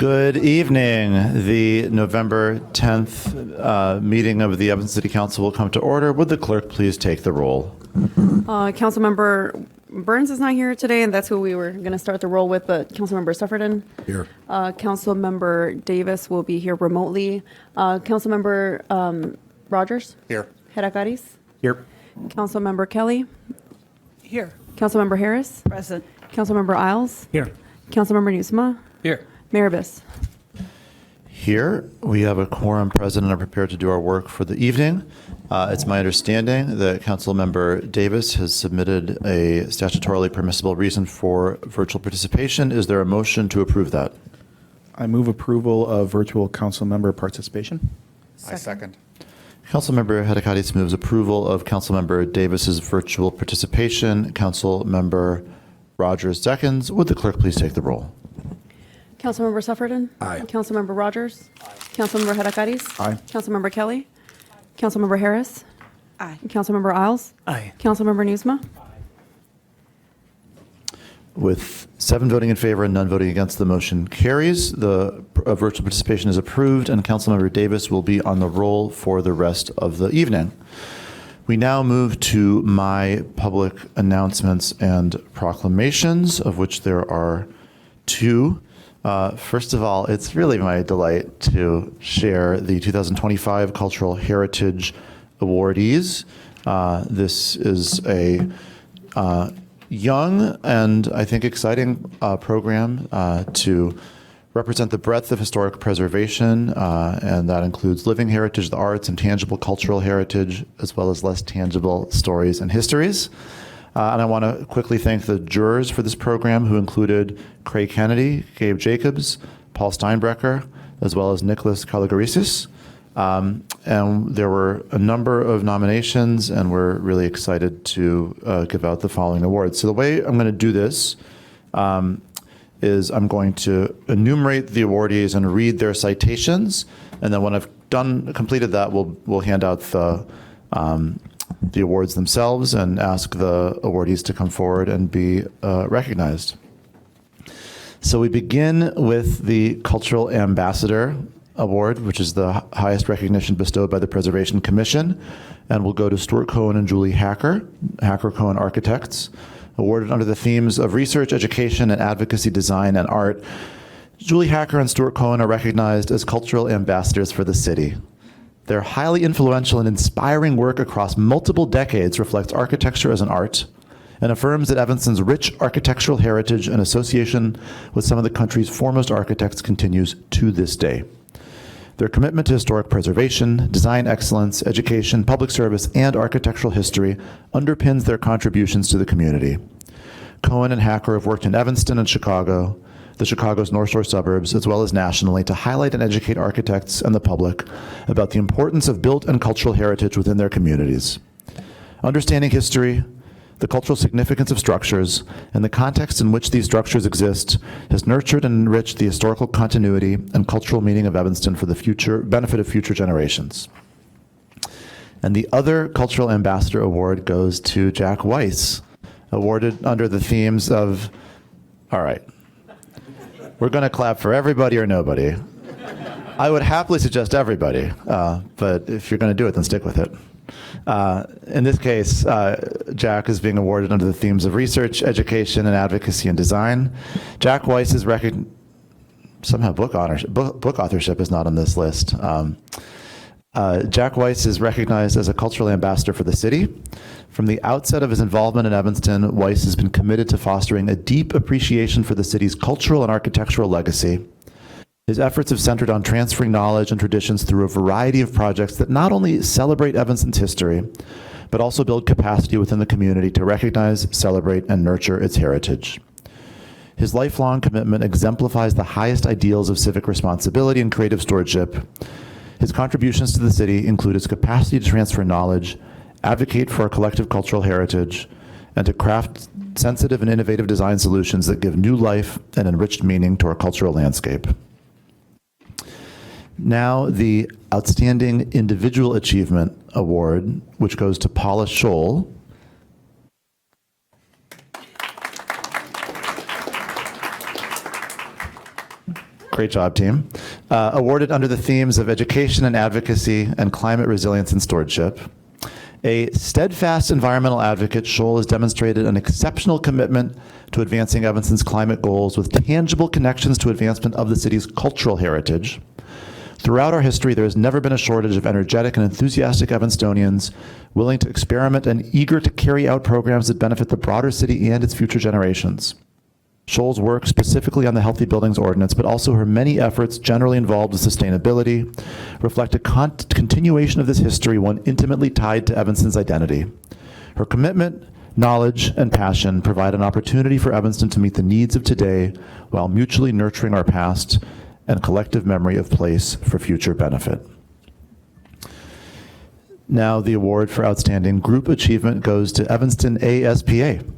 Good evening. The November 10th meeting of the Evanston City Council will come to order. Would the clerk please take the roll? Councilmember Burns is not here today, and that's who we were going to start the roll with, but Councilmember Sufferton. Here. Councilmember Davis will be here remotely. Councilmember Rogers? Here. Heracadis? Here. Councilmember Kelly? Here. Councilmember Harris? Present. Councilmember Isles? Here. Councilmember Nusma? Here. Mayor Biss? Here, we have a quorum present and are prepared to do our work for the evening. It's my understanding that Councilmember Davis has submitted a statutorily permissible reason for virtual participation. Is there a motion to approve that? I move approval of virtual council member participation. Second. I second. Councilmember Hadakadis moves approval of Councilmember Davis's virtual participation. Councilmember Rogers seconds. Would the clerk please take the roll? Councilmember Sufferton? Aye. Councilmember Rogers? Aye. Councilmember Heracadis? Aye. Councilmember Kelly? Councilmember Harris? Aye. Councilmember Isles? Aye. Councilmember Nusma? With 7 voting in favor and none voting against, the motion carries. The virtual participation is approved, and Councilmember Davis will be on the roll for the rest of the evening. We now move to my public announcements and proclamations, of which there are 2. First of all, it's really my delight to share the 2025 Cultural Heritage Awardees. This is a young and I think exciting program to represent the breadth of historic preservation, and that includes living heritage, the arts, and tangible cultural heritage, as well as less tangible stories and histories. And I want to quickly thank the jurors for this program, who included Craig Kennedy, Gabe Jacobs, Paul Steinbrecher, as well as Nicholas Kalagarisis. And there were a number of nominations, and we're really excited to give out the following awards. So the way I'm going to do this is I'm going to enumerate the awardees and read their citations, and then when I've completed that, we'll hand out the awards themselves and ask the awardees to come forward and be recognized. So we begin with the Cultural Ambassador Award, which is the highest recognition bestowed by the Preservation Commission, and will go to Stuart Cohen and Julie Hacker Cohen Architects, awarded under the themes of research, education, and advocacy, design, and art. Julie Hacker and Stuart Cohen are recognized as cultural ambassadors for the city. Their highly influential and inspiring work across multiple decades reflects architecture as an art and affirms that Evanston's rich architectural heritage and association with some of the country's foremost architects continues to this day. Their commitment to historic preservation, design excellence, education, public service, and architectural history underpins their contributions to the community. Cohen and Hacker have worked in Evanston and Chicago, the Chicago's North Shore suburbs, as well as nationally, to highlight and educate architects and the public about the importance of built and cultural heritage within their communities. Understanding history, the cultural significance of structures, and the context in which these structures exist has nurtured and enriched the historical continuity and cultural meaning of Evanston for the benefit of future generations. And the other Cultural Ambassador Award goes to Jack Weiss, awarded under the themes of, all right, we're going to clap for everybody or nobody. I would happily suggest everybody, but if you're going to do it, then stick with it. In this case, Jack is being awarded under the themes of research, education, and advocacy and design. Jack Weiss is somehow book authorship is not on this list. Jack Weiss is recognized as a cultural ambassador for the city. From the outset of his involvement in Evanston, Weiss has been committed to fostering a deep appreciation for the city's cultural and architectural legacy. His efforts have centered on transferring knowledge and traditions through a variety of projects that not only celebrate Evanston's history, but also build capacity within the community to recognize, celebrate, and nurture its heritage. His lifelong commitment exemplifies the highest ideals of civic responsibility and creative stewardship. His contributions to the city include his capacity to transfer knowledge, advocate for our collective cultural heritage, and to craft sensitive and innovative design solutions that give new life and enriched meaning to our cultural landscape. Now, the Outstanding Individual Achievement Award, which goes to Paula Scholl. Great job, team. Awarded under the themes of education and advocacy and climate resilience and stewardship. A steadfast environmental advocate, Scholl has demonstrated an exceptional commitment to advancing Evanston's climate goals with tangible connections to advancement of the city's cultural heritage. Throughout our history, there has never been a shortage of energetic and enthusiastic Evanstonians willing to experiment and eager to carry out programs that benefit the broader city and its future generations. Scholl's work specifically on the Healthy Buildings Ordinance, but also her many efforts generally involved with sustainability, reflect a continuation of this history, one intimately tied to Evanston's identity. Her commitment, knowledge, and passion provide an opportunity for Evanston to meet the needs of today while mutually nurturing our past and collective memory of place for future benefit. Now the award for outstanding group achievement goes to Evanston ASPA.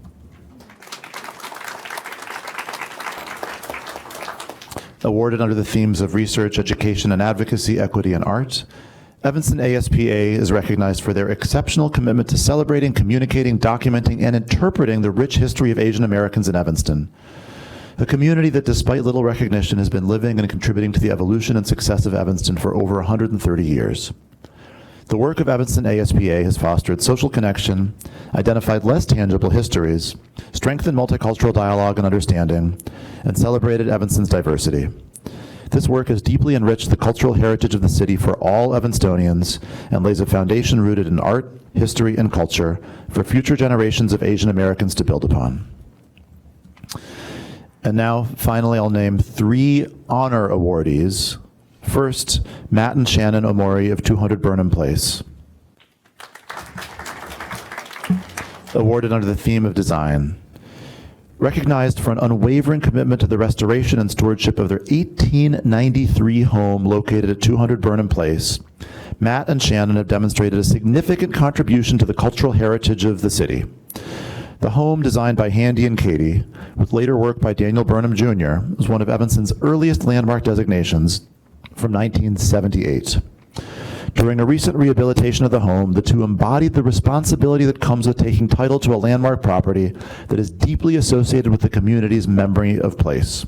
Awarded under the themes of research, education and advocacy, equity and art, Evanston ASPA is recognized for their exceptional commitment to celebrating, communicating, documenting, and interpreting the rich history of Asian Americans in Evanston, a community that, despite little recognition, has been living and contributing to the evolution and success of Evanston for over 130 years. The work of Evanston ASPA has fostered social connection, identified less tangible histories, strengthened multicultural dialogue and understanding, and celebrated Evanston's diversity. This work has deeply enriched the cultural heritage of the city for all Evanstonians and lays a foundation rooted in art, history, and culture for future generations of Asian Americans to build upon. And now, finally, I'll name 3 honor awardees. First, Matt and Shannon Omori of 200 Burnham Place. Awarded under the theme of design. Recognized for an unwavering commitment to the restoration and stewardship of their 1893 home located at 200 Burnham Place, Matt and Shannon have demonstrated a significant contribution to the cultural heritage of the city. The home, designed by Handy and Katie, with later work by Daniel Burnham Jr., was one of Evanston's earliest landmark designations from 1978. During a recent rehabilitation of the home, the two embodied the responsibility that comes with taking title to a landmark property that is deeply associated with the community's memory of place.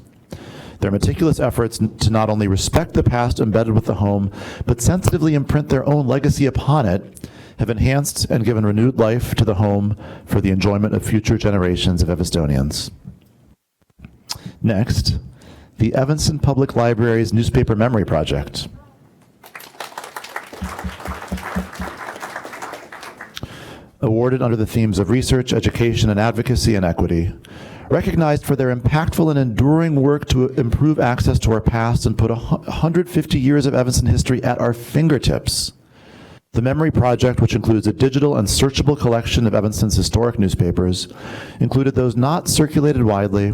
Their meticulous efforts to not only respect the past embedded with the home, but sensitively imprint their own legacy upon it, have enhanced and given renewed life to the home for the enjoyment of future generations of Evanstonians. Next, the Evanston Public Library's Newspaper Memory Project. Awarded under the themes of research, education, and advocacy and equity. Recognized for their impactful and enduring work to improve access to our past and put 150 years of Evanston history at our fingertips. The Memory Project, which includes a digital and searchable collection of Evanston's historic newspapers, included those not circulated widely,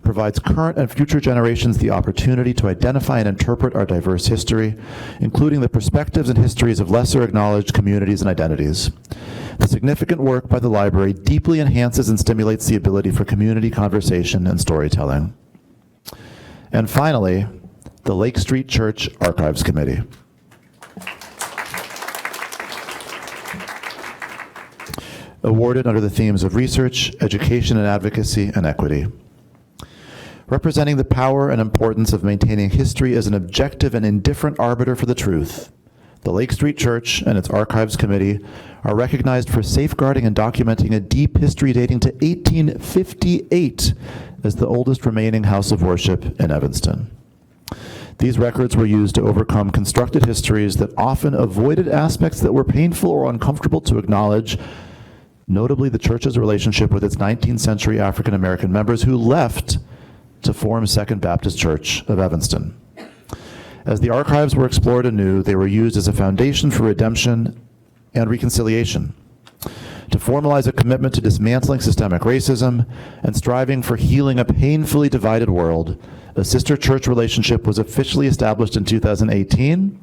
provides current and future generations the opportunity to identify and interpret our diverse history, including the perspectives and histories of lesser acknowledged communities and identities. The significant work by the library deeply enhances and stimulates the ability for community conversation and storytelling. And finally, the Lake Street Church Archives Committee. Awarded under the themes of research, education and advocacy, and equity. Representing the power and importance of maintaining history as an objective and indifferent arbiter for the truth, the Lake Street Church and its Archives Committee are recognized for safeguarding and documenting a deep history dating to 1858 as the oldest remaining house of worship in Evanston. These records were used to overcome constructed histories that often avoided aspects that were painful or uncomfortable to acknowledge, notably the church's relationship with its 19th century African American members who left to form Second Baptist Church of Evanston. As the archives were explored anew, they were used as a foundation for redemption and reconciliation, to formalize a commitment to dismantling systemic racism and striving for healing a painfully divided world. A sister church relationship was officially established in 2018,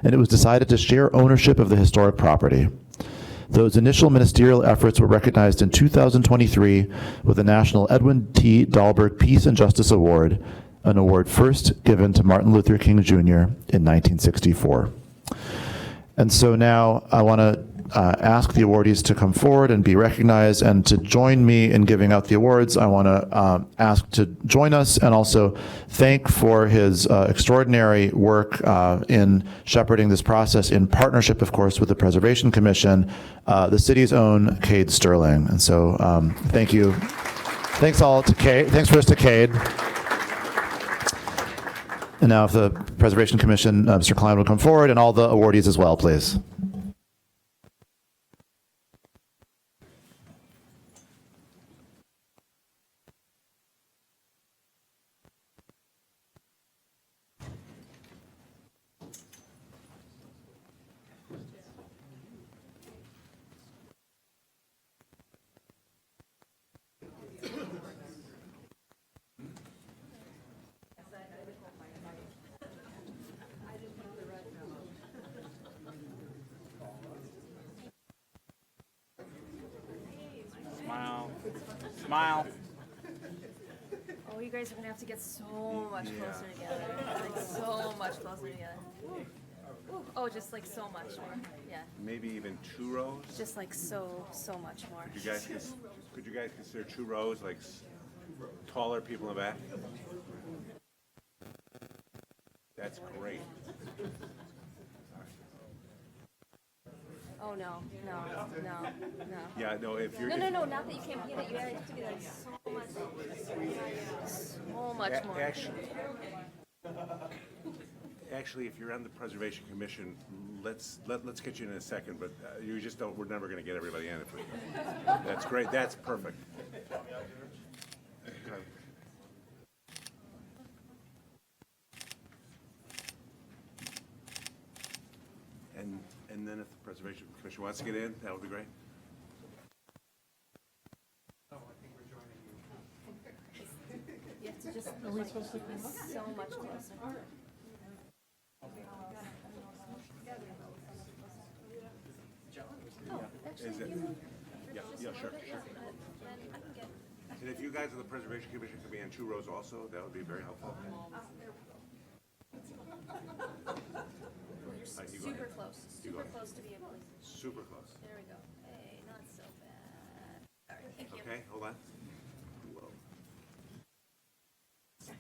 and it was decided to share ownership of the historic property. Those initial ministerial efforts were recognized in 2023 with the National Edwin T. Dahlberg Peace and Justice Award, an award first given to Martin Luther King Jr. in 1964. And so now I want to ask the awardees to come forward and be recognized. And to join me in giving out the awards, I want to ask to join us and also thank for his extraordinary work in shepherding this process in partnership, of course, with the Preservation Commission, the city's own Cade Sterling. And so thank you. Thanks all to Cade. Thanks first to Cade. And now if the Preservation Commission, Mr. Klein will come forward, and all the awardees as well, please. Smile. Smile. Oh, you guys are gonna have to get so much closer together. Like so much closer together. Ooh. Oh, just like so much more. Yeah. Maybe even 2 rows. Just like so much more. Could you guys consider 2 rows, like taller people in the back? That's great. Oh no. Yeah, no, if you're No, not that you can't be in it. You have to be like so much more. Actually, if you're on the Preservation Commission, let's get you in a second. But you just don't. We're never going to get everybody in. That's great. That's perfect. And then if the Preservation Commission wants to get in, that would be great. You have to just so much closer. Is it? Yeah, sure. And if you guys of the Preservation Commission could be in 2 rows also, that would be very helpful. You go ahead. Super close. Super close to be able to. Super close. There we go. Hey, not so bad. All right, thank you. Okay, hold on. Whoa.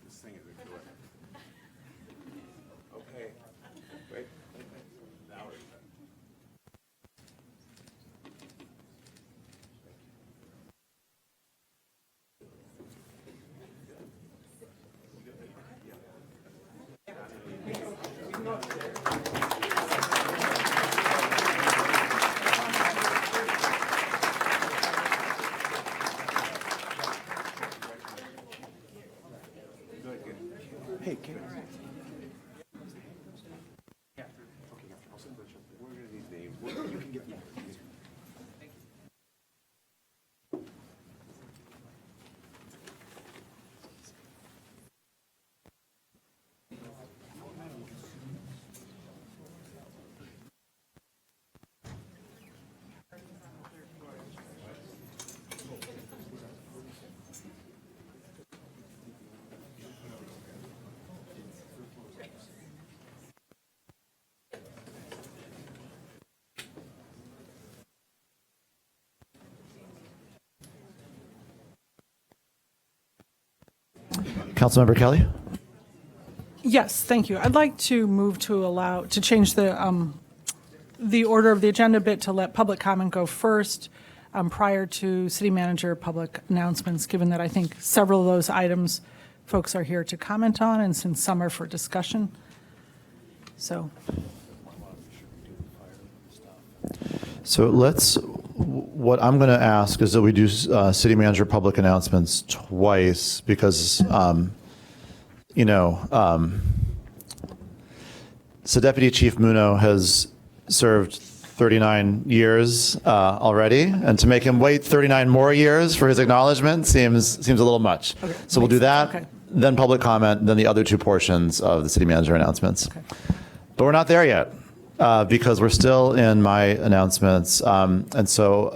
This thing is a killer. Okay. Wait. Now we're done. Hey, Kate. Yeah. Okay, I'll send Rachel. We're gonna need names. You can get me. Councilmember Kelly? Yes, thank you. I'd like to move to change the order of the agenda a bit to let public comment go first prior to city manager public announcements, given that I think several of those items folks are here to comment on, and since some are for discussion. So what I'm going to ask is that we do city manager public announcements twice because, so Deputy Chief Muno has served 39 years already, and to make him wait 39 more years for his acknowledgement seems a little much. Okay. So we'll do that, Okay. then public comment, then the other 2 portions of the city manager announcements. Okay. But we're not there yet. Because we're still in my announcements. And so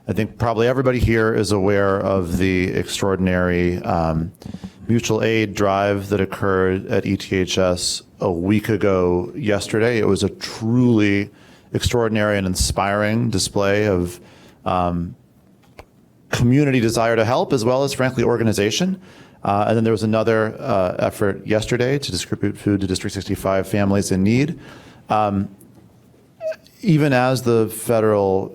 I think probably everybody here is aware of the extraordinary mutual aid drive that occurred at ETHS a week ago yesterday. It was a truly extraordinary and inspiring display of community desire to help, as well as, frankly, organization. And then there was another effort yesterday to distribute food to District 65 families in need. Even as the federal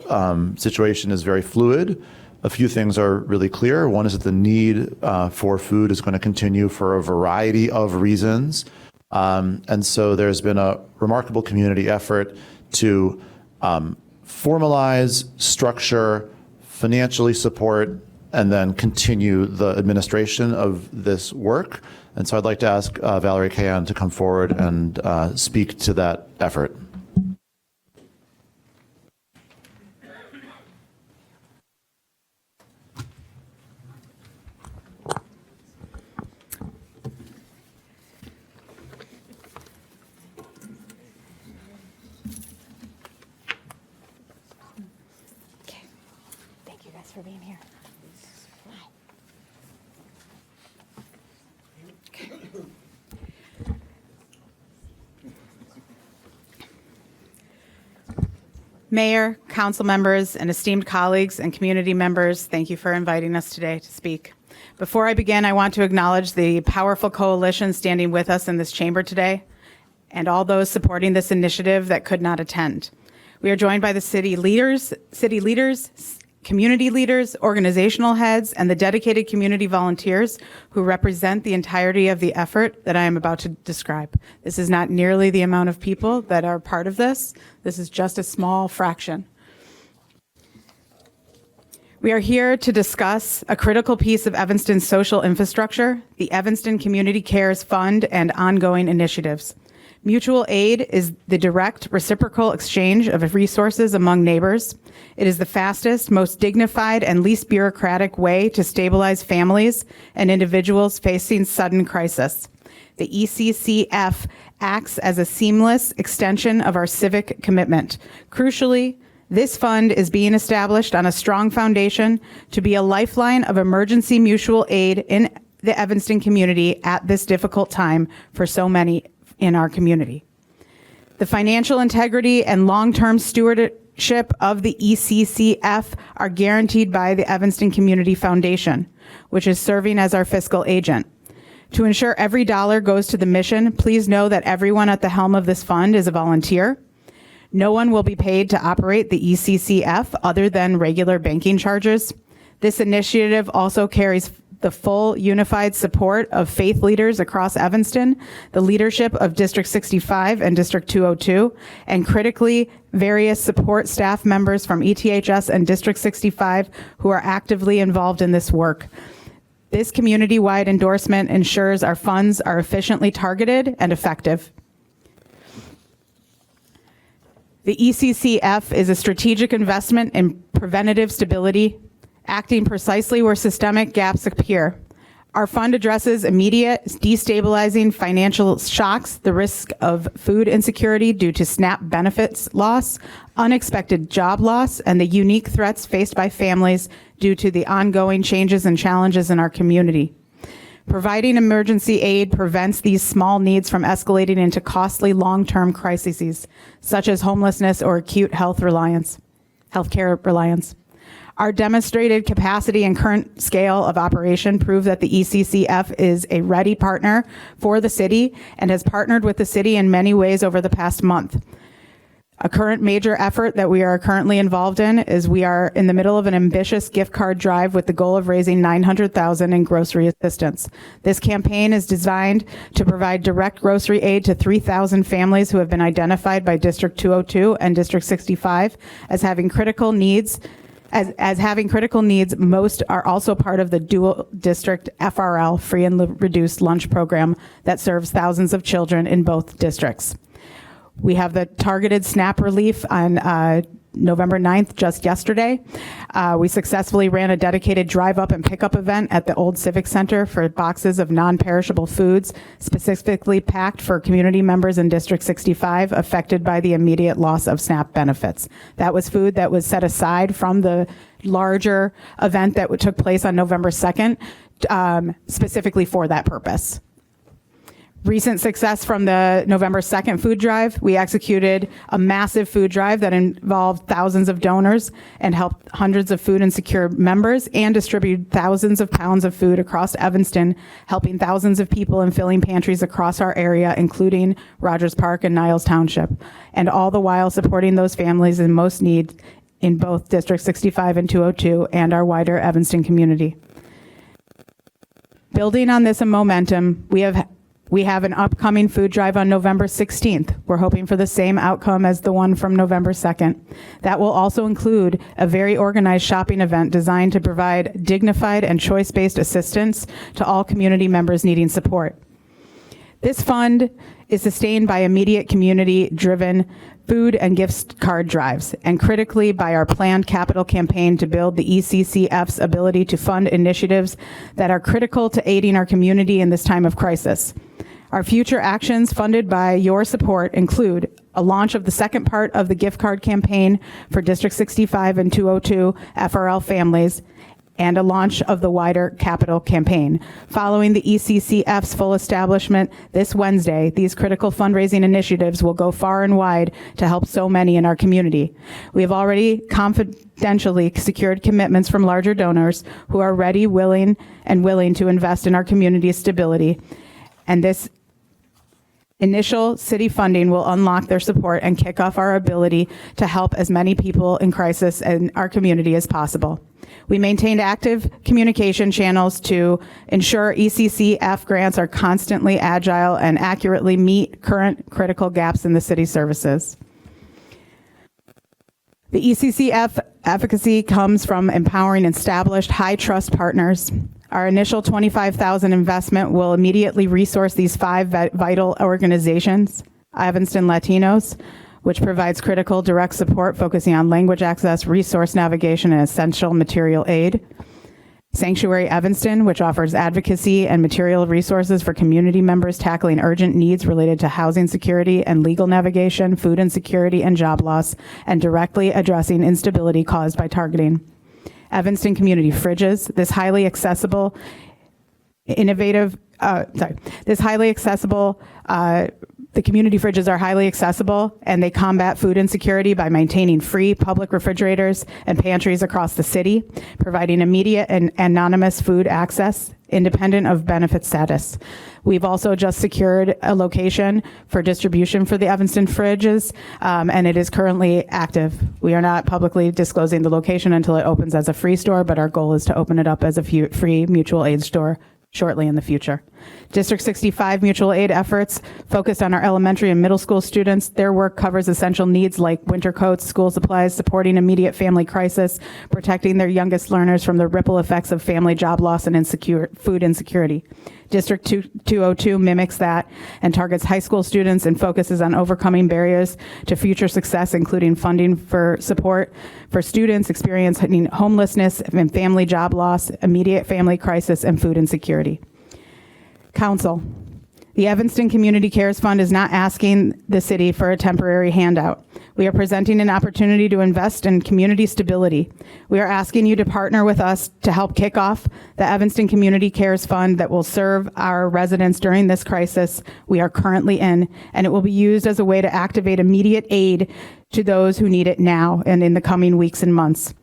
situation is very fluid, a few things are really clear. One is that the need for food is going to continue for a variety of reasons. And so there's been a remarkable community effort to formalize, structure, financially support, and then continue the administration of this work. And so I'd like to ask Valerie Kayan to come forward and speak to that effort. Thank you guys for being here. Mayor, council members, and esteemed colleagues and community members, thank you for inviting us today to speak. Before I begin, I want to acknowledge the powerful coalition standing with us in this chamber today and all those supporting this initiative that could not attend. We are joined by the city leaders, community leaders, organizational heads, and the dedicated community volunteers who represent the entirety of the effort that I am about to describe. This is not nearly the amount of people that are part of this. This is just a small fraction. We are here to discuss a critical piece of Evanston's social infrastructure, the Evanston Community Cares Fund, and ongoing initiatives. Mutual aid is the direct reciprocal exchange of resources among neighbors. It is the fastest, most dignified, and least bureaucratic way to stabilize families and individuals facing sudden crisis. The ECCF acts as a seamless extension of our civic commitment. Crucially, this fund is being established on a strong foundation to be a lifeline of emergency mutual aid in the Evanston community at this difficult time for so many in our community. The financial integrity and long-term stewardship of the ECCF are guaranteed by the Evanston Community Foundation, which is serving as our fiscal agent. To ensure every dollar goes to the mission, please know that everyone at the helm of this fund is a volunteer. No one will be paid to operate the ECCF other than regular banking charges. This initiative also carries the full unified support of faith leaders across Evanston, the leadership of District 65 and District 202, and critically, various support staff members from ETHS and District 65 who are actively involved in this work. This community-wide endorsement ensures our funds are efficiently targeted and effective. The ECCF is a strategic investment in preventative stability, acting precisely where systemic gaps appear. Our fund addresses immediate, destabilizing financial shocks, the risk of food insecurity due to SNAP benefits loss, unexpected job loss, and the unique threats faced by families due to the ongoing changes and challenges in our community. Providing emergency aid prevents these small needs from escalating into costly long-term crises, such as homelessness or acute healthcare reliance. Our demonstrated capacity and current scale of operation prove that the ECCF is a ready partner for the city and has partnered with the city in many ways over the past month. A current major effort that we are currently involved in is we are in the middle of an ambitious gift card drive with the goal of raising $900,000 in grocery assistance. This campaign is designed to provide direct grocery aid to 3,000 families who have been identified by District 202 and District 65 as having critical needs. As having critical needs, most are also part of the dual district FRL, free and reduced lunch program that serves thousands of children in both districts. We have the targeted SNAP relief on November 9th, just yesterday. We successfully ran a dedicated drive-up and pickup event at the Old Civic Center for boxes of non-perishable foods, specifically packed for community members in District 65 affected by the immediate loss of SNAP benefits. That was food that was set aside from the larger event that took place on November 2nd, specifically for that purpose. Recent success from the November 2nd food drive. We executed a massive food drive that involved thousands of donors and helped hundreds of food insecure members and distributed thousands of pounds of food across Evanston, helping thousands of people and filling pantries across our area, including Rogers Park and Niles Township, and all the while supporting those families in most need in both District 65 and 202 and our wider Evanston community. Building on this momentum, we have an upcoming food drive on November 16th. We're hoping for the same outcome as the one from November 2nd. That will also include a very organized shopping event designed to provide dignified and choice-based assistance to all community members needing support. This fund is sustained by immediate community-driven food and gift card drives, and critically by our planned capital campaign to build the ECCF's ability to fund initiatives that are critical to aiding our community in this time of crisis. Our future actions funded by your support include a launch of the second part of the gift card campaign for District 65 and 202 FRL families, and a launch of the wider capital campaign. Following the ECCF's full establishment this Wednesday, these critical fundraising initiatives will go far and wide to help so many in our community. We have already confidentially secured commitments from larger donors who are ready, willing to invest in our community's stability, and this initial city funding will unlock their support and kick off our ability to help as many people in crisis in our community as possible. We maintained active communication channels to ensure ECCF grants are constantly agile and accurately meet current critical gaps in the city services. The ECCF efficacy comes from empowering established high-trust partners. Our initial $25,000 investment will immediately resource these 5 vital organizations: Evanston Latinos, which provides critical direct support focusing on language access, resource navigation, and essential material aid; Sanctuary Evanston, which offers advocacy and material resources for community members tackling urgent needs related to housing security and legal navigation, food insecurity, and job loss, and directly addressing instability caused by targeting; Evanston Community Fridges, the community fridges are highly accessible, and they combat food insecurity by maintaining free public refrigerators and pantries across the city, providing immediate and anonymous food access, independent of benefit status. We've also just secured a location for distribution for the Evanston fridges, and it is currently active. We are not publicly disclosing the location until it opens as a free store, but our goal is to open it up as a free mutual aid store shortly in the future. District 65 mutual aid efforts focused on our elementary and middle school students. Their work covers essential needs like winter coats, school supplies, supporting immediate family crisis, protecting their youngest learners from the ripple effects of family job loss and food insecurity. District 202 mimics that and targets high school students and focuses on overcoming barriers to future success, including funding for support for students experiencing homelessness and family job loss, immediate family crisis, and food insecurity. Council, the Evanston Community Cares Fund is not asking the city for a temporary handout. We are presenting an opportunity to invest in community stability. We are asking you to partner with us to help kick off the Evanston Community Cares Fund that will serve our residents during this crisis we are currently in, and it will be used as a way to activate immediate aid to those who need it now and in the coming weeks and months.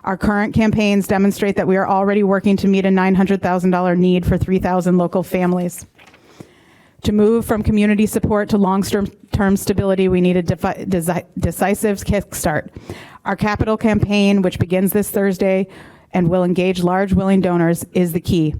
Our current campaigns demonstrate that we are already working to meet a $900,000 need for 3,000 local families. To move from community support to long-term stability, we need a decisive kickstart. Our capital campaign, which begins this Thursday and will engage large willing donors, is the key.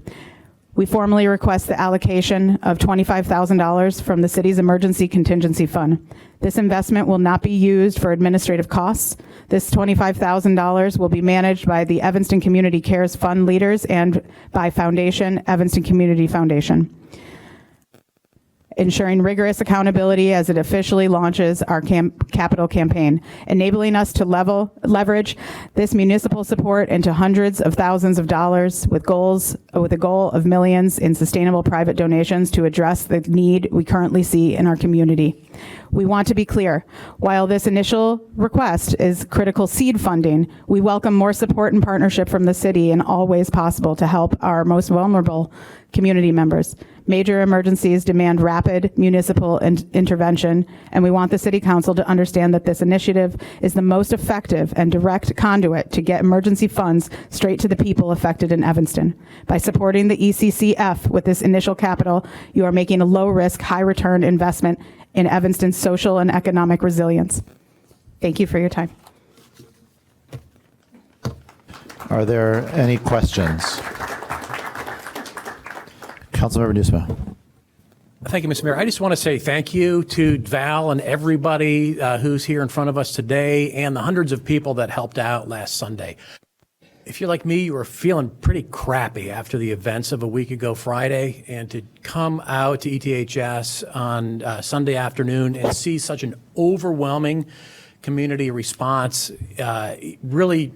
We formally request the allocation of $25,000 from the city's emergency contingency fund. This investment will not be used for administrative costs. This $25,000 will be managed by the Evanston Community Cares Fund leaders and by Evanston Community Foundation, ensuring rigorous accountability as it officially launches our capital campaign, enabling us to leverage this municipal support into hundreds of thousands of dollars with a goal of millions in sustainable private donations to address the need we currently see in our community. We want to be clear, while this initial request is critical seed funding, we welcome more support and partnership from the city in all ways possible to help our most vulnerable community members. Major emergencies demand rapid municipal intervention, and we want the City Council to understand that this initiative is the most effective and direct conduit to get emergency funds straight to the people affected in Evanston. By supporting the ECCF with this initial capital, you are making a low-risk, high-return investment in Evanston's social and economic resilience. Thank you for your time. Are there any questions? Councilmember Nusma. Thank you, Mr. Mayor. I just want to say thank you to Val and everybody who's here in front of us today and the hundreds of people that helped out last Sunday. If you're like me, you were feeling pretty crappy after the events of a week ago Friday, and to come out to ETHS on Sunday afternoon and see such an overwhelming community response really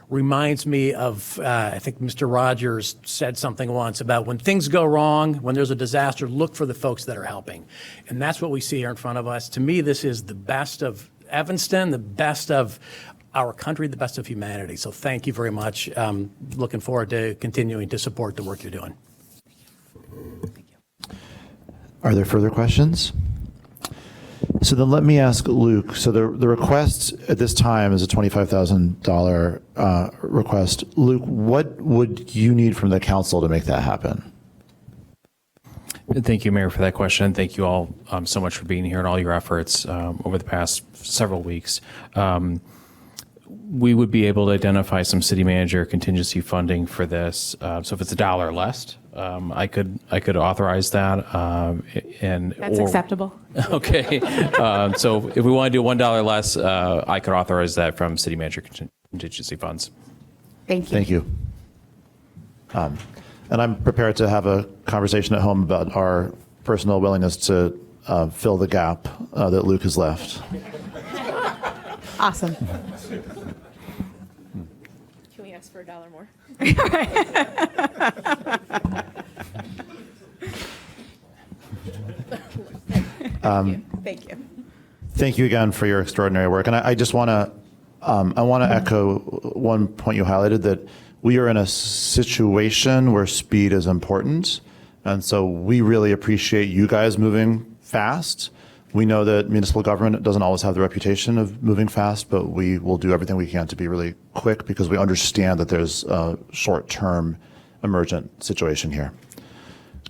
reminds me of, I think Mr. Rogers said something once about when things go wrong, when there's a disaster, look for the folks that are helping. And that's what we see here in front of us. To me, this is the best of Evanston, the best of our country, the best of humanity. So thank you very much. Looking forward to continuing to support the work you're doing. Are there further questions? So then let me ask Luke. So the request at this time is a $25,000 request. Luke, what would you need from the council to make that happen? Thank you, Mayor, for that question. Thank you all so much for being here and all your efforts over the past several weeks. We would be able to identify some city manager contingency funding for this. So if it's $1 less, I could authorize that. That's acceptable. Okay. So if we want to do $1 less, I could authorize that from city manager contingency funds. Thank you. Thank you. And I'm prepared to have a conversation at home about our personal willingness to fill the gap that Luke has left. Awesome. Can we ask for $1 more? Thank you. Thank you again for your extraordinary work. And I just want to echo one point you highlighted, that we are in a situation where speed is important. And so we really appreciate you guys moving fast. We know that municipal government doesn't always have the reputation of moving fast, but we will do everything we can to be really quick because we understand that there's a short-term emergent situation here.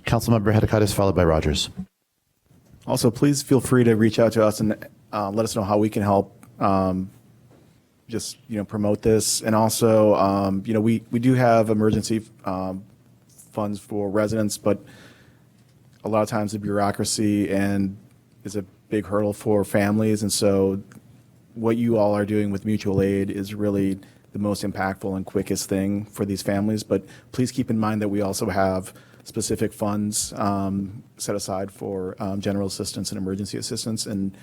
Councilmember Hedekaitis, followed by Rogers. Also, please feel free to reach out to us and let us know how we can help just, promote this. And also, we do have emergency funds for residents, but a lot of times the bureaucracy is a big hurdle for families. And so what you all are doing with mutual aid is really the most impactful and quickest thing for these families. But please keep in mind that we also have specific funds set aside for general assistance and emergency assistance, and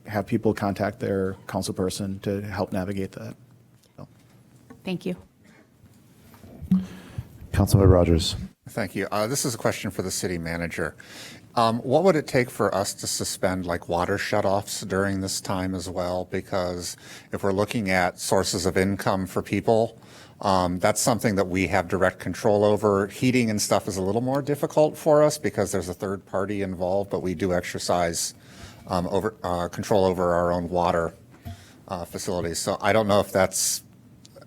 have people contact their councilperson to help navigate that. So. Thank you. Councilmember Rogers. Thank you. This is a question for the city manager. What would it take for us to suspend water shutoffs during this time as well? Because if we're looking at sources of income for people, that's something that we have direct control over. Heating and stuff is a little more difficult for us because there's a third party involved, but we do exercise control over our own water facilities. So I don't know if that's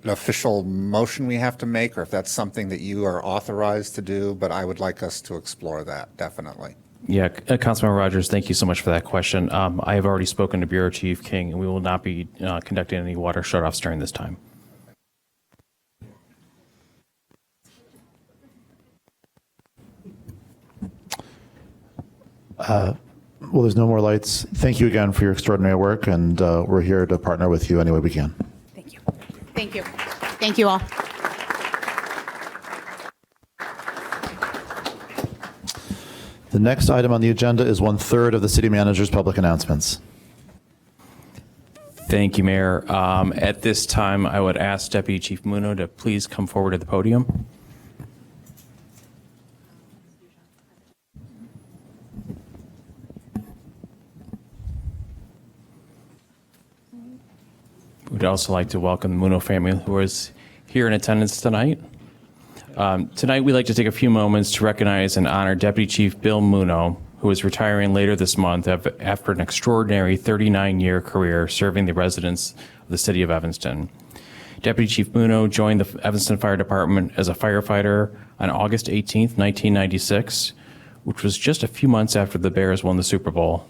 an official motion we have to make or if that's something that you are authorized to do, but I would like us to explore that, definitely. Yeah, Councilmember Rogers, thank you so much for that question. I have already spoken to Bureau Chief King, and we will not be conducting any water shutoffs during this time. Well, there's no more lights. Thank you again for your extraordinary work, and we're here to partner with you any way we can. Thank you. Thank you. Thank you all. The next item on the agenda is 1/3 of the city manager's public announcements. Thank you, Mayor. At this time, I would ask Deputy Chief Muno to please come forward to the podium. We'd also like to welcome the Muno family who is here in attendance tonight. Tonight, we'd like to take a few moments to recognize and honor Deputy Chief Bill Muno, who is retiring later this month after an extraordinary 39-year career serving the residents of the city of Evanston. Deputy Chief Muno joined the Evanston Fire Department as a firefighter on August 18, 1996, which was just a few months after the Bears won the Super Bowl.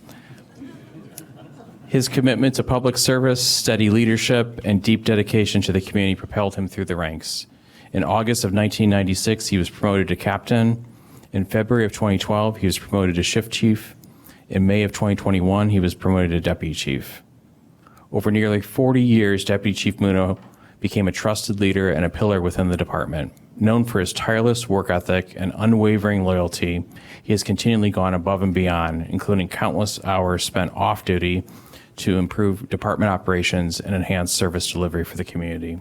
His commitment to public service, steady leadership, and deep dedication to the community propelled him through the ranks. In August of 1996, he was promoted to captain. In February of 2012, he was promoted to shift chief. In May of 2021, he was promoted to deputy chief. Over nearly 40 years, Deputy Chief Muno became a trusted leader and a pillar within the department. Known for his tireless work ethic and unwavering loyalty, he has continually gone above and beyond, including countless hours spent off duty to improve department operations and enhance service delivery for the community.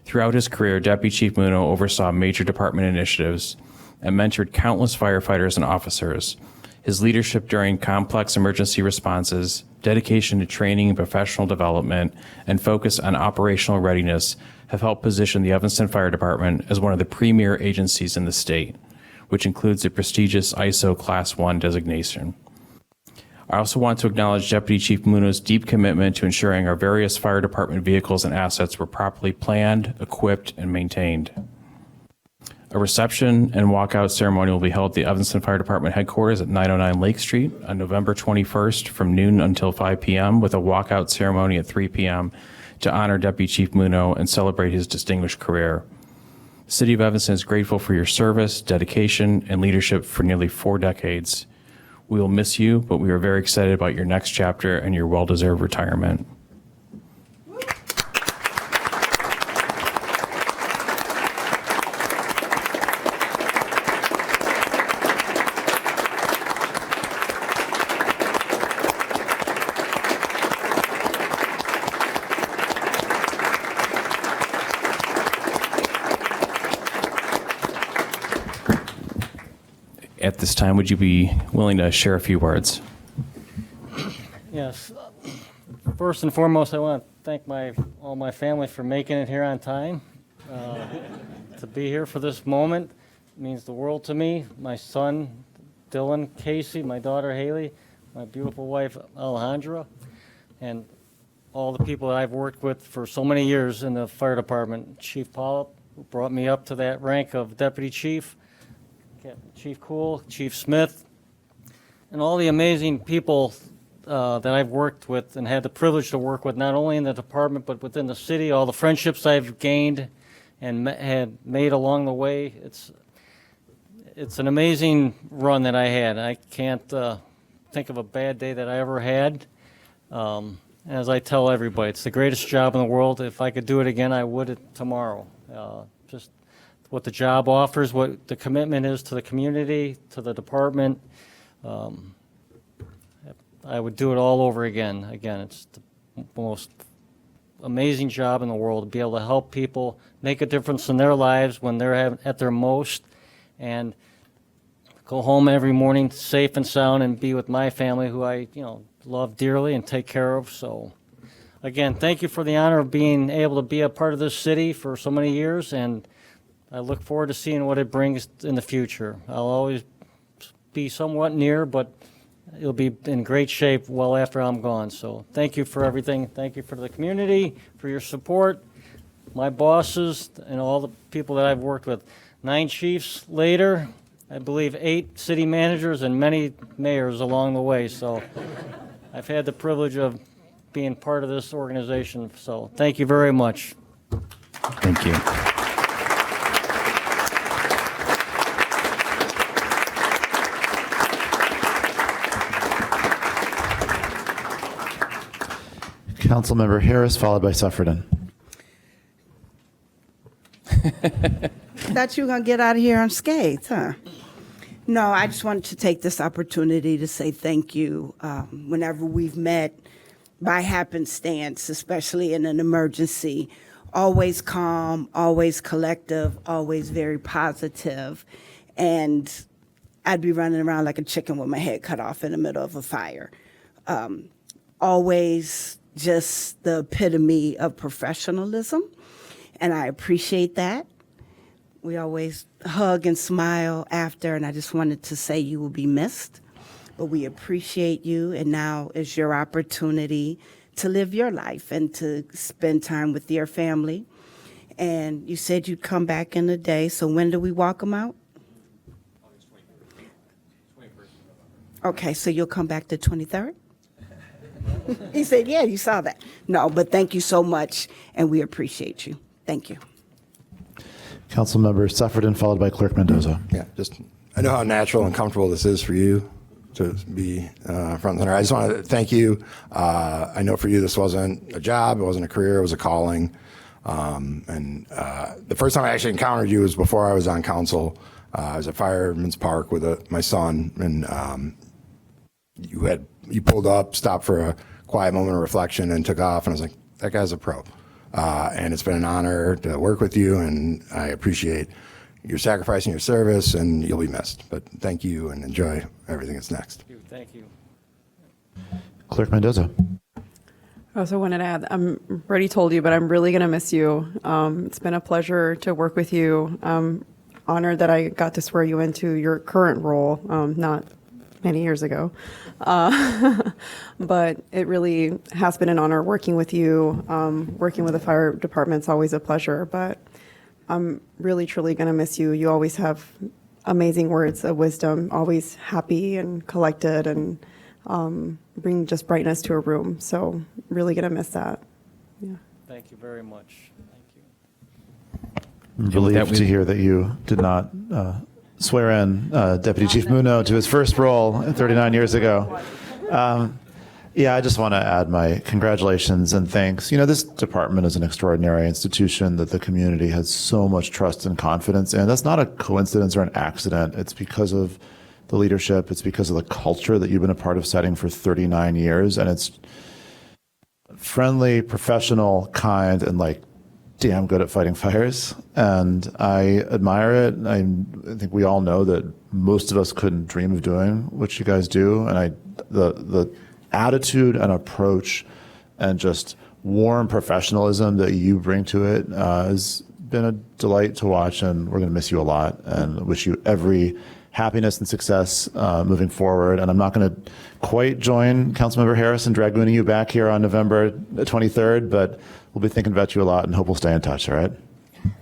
Throughout his career, Deputy Chief Muno oversaw major department initiatives and mentored countless firefighters and officers. His leadership during complex emergency responses, dedication to training and professional development, and focus on operational readiness have helped position the Evanston Fire Department as one of the premier agencies in the state, which includes the prestigious ISO Class 1 designation. I also want to acknowledge Deputy Chief Muno's deep commitment to ensuring our various fire department vehicles and assets were properly planned, equipped, and maintained. A reception and walkout ceremony will be held at the Evanston Fire Department headquarters at 909 Lake Street on November 21st from noon until 5 p.m. with a walkout ceremony at 3 p.m. to honor Deputy Chief Muno and celebrate his distinguished career. The City of Evanston is grateful for your service, dedication, and leadership for nearly 4 decades. We will miss you, but we are very excited about your next chapter and your well-deserved retirement. At this time, would you be willing to share a few words? Yes. First and foremost, I want to thank all my family for making it here on time. To be here for this moment means the world to me. My son, Dylan, Casey, my daughter, Haley, my beautiful wife, Alejandra, and all the people that I've worked with for so many years in the fire department. Chief Pollock, who brought me up to that rank of deputy chief, Chief Cool, Chief Smith, and all the amazing people that I've worked with and had the privilege to work with, not only in the department but within the city, all the friendships I've gained and had made along the way. It's an amazing run that I had. I can't think of a bad day that I ever had. As I tell everybody, it's the greatest job in the world. If I could do it again, I would it tomorrow. Just what the job offers, what the commitment is to the community, to the department. I would do it all over again. Again, it's the most amazing job in the world to be able to help people make a difference in their lives when they're at their most, and go home every morning safe and sound and be with my family, who I love dearly and take care of. So again, thank you for the honor of being able to be a part of this city for so many years, and I look forward to seeing what it brings in the future. I'll always be somewhat near, but it'll be in great shape well after I'm gone. So thank you for everything. Thank you for the community, for your support, my bosses, and all the people that I've worked with. 9 chiefs later, I believe 8 city managers and many mayors along the way. So I've had the privilege of being part of this organization. So thank you very much. Thank you. Councilmember Harris, followed by Suffredin. Thought you were going to get out of here unscathed, huh? No, I just wanted to take this opportunity to say thank you. Whenever we've met by happenstance, especially in an emergency, always calm, always collective, always very positive. And I'd be running around like a chicken with my head cut off in the middle of a fire. Always just the epitome of professionalism, and I appreciate that. We always hug and smile after, and I just wanted to say you will be missed. But we appreciate you, and now is your opportunity to live your life and to spend time with your family. And you said you'd come back in a day, so when do we walk them out? Okay, so you'll come back the 23rd? He said, yeah, you saw that. No, but thank you so much, and we appreciate you. Thank you. Councilmember Sufferton, followed by Clerk Mendoza. Yeah, I know how natural and comfortable this is for you to be front and center. I just want to thank you. I know for you this wasn't a job, it wasn't a career, it was a calling. And the first time I actually encountered you was before I was on council. I was at Fireman's Park with my son, and you pulled up, stopped for a quiet moment of reflection, and took off. And I was like, that guy's a pro. And it's been an honor to work with you, and I appreciate your sacrifice and your service, and you'll be missed. But thank you, and enjoy everything that's next. Thank you. Clerk Mendoza. I also wanted to add, I'm already told you, but I'm really going to miss you. It's been a pleasure to work with you. Honored that I got to swear you into your current role, not many years ago. But it really has been an honor working with you. Working with the fire department's always a pleasure, but I'm really, truly going to miss you. You always have amazing words of wisdom, always happy and collected, and bring just brightness to a room. So really going to miss that. Yeah. Thank you very much. Thank you. I'm relieved to hear that you did not swear in Deputy Chief Muno to his first role 39 years ago. Yeah, I just want to add my congratulations and thanks. You know, this department is an extraordinary institution that the community has so much trust and confidence in. That's not a coincidence or an accident. It's because of the leadership. It's because of the culture that you've been a part of setting for 39 years. And it's friendly, professional, kind, and like damn good at fighting fires. And I admire it. I think we all know that most of us couldn't dream of doing what you guys do. And the attitude and approach and just warm professionalism that you bring to it has been a delight to watch, and we're going to miss you a lot and wish you every happiness and success moving forward. And I'm not going to quite join Councilmember Harris in dragooning you back here on November 23rd, but we'll be thinking about you a lot and hope we'll stay in touch, all right?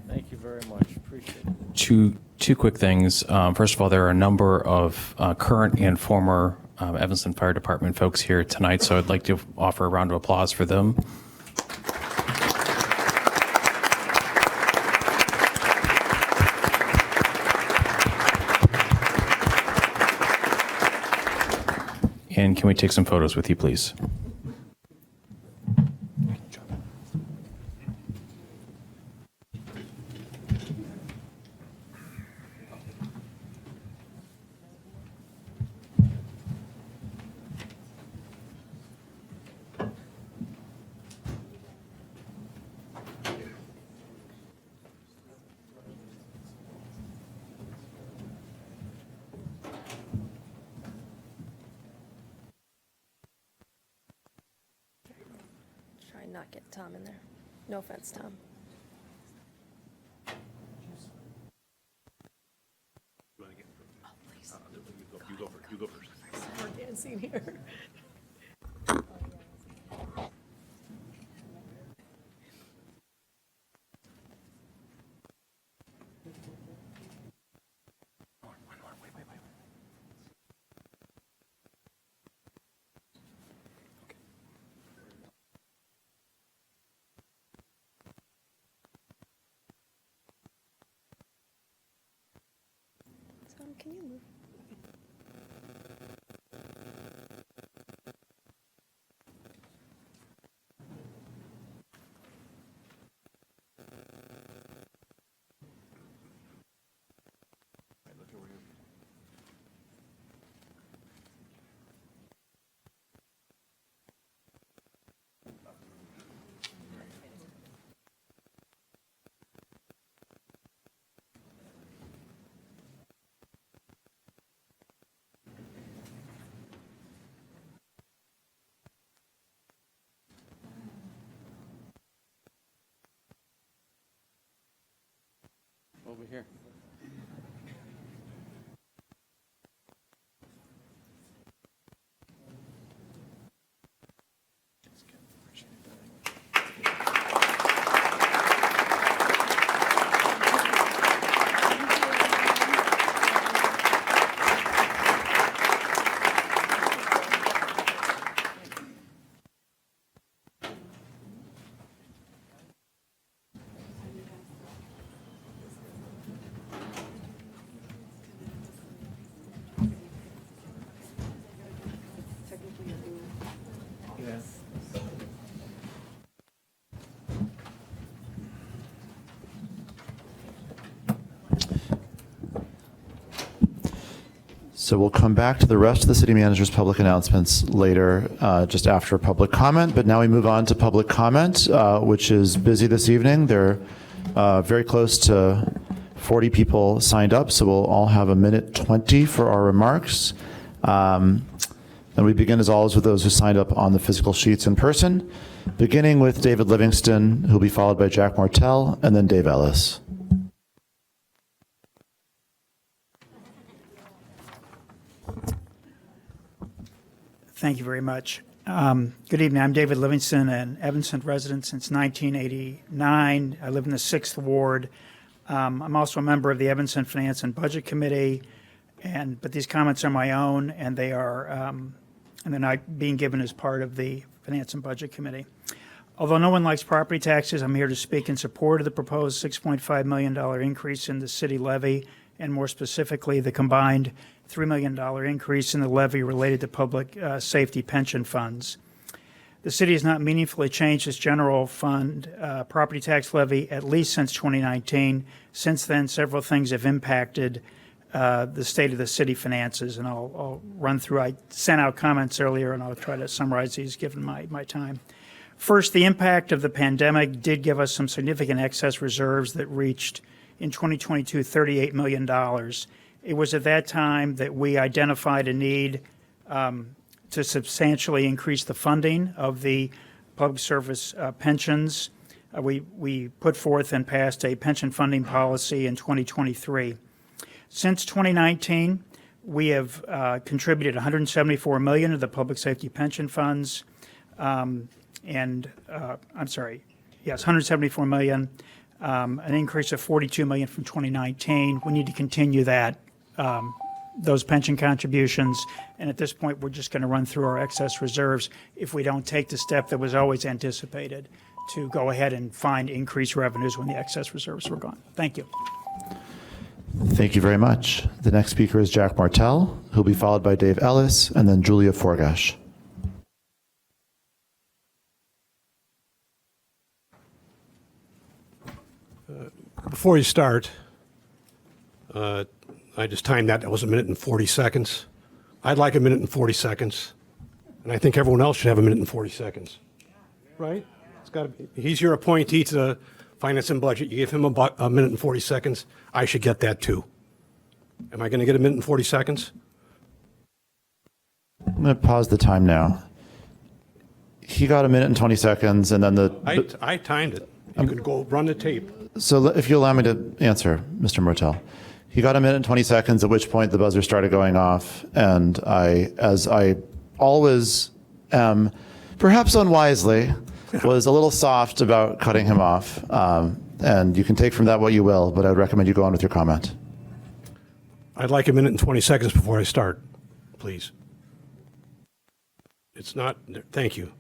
Thank you very much. Appreciate it. Two quick things. First of all, there are a number of current and former Evanston Fire Department folks here tonight, so I'd like to offer a round of applause for them. And can we take some photos with you, please? Try and not get Tom in there. No offense, Tom. You go first. We're dancing here. Tom, can you move? Over here. So we'll come back to the rest of the city manager's public announcements later, just after public comment. But now we move on to public comment, which is busy this evening. There are very close to 40 people signed up, so we'll all have a minute 20 for our remarks. And we begin, as always, with those who signed up on the physical sheets in person, beginning with David Livingston, who'll be followed by Jack Martell, and then Dave Ellis. Thank you very much. Good evening. I'm David Livingston, an Evanston resident since 1989. I live in the 6th Ward. I'm also a member of the Evanston Finance and Budget Committee, but these comments are my own, and they are, and they're not being given as part of the Finance and Budget Committee. Although no one likes property taxes, I'm here to speak in support of the proposed $6.5 million increase in the city levy, and more specifically, the combined $3 million increase in the levy related to public safety pension funds. The city has not meaningfully changed its general fund property tax levy at least since 2019. Since then, several things have impacted the state of the city finances, and I'll run through. I sent out comments earlier, and I'll try to summarize these given my time. First, the impact of the pandemic did give us some significant excess reserves that reached, in 2022, $38 million. It was at that time that we identified a need to substantially increase the funding of the public service pensions. We put forth and passed a pension funding policy in 2023. Since 2019, we have contributed $174 million to the public safety pension funds, $174 million, an increase of $42 million from 2019. We need to continue that. Those pension contributions, and at this point, we're just going to run through our excess reserves if we don't take the step that was always anticipated to go ahead and find increased revenues when the excess reserves were gone. Thank you. Thank you very much. The next speaker is Jack Martell, who'll be followed by Dave Ellis, and then Julia Forgash. Before you start, I just timed that. That was 1 minute and 40 seconds. I'd like 1 minute and 40 seconds, and I think everyone else should have 1 minute and 40 seconds. Right? It's got to be. He's your appointee to the Finance and Budget. You give him about 1 minute and 40 seconds. I should get that too. Am I going to get 1 minute and 40 seconds? I'm going to pause the time now. He got 1 minute and 20 seconds, and then I timed it. You can go run the tape. So if you allow me to answer, Mr. Martell. He got 1 minute and 20 seconds, at which point the buzzer started going off, and as I always am, perhaps unwisely, was a little soft about cutting him off. And you can take from that what you will, but I would recommend you go on with your comment. I'd like 1 minute and 20 seconds before I start, please. It's not, thank you.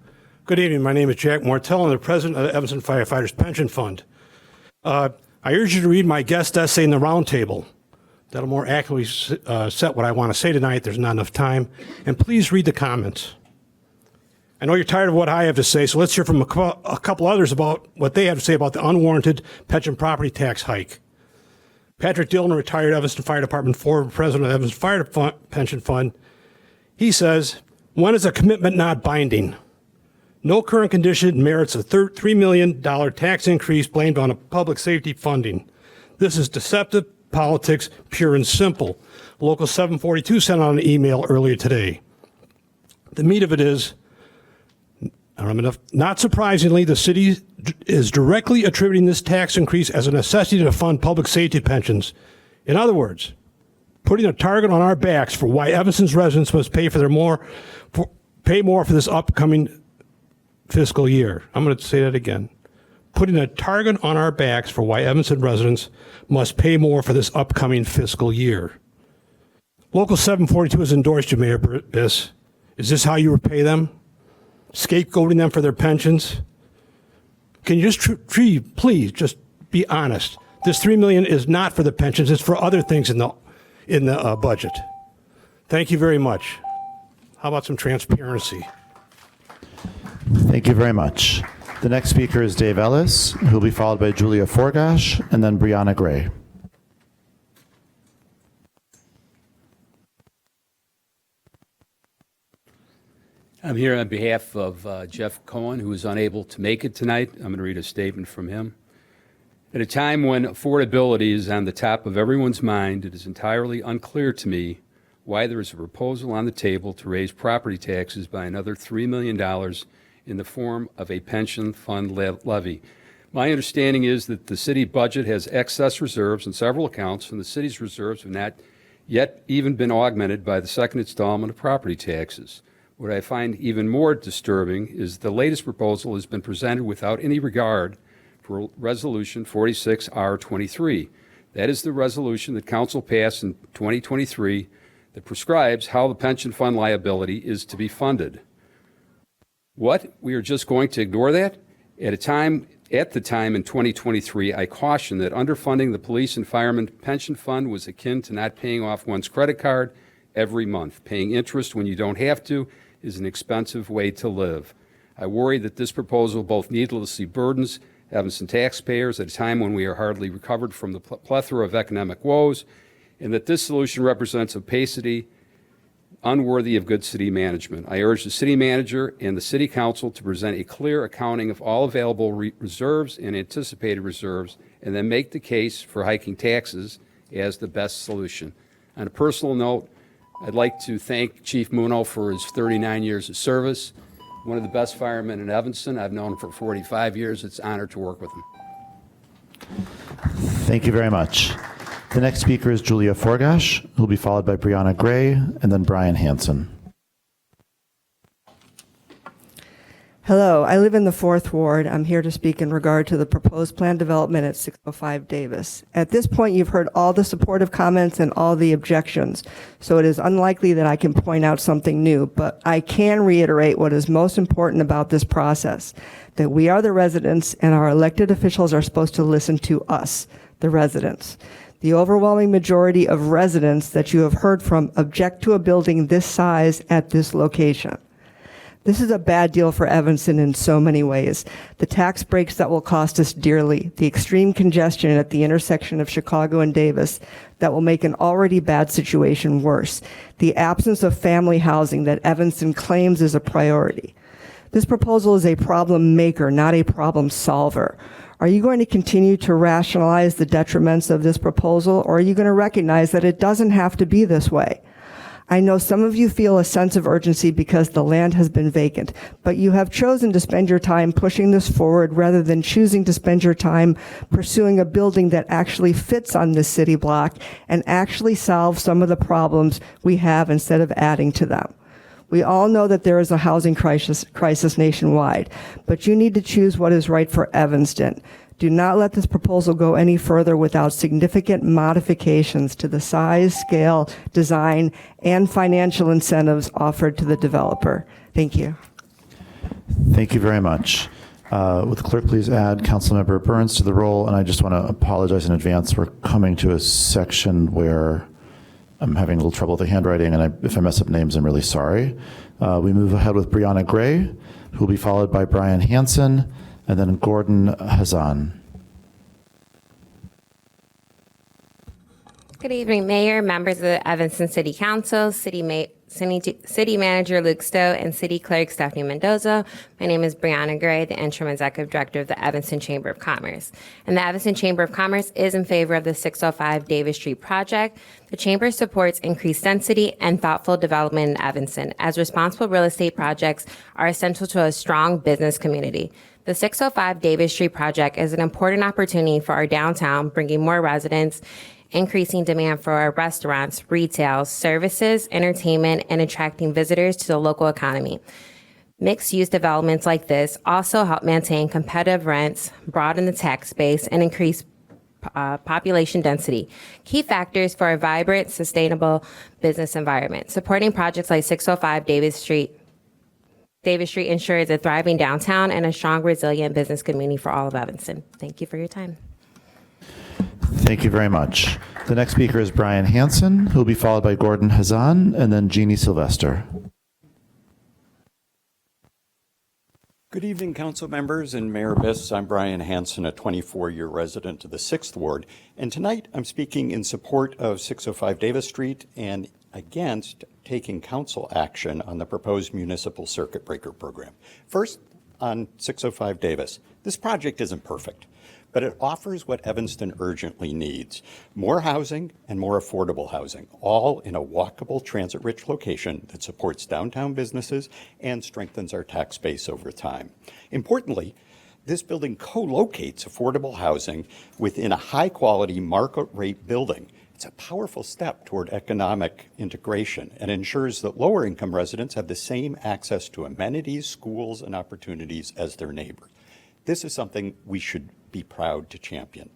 Good evening, my name is Jack Martell, I'm the president of the Evanston Firefighters Pension Fund. I urge you to read my guest essay in the roundtable. That'll more accurately set what I want to say tonight. There's not enough time. And please read the comments. I know you're tired of what I have to say, so let's hear from a couple others about what they have to say about the unwarranted pension property tax hike. Patrick Dillon, retired Evanston Fire Department former president of the Evanston Fire Pension Fund, he says, "One is a commitment not binding. No current condition merits a $3 million tax increase blamed on a public safety funding. This is deceptive politics, pure and simple." Local 742 sent out an email earlier today. The meat of it is, Not surprisingly, the city is directly attributing this tax increase as a necessity to fund public safety pensions. In other words, putting a target on our backs for why Evanston's residents must pay more for this upcoming fiscal year. I'm going to say that again. Putting a target on our backs for why Evanston residents must pay more for this upcoming fiscal year. Local 742 has endorsed you, Mayor Biss. Is this how you repay them? Scapegoating them for their pensions? Can you just please just be honest? This $3 million is not for the pensions, it's for other things in the budget. Thank you very much. How about some transparency? Thank you very much. The next speaker is Dave Ellis, who will be followed by Julia Forgash and then Brianna Gray. I'm here on behalf of Jeff Cohen, who is unable to make it tonight. I'm going to read a statement from him. At a time when affordability is on the top of everyone's mind, it is entirely unclear to me why there is a proposal on the table to raise property taxes by another $3 million in the form of a pension fund levy. My understanding is that the city budget has excess reserves in several accounts, and the city's reserves have not yet even been augmented by the second installment of property taxes. What I find even more disturbing is the latest proposal has been presented without any regard for Resolution 46R23. That is the resolution that Council passed in 2023 that prescribes how the pension fund liability is to be funded. What? We are just going to ignore that? At the time in 2023, I cautioned that underfunding the police and firemen pension fund was akin to not paying off one's credit card every month. Paying interest when you don't have to is an expensive way to live. I worry that this proposal both needlessly burdens Evanston taxpayers at a time when we are hardly recovered from the plethora of economic woes, and that this solution represents opacity unworthy of good city management. I urge the city manager and the city council to present a clear accounting of all available reserves and anticipated reserves, and then make the case for hiking taxes as the best solution. On a personal note, I'd like to thank Chief Muno for his 39 years of service. One of the best firemen in Evanston. I've known him for 45 years. It's an honor to work with him. Thank you very much. The next speaker is Julia Forgash, who will be followed by Brianna Gray and then Brian Hansen. Hello, I live in the 4th Ward. I'm here to speak in regard to the proposed plan development at 605 Davis. At this point, you've heard all the supportive comments and all the objections, so it is unlikely that I can point out something new, but I can reiterate what is most important about this process, that we are the residents and our elected officials are supposed to listen to us, the residents. The overwhelming majority of residents that you have heard from object to a building this size at this location. This is a bad deal for Evanston in so many ways. The tax breaks that will cost us dearly, the extreme congestion at the intersection of Chicago and Davis that will make an already bad situation worse, the absence of family housing that Evanston claims is a priority. This proposal is a problem maker, not a problem solver. Are you going to continue to rationalize the detriments of this proposal, or are you going to recognize that it doesn't have to be this way? I know some of you feel a sense of urgency because the land has been vacant, but you have chosen to spend your time pushing this forward rather than choosing to spend your time pursuing a building that actually fits on this city block and actually solves some of the problems we have instead of adding to them. We all know that there is a housing crisis nationwide, but you need to choose what is right for Evanston. Do not let this proposal go any further without significant modifications to the size, scale, design, and financial incentives offered to the developer. Thank you. Thank you very much. Would the clerk please add Councilmember Burns to the roll? And I just want to apologize in advance. We're coming to a section where I'm having a little trouble with the handwriting, and if I mess up names, I'm really sorry. We move ahead with Brianna Gray, who will be followed by Brian Hansen, and then Gordon Hazan. Good evening, Mayor, members of the Evanston City Council, City Manager Luke Stowe, and City Clerk Stephanie Mendoza. My name is Brianna Gray, the Interim Executive Director of the Evanston Chamber of Commerce. And the Evanston Chamber of Commerce is in favor of the 605 Davis Street project. The Chamber supports increased density and thoughtful development in Evanston, as responsible real estate projects are essential to a strong business community. The 605 Davis Street project is an important opportunity for our downtown, bringing more residents, increasing demand for our restaurants, retail, services, entertainment, and attracting visitors to the local economy. Mixed-use developments like this also help maintain competitive rents, broaden the tax base, and increase population density, key factors for a vibrant, sustainable business environment. Supporting projects like 605 Davis Street ensures a thriving downtown and a strong, resilient business community for all of Evanston. Thank you for your time. Thank you very much. The next speaker is Brian Hansen, who will be followed by Gordon Hazan and then Jeannie Sylvester. Good evening, council members and Mayor Biss. I'm Brian Hansen, a 24-year resident of the 6th Ward, and tonight I'm speaking in support of 605 Davis Street and against taking council action on the proposed municipal circuit breaker program. First, on 605 Davis. This project isn't perfect, but it offers what Evanston urgently needs: more housing and more affordable housing, all in a walkable, transit-rich location that supports downtown businesses and strengthens our tax base over time. Importantly, this building co-locates affordable housing within a high-quality, market-rate building. It's a powerful step toward economic integration and ensures that lower-income residents have the same access to amenities, schools, and opportunities as their neighbors. This is something we should be proud to champion.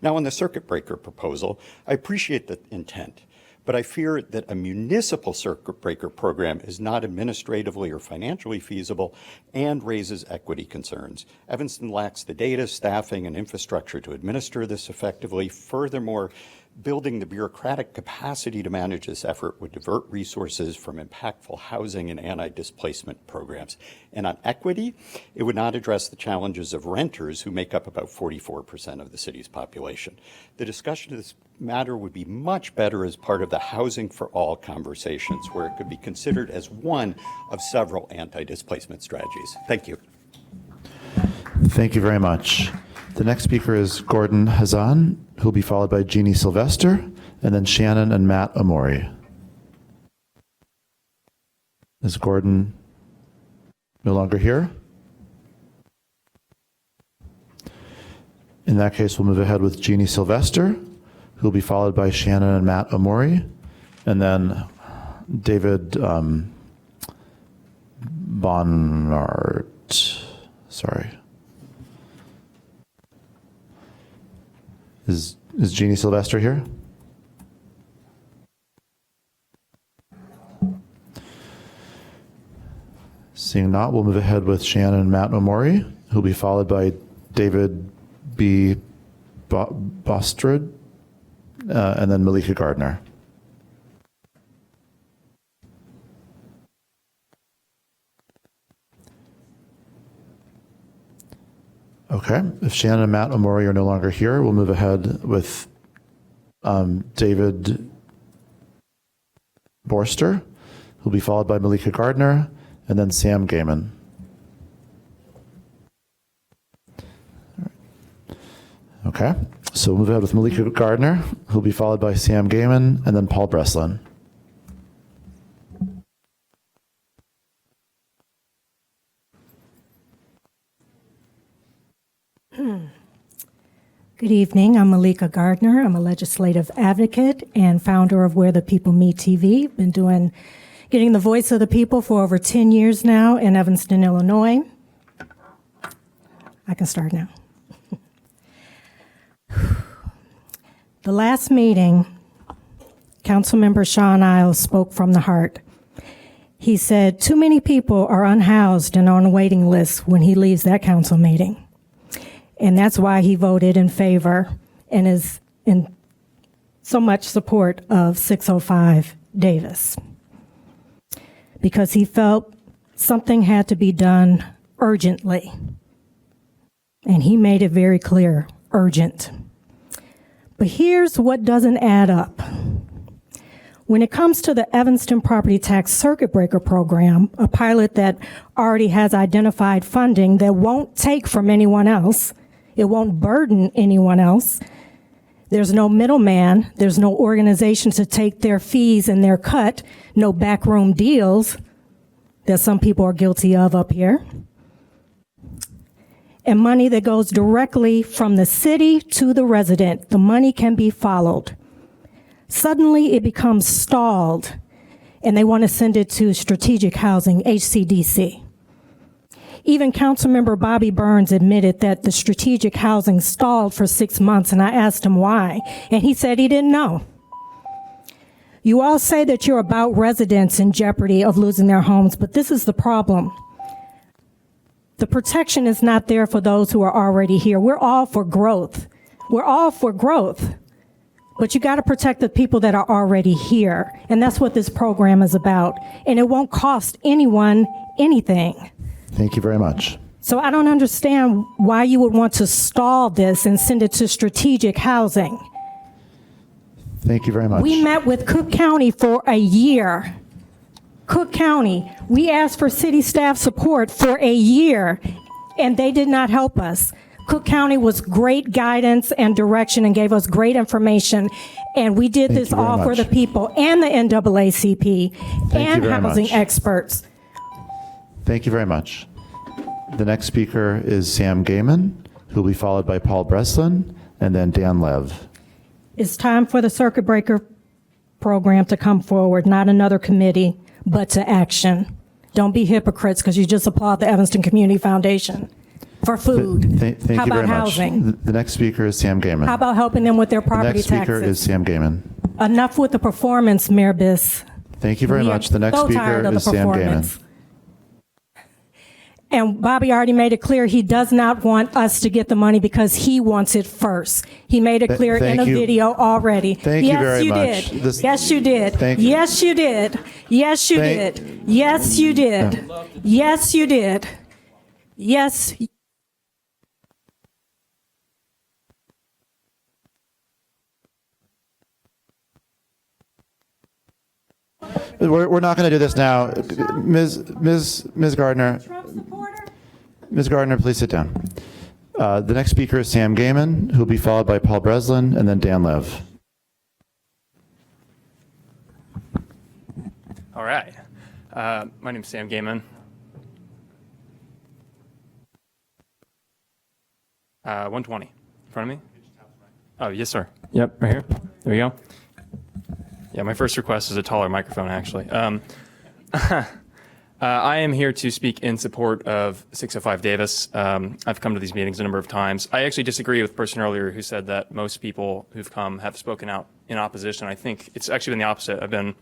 Now, on the circuit breaker proposal, I appreciate the intent, but I fear that a municipal circuit breaker program is not administratively or financially feasible and raises equity concerns. Evanston lacks the data, staffing, and infrastructure to administer this effectively. Furthermore, building the bureaucratic capacity to manage this effort would divert resources from impactful housing and anti-displacement programs. And on equity, it would not address the challenges of renters, who make up about 44% of the city's population. The discussion of this matter would be much better as part of the Housing for All conversations, where it could be considered as one of several anti-displacement strategies. Thank you. Thank you very much. The next speaker is Gordon Hazan, who will be followed by Jeannie Sylvester, and then Shannon and Matt Amori. Is Gordon no longer here? In that case, we'll move ahead with Jeannie Sylvester, who will be followed by Shannon and Matt Amori, and then David Bonart. Sorry. Is Jeannie Sylvester here? Seeing not, we'll move ahead with Shannon and Matt Omori, who'll be followed by David B. Bostrid, and then Malika Gardner. Okay, if Shannon and Matt Omori are no longer here, we'll move ahead with David Borster, who'll be followed by Malika Gardner, and then Sam Gaiman. Okay, so we'll move ahead with Malika Gardner, who'll be followed by Sam Gaiman, and then Paul Breslin. Good evening. I'm Malika Gardner. I'm a legislative advocate and founder of Where the People Meet TV. Been getting the voice of the people for over 10 years now in Evanston, Illinois. I can start now. The last meeting, Councilmember Sean Isles spoke from the heart. He said, too many people are unhoused and on a waiting list when he leaves that council meeting. And that's why he voted in favor and is in so much support of 605 Davis. Because he felt something had to be done urgently. And he made it very clear, urgent. But here's what doesn't add up. When it comes to the Evanston Property Tax Circuit Breaker Program, a pilot that already has identified funding that won't take from anyone else, it won't burden anyone else. There's no middleman. There's no organization to take their fees and their cut, no backroom deals that some people are guilty of up here. And money that goes directly from the city to the resident. The money can be followed. Suddenly it becomes stalled, and they want to send it to strategic housing, HCDC. Even Councilmember Bobby Burns admitted that the strategic housing stalled for 6 months, and I asked him why, and he said he didn't know. You all say that you're about residents in jeopardy of losing their homes, but this is the problem. The protection is not there for those who are already here. We're all for growth. We're all for growth. But you got to protect the people that are already here. And that's what this program is about. And it won't cost anyone anything. Thank you very much. So I don't understand why you would want to stall this and send it to strategic housing. Thank you very much. We met with Cook County for a year. Cook County, we asked for city staff support for a year, and they did not help us. Cook County was great guidance and direction and gave us great information, and we did this all for the people and the NAACP and housing experts. Thank you very much. The next speaker is Sam Gaiman, who will be followed by Paul Breslin, and then Dan Lev. It's time for the circuit breaker program to come forward, not another committee, but to action. Don't be hypocrites because you just applaud the Evanston Community Foundation for food. Thank How you about very housing? much. The next speaker is Sam Gaiman. How about helping them with their The property next speaker taxes? is Sam Gaiman. Enough with the performance, Mayor Biss. Thank you very We are much. The next so tired speaker of the is Sam performance. Gaiman. And Bobby already made it clear he does not want us to get the money because he wants it first. He made it clear in Thank a you. video already. Thank you yes, very you much. did. This- Yes, you did. Thank you. Yes, you did. Yes, you did. Yes, you did. Yes, you did. Yes. We're not going to do this now. Ms. Gardner. Ms. Gardner, please sit down. The next speaker is Sam Gaiman, who will be followed by Paul Breslin and then Dan Lev. All right. My name is Sam Gaiman. 120 in front of me? Oh, yes, sir. Yep, right here. There we go. Yeah, my first request is a taller microphone, actually. I am here to speak in support of 605 Davis. I've come to these meetings a number of times. I actually disagree with the person earlier who said that most people who've come have spoken out in opposition. I think it's actually been the opposite. I've been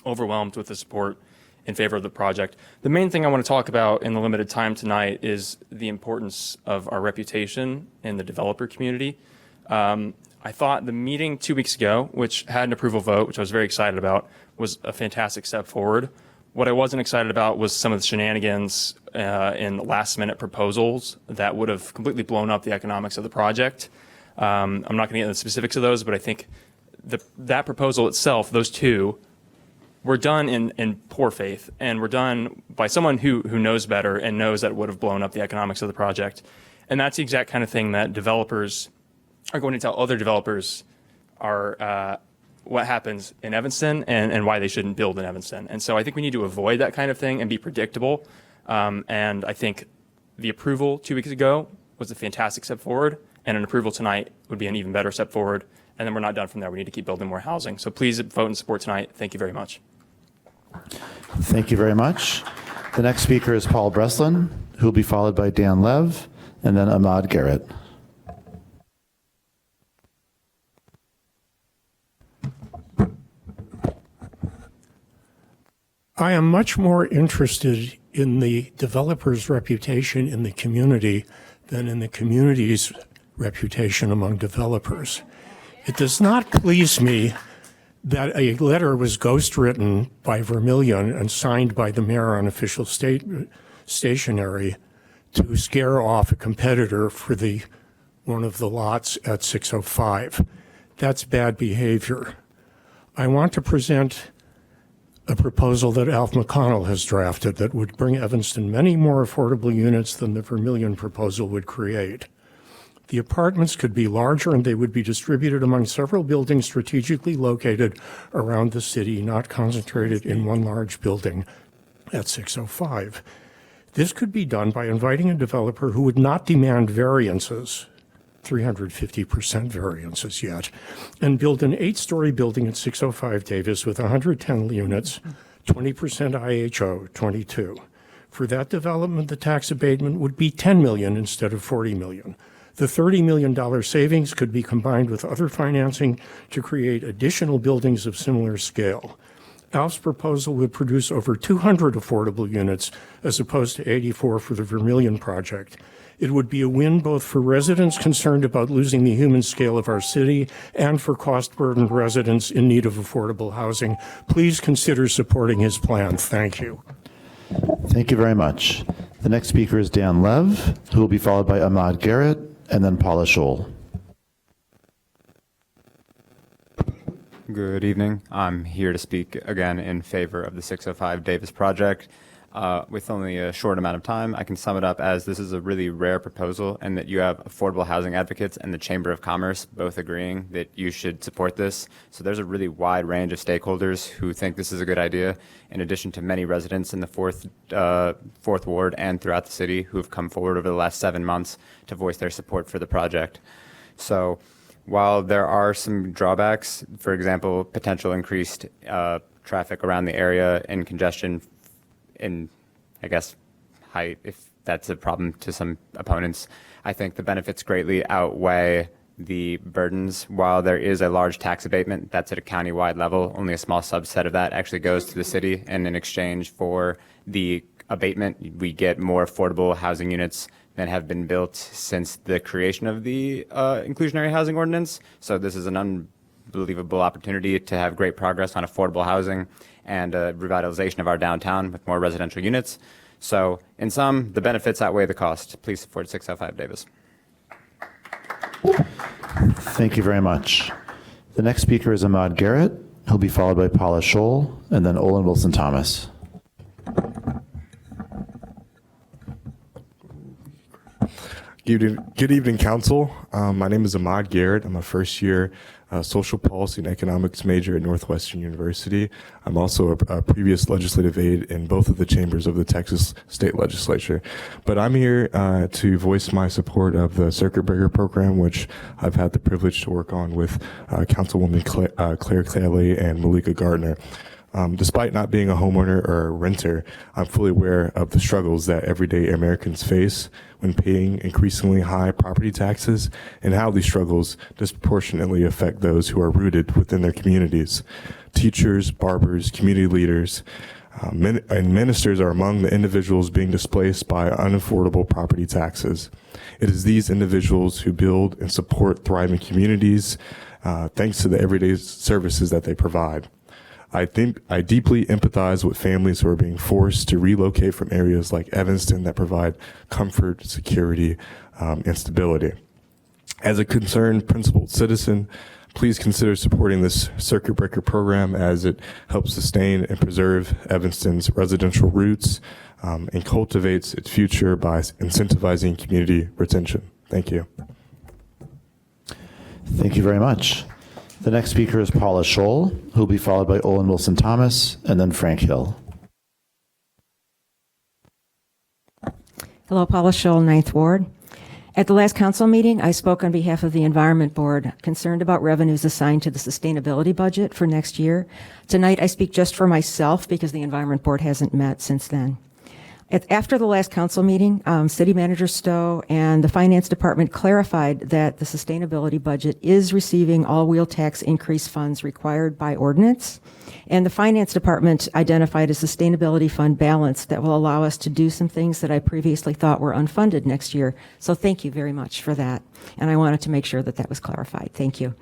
overwhelmed with the support in favor of the project. The main thing I want to talk about in the limited time tonight is the importance of our reputation in the developer community. I thought the meeting 2 weeks ago, which had an approval vote, which I was very excited about, was a fantastic step forward. What I wasn't excited about was some of the shenanigans in last-minute proposals that would have completely blown up the economics of the project. I'm not going to get into the specifics of those, but I think that proposal itself, those two, were done in poor faith, and were done by someone who knows better and knows that it would have blown up the economics of the project. And that's the exact kind of thing that developers are going to tell other developers are what happens in Evanston and why they shouldn't build in Evanston. And so I think we need to avoid that kind of thing and be predictable. And I think the approval 2 weeks ago was a fantastic step forward, and an approval tonight would be an even better step forward. And then we're not done from there. We need to keep building more housing. So please vote in support tonight. Thank you very much. Thank you very much. The next speaker is Paul Breslin, who will be followed by Dan Lev and then Ahmad Garrett. I am much more interested in the developer's reputation in the community than in the community's reputation among developers. It does not please me that a letter was ghostwritten by Vermillion and signed by the mayor on official stationery to scare off a competitor for one of the lots at 605. That's bad behavior. I want to present a proposal that Alf McConnell has drafted that would bring Evanston many more affordable units than the Vermillion proposal would create. The apartments could be larger and they would be distributed among several buildings strategically located around the city, not concentrated in one large building at 605. This could be done by inviting a developer who would not demand variances, 350% variances yet, and build an 8-story building at 605 Davis with 110 units, 20% IHO, 22. For that development, the tax abatement would be $10 million instead of $40 million. The $30 million savings could be combined with other financing to create additional buildings of similar scale. Alf's proposal would produce over 200 affordable units as opposed to 84 for the Vermillion project. It would be a win both for residents concerned about losing the human scale of our city and for cost-burdened residents in need of affordable housing. Please consider supporting his plan. Thank you. Thank you very much. The next speaker is Dan Lev, who will be followed by Ahmad Garrett and then Paula Scholl. Good evening. I'm here to speak again in favor of the 605 Davis project. With only a short amount of time, I can sum it up as this is a really rare proposal and that you have affordable housing advocates and the Chamber of Commerce both agreeing that you should support this. So there's a really wide range of stakeholders who think this is a good idea, in addition to many residents in the fourth ward and throughout the city who have come forward over the last 7 months to voice their support for the project. So while there are some drawbacks, for example, potential increased traffic around the area and congestion in, I guess, height, if that's a problem to some opponents, I think the benefits greatly outweigh the burdens. While there is a large tax abatement that's at a county-wide level, only a small subset of that actually goes to the city, and in exchange for the abatement, we get more affordable housing units than have been built since the creation of the inclusionary housing ordinance. So this is an unbelievable opportunity to have great progress on affordable housing and revitalization of our downtown with more residential units. So in sum, the benefits outweigh the cost. Please support 605 Davis. Thank you very much. The next speaker is Ahmad Garrett. He'll be followed by Paula Scholl and then Olin Wilson-Thomas. Good evening, Council. My name is Ahmad Garrett. I'm a first-year social policy and economics major at Northwestern University. I'm also a previous legislative aide in both of the chambers of the Texas State Legislature. But I'm here to voice my support of the circuit breaker program, which I've had the privilege to work on with Councilwoman Claire Clayley and Malika Gardner. Despite not being a homeowner or a renter, I'm fully aware of the struggles that everyday Americans face when paying increasingly high property taxes and how these struggles disproportionately affect those who are rooted within their communities. Teachers, barbers, community leaders, and ministers are among the individuals being displaced by unaffordable property taxes. It is these individuals who build and support thriving communities thanks to the everyday services that they provide. I deeply empathize with families who are being forced to relocate from areas like Evanston that provide comfort, security, and stability. As a concerned, principled citizen, please consider supporting this circuit breaker program as it helps sustain and preserve Evanston's residential roots and cultivates its future by incentivizing community retention. Thank you. Thank you very much. The next speaker is Paula Scholl, who will be followed by Olin Wilson-Thomas and then Frank Hill. Hello, Paula Scholl, 9th Ward. At the last council meeting, I spoke on behalf of the Environment Board, concerned about revenues assigned to the sustainability budget for next year. Tonight, I speak just for myself because the Environment Board hasn't met since then. After the last council meeting, City Manager Stowe and the Finance Department clarified that the sustainability budget is receiving all wheel tax increase funds required by ordinance, and the Finance Department identified a sustainability fund balance that will allow us to do some things that I previously thought were unfunded next year. So thank you very much for that, and I wanted to make sure that that was clarified. Thank you.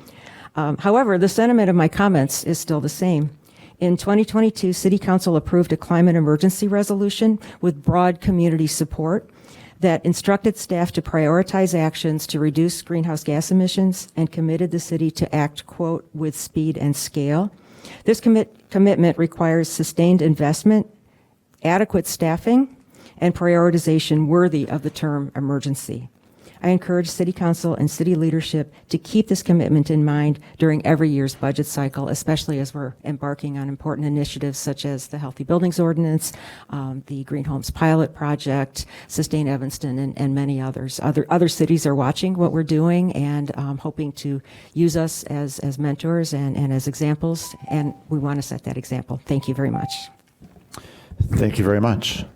However, the sentiment of my comments is still the same. In 2022, City Council approved a climate emergency resolution with broad community support that instructed staff to prioritize actions to reduce greenhouse gas emissions and committed the city to act, quote, with speed and scale. This commitment requires sustained investment, adequate staffing, and prioritization worthy of the term emergency. I encourage City Council and City leadership to keep this commitment in mind during every year's budget cycle, especially as we're embarking on important initiatives such as the Healthy Buildings Ordinance, the Green Homes Pilot Project, Sustain Evanston, and many others. Other cities are watching what we're doing and hoping to use us as mentors and as examples, and we want to set that example. Thank you very much. Thank you very much.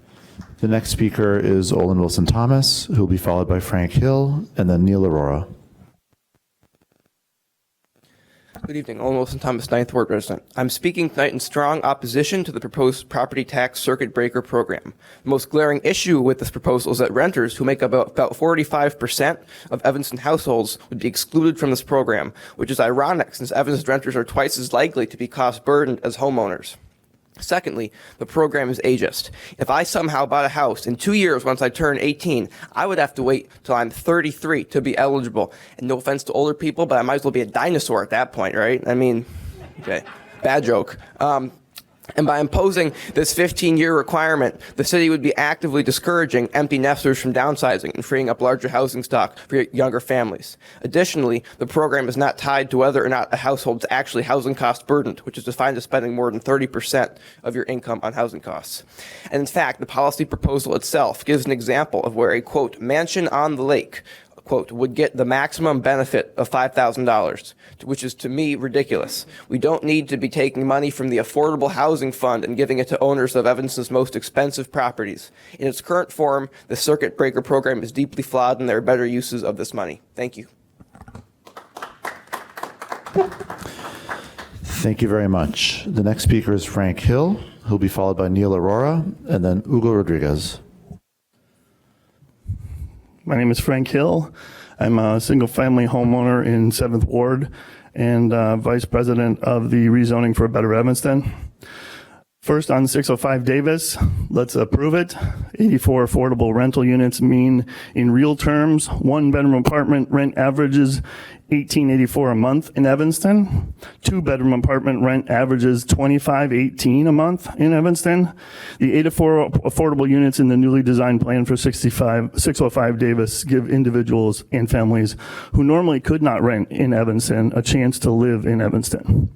The next speaker is Olin Wilson-Thomas, who will be followed by Frank Hill and then Neil Aurora. Good evening, Olin Wilson-Thomas, 9th Ward resident. I'm speaking tonight in strong opposition to the proposed property tax circuit breaker program. The most glaring issue with this proposal is that renters, who make up about 45% of Evanston households, would be excluded from this program, which is ironic since Evanston renters are twice as likely to be cost burdened as homeowners. Secondly, the program is ageist. If I somehow bought a house in 2 years once I turn 18, I would have to wait till I'm 33 to be eligible. And no offense to older people, but I might as well be a dinosaur at that point, right? I mean, okay, bad joke. And by imposing this 15-year requirement, the city would be actively discouraging empty nesters from downsizing and freeing up larger housing stock for younger families. Additionally, the program is not tied to whether or not a household is actually housing cost burdened, which is defined as spending more than 30% of your income on housing costs. And in fact, the policy proposal itself gives an example of where a, quote, mansion on the lake, quote, would get the maximum benefit of $5,000, which is to me ridiculous. We don't need to be taking money from the Affordable Housing Fund and giving it to owners of Evanston's most expensive properties. In its current form, the circuit breaker program is deeply flawed and there are better uses of this money. Thank you. Thank you very much. The next speaker is Frank Hill, who'll be followed by Neil Aurora and then Hugo Rodriguez. My name is Frank Hill. I'm a single-family homeowner in 7th Ward and Vice President of the Rezoning for a Better Evanston. First, on 605 Davis, let's approve it. 84 affordable rental units mean, in real terms, one-bedroom apartment rent averages $18.84 a month in Evanston. Two-bedroom apartment rent averages $25.18 a month in Evanston. The 84 affordable units in the newly designed plan for 605 Davis give individuals and families who normally could not rent in Evanston a chance to live in Evanston.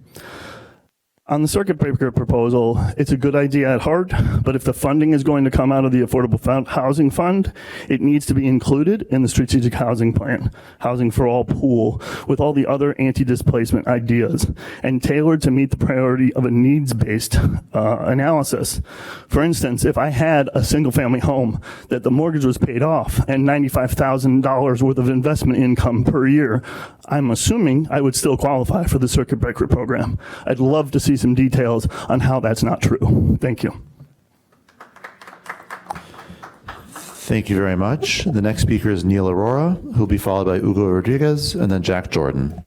On the circuit breaker proposal, it's a good idea at heart, but if the funding is going to come out of the Affordable Housing Fund, it needs to be included in the Strategic Housing Plan, Housing for All pool, with all the other anti-displacement ideas, and tailored to meet the priority of a needs-based analysis. For instance, if I had a single-family home that the mortgage was paid off and $95,000 worth of investment income per year, I'm assuming I would still qualify for the circuit breaker program. I'd love to see some details on how that's not true. Thank you. Thank you very much. The next speaker is Neil Aurora, who will be followed by Hugo Rodriguez and then Jack Jordan.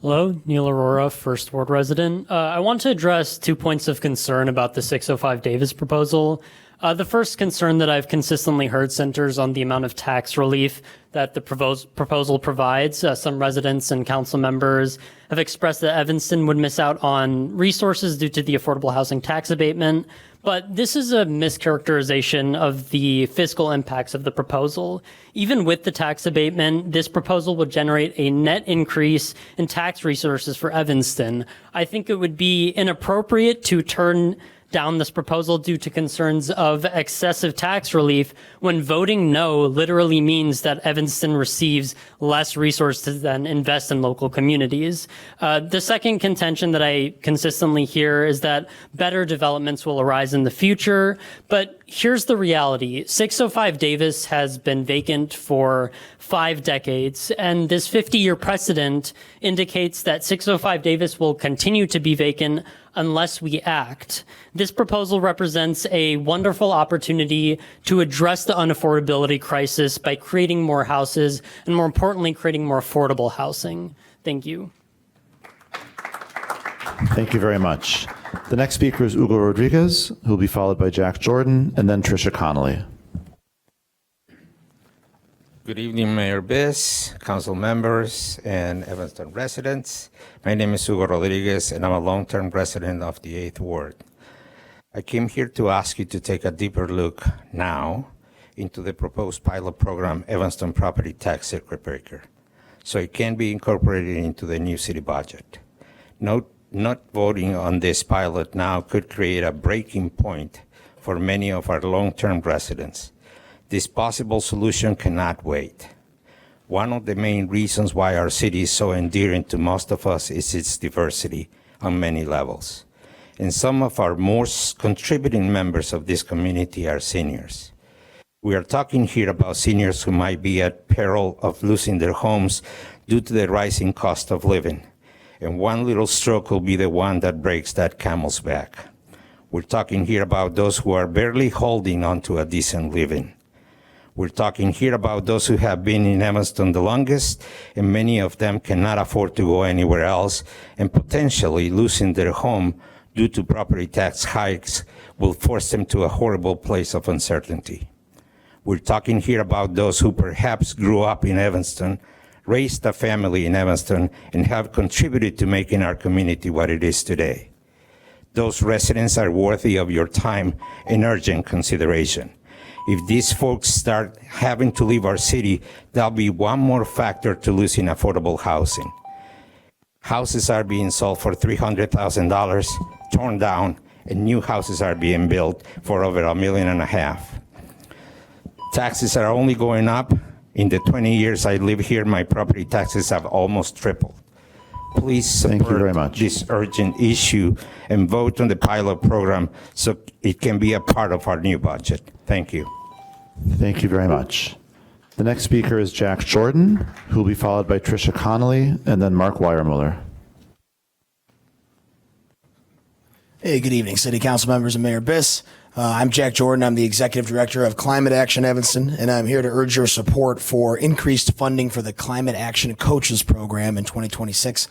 Hello, Neil Aurora, First Ward resident. I want to address 2 points of concern about the 605 Davis proposal. The first concern that I've consistently heard centers on the amount of tax relief that the proposal provides. Some residents and council members have expressed that Evanston would miss out on resources due to the affordable housing tax abatement. But this is a mischaracterization of the fiscal impacts of the proposal. Even with the tax abatement, this proposal would generate a net increase in tax resources for Evanston. I think it would be inappropriate to turn down this proposal due to concerns of excessive tax relief when voting no literally means that Evanston receives less resources than invest in local communities. The second contention that I consistently hear is that better developments will arise in the future, but here's the reality. 605 Davis has been vacant for 5 decades, and this 50-year precedent indicates that 605 Davis will continue to be vacant unless we act. This proposal represents a wonderful opportunity to address the unaffordability crisis by creating more houses and, more importantly, creating more affordable housing. Thank you. Thank you very much. The next speaker is Hugo Rodriguez, who will be followed by Jack Jordan and then Tricia Connolly. Good evening, Mayor Biss, council members, and Evanston residents. My name is Hugo Rodriguez, and I'm a long-term resident of the 8th Ward. I came here to ask you to take a deeper look now into the proposed pilot program, Evanston Property Tax Circuit Breaker, so it can be incorporated into the new city budget. Not voting on this pilot now could create a breaking point for many of our long-term residents. This possible solution cannot wait. One of the main reasons why our city is so endearing to most of us is its diversity on many levels. And some of our most contributing members of this community are seniors. We are talking here about seniors who might be at peril of losing their homes due to the rising cost of living. And one little stroke will be the one that breaks that camel's back. We're talking here about those who are barely holding on to a decent living. We're talking here about those who have been in Evanston the longest, and many of them cannot afford to go anywhere else, and potentially losing their home due to property tax hikes will force them to a horrible place of uncertainty. We're talking here about those who perhaps grew up in Evanston, raised a family in Evanston, and have contributed to making our community what it is today. Those residents are worthy of your time and urgent consideration. If these folks start having to leave our city, that'll be one more factor to losing affordable housing. Houses are being sold for $300,000, torn down, and new houses are being built for over $1.5 million. Taxes are only going up. In the 20 years I live here, my property taxes have almost tripled. Please support this urgent issue and vote on the pilot program so it can be a part of our new budget. Thank you. Thank you very much. The next speaker is Jack Jordan, who will be followed by Tricia Connolly and then Mark Weiermuller. Hey, good evening, City Council members and Mayor Biss. I'm Jack Jordan. I'm the Executive Director of Climate Action Evanston, and I'm here to urge your support for increased funding for the Climate Action Coaches Program in 2026,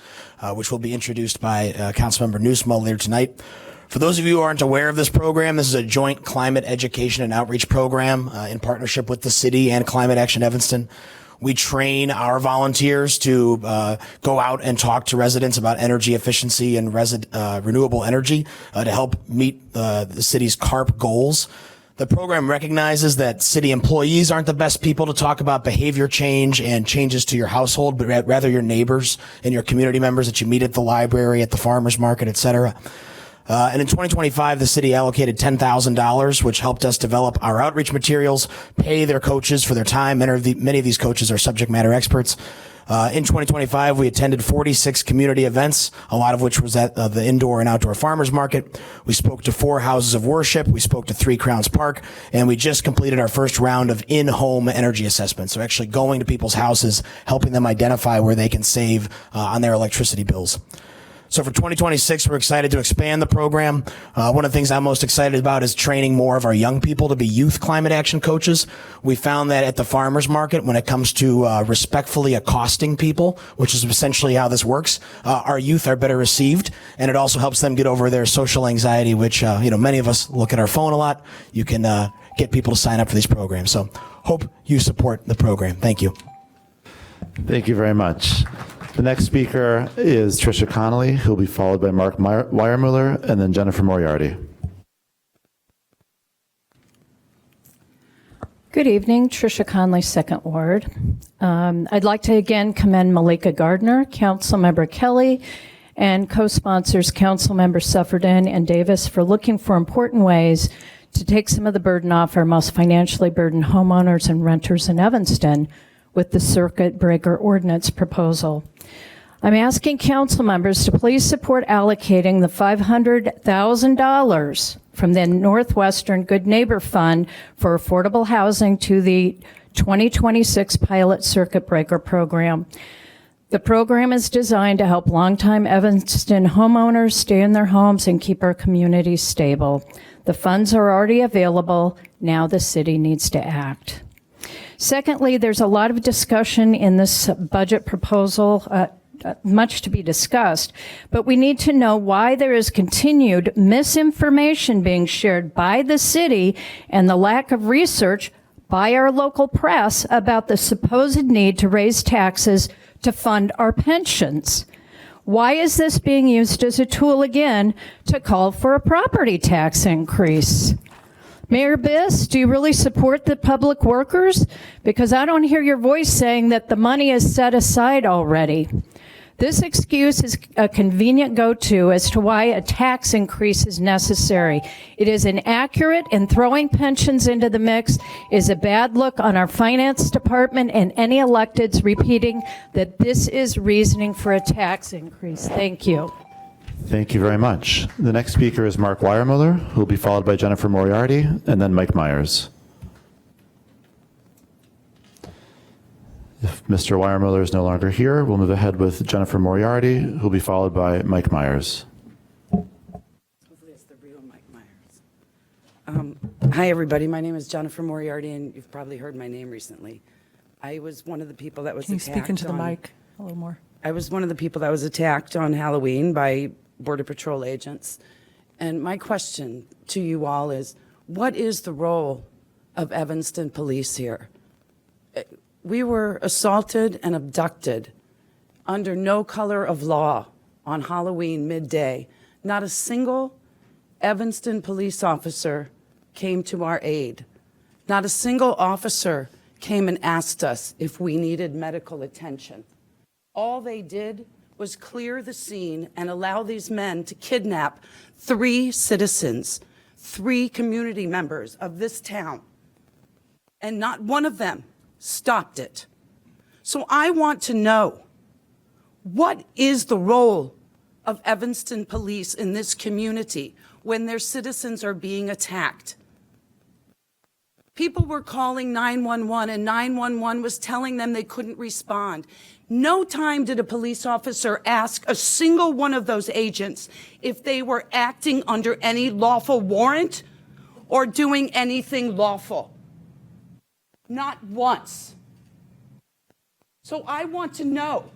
which will be introduced by Councilmember Newsmo later tonight. For those of you who aren't aware of this program, this is a joint climate education and outreach program in partnership with the city and Climate Action Evanston. We train our volunteers to go out and talk to residents about energy efficiency and renewable energy to help meet the city's CARP goals. The program recognizes that city employees aren't the best people to talk about behavior change and changes to your household, but rather your neighbors and your community members that you meet at the library, at the farmer's market, et cetera. And in 2025, the city allocated $10,000, which helped us develop our outreach materials, pay their coaches for their time. Many of these coaches are subject matter experts. In 2025, we attended 46 community events, a lot of which was at the indoor and outdoor farmers market. We spoke to 4 houses of worship. We spoke to 3 Crowns Park, and we just completed our first round of in-home energy assessments. So actually going to people's houses, helping them identify where they can save on their electricity bills. So for 2026, we're excited to expand the program. One of the things I'm most excited about is training more of our young people to be youth climate action coaches. We found that at the farmers market, when it comes to respectfully accosting people, which is essentially how this works, our youth are better received, and it also helps them get over their social anxiety, which many of us look at our phone a lot. You can get people to sign up for these programs. So hope you support the program. Thank you. Thank you very much. The next speaker is Tricia Connolly, who will be followed by Mark Weiermuller and then Jennifer Moriarty. Good evening, Tricia Connolly, 2nd Ward. I'd like to again commend Malika Gardner, Councilmember Kelly, and co-sponsors Councilmember Suffredin and Davis for looking for important ways to take some of the burden off our most financially burdened homeowners and renters in Evanston with the circuit breaker ordinance proposal. I'm asking council members to please support allocating the $500,000 from the Northwestern Good Neighbor Fund for affordable housing to the 2026 pilot circuit breaker program. The program is designed to help longtime Evanston homeowners stay in their homes and keep our communities stable. The funds are already available. Now the city needs to act. Secondly, there's a lot of discussion in this budget proposal, much to be discussed, but we need to know why there is continued misinformation being shared by the city and the lack of research by our local press about the supposed need to raise taxes to fund our pensions. Why is this being used as a tool again to call for a property tax increase? Mayor Biss, do you really support the public workers? Because I don't hear your voice saying that the money is set aside already. This excuse is a convenient go-to as to why a tax increase is necessary. It is inaccurate, and throwing pensions into the mix is a bad look on our finance department and any electeds repeating that this is reasoning for a tax increase. Thank you. Thank you very much. The next speaker is Mark Weiermuller, who will be followed by Jennifer Moriarty, and then Mike Myers. If Mr. Weiermuller is no longer here, we'll move ahead with Jennifer Moriarty, who will be followed by Mike Myers. Hopefully it's the real Mike Myers. Hi, everybody. My name is Jennifer Moriarty, and you've probably heard my name recently. I was one of the people that was Can you attacked speak into the on- mic a little more? I was one of the people that was attacked on Halloween by Border Patrol agents. And my question to you all is, what is the role of Evanston police here? We were assaulted and abducted under no color of law on Halloween midday. Not a single Evanston police officer came to our aid. Not a single officer came and asked us if we needed medical attention. All they did was clear the scene and allow these men to kidnap 3 citizens, 3 community members of this town. And not one of them stopped it. So I want to know, what is the role of Evanston police in this community when their citizens are being attacked? People were calling 911, and 911 was telling them they couldn't respond. No time did a police officer ask a single one of those agents if they were acting under any lawful warrant or doing anything lawful. Not once. So I want to know,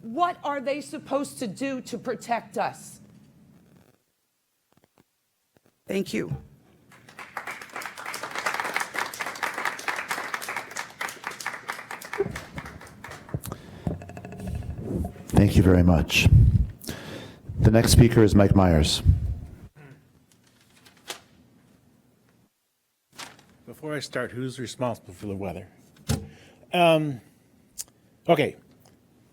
what are they supposed to do to protect us? Thank you. Thank you very much. The next speaker is Mike Myers. Before I start, who's responsible for the weather? Okay,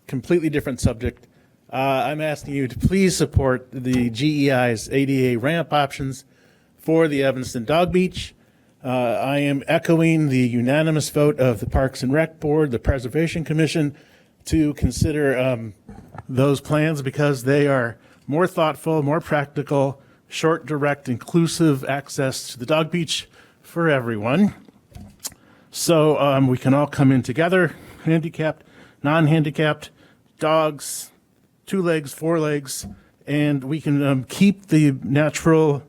completely different subject. I'm asking you to please support the GEI's ADA ramp options for the Evanston Dog Beach. I am echoing the unanimous vote of the Parks and Rec Board, the Preservation Commission, to consider those plans because they are more thoughtful, more practical, short, direct, inclusive access to the dog beach for everyone. So we can all come in together, handicapped, non-handicapped, dogs, 2 legs, 4 legs, and we can keep the natural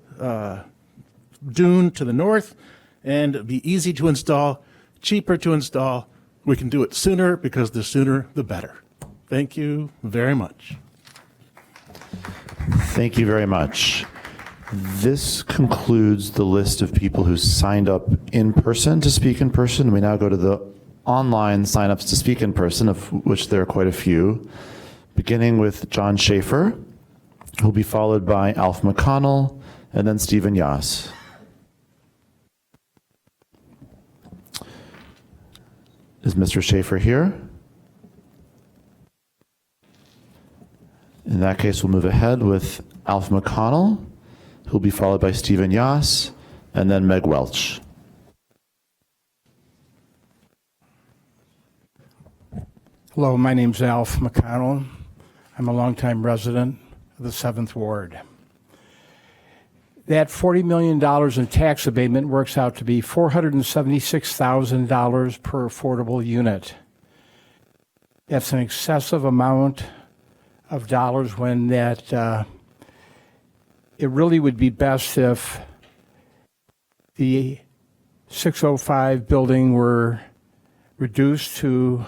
dune to the north and be easy to install, cheaper to install. We can do it sooner because the sooner the better. Thank you very much. Thank you very much. This concludes the list of people who signed up in person to speak in person. We now go to the online signups to speak in person, of which there are quite a few, beginning with John Schaefer, who will be followed by Alf McConnell, and then Stephen Yass. Is Mr. Schaefer here? In that case, we'll move ahead with Alf McConnell, who will be followed by Stephen Yass, and then Meg Welch. Hello, my name's Alf McConnell. I'm a longtime resident of the 7th Ward. That $40 million in tax abatement works out to be $476,000 per affordable unit. That's an excessive amount of dollars when that it really would be best if the 605 building were reduced to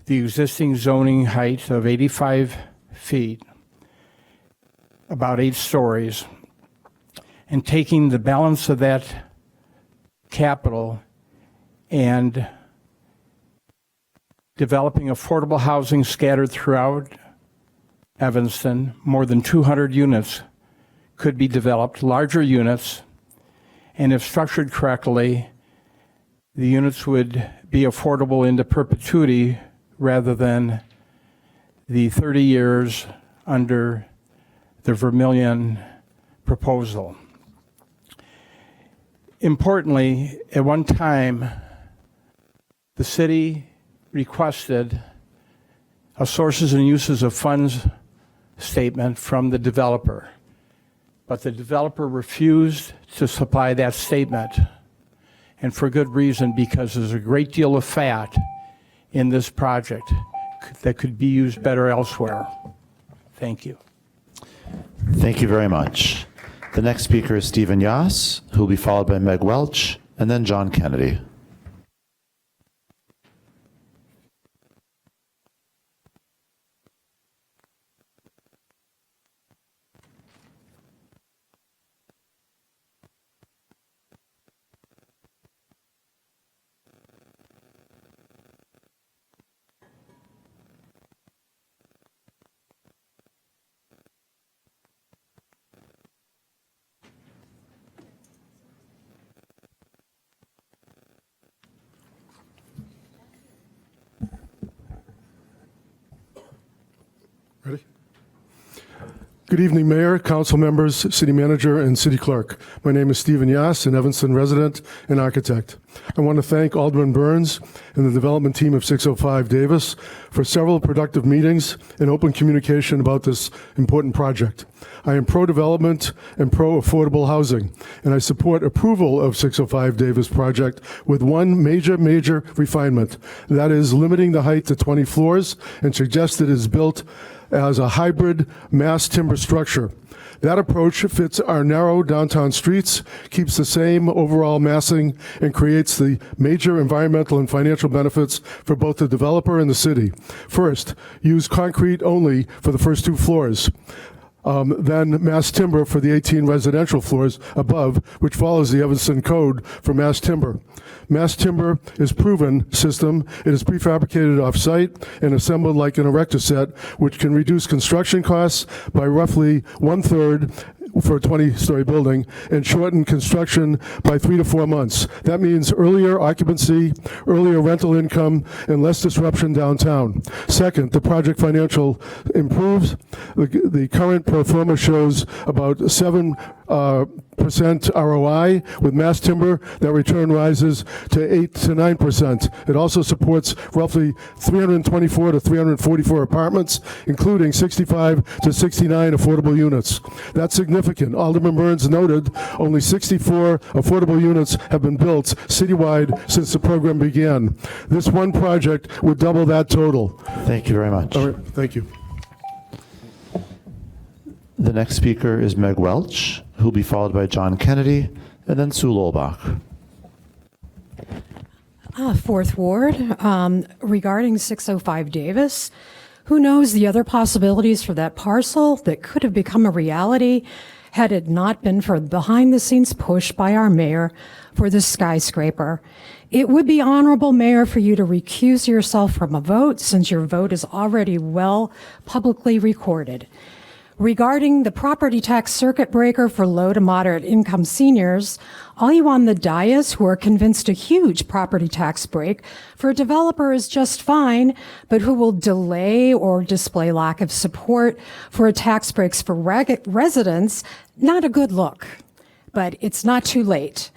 the existing zoning height of 85 feet, about 8 stories, and taking the balance of that capital and developing affordable housing scattered throughout Evanston. More than 200 units could be developed, larger units, and if structured correctly, the units would be affordable into perpetuity rather than the 30 years under the Vermillion proposal. Importantly, at one time, the city requested a sources and uses of funds statement from the developer, but the developer refused to supply that statement, and for good reason, because there's a great deal of fat in this project that could be used better elsewhere. Thank you. Thank you very much. The next speaker is Stephen Yass, who will be followed by Meg Welch, and then John Kennedy. Ready? Good evening, Mayor, council members, city manager, and city clerk. My name is Stephen Yass, an Evanston resident and architect. I want to thank Alderman Burns and the development team of 605 Davis for several productive meetings and open communication about this important project. I am pro-development and pro-affordable housing, and I support approval of 605 Davis project with one major refinement. That is limiting the height to 20 floors and suggest it is built as a hybrid mass timber structure. That approach fits our narrow downtown streets, keeps the same overall massing, and creates the major environmental and financial benefits for both the developer and the city. First, use concrete only for the first 2 floors. Then mass timber for the 18 residential floors above, which follows the Evanston Code for mass timber. Mass timber is proven system. It is prefabricated off-site and assembled like an erector set, which can reduce construction costs by roughly 1/3 for a 20-story building and shorten construction by 3 to 4 months. That means earlier occupancy, earlier rental income, and less disruption downtown. Second, the project financial improves. The current pro forma shows about 7% ROI. With mass timber, that return rises to 8 to 9%. It also supports roughly 324 to 344 apartments, including 65 to 69 affordable units. That's significant. Alderman Burns noted only 64 affordable units have been built citywide since the program began. This one project would double that total. Thank you very much. All right, thank you. The next speaker is Meg Welch, who will be followed by John Kennedy, and then Sue Lolbach. Fourth Ward, regarding 605 Davis, who knows the other possibilities for that parcel that could have become a reality had it not been for the behind-the-scenes push by our mayor for the skyscraper. It would be honorable, Mayor, for you to recuse yourself from a vote since your vote is already well publicly recorded. Regarding the property tax circuit breaker for low to moderate income seniors, all you on the dais who are convinced a huge property tax break for a developer is just fine, but who will delay or display lack of support for a tax breaks for residents, not a good look. But it's not too late.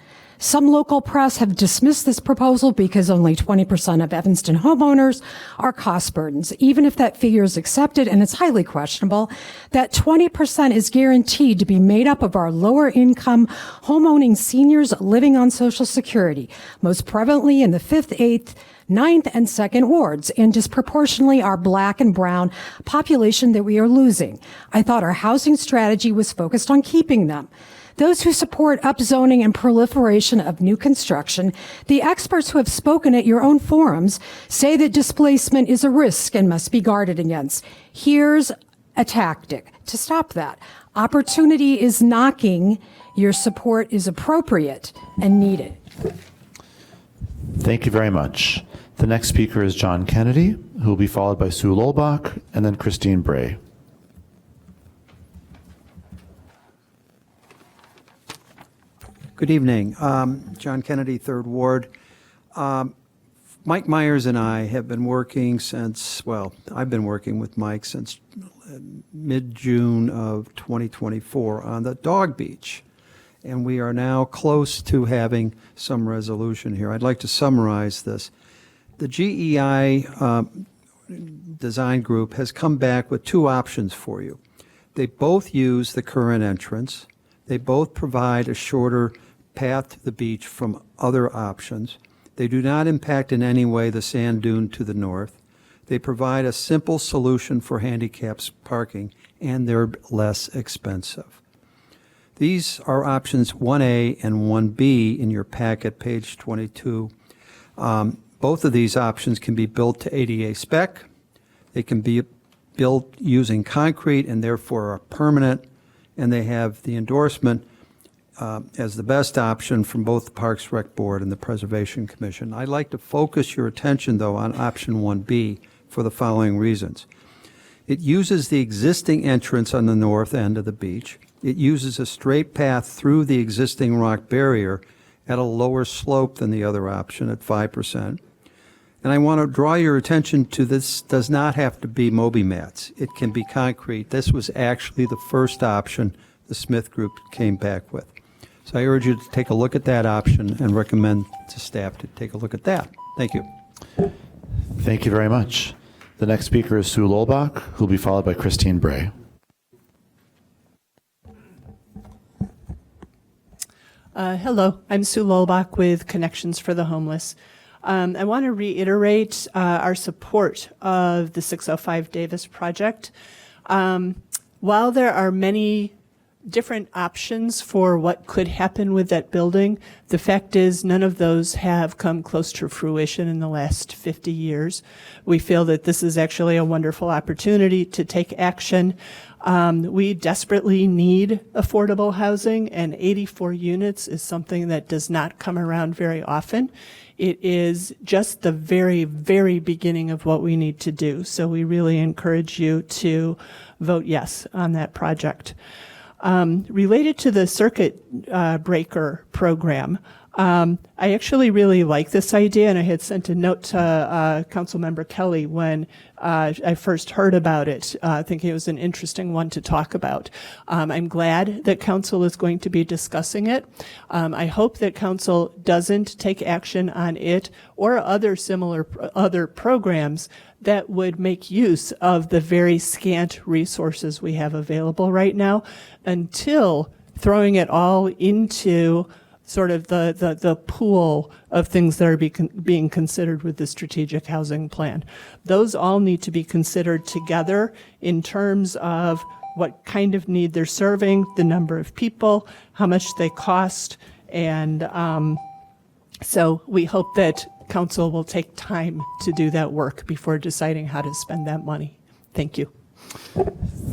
Some local press have dismissed this proposal because only 20% of Evanston homeowners are cost burdens. Even if that figure is accepted, and it's highly questionable, that 20% is guaranteed to be made up of our lower income homeowning seniors living on Social Security, most prevalently in the 5th, 8th, 9th, and 2nd wards, and disproportionately our Black and brown population that we are losing. I thought our housing strategy was focused on keeping them. Those who support upzoning and proliferation of new construction, the experts who have spoken at your own forums, say that displacement is a risk and must be guarded against. Here's a tactic to stop that. Opportunity is knocking. Your support is appropriate and needed. Thank you very much. The next speaker is John Kennedy, who will be followed by Sue Lolbach and then Christine Bray. Good evening. John Kennedy, 3rd Ward. Mike Myers and I have been working since, well, I've been working with Mike since mid-June of 2024 on the dog beach. And we are now close to having some resolution here. I'd like to summarize this. The GEI design group has come back with 2 options for you. They both use the current entrance. They both provide a shorter path to the beach from other options. They do not impact in any way the sand dune to the north. They provide a simple solution for handicapped parking, and they're less expensive. These are options 1A and 1B in your packet, page 22. Both of these options can be built to ADA spec. They can be built using concrete and therefore are permanent, and they have the endorsement as the best option from both the Parks Rec Board and the Preservation Commission. I'd like to focus your attention, though, on option 1B for the following reasons. It uses the existing entrance on the north end of the beach. It uses a straight path through the existing rock barrier at a lower slope than the other option at 5%. And I want to draw your attention to this does not have to be Moby mats. It can be concrete. This was actually the first option the Smith Group came back with. So I urge you to take a look at that option and recommend to staff to take a look at that. Thank you. Thank you very much. The next speaker is Sue Lolbach, who will be followed by Christine Bray. Hello, I'm Sue Lolbach with Connections for the Homeless. I want to reiterate our support of the 605 Davis project. While there are many different options for what could happen with that building, the fact is none of those have come close to fruition in the last 50 years. We feel that this is actually a wonderful opportunity to take action. We desperately need affordable housing, and 84 units is something that does not come around very often. It is just the very, very beginning of what we need to do. So we really encourage you to vote yes on that project. Related to the circuit breaker program, I actually really like this idea, and I had sent a note to Councilmember Kelly when I first heard about it, thinking it was an interesting one to talk about. I'm glad that Council is going to be discussing it. I hope that Council doesn't take action on it or other similar other programs that would make use of the very scant resources we have available right now until throwing it all into sort of the pool of things that are being considered with the strategic housing plan. Those all need to be considered together in terms of what kind of need they're serving, the number of people, how much they cost, and so we hope that Council will take time to do that work before deciding how to spend that money. Thank you.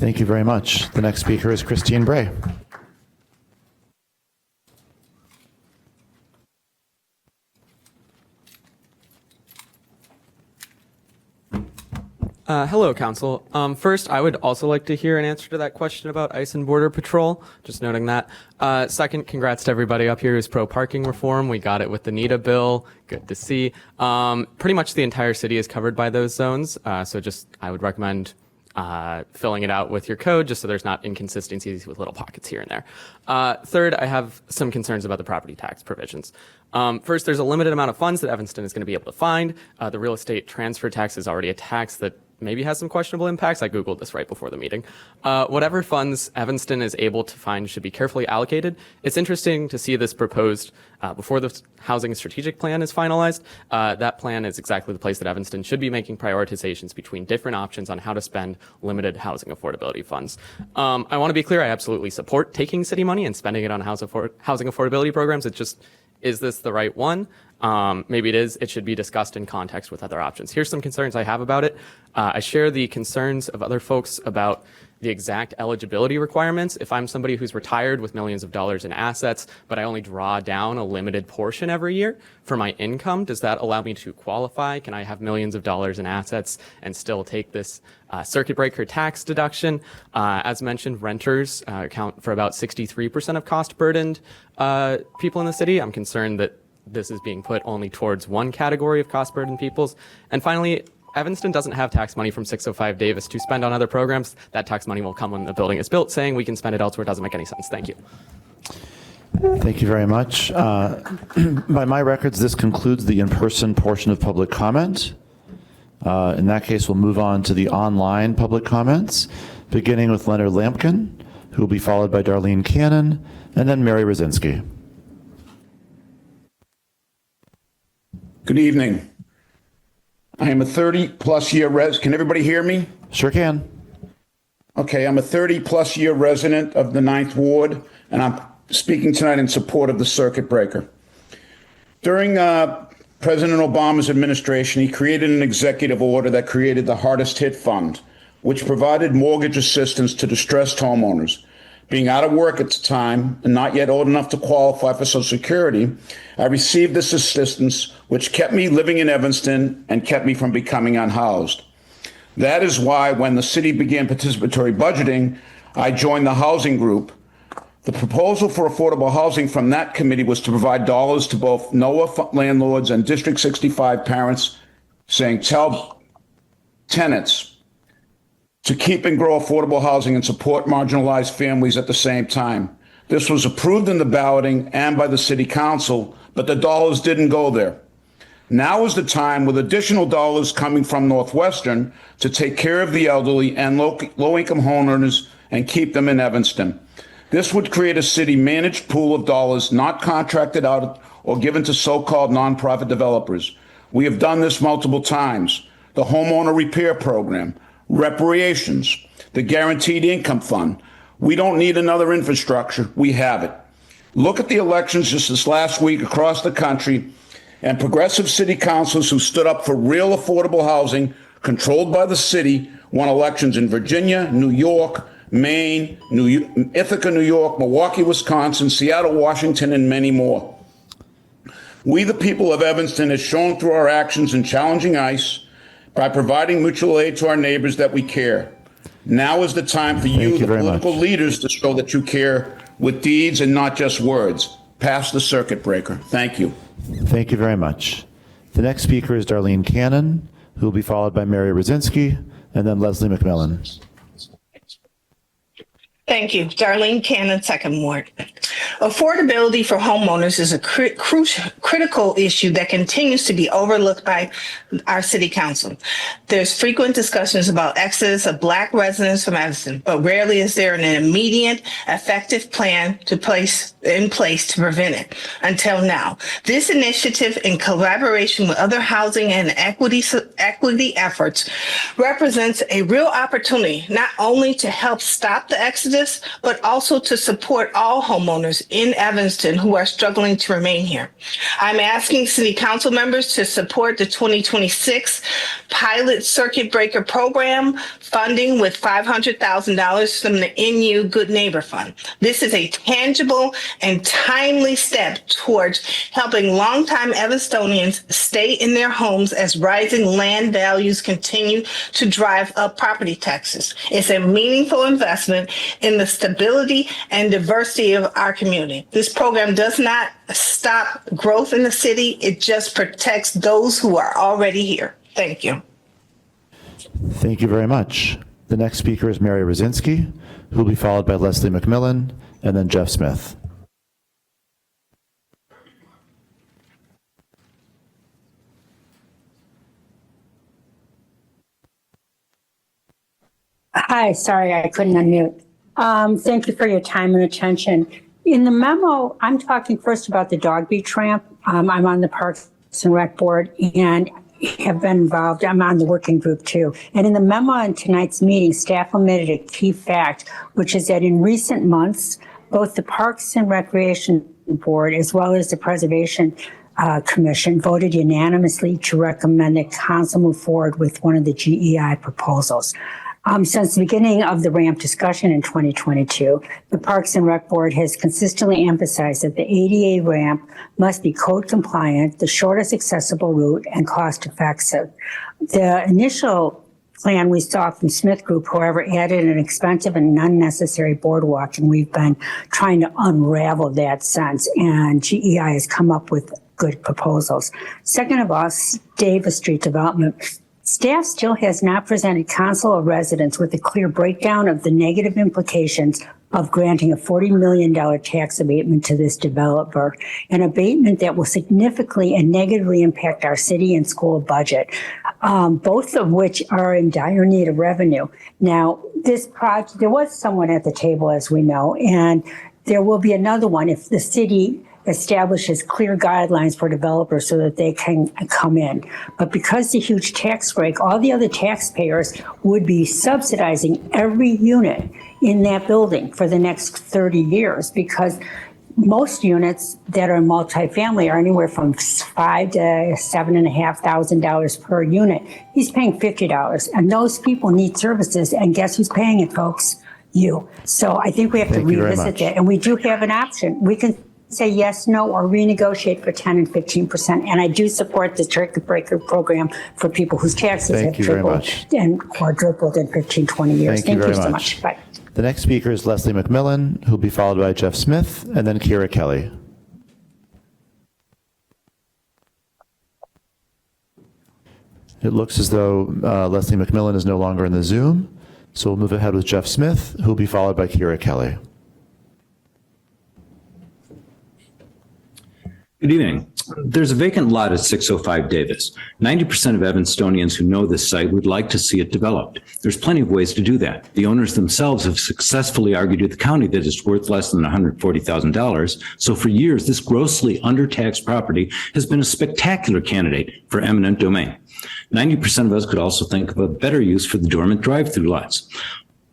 Thank you very much. The next speaker is Christine Bray. Hello, Council. First, I would also like to hear an answer to that question about ICE and Border Patrol, just noting that. Second, congrats to everybody up here who's pro-parking reform. We got it with the NETA bill. Good to see. Pretty much the entire city is covered by those zones, so just I would recommend filling it out with your code just so there's not inconsistencies with little pockets here and there. Third, I have some concerns about the property tax provisions. First, there's a limited amount of funds that Evanston is going to be able to find. The real estate transfer tax is already a tax that maybe has some questionable impacts. I Googled this right before the meeting. Whatever funds Evanston is able to find should be carefully allocated. It's interesting to see this proposed before the housing strategic plan is finalized. That plan is exactly the place that Evanston should be making prioritizations between different options on how to spend limited housing affordability funds. I want to be clear, I absolutely support taking city money and spending it on housing affordability programs. It's just, is this the right one? Maybe it is. It should be discussed in context with other options. Here's some concerns I have about it. I share the concerns of other folks about the exact eligibility requirements. If I'm somebody who's retired with millions of dollars in assets, but I only draw down a limited portion every year for my income, does that allow me to qualify? Can I have millions of dollars in assets and still take this circuit breaker tax deduction? As mentioned, renters account for about 63% of cost burdened people in the city. I'm concerned that this is being put only towards one category of cost burdened peoples. And finally, Evanston doesn't have tax money from 605 Davis to spend on other programs. That tax money will come when the building is built. Saying we can spend it elsewhere doesn't make any sense. Thank you. Thank you very much. By my records, this concludes the in-person portion of public comment. In that case, we'll move on to the online public comments, beginning with Leonard Lampkin, who will be followed by Darlene Cannon, and then Mary Rosinski. Good evening. I am a 30-plus year Can everybody hear me? Sure can. Okay, I'm a 30-plus year resident of the 9th Ward, and I'm speaking tonight in support of the circuit breaker. During President Obama's administration, he created an executive order that created the Hardest Hit Fund, which provided mortgage assistance to distressed homeowners. Being out of work at the time and not yet old enough to qualify for Social Security, I received this assistance, which kept me living in Evanston and kept me from becoming unhoused. That is why when the city began participatory budgeting, I joined the housing group. The proposal for affordable housing from that committee was to provide dollars to both NOAA landlords and District 65 parents, saying, tell tenants to keep and grow affordable housing and support marginalized families at the same time. This was approved in the balloting and by the city council, but the dollars didn't go there. Now is the time, with additional dollars coming from Northwestern, to take care of the elderly and low-income homeowners and keep them in Evanston. This would create a city-managed pool of dollars not contracted out or given to so-called nonprofit developers. We have done this multiple times. The homeowner repair program, reparations, the guaranteed income fund. We don't need another infrastructure. We have it. Look at the elections just this last week across the country, and progressive city councilors who stood up for real affordable housing controlled by the city won elections in Virginia, New York, Maine, Ithaca, New York, Milwaukee, Wisconsin, Seattle, Washington, and many more. We, the people of Evanston, have shown through our actions in challenging ICE by providing mutual aid to our neighbors that we care. Now is the time for you, the political leaders, to show that you care with deeds and not just words. Pass the circuit breaker. Thank you. Thank you very much. The next speaker is Darlene Cannon, who will be followed by Mary Rosinski, and then Leslie McMillan. Thank you. Darlene Cannon, 2nd Ward. Affordability for homeowners is a critical issue that continues to be overlooked by our city council. There's frequent discussions about exodus of Black residents from Evanston, but rarely is there an immediate, effective plan in place to prevent it until now. This initiative, in collaboration with other housing and equity efforts, represents a real opportunity not only to help stop the exodus, but also to support all homeowners in Evanston who are struggling to remain here. I'm asking city council members to support the 2026 pilot circuit breaker program funding with $500,000 from the NU Good Neighbor Fund. This is a tangible and timely step towards helping longtime Evanstonians stay in their homes as rising land values continue to drive up property taxes. It's a meaningful investment in the stability and diversity of our community. This program does not stop growth in the city. It just protects those who are already here. Thank you. Thank you very much. The next speaker is Mary Rosinski, who will be followed by Leslie McMillan, and then Jeff Smith. Hi, sorry, I couldn't unmute. Thank you for your time and attention. In the memo, I'm talking first about the dog beach ramp. I'm on the Parks and Rec Board and have been involved. I'm on the working group too. And in the memo on tonight's meeting, staff omitted a key fact, which is that in recent months, both the Parks and Recreation Board as well as the Preservation Commission voted unanimously to recommend that council move forward with one of the GEI proposals. Since the beginning of the ramp discussion in 2022, the Parks and Rec Board has consistently emphasized that the ADA ramp must be code compliant, the shortest accessible route, and cost effective. The initial plan we saw from Smith Group, however, added an expensive and unnecessary boardwalk, and we've been trying to unravel that sense, and GEI has come up with good proposals. Second of all, Davis Street development. Staff still has not presented council or residents with a clear breakdown of the negative implications of granting a $40 million tax abatement to this developer, an abatement that will significantly and negatively impact our city and school budget, both of which are in dire need of revenue. Now, this project, there was someone at the table, as we know, and there will be another one if the city establishes clear guidelines for developers so that they can come in. But because the huge tax break, all the other taxpayers would be subsidizing every unit in that building for the next 30 years, because most units that are multifamily are anywhere from $5,000 to $7,500 per unit. He's paying $50, and those people need services, and guess who's paying it, folks? You. So I think we have to revisit that, and we do have an option. We can say yes, no, or renegotiate for 10 and 15%. And I do support the circuit breaker program for people whose taxes have tripled and quadrupled in 15, 20 years. Thank you so much. Bye. The next speaker is Leslie McMillan, who'll be followed by Jeff Smith, and then Kira Kelly. It looks as though Leslie McMillan is no longer in the Zoom, so we'll move ahead with Jeff Smith, who'll be followed by Kira Kelly. Good evening. There's a vacant lot at 605 Davis. 90% of Evanstonians who know this site would like to see it developed. There's plenty of ways to do that. The owners themselves have successfully argued to the county that it's worth less than $140,000. So for years, this grossly undertaxed property has been a spectacular candidate for eminent domain. 90% of us could also think of a better use for the dormant drive-through lots.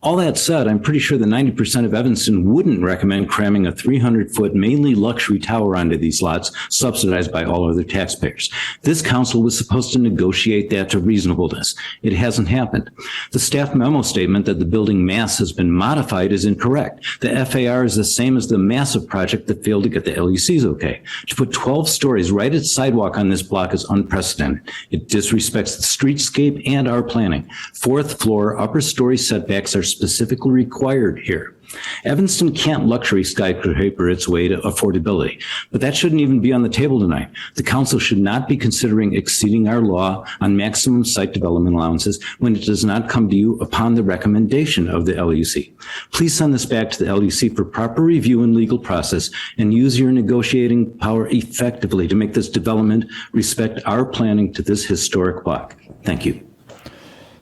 All that said, I'm pretty sure that 90% of Evanston wouldn't recommend cramming a 300-foot mainly luxury tower onto these lots, subsidized by all other taxpayers. This council was supposed to negotiate that to reasonableness. It hasn't happened. The staff memo statement that the building mass has been modified is incorrect. The FAR is the same as the massive project that failed to get the LUCs okay. To put 12 stories right at sidewalk on this block is unprecedented. It disrespects the streetscape and our planning. Fourth floor upper story setbacks are specifically required here. Evanston can't luxury skyscraper its way to affordability, but that shouldn't even be on the table tonight. The council should not be considering exceeding our law on maximum site development allowances when it does not come to you upon the recommendation of the LUC. Please send this back to the LUC for proper review and legal process, and use your negotiating power effectively to make this development respect our planning to this historic block. Thank you.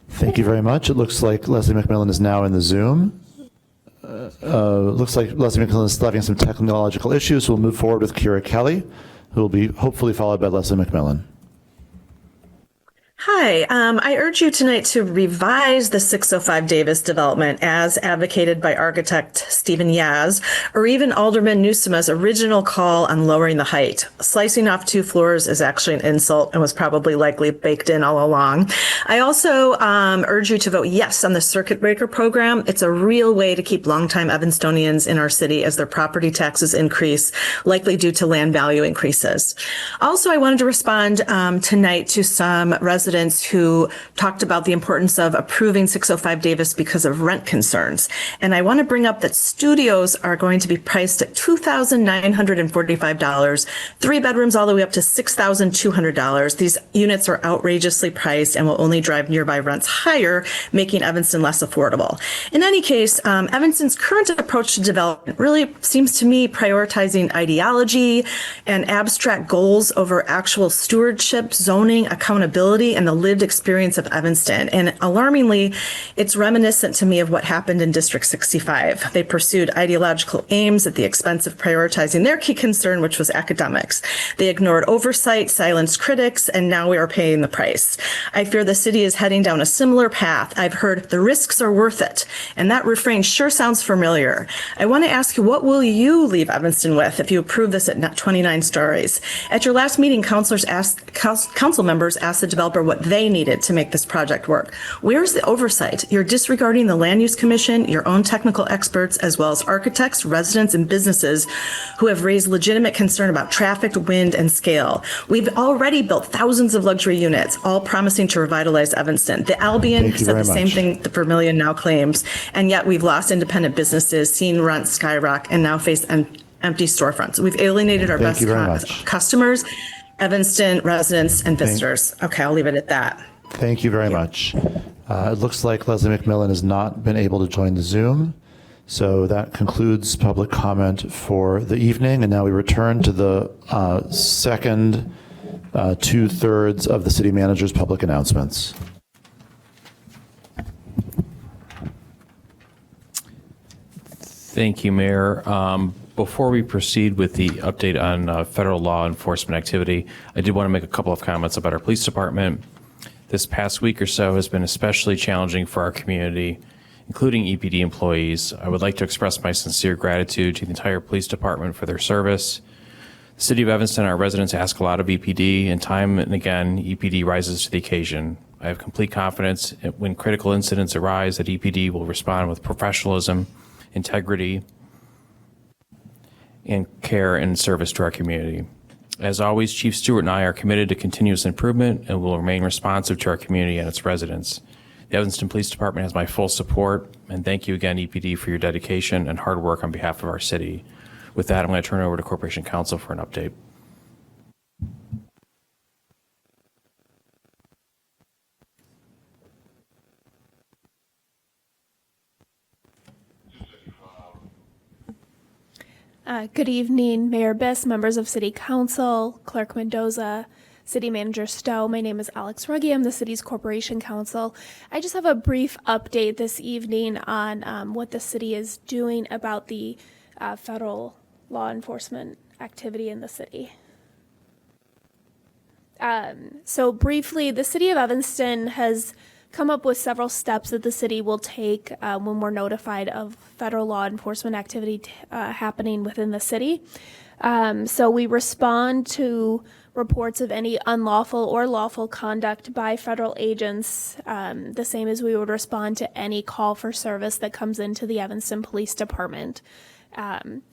Thank you very much. It looks like Leslie McMillan is now in the Zoom. Looks like Leslie McMillan is still having some technological issues. We'll move forward with Kira Kelly, who will be hopefully followed by Leslie McMillan. Hi, I urge you tonight to revise the 605 Davis development as advocated by architect Stephen Yaz, or even Alderman Newsoma's original call on lowering the height. Slicing off 2 floors is actually an insult and was probably likely baked in all along. I also urge you to vote yes on the circuit breaker program. It's a real way to keep longtime Evanstonians in our city as their property taxes increase, likely due to land value increases. Also, I wanted to respond tonight to some residents who talked about the importance of approving 605 Davis because of rent concerns. And I want to bring up that studios are going to be priced at $2,945, 3 bedrooms all the way up to $6,200. These units are outrageously priced and will only drive nearby rents higher, making Evanston less affordable. In any case, Evanston's current approach to development really seems to me prioritizing ideology and abstract goals over actual stewardship, zoning, accountability, and the lived experience of Evanston. And alarmingly, it's reminiscent to me of what happened in District 65. They pursued ideological aims at the expense of prioritizing their key concern, which was academics. They ignored oversight, silenced critics, and now we are paying the price. I fear the city is heading down a similar path. I've heard the risks are worth it, and that refrain sure sounds familiar. I want to ask you, what will you leave Evanston with if you approve this at 29 stories? At your last meeting, council members asked the developer what what they needed to make this project work. Where's the oversight? You're disregarding the Land Use Commission, your own technical experts, as well as architects, residents, and businesses who have raised legitimate concern about traffic, wind, and scale. We've already built thousands of luxury units, all promising to revitalize Evanston. The Albion said the same thing the Vermilion now claims, and yet we've lost independent businesses, seen rents skyrocket, and now face empty storefronts. We've alienated our best customers, Evanston residents, and visitors. Okay, I'll leave it at that. Thank you very much. It looks like Leslie McMillan has not been able to join the Zoom. So that concludes public comment for the evening. And now we return to the second 2/3 of the city manager's public announcements. Thank you, Mayor. Before we proceed with the update on federal law enforcement activity, I did want to make a couple of comments about our police department. This past week or so has been especially challenging for our community, including EPD employees. I would like to express my sincere gratitude to the entire police department for their service. The City of Evanston, our residents ask a lot of EPD, and time and again, EPD rises to the occasion. I have complete confidence when critical incidents arise that EPD will respond with professionalism, integrity, and care and service to our community. As always, Chief Stewart and I are committed to continuous improvement and will remain responsive to our community and its residents. The Evanston Police Department has my full support, and thank you again, EPD, for your dedication and hard work on behalf of our city. With that, I'm going to turn it over to Corporation Counsel for an update. Good evening, Mayor Biss, members of City Council, Clerk Mendoza, City Manager Stowe. My name is Alex Ruggie. I'm the city's Corporation Counsel. I just have a brief update this evening on what the city is doing about the federal law enforcement activity in the city. So briefly, the City of Evanston has come up with several steps that the city will take when we're notified of federal law enforcement activity happening within the city. So we respond to reports of any unlawful or lawful conduct by federal agents, the same as we would respond to any call for service that comes into the Evanston Police Department. The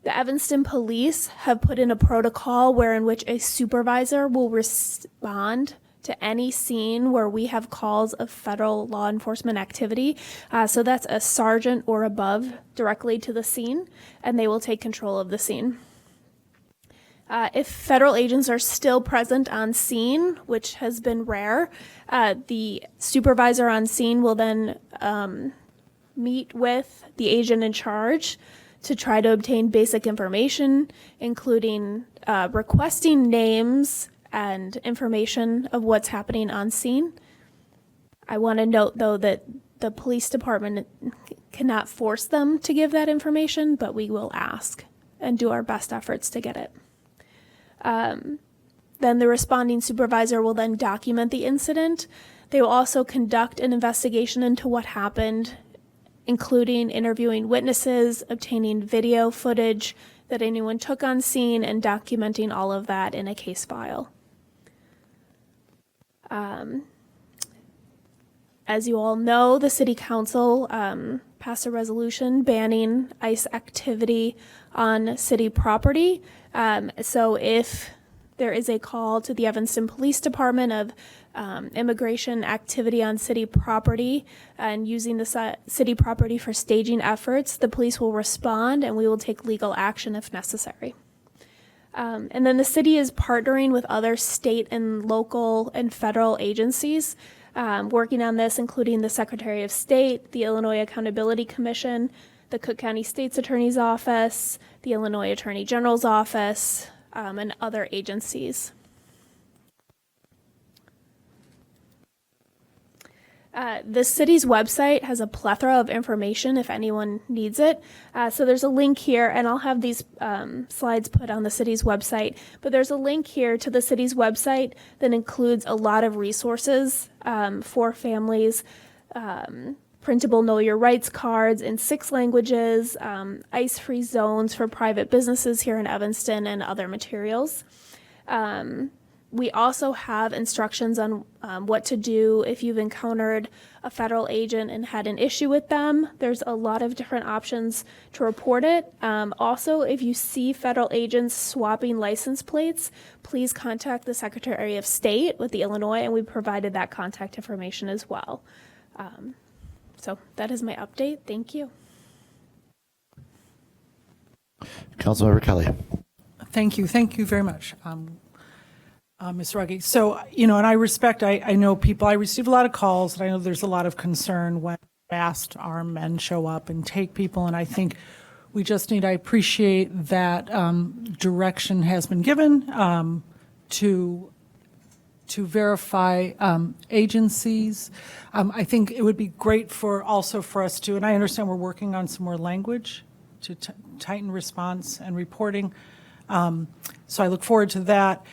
Evanston Police have put in a protocol in which a supervisor will respond to any scene where we have calls of federal law enforcement activity. So that's a sergeant or above directly to the scene, and they will take control of the scene. If federal agents are still present on scene, which has been rare, the supervisor on scene will then meet with the agent in charge to try to obtain basic information, including requesting names and information of what's happening on scene. I want to note, though, that the police department cannot force them to give that information, but we will ask and do our best efforts to get it. Then the responding supervisor will then document the incident. They will also conduct an investigation into what happened, including interviewing witnesses, obtaining video footage that anyone took on scene, and documenting all of that in a case file. As you all know, the City Council passed a resolution banning ICE activity on city property. So if there is a call to the Evanston Police Department of immigration activity on city property and using the city property for staging efforts, the police will respond and we will take legal action if necessary. And then the city is partnering with other state and local and federal agencies working on this, including the Secretary of State, the Illinois Accountability Commission, the Cook County State's Attorney's Office, the Illinois Attorney General's Office, and other agencies. The city's website has a plethora of information if anyone needs it. So there's a link here, and I'll have these slides put on the city's website. But there's a link here to the city's website that includes a lot of resources for families, printable Know Your Rights cards in 6 languages, ICE-free zones for private businesses here in Evanston, and other materials. We also have instructions on what to do if you've encountered a federal agent and had an issue with them. There's a lot of different options to report it. Also, if you see federal agents swapping license plates, please contact the Secretary of State with the Illinois, and we provided that contact information as well. So that is my update. Thank you. Councilmember Kelly. Thank you. Thank you very much, Ms. Ruggie. So, and I respect, I know people, I receive a lot of calls, and I know there's a lot of concern when masked armed men show up and take people, and I think we just need, I appreciate that direction has been given to verify agencies. I think it would be great for us to, and I understand we're working on some more language to tighten response and reporting. So I look forward to that.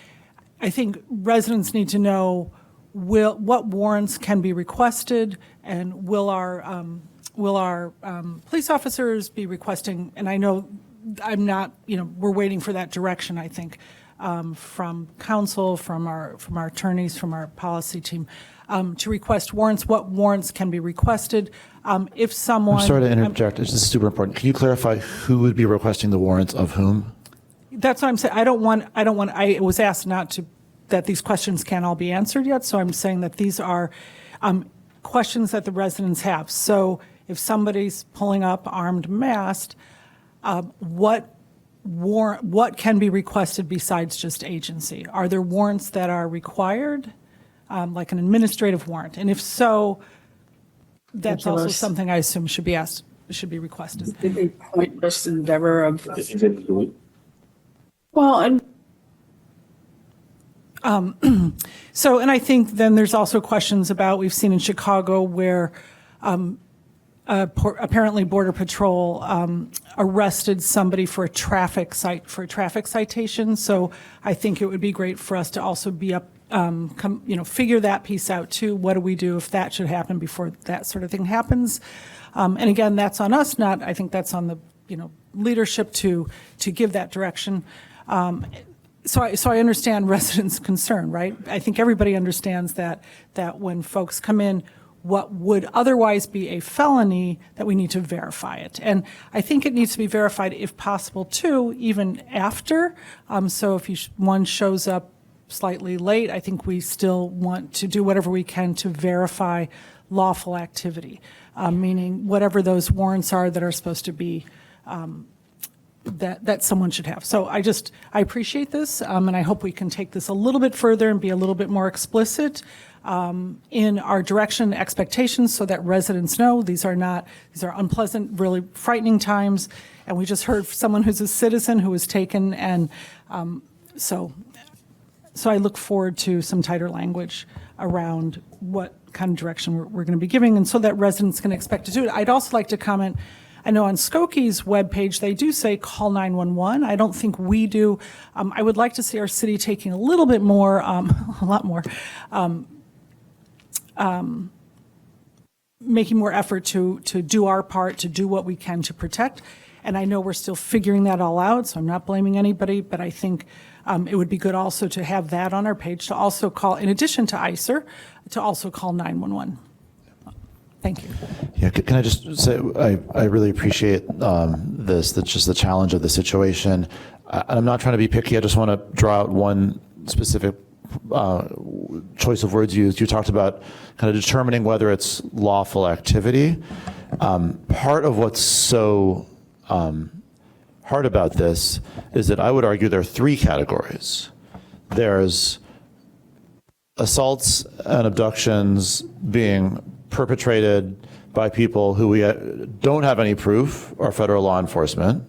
I think residents need to know what warrants can be requested, and will our police officers be requesting, and I know I'm not, we're waiting for that direction, I think, from council, from our attorneys, from our policy team, to request warrants, what warrants can be requested. If someone... I'm sorry to interject, this is super important. Can you clarify who would be requesting the warrants of whom? That's what I'm saying. I was asked that these questions can't all be answered yet, so I'm saying that these are questions that the residents have. So if somebody's pulling up armed masked, what can be requested besides just agency? Are there warrants that are required, like an administrative warrant? And if so, that's also something I assume should be requested. The pointless endeavor of... Well, and so, and I think then there's also questions about, we've seen in Chicago where apparently Border Patrol arrested somebody for a traffic citation. So I think it would be great for us to also be up, figure that piece out too. What do we do if that should happen before that sort of thing happens? And again, that's on us, I think that's on the, leadership to give that direction. So I understand residents' concern, right? I think everybody understands that when folks come in, what would otherwise be a felony, that we need to verify it. And I think it needs to be verified, if possible, too, even after. So if one shows up slightly late, I think we still want to do whatever we can to verify lawful activity, meaning whatever those warrants are that are supposed to be that someone should have. So I appreciate this, and I hope we can take this a little bit further and be a little bit more explicit in our direction expectations, so that residents know these are unpleasant, really frightening times. And we just heard someone who's a citizen who was taken, and so I look forward to some tighter language around what kind of direction we're going to be giving, and so that residents can expect to do it. I'd also like to comment, I know on Skokie's webpage, they do say call 911. I don't think we do. I would like to see our city taking a little bit more, a lot more, making more effort to do our part, to do what we can to protect. And I know we're still figuring that all out, so I'm not blaming anybody, but I think it would be good also to have that on our page, to also call, in addition to ICER, to also call 911. Thank you. Yeah, can I just say, I really appreciate that's just the challenge of the situation. I'm not trying to be picky. I just want to draw out one specific choice of words used. You talked about kind of determining whether it's lawful activity. Part of what's so hard about this is that I would argue there are three categories. There's assaults and abductions being perpetrated by people who we don't have any proof are federal law enforcement.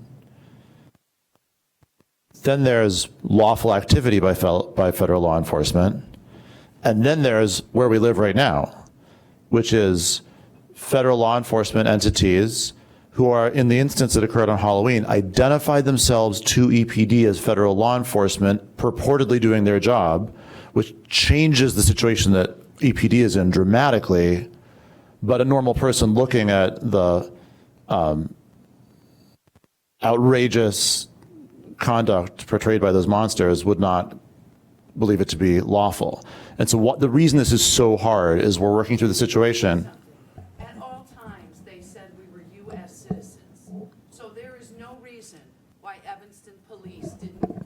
Then there's lawful activity by federal law enforcement. And then there's where we live right now, which is federal law enforcement entities who are, in the instance that occurred on Halloween, identified themselves to EPD as federal law enforcement, purportedly doing their job, which changes the situation that EPD is in dramatically. But a normal person looking at the outrageous conduct portrayed by those monsters would not believe it to be lawful. And so the reason this is so hard is we're working through the situation. At all times, they said we were U.S. citizens. So there is no reason why Evanston Police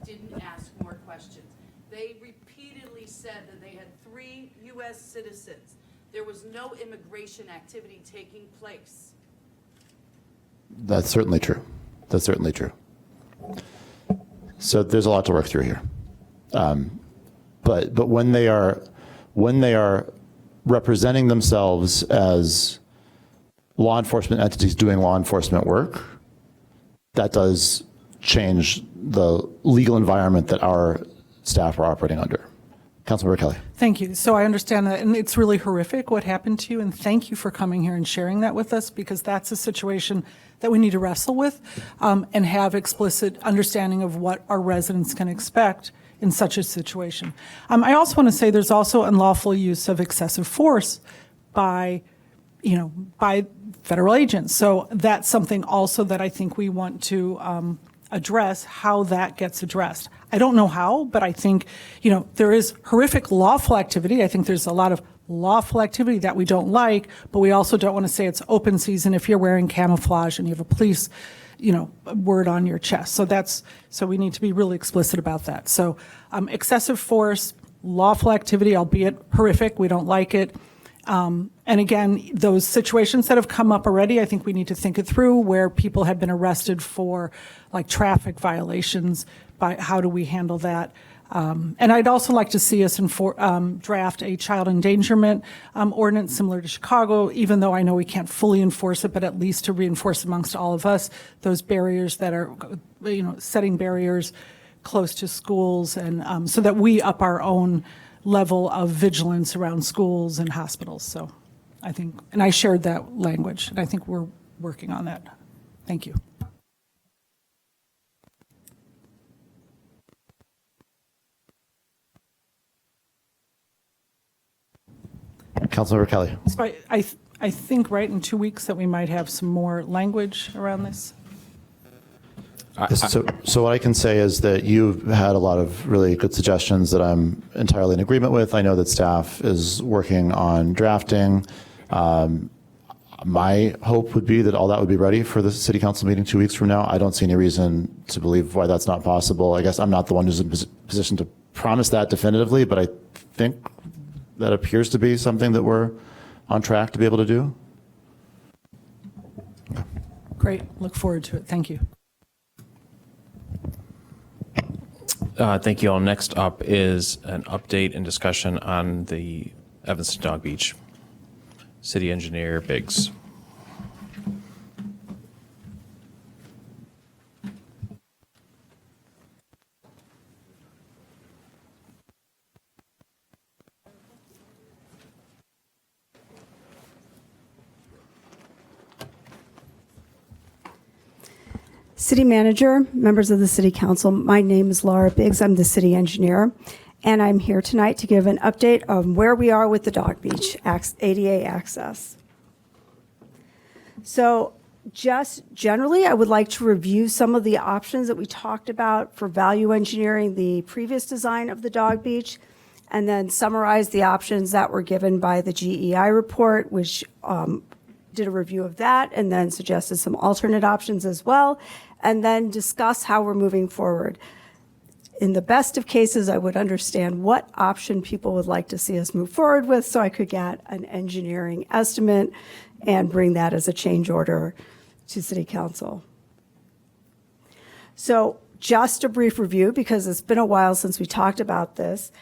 didn't ask more questions. They repeatedly said that they had 3 U.S. citizens. There was no immigration activity taking place. That's certainly true. That's certainly true. So there's a lot to work through here. But when they are representing themselves as law enforcement entities doing law enforcement work, that does change the legal environment that our staff are operating under. Councilmember Kelly. Thank you. So I understand that, and it's really horrific what happened to you, and thank you for coming here and sharing that with us, because that's a situation that we need to wrestle with and have explicit understanding of what our residents can expect in such a situation. I also want to say there's also unlawful use of excessive force by federal agents. So that's something also that I think we want to address, how that gets addressed. I don't know how, but I think, there is horrific lawful activity. I think there's a lot of lawful activity that we don't like, but we also don't want to say it's open season if you're wearing camouflage and you have a police, word on your chest. So we need to be really explicit about that. So excessive force, lawful activity, albeit horrific, we don't like it. And again, those situations that have come up already, I think we need to think it through, where people have been arrested for like traffic violations. How do we handle that? And I'd also like to see us draft a child endangerment ordinance similar to Chicago, even though I know we can't fully enforce it, but at least to reinforce amongst all of us those barriers that are, setting barriers close to schools, and so that we up our own level of vigilance around schools and hospitals. So I think, and I shared that language, and I think we're working on that. Thank you. Councilmember Kelly. So I think, right, in 2 weeks that we might have some more language around this. So what I can say is that you've had a lot of really good suggestions that I'm entirely in agreement with. I know that staff is working on drafting. My hope would be that all that would be ready for the city council meeting 2 weeks from now. I don't see any reason to believe why that's not possible. I guess I'm not the one who's in position to promise that definitively, but I think that appears to be something that we're on track to be able to do. Okay. Great. Look forward to it. Thank you. Thank you all. Next up is an update and discussion on the Evanston Dog Beach. City Engineer Biggs. City Manager, members of the City Council, my name is Laura Biggs. I'm the City Engineer, and I'm here tonight to give an update on where we are with the Dog Beach ADA access. So just generally, I would like to review some of the options that we talked about for value engineering the previous design of the Dog Beach, and then summarize the options that were given by the GEI report, which did a review of that and then suggested some alternate options as well, and then discuss how we're moving forward. In the best of cases, I would understand what option people would like to see us move forward with so I could get an engineering estimate and bring that as a change order to City Council. So just a brief review, because it's been a while since we talked about this.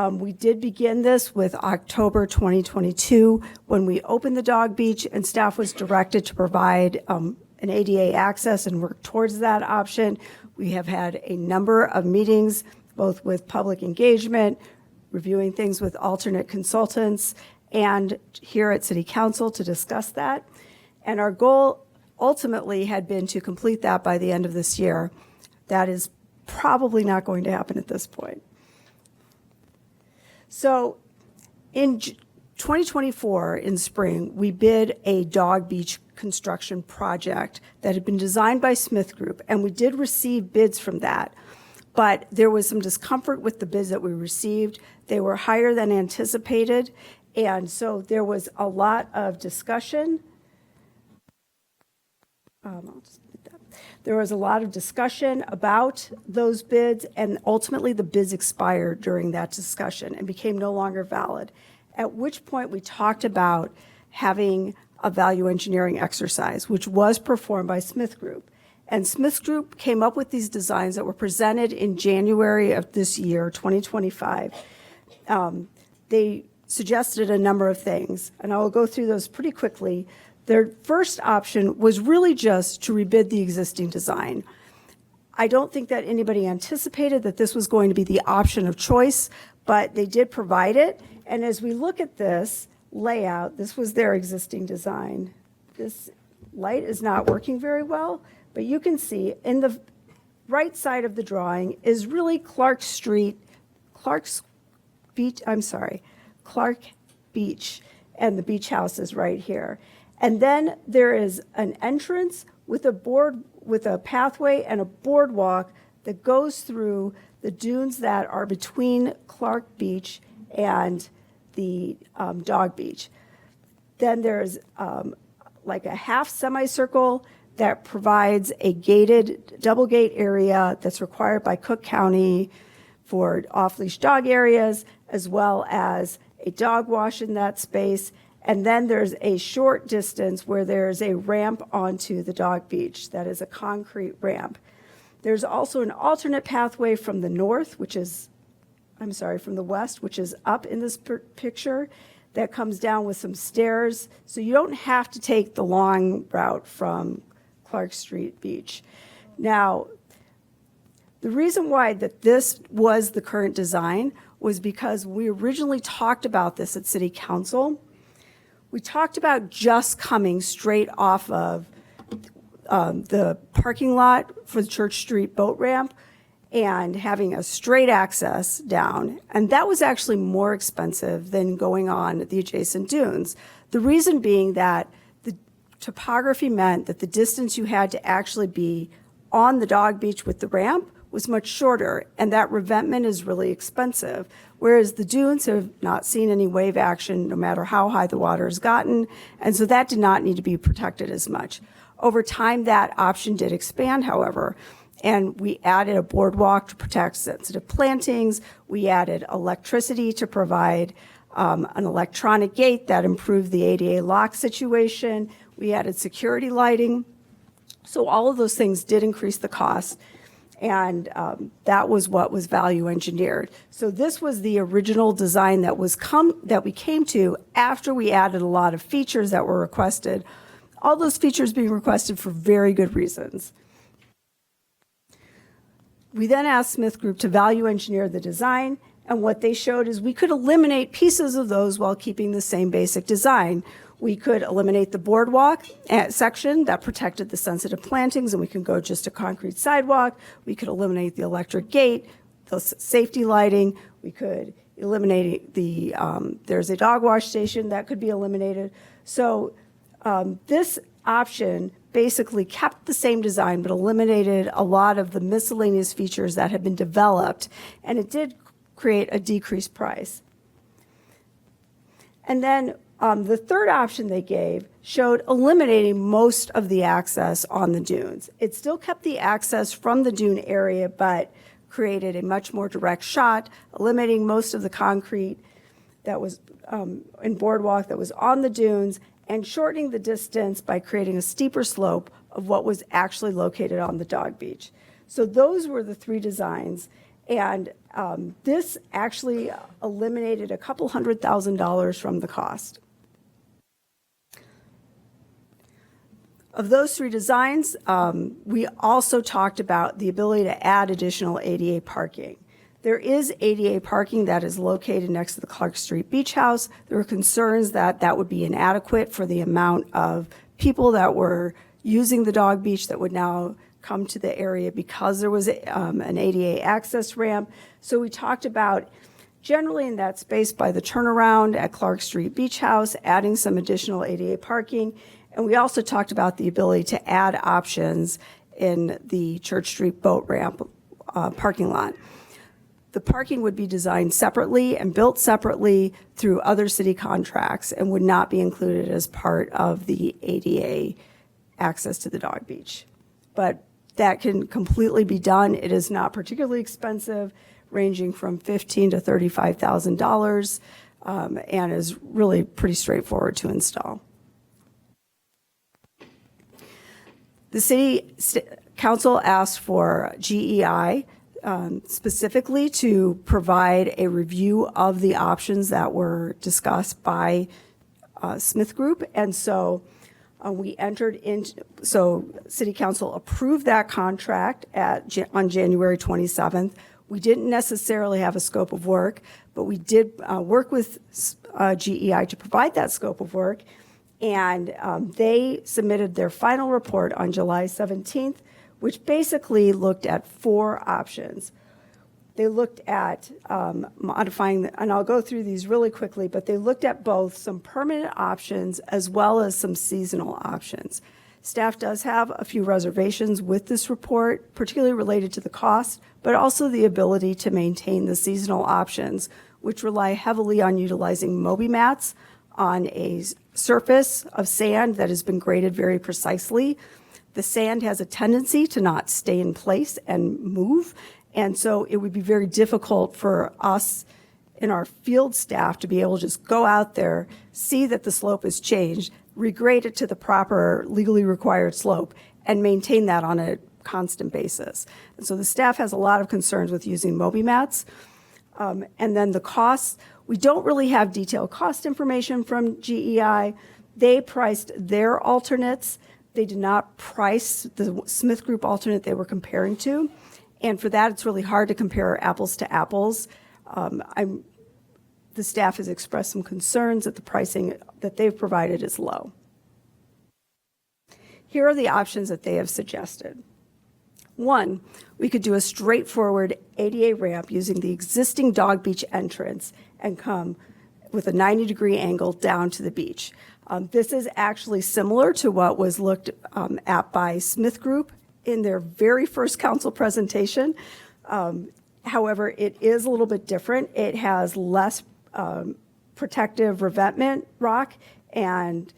We did begin this with October 2022 when we opened the Dog Beach, and staff was directed to provide an ADA access and work towards that option. We have had a number of meetings, both with public engagement, reviewing things with alternate consultants, and here at City Council to discuss that. And our goal ultimately had been to complete that by the end of this year. That is probably not going to happen at this point. So in 2024, in spring, we bid a Dog Beach construction project that had been designed by Smith Group, and we did receive bids from that. but there was some discomfort with the bids that we received. They were higher than anticipated, and so there was a lot of discussion. I'll just put that. There was a lot of discussion about those bids, and ultimately the bids expired during that discussion and became no longer valid, at which point we talked about having a value engineering exercise, which was performed by Smith Group. And Smith Group came up with these designs that were presented in January of this year, 2025. They suggested a number of things, and I will go through those pretty quickly. Their first option was really just to rebid the existing design. I don't think that anybody anticipated that this was going to be the option of choice, but they did provide it. And as we look at this layout, this was their existing design. This light is not working very well, but you can see in the right side of the drawing is really Clark Beach, and the beach house is right here. And then there is an entrance with a pathway and a boardwalk that goes through the dunes that are between Clark Beach and the dog beach. Then there's like a half semicircle that provides a gated double gate area that's required by Cook County for off-leash dog areas, as well as a dog wash in that space. And then there's a short distance where there's a ramp onto the dog beach that is a concrete ramp. There's also an alternate pathway from the north, from the west, which is up in this picture, that comes down with some stairs. So you don't have to take the long route from Clark Street Beach. Now, the reason why that this was the current design was because we originally talked about this at City Council. We talked about just coming straight off of the parking lot for the Church Street boat ramp and having a straight access down. And that was actually more expensive than going on the adjacent dunes. The reason being that the topography meant that the distance you had to actually be on the dog beach with the ramp was much shorter, and that revetment is really expensive, whereas the dunes have not seen any wave action no matter how high the water has gotten, and so that did not need to be protected as much. Over time, that option did expand, however, and we added a boardwalk to protect sensitive plantings. We added electricity to provide an electronic gate that improved the ADA lock situation. We added security lighting. So all of those things did increase the cost, and that was what was value engineered. So this was the original design that we came to after we added a lot of features that were requested. All those features being requested for very good reasons. We then asked Smith Group to value engineer the design, and what they showed is we could eliminate pieces of those while keeping the same basic design. We could eliminate the boardwalk section that protected the sensitive plantings, and we could go just a concrete sidewalk. We could eliminate the electric gate, the safety lighting. We could eliminate there's a dog wash station that could be eliminated. So this option basically kept the same design but eliminated a lot of the miscellaneous features that had been developed, and it did create a decreased price. And then the third option they gave showed eliminating most of the access on the dunes. It still kept the access from the dune area, but created a much more direct shot, eliminating most of the concrete that was in boardwalk that was on the dunes, and shortening the distance by creating a steeper slope of what was actually located on the dog beach. So those were the three designs, and this actually eliminated a couple $100,000 from the cost. Of those three designs, we also talked about the ability to add additional ADA parking. There is ADA parking that is located next to the Clark Street Beach House. There were concerns that that would be inadequate for the amount of people that were using the dog beach that would now come to the area because there was an ADA access ramp. So we talked about generally in that space by the turnaround at Clark Street Beach House, adding some additional ADA parking. And we also talked about the ability to add options in the Church Street boat ramp parking lot. The parking would be designed separately and built separately through other city contracts and would not be included as part of the ADA access to the dog beach. But that can completely be done. It is not particularly expensive, ranging from $15,000 to $35,000, and is really pretty straightforward to install. The city council asked for GEI specifically to provide a review of the options that were discussed by Smith Group. And so we entered into, so city council approved that contract on January 27th. We didn't necessarily have a scope of work, but we did work with GEI to provide that scope of work. And they submitted their final report on July 17th, which basically looked at 4 options. They looked at modifying, and I'll go through these really quickly, but they looked at both some permanent options as well as some seasonal options. Staff does have a few reservations with this report, particularly related to the cost, but also the ability to maintain the seasonal options, which rely heavily on utilizing Moby mats on a surface of sand that has been graded very precisely. The sand has a tendency to not stay in place and move, and so it would be very difficult for us and our field staff to be able to just go out there, see that the slope has changed, regrade it to the proper legally required slope, and maintain that on a constant basis. And so the staff has a lot of concerns with using Moby mats. And then the costs, we don't really have detailed cost information from GEI. They priced their alternates. They did not price the Smith Group alternate they were comparing to. And for that, it's really hard to compare apples to apples. The staff has expressed some concerns that the pricing that they've provided is low. Here are the options that they have suggested. 1, we could do a straightforward ADA ramp using the existing dog beach entrance and come with a 90-degree angle down to the beach. This is actually similar to what was looked at by Smith Group in their very first council presentation. However, it is a little bit different. It has less protective revetment rock and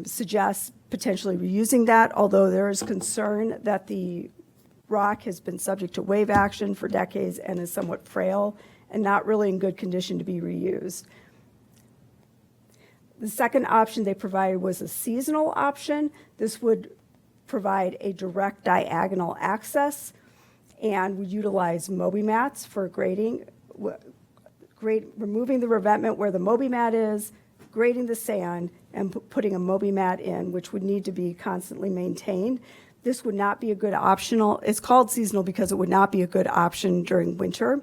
suggests potentially reusing that, although there is concern that the rock has been subject to wave action for decades and is somewhat frail and not really in good condition to be reused. The second option they provided was a seasonal option. This would provide a direct diagonal access and would utilize Moby mats for grading, removing the revetment where the Moby mat is, grading the sand, and putting a Moby mat in, which would need to be constantly maintained. This would not be a good optional. It's called seasonal because it would not be a good option during winter.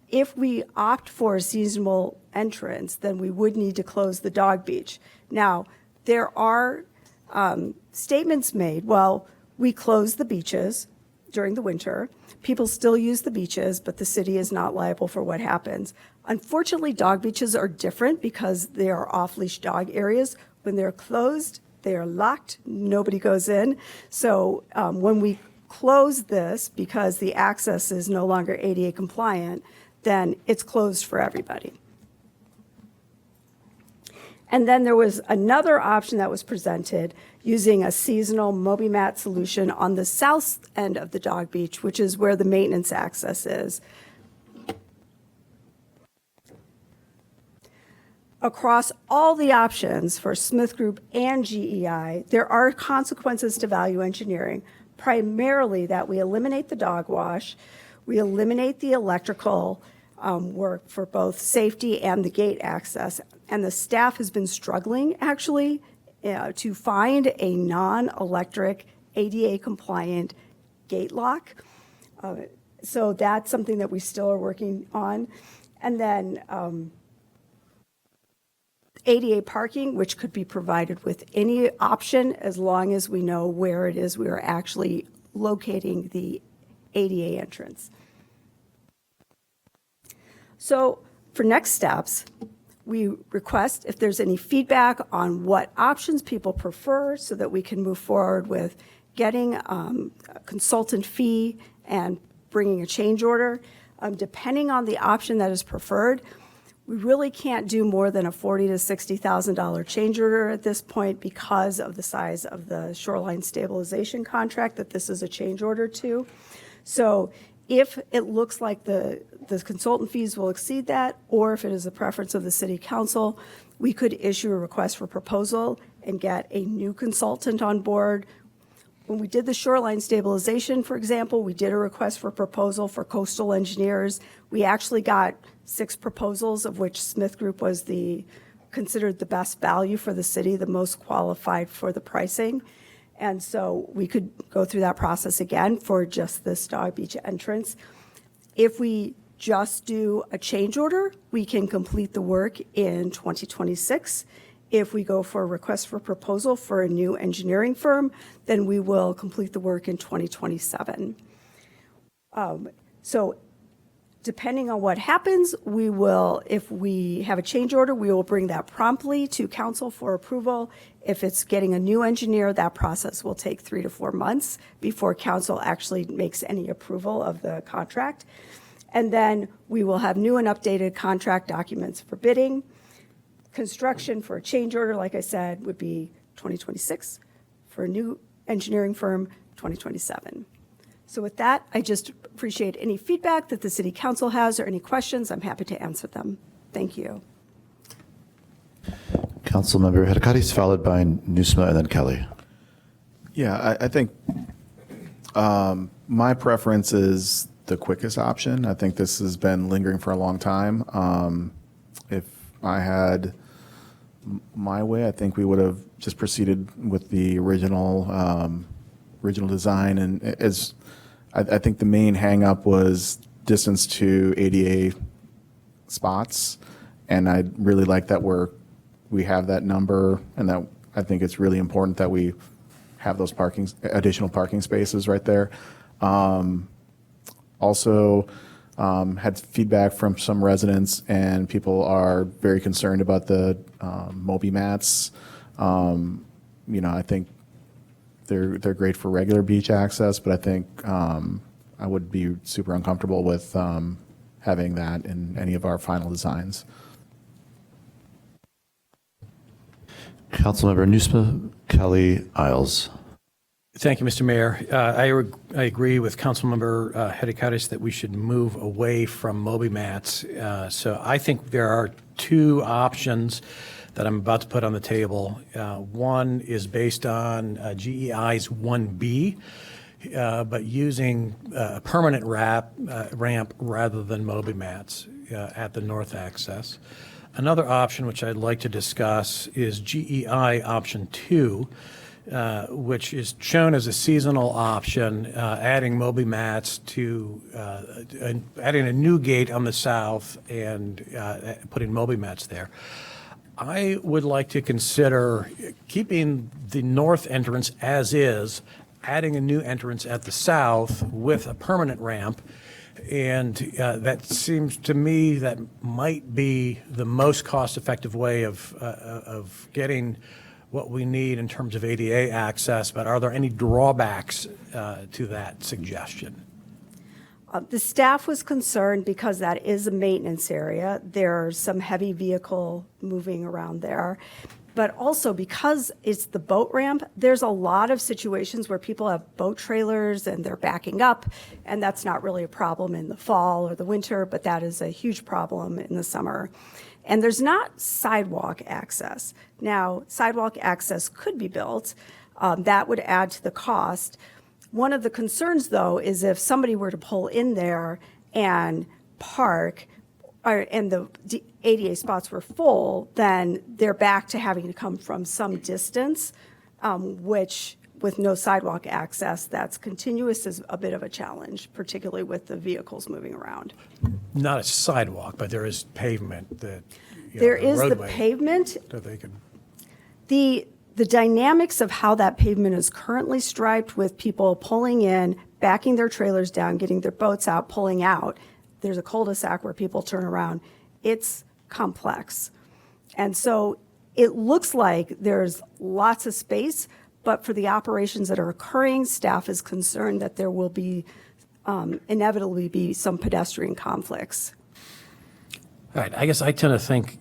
If we opt for a seasonal entrance, then we would need to close the dog beach. Now, there are statements made, well, we close the beaches during the winter. People still use the beaches, but the city is not liable for what happens. Unfortunately, dog beaches are different because they are off-leash dog areas. When they're closed, they are locked, nobody goes in. So when we close this, because the access is no longer ADA compliant, then it's closed for everybody. And then there was another option that was presented using a seasonal Moby mat solution on the south end of the dog beach, which is where the maintenance access is. Across all the options for Smith Group and GEI, there are consequences to value engineering, primarily that we eliminate the dog wash, we eliminate the electrical work for both safety and the gate access. And the staff has been struggling, actually, to find a non-electric ADA compliant gate lock. So that's something that we still are working on. And then ADA parking, which could be provided with any option as long as we know where it is we are actually locating the ADA entrance. So for next steps, we request if there's any feedback on what options people prefer so that we can move forward with getting a consultant fee and bringing a change order. Depending on the option that is preferred, we really can't do more than a $40,000 to $60,000 change order at this point because of the size of the shoreline stabilization contract that this is a change order to. So if it looks like the consultant fees will exceed that, or if it is a preference of the city council, we could issue a request for proposal and get a new consultant on board. When we did the shoreline stabilization, for example, we did a request for proposal for coastal engineers. We actually got 6 proposals, of which Smith Group was considered the best value for the city, the most qualified for the pricing. And so we could go through that process again for just this Dog Beach entrance. If we just do a change order, we can complete the work in 2026. If we go for a request for proposal for a new engineering firm, then we will complete the work in 2027. So depending on what happens, we will, if we have a change order, we will bring that promptly to council for approval. If it's getting a new engineer, that process will take 3 to 4 months before council actually makes any approval of the contract. And then we will have new and updated contract documents for bidding. Construction for a change order, like I said, would be 2026. For a new engineering firm, 2027. So with that, I just appreciate any feedback that the city council has or any questions. I'm happy to answer them. Thank you. Councilmember Hadakatis, followed by Nusma and then Kelly. Yeah, I think my preference is the quickest option. I think this has been lingering for a long time. If I had my way, I think we would have just proceeded with the original design. And as I think the main hang up was distance to ADA spots. And I really like that we have that number, and that I think it's really important that we have those additional parking spaces right there. Also, had feedback from some residents, and people are very concerned about the Moby mats. I think they're great for regular beach access, but I think I would be super uncomfortable with having that in any of our final designs. Councilmember Nusma, Kelly, Isles. Thank you, Mr. Mayor. I agree with Councilmember Hadakatis that we should move away from Moby mats. So I think there are 2 options that I'm about to put on the table. One is based on GEI's 1B, but using a permanent ramp rather than Moby mats at the north access. Another option, which I'd like to discuss, is GEI option 2, which is shown as a seasonal option, adding Moby mats to, adding a new gate on the south and putting Moby mats there. I would like to consider keeping the north entrance as is, adding a new entrance at the south with a permanent ramp. And that seems to me that might be the most cost-effective way of getting what we need in terms of ADA access. But are there any drawbacks to that suggestion? The staff was concerned because that is a maintenance area. There's some heavy vehicle moving around there. But also because it's the boat ramp, there's a lot of situations where people have boat trailers and they're backing up, and that's not really a problem in the fall or the winter, but that is a huge problem in the summer. And there's not sidewalk access. Now, sidewalk access could be built. That would add to the cost. One of the concerns, though, is if somebody were to pull in there and park, and the ADA spots were full, then they're back to having to come from some distance, which with no sidewalk access, that's continuous is a bit of a challenge, particularly with the vehicles moving around. Not a sidewalk, but there is pavement that, there is the pavement. That they could. The dynamics of how that pavement is currently striped with people pulling in, backing their trailers down, getting their boats out, pulling out. There's a cul-de-sac where people turn around. It's complex. And so it looks like there's lots of space, but for the operations that are occurring, staff is concerned that there will be inevitably be some pedestrian conflicts. All right, I guess I tend to think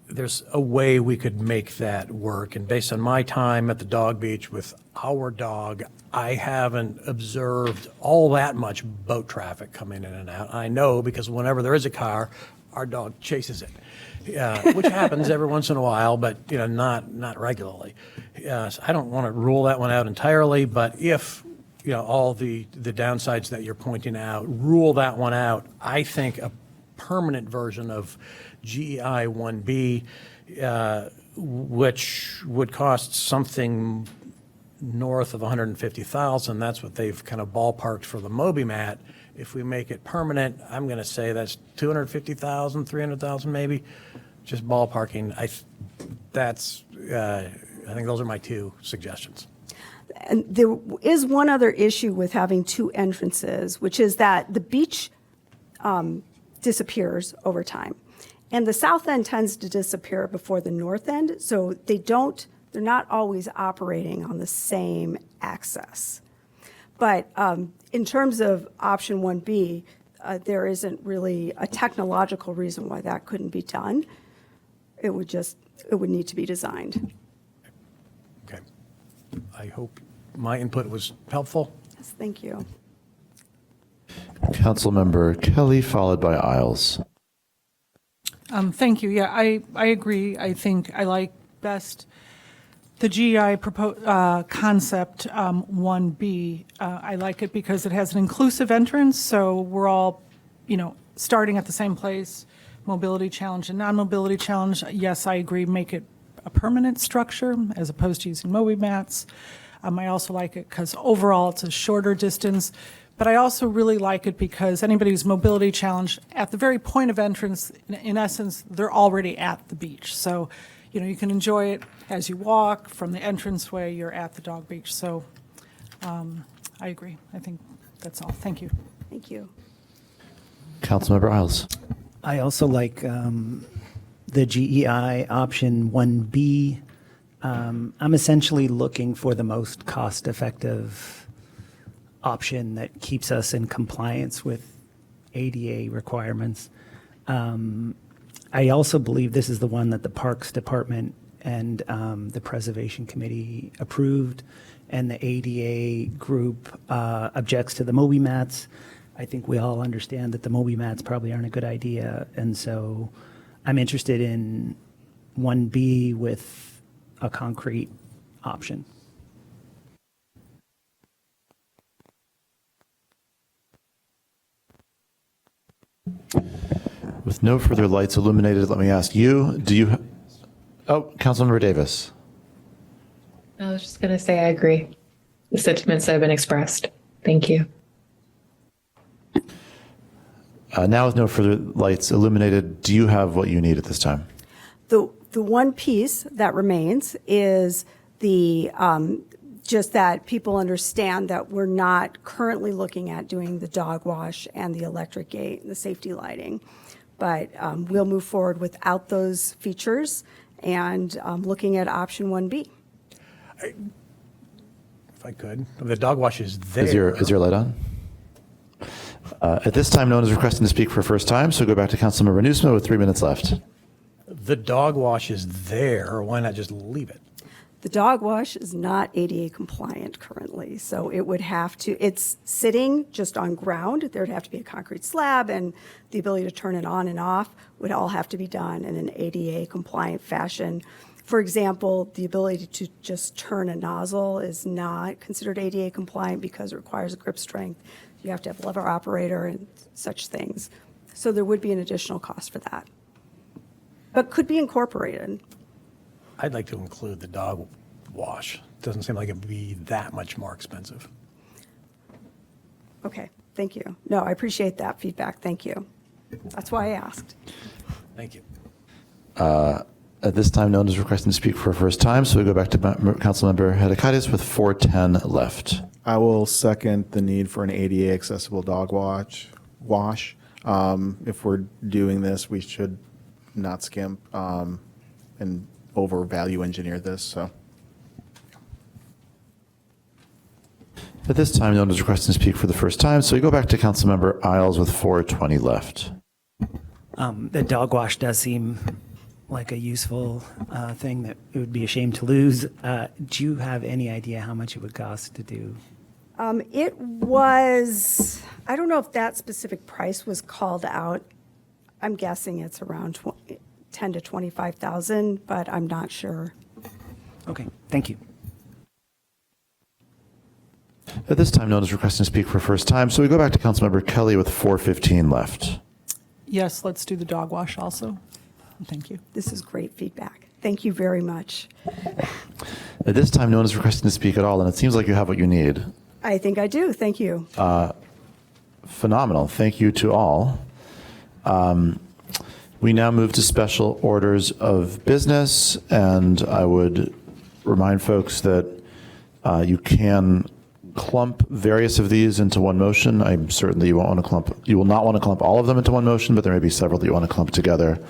there's a way we could make that work. And based on my time at the dog beach with our dog, I haven't observed all that much boat traffic coming in and out. I know because whenever there is a car, our dog chases it, which happens every once in a while, but not regularly. So I don't want to rule that one out entirely, but if all the downsides that you're pointing out, rule that one out, I think a permanent version of GEI 1B, which would cost something north of 150,000. That's what they've kind of ballparked for the Moby Mat. If we make it permanent, I'm going to say that's 250,000, 300,000 maybe. Just ballparking. I think those are my two suggestions. And there is one other issue with having two entrances, which is that the beach disappears over time. And the south end tends to disappear before the north end, so they're not always operating on the same access. But in terms of option 1B, there isn't really a technological reason why that couldn't be done. It would need to be designed. Okay. I hope my input was helpful. Yes, thank you. Councilmember Kelly, followed by Isles. Thank you. Yeah, I agree. I think I like best the GI concept 1B. I like it because it has an inclusive entrance, so we're all, starting at the same place. Mobility challenge and non-mobility challenge. Yes, I agree. Make it a permanent structure as opposed to using Moby mats. I also like it because overall it's a shorter distance. But I also really like it because anybody who's mobility challenged, at the very point of entrance, in essence, they're already at the beach. So, you can enjoy it as you walk from the entranceway, you're at the dog beach. So I agree. I think that's all. Thank you. Thank you. Councilmember Isles. I also like the GEI option 1B. I'm essentially looking for the most cost-effective option that keeps us in compliance with ADA requirements. I also believe this is the one that the Parks Department and the Preservation Committee approved, and the ADA group objects to the Moby mats. I think we all understand that the Moby mats probably aren't a good idea, and so I'm interested in 1B with a concrete option. With no further lights illuminated, let me ask you, Councilmember Davis. I was just going to say I agree. The sentiments that have been expressed. Thank you. Now with no further lights illuminated, do you have what you need at this time? The one piece that remains is the just that people understand that we're not currently looking at doing the dog wash and the electric gate and the safety lighting. But we'll move forward without those features and looking at option 1B. If I could, the dog wash is there. Is your light on? At this time, no one is requesting to speak for a first time, so go back to Councilmember Newsma with 3 minutes left. The dog wash is there. Why not just leave it? The dog wash is not ADA compliant currently, so it would have to, it's sitting just on ground. There'd have to be a concrete slab, and the ability to turn it on and off would all have to be done in an ADA compliant fashion. For example, the ability to just turn a nozzle is not considered ADA compliant because it requires a grip strength. You have to have a lever operator and such things. So there would be an additional cost for that, but could be incorporated. I'd like to include the dog wash. Doesn't seem like it'd be that much more expensive. Okay, thank you. No, I appreciate that feedback. Thank you. That's why I asked. Thank you. At this time, no one is requesting to speak for a first time, so we go back to Councilmember Hadakaitis with 4:10 left. I will second the need for an ADA accessible dog wash. If we're doing this, we should not skimp and over value engineer this. So, At this time, no one is requesting to speak for the first time, so we go back to Councilmember Isles with 420 left. The dog wash does seem like a useful thing that it would be a shame to lose. Do you have any idea how much it would cost to do? It was, I don't know if that specific price was called out. I'm guessing it's around 10 to 25,000, but I'm not sure. Okay, thank you. At this time, no one is requesting to speak for first time, so we go back to Councilmember Kelly with 415 left. Yes, let's do the dog wash also. Thank you. This is great feedback. Thank you very much. At this time, no one is requesting to speak at all, and it seems like you have what you need. I think I do. Thank you. Phenomenal. Thank you to all. We now move to special orders of business, and I would remind folks that you can clump various of these into one motion. I'm certain that you will not want to clump all of them into one motion, but there may be several that you want to clump together.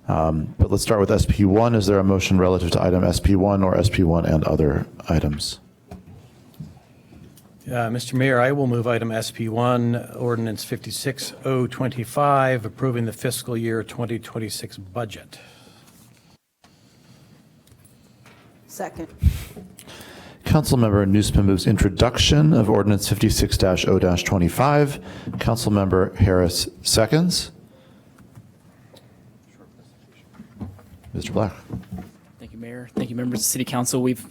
But let's start with SP1. Is there a motion relative to item SP1 or SP1 and other items? Mr. Mayor, I will move item SP1, Ordinance 56025, approving the fiscal year 2026 budget. Second. Councilmember Newsome moves introduction of Ordinance 56-0-25. Councilmember Harris seconds. Mr. Black. Thank you, Mayor. Thank you, members of City Council. We've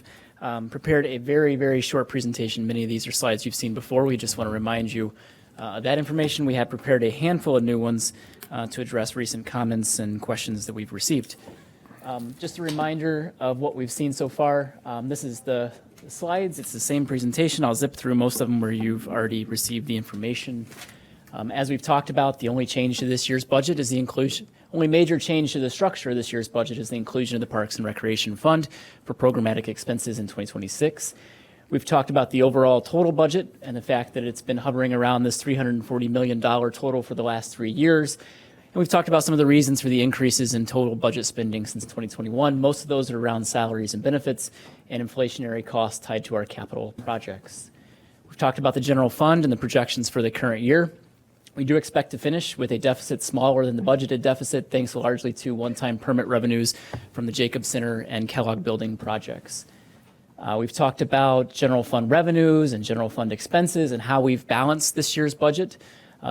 prepared a very, very short presentation. Many of these are slides you've seen before. We just want to remind you of that information. We have prepared a handful of new ones to address recent comments and questions that we've received. Just a reminder of what we've seen so far. This is the slides. It's the same presentation. I'll zip through most of them where you've already received the information. As we've talked about, the only change to this year's budget is the inclusion. Only major change to the structure of this year's budget is the inclusion of the Parks and Recreation Fund for programmatic expenses in 2026. We've talked about the overall total budget and the fact that it's been hovering around this $340 million total for the last 3 years. And we've talked about some of the reasons for the increases in total budget spending since 2021. Most of those are around salaries and benefits and inflationary costs tied to our capital projects. We've talked about the general fund and the projections for the current year. We do expect to finish with a deficit smaller than the budgeted deficit, thanks largely to one-time permit revenues from the Jacob Center and Kellogg Building projects. We've talked about general fund revenues and general fund expenses and how we've balanced this year's budget.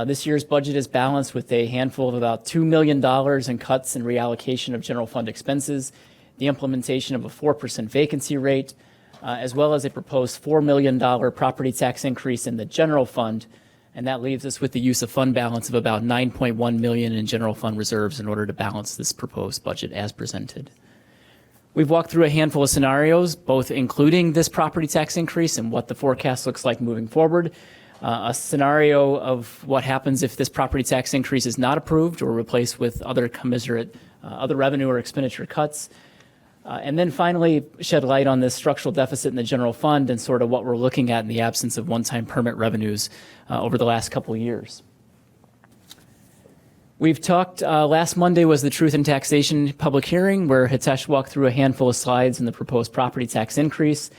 This year's budget is balanced with a handful of about $2 million in cuts and reallocation of general fund expenses, the implementation of a 4% vacancy rate, as well as a proposed $4 million property tax increase in the general fund. And that leaves us with the use of fund balance of about $9.1 million in general fund reserves in order to balance this proposed budget as presented. We've walked through a handful of scenarios, both including this property tax increase and what the forecast looks like moving forward. A scenario of what happens if this property tax increase is not approved or replaced with other commensurate, other revenue or expenditure cuts. And then finally, shed light on this structural deficit in the general fund and sort of what we're looking at in the absence of one-time permit revenues over the last couple of years. We've talked, last Monday was the Truth in Taxation public hearing where Hitesh walked through a handful of slides in the proposed property tax increase.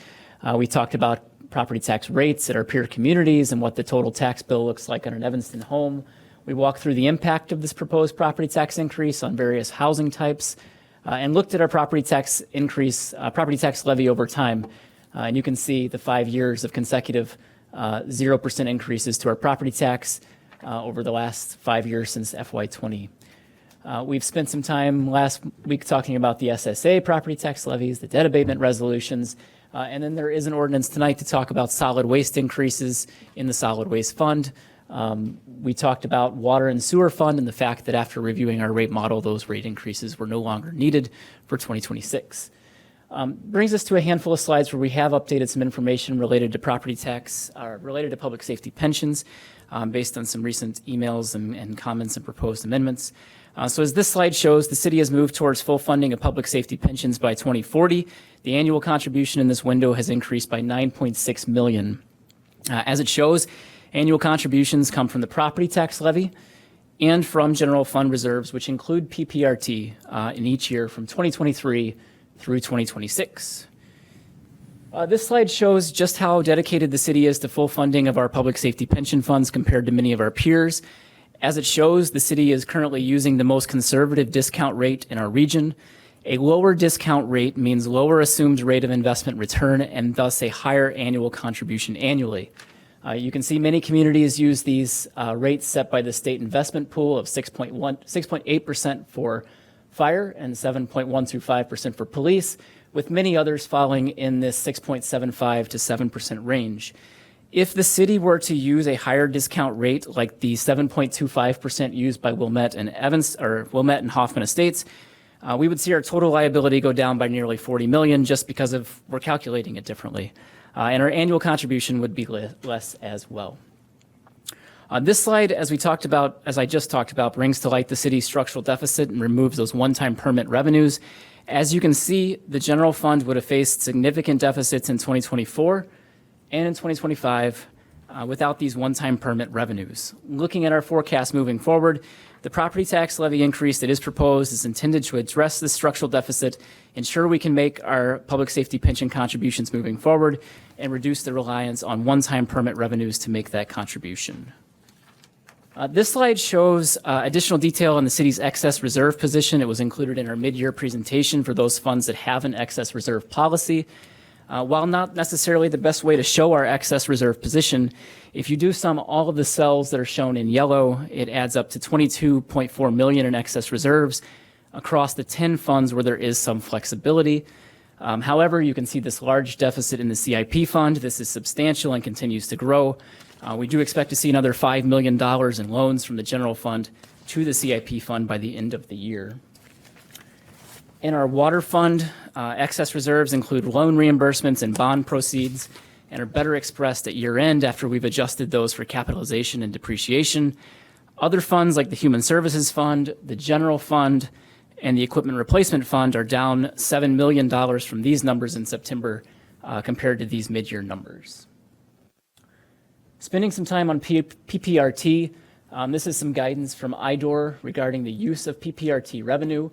We talked about property tax rates at our peer communities and what the total tax bill looks like on an Evanston home. We walked through the impact of this proposed property tax increase on various housing types. And looked at our property tax increase, property tax levy over time. And you can see the 5 years of consecutive 0% increases to our property tax over the last 5 years since FY20. We've spent some time last week talking about the SSA property tax levies, the debt abatement resolutions, and then there is an ordinance tonight to talk about solid waste increases in the solid waste fund. We talked about water and sewer fund and the fact that after reviewing our rate model, those rate increases were no longer needed for 2026. Brings us to a handful of slides where we have updated some information related to property tax, related to public safety pensions, based on some recent emails and comments and proposed amendments. So as this slide shows, the city has moved towards full funding of public safety pensions by 2040. The annual contribution in this window has increased by $9.6 million. As it shows, annual contributions come from the property tax levy and from general fund reserves, which include PPRT in each year from 2023 through 2026. This slide shows just how dedicated the city is to full funding of our public safety pension funds compared to many of our peers. As it shows, the city is currently using the most conservative discount rate in our region. A lower discount rate means lower assumed rate of investment return and thus a higher annual contribution annually. You can see many communities use these rates set by the state investment pool of 6.8% for fire and 7.1 through 5% for police, with many others falling in this 6.75 to 7% range. If the city were to use a higher discount rate like the 7.25% used by Wilmette and Hoffman Estates, we would see our total liability go down by nearly $40 million just because we're calculating it differently. And our annual contribution would be less as well. This slide, as I just talked about, brings to light the city's structural deficit and removes those one-time permit revenues. As you can see, the general fund would have faced significant deficits in 2024 and in 2025 without these one-time permit revenues. Looking at our forecast moving forward, the property tax levy increase that is proposed is intended to address this structural deficit, ensure we can make our public safety pension contributions moving forward, and reduce the reliance on one-time permit revenues to make that contribution. This slide shows additional detail on the city's excess reserve position. It was included in our mid-year presentation for those funds that have an excess reserve policy. While not necessarily the best way to show our excess reserve position, if you do sum all of the cells that are shown in yellow, it adds up to $22.4 million in excess reserves across the 10 funds where there is some flexibility. However, you can see this large deficit in the CIP fund. This is substantial and continues to grow. We do expect to see another $5 million in loans from the general fund to the CIP fund by the end of the year. In our water fund, excess reserves include loan reimbursements and bond proceeds and are better expressed at year end after we've adjusted those for capitalization and depreciation. Other funds like the Human Services Fund, the General Fund, and the Equipment Replacement Fund are down $7 million from these numbers in September compared to these mid-year numbers. Spending some time on PPRT, this is some guidance from IDOR regarding the use of PPRT revenue.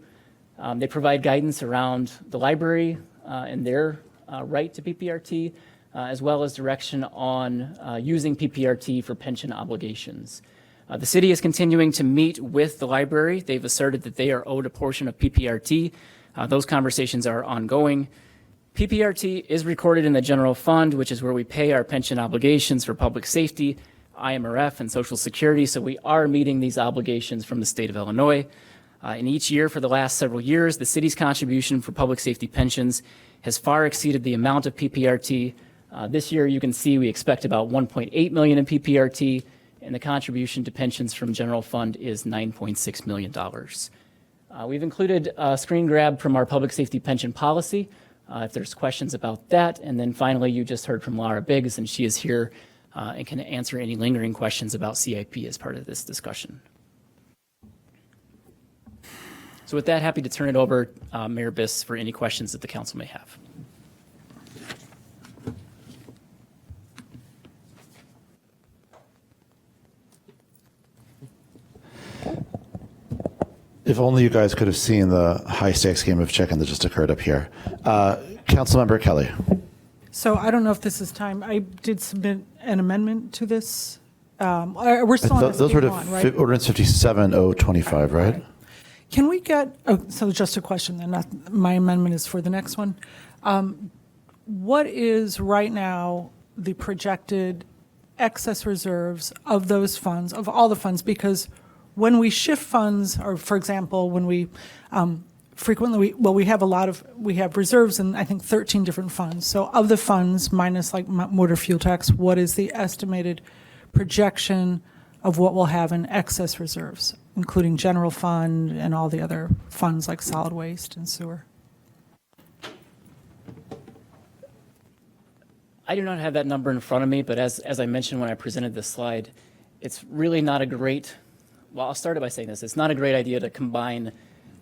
They provide guidance around the library and their right to PPRT, as well as direction on using PPRT for pension obligations. The city is continuing to meet with the library. They've asserted that they are owed a portion of PPRT. Those conversations are ongoing. PPRT is recorded in the general fund, which is where we pay our pension obligations for public safety, IMRF, and Social Security, so we are meeting these obligations from the state of Illinois. And each year for the last several years, the city's contribution for public safety pensions has far exceeded the amount of PPRT. This year, you can see we expect about $1.8 million in PPRT, and the contribution to pensions from general fund is $9.6 million. We've included a screen grab from our public safety pension policy, if there's questions about that. And then finally, you just heard from Laura Biggs, and she is here and can answer any lingering questions about CIP as part of this discussion. So with that, happy to turn it over, Mayor Biss, for any questions that the council may have. If only you guys could have seen the high-stakes game of chicken that just occurred up here. Councilmember Kelly. So I don't know if this is time. I did submit an amendment to this. We're still on Those were to SB1, right? Ordinance 57025, right? Can we get, so just a question then, my amendment is for the next one. What is right now the projected excess reserves of those funds, of all the funds? Because when we shift funds, or for example, when we we have reserves in, I think, 13 different funds. So of the funds, minus like motor fuel tax, what is the estimated projection of what we'll have in excess reserves, including general fund and all the other funds like solid waste and sewer? I do not have that number in front of me, but as I mentioned when I presented this slide, it's really not a great, well, I'll start by saying this. It's not a great idea to combine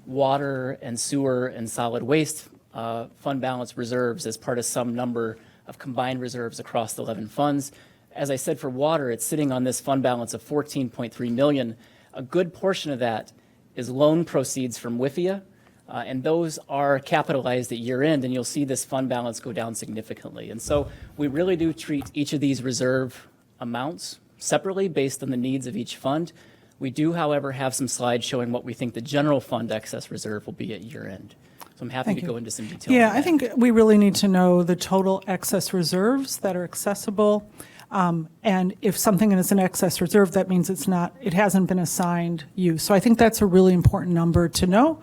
water and sewer and solid waste fund balance reserves as part of some number of combined reserves across the 11 funds. As I said, for water, it's sitting on this fund balance of $14.3 million. A good portion of that is loan proceeds from WIFIA. And those are capitalized at year end, and you'll see this fund balance go down significantly. And so we really do treat each of these reserve amounts separately based on the needs of each fund. We do, however, have some slides showing what we think the general fund excess reserve will be at year end. So I'm happy Thank to you. go into some detail. Yeah, on I that. think we really need to know the total excess reserves that are accessible. And if something is an excess reserve, that means it hasn't been assigned use. So I think that's a really important number to know,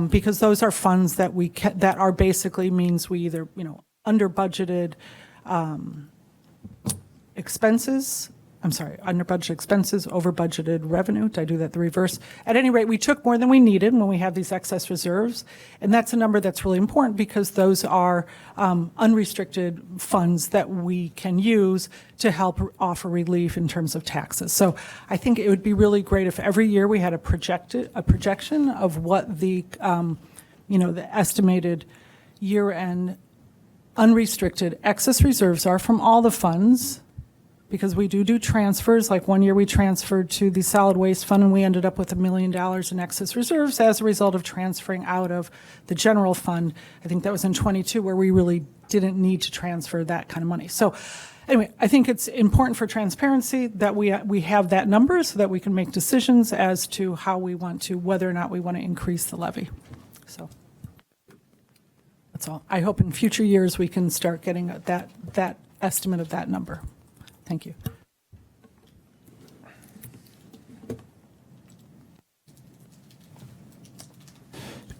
because those are funds that that are basically means we either, under budgeted expenses. I'm sorry, under budget expenses, over budgeted revenue. Did I do that the reverse? At any rate, we took more than we needed when we have these excess reserves. And that's a number that's really important because those are unrestricted funds that we can use to help offer relief in terms of taxes. So I think it would be really great if every year we had a projection of what the estimated year-end unrestricted excess reserves are from all the funds, because we do transfers. Like one year we transferred to the solid waste fund and we ended up with $1 million in excess reserves as a result of transferring out of the general fund. I think that was in 22 where we really didn't need to transfer that kind of money. So anyway, I think it's important for transparency that we have that number so that we can make decisions as to whether or not we want to increase the levy. So that's all. I hope in future years we can start getting that estimate of that number. Thank you.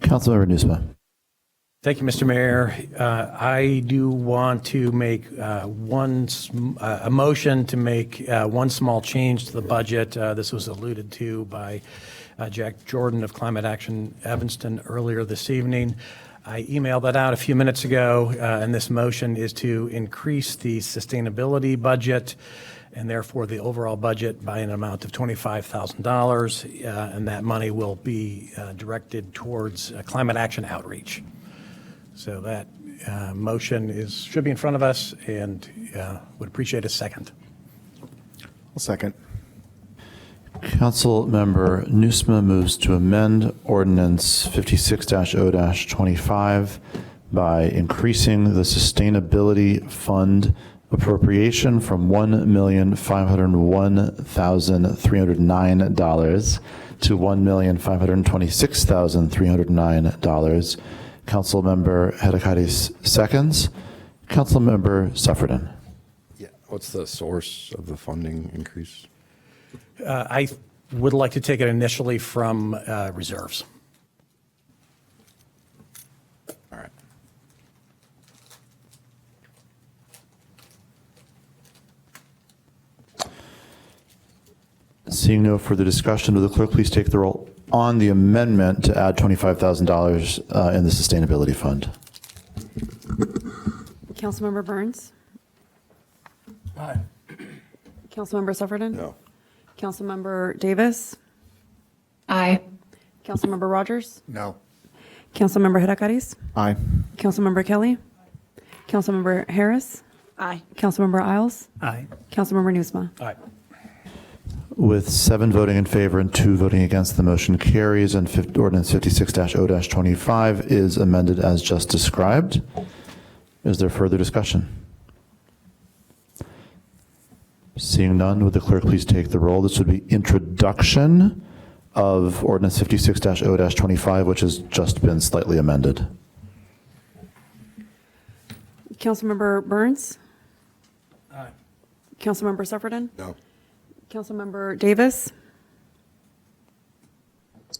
Councilmember Nusma. Thank you, Mr. Mayor. I do want to make a motion to make one small change to the budget. This was alluded to by Jack Jordan of Climate Action Evanston earlier this evening. I emailed that out a few minutes ago, and this motion is to increase the sustainability budget and therefore the overall budget by an amount of $25,000, and that money will be directed towards climate action outreach. So that motion should be in front of us, and would appreciate a second. I'll second. Councilmember Nusma moves to amend Ordinance 56-0-25 by increasing the Sustainability Fund appropriation from $1,501,309 to $1,526,309. Councilmember Hedekaitis seconds. Councilmember Suffredin. Yeah. What's the source of the funding increase? I would like to take it initially from reserves. All right. Seeing no further discussion, will the clerk please take the roll on the amendment to add $25,000 in the Sustainability Fund? Councilmember Burns? Aye. Councilmember Suffredin? No. Councilmember Davis? Aye. Councilmember Rogers? No. Councilmember Hedekaitis? Aye. Councilmember Kelly? Councilmember Harris? Aye. Councilmember Isles? Aye. Councilmember Nusma? Aye. With 7 voting in favor and 2 voting against, the motion carries, and Ordinance 56-0-25 is amended as just described. Is there further discussion? Seeing none, would the clerk please take the roll? This would be introduction of Ordinance 56-0-25, which has just been slightly amended. Councilmember Burns? Aye. Councilmember Suffredin? No. Councilmember Davis?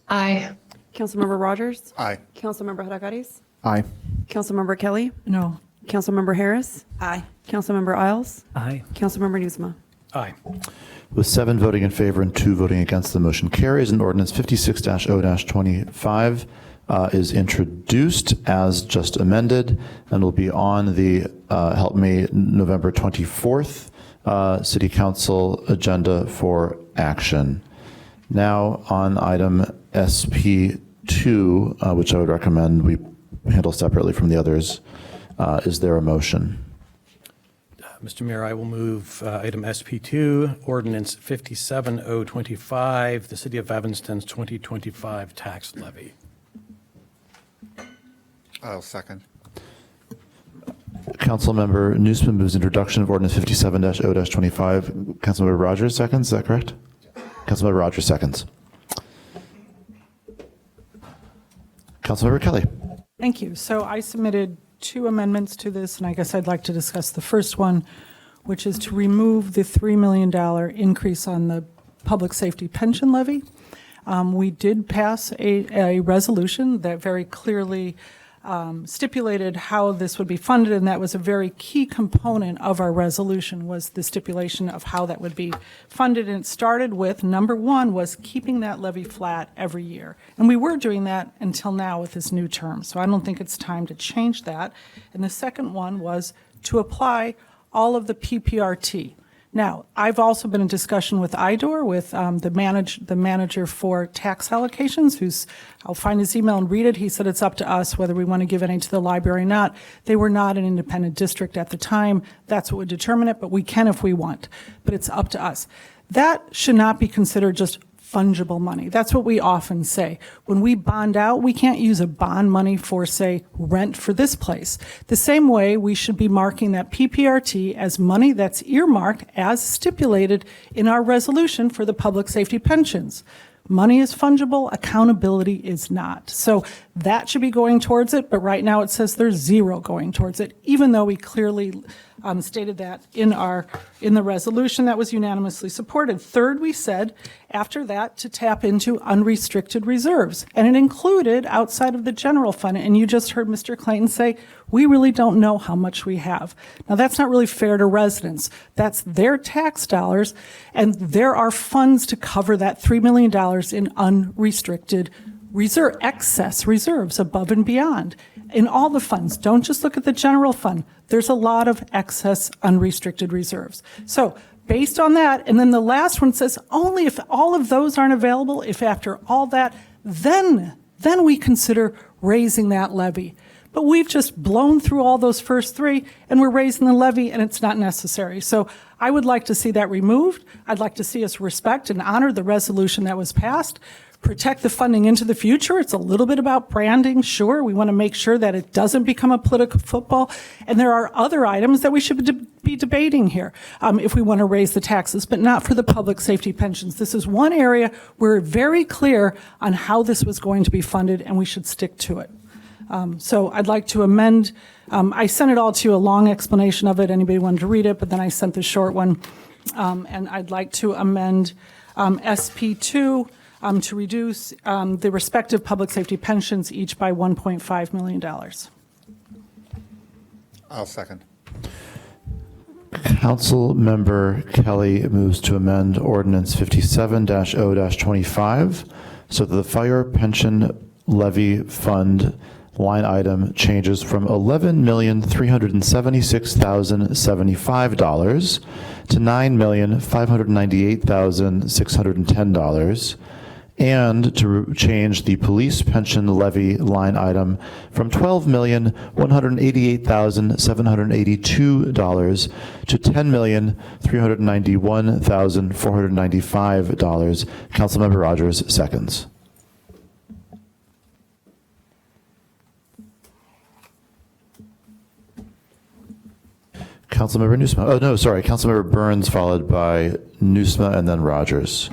Aye. Councilmember Rogers? Aye. Councilmember Hedekaitis? Aye. Councilmember Kelly? No. Councilmember Harris? Aye. Councilmember Isles? Aye. Councilmember Nusma? Aye. With 7 voting in favor and 2 voting against, the motion carries, and Ordinance 56-0-25 is introduced as just amended and will be on the November 24th City Council agenda for action. Now on item SP2, which I would recommend we handle separately from the others. Is there a motion? Mr. Mayor, I will move item SP2, Ordinance 57-025, the City of Evanston's 2025 tax levy. I'll second. Councilmember Newsman moves introduction of ordinance 57-0-25. Councilmember Rogers seconds, is that correct? Councilmember Rogers seconds. Councilmember Kelly. Thank you. So I submitted 2 amendments to this, and I guess I'd like to discuss the first one, which is to remove the $3 million increase on the public safety pension levy. We did pass a resolution that very clearly stipulated how this would be funded, and that was a very key component of our resolution, was the stipulation of how that would be funded. And it started with, number 1 was keeping that levy flat every year. And we were doing that until now with this new term. So I don't think it's time to change that. And the second one was to apply all of the PPRT. Now, I've also been in discussion with IDOR, with the manager for tax allocations, I'll find his email and read it. He said it's up to us whether we want to give any to the library or not. They were not an independent district at the time. That's what would determine it, but we can if we want. But it's up to us. That should not be considered just fungible money. That's what we often say. When we bond out, we can't use a bond money for, say, rent for this place. The same way, we should be marking that PPRT as money that's earmarked as stipulated in our resolution for the public safety pensions. Money is fungible, accountability is not. So that should be going towards it, but right now it says there's 0 going towards it, even though we clearly stated that in the resolution that was unanimously supported. Third, we said after that to tap into unrestricted reserves, and it included outside of the general fund. And you just heard Mr. Clayton say, we really don't know how much we have. Now that's not really fair to residents. That's their tax dollars, and there are funds to cover that $3 million in unrestricted reserve, excess reserves above and beyond in all the funds. Don't just look at the general fund. There's a lot of excess unrestricted reserves. So based on that, and then the last one says only if all of those aren't available, if after all that, then we consider raising that levy. But we've just blown through all those first 3 and we're raising the levy and it's not necessary. So I would like to see that removed. I'd like to see us respect and honor the resolution that was passed, protect the funding into the future. It's a little bit about branding, sure. We want to make sure that it doesn't become a political football. And there are other items that we should be debating here if we want to raise the taxes, but not for the public safety pensions. This is one area we're very clear on how this was going to be funded, and we should stick to it. So I'd like to amend, I sent it all to you, a long explanation of it, anybody wanted to read it, but then I sent the short one. And I'd like to amend SP2 to reduce the respective public safety pensions each by $1.5 million. I'll second. Councilmember Kelly moves to amend ordinance 57-0-25 so that the fire pension levy fund line item changes from $11,376,075 to $9,598,610, and to change the police pension levy line item from $12,188,782 to $10,391,495. Councilmember Rogers seconds. Councilmember Newsma. Oh, no, sorry. Councilmember Burns, followed by Newsma and then Rogers.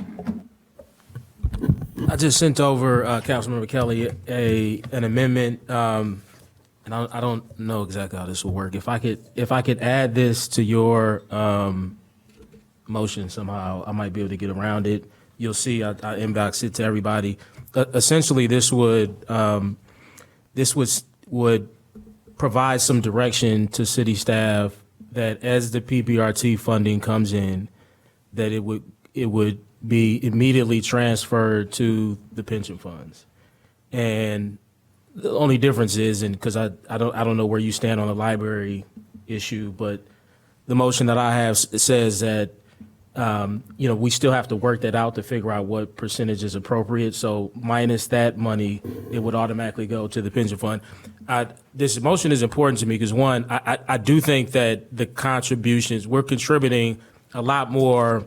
I just sent over Councilmember Kelly an amendment, and I don't know exactly how this will work. If I could add this to your motion somehow, I might be able to get around it. You'll see I inbox it to everybody. Essentially, this would provide some direction to city staff that as the PPRT funding comes in, that it would be immediately transferred to the pension funds. And the only difference is, and because I don't know where you stand on the library issue, but the motion that I have says that we still have to work that out to figure out what percentage is appropriate. So minus that money, it would automatically go to the pension fund. This motion is important to me because, one, I do think that the contributions, we're contributing a lot more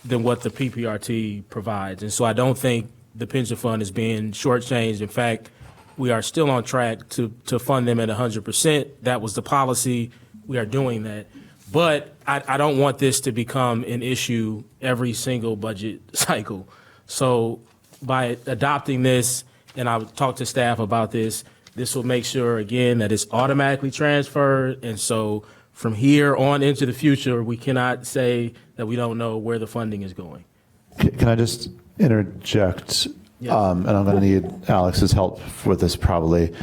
than what the PPRT provides. And so I don't think the pension fund is being shortchanged. In fact, we are still on track to fund them at 100%. That was the policy. We are doing that. But I don't want this to become an issue every single budget cycle. So by adopting this, and I'll talk to staff about this, this will make sure, again, that it's automatically transferred. And so from here on into the future, we cannot say that we don't know where the funding is going. Can I just interject? Yes. And I'm going to need Alex's help with this probably.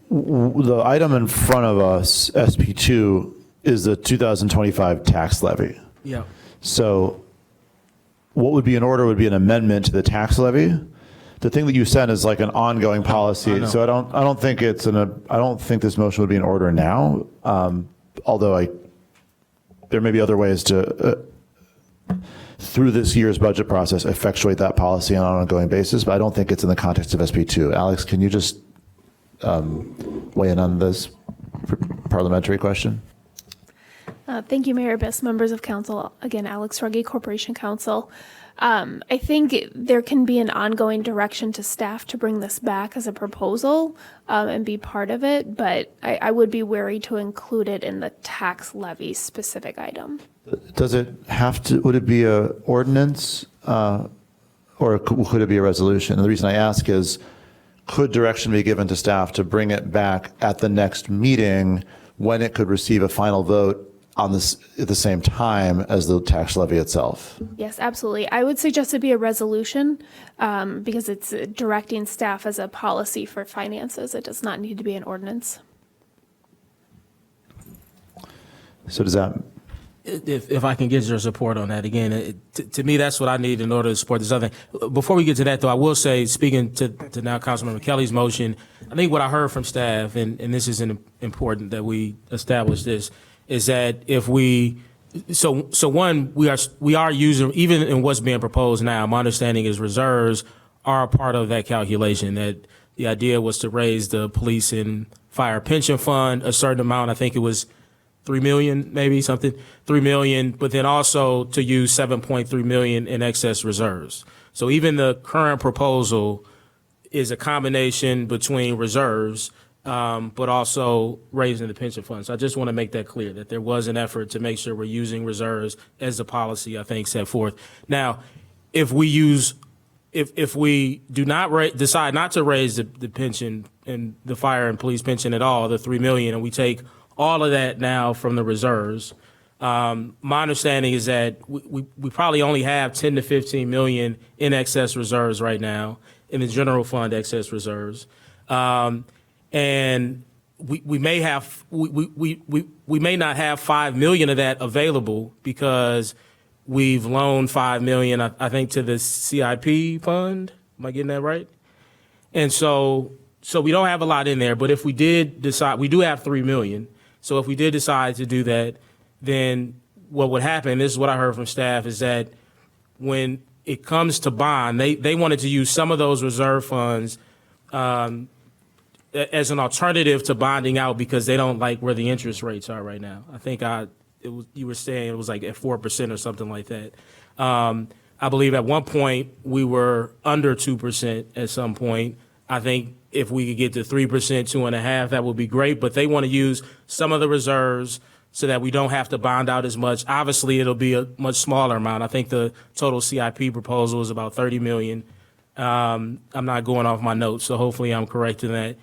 The item in front of us, SP2, is the 2025 tax levy. Yeah. So what would be in order would be an amendment to the tax levy. The thing that you sent is like an ongoing policy. So I don't think this motion would be in order now. Although there may be other ways to through this year's budget process effectuate that policy on an ongoing basis, but I don't think it's in the context of SP2. Alex, can you just weigh in on this parliamentary question? Thank you, Mayor Biss, members of council. Again, Alex Ruggie, Corporation Counsel. I think there can be an ongoing direction to staff to bring this back as a proposal and be part of it, but I would be wary to include it in the tax levy specific item. Does it have to, would it be a ordinance or could it be a resolution? And the reason I ask is, could direction be given to staff to bring it back at the next meeting when it could receive a final vote on this at the same time as the tax levy itself? Yes, absolutely. I would suggest it be a resolution because it's directing staff as a policy for finances. It does not need to be an ordinance. So does that? If I can get your support on that, again, to me, that's what I need in order to support this other thing. Before we get to that, though, I will say, speaking to now Councilmember Kelly's motion, I think what I heard from staff, and this is important that we establish this, is that if we, so one, we are using, even in what's being proposed now, my understanding is reserves are a part of that calculation, that the idea was to raise the police and fire pension fund a certain amount. I think it was 3 million, maybe something, 3 million, but then also to use 7.3 million in excess reserves. So even the current proposal is a combination between reserves, but also raising the pension fund. So I just want to make that clear, that there was an effort to make sure we're using reserves as the policy, I think, set forth. Now, if we do not decide not to raise the pension and the fire and police pension at all, the 3 million, and we take all of that now from the reserves, my understanding is that we probably only have 10 to 15 million in excess reserves right now in the general fund excess reserves. And we may have we may not have 5 million of that available because we've loaned 5 million, I think, to the CIP fund. Am I getting that right? And so we don't have a lot in there. But if we did decide, we do have 3 million. So if we did decide to do that, then what would happen, this is what I heard from staff, is that when it comes to bond, they wanted to use some of those reserve funds as an alternative to bonding out because they don't like where the interest rates are right now. I think you were saying it was like at 4% or something like that. I believe at one point we were under 2% at some point. I think if we could get to 3%, 2.5%, that would be great. But they want to use some of the reserves so that we don't have to bond out as much. Obviously, it'll be a much smaller amount. I think the total CIP proposal is about 30 million. I'm not going off my notes, so hopefully I'm correct in that.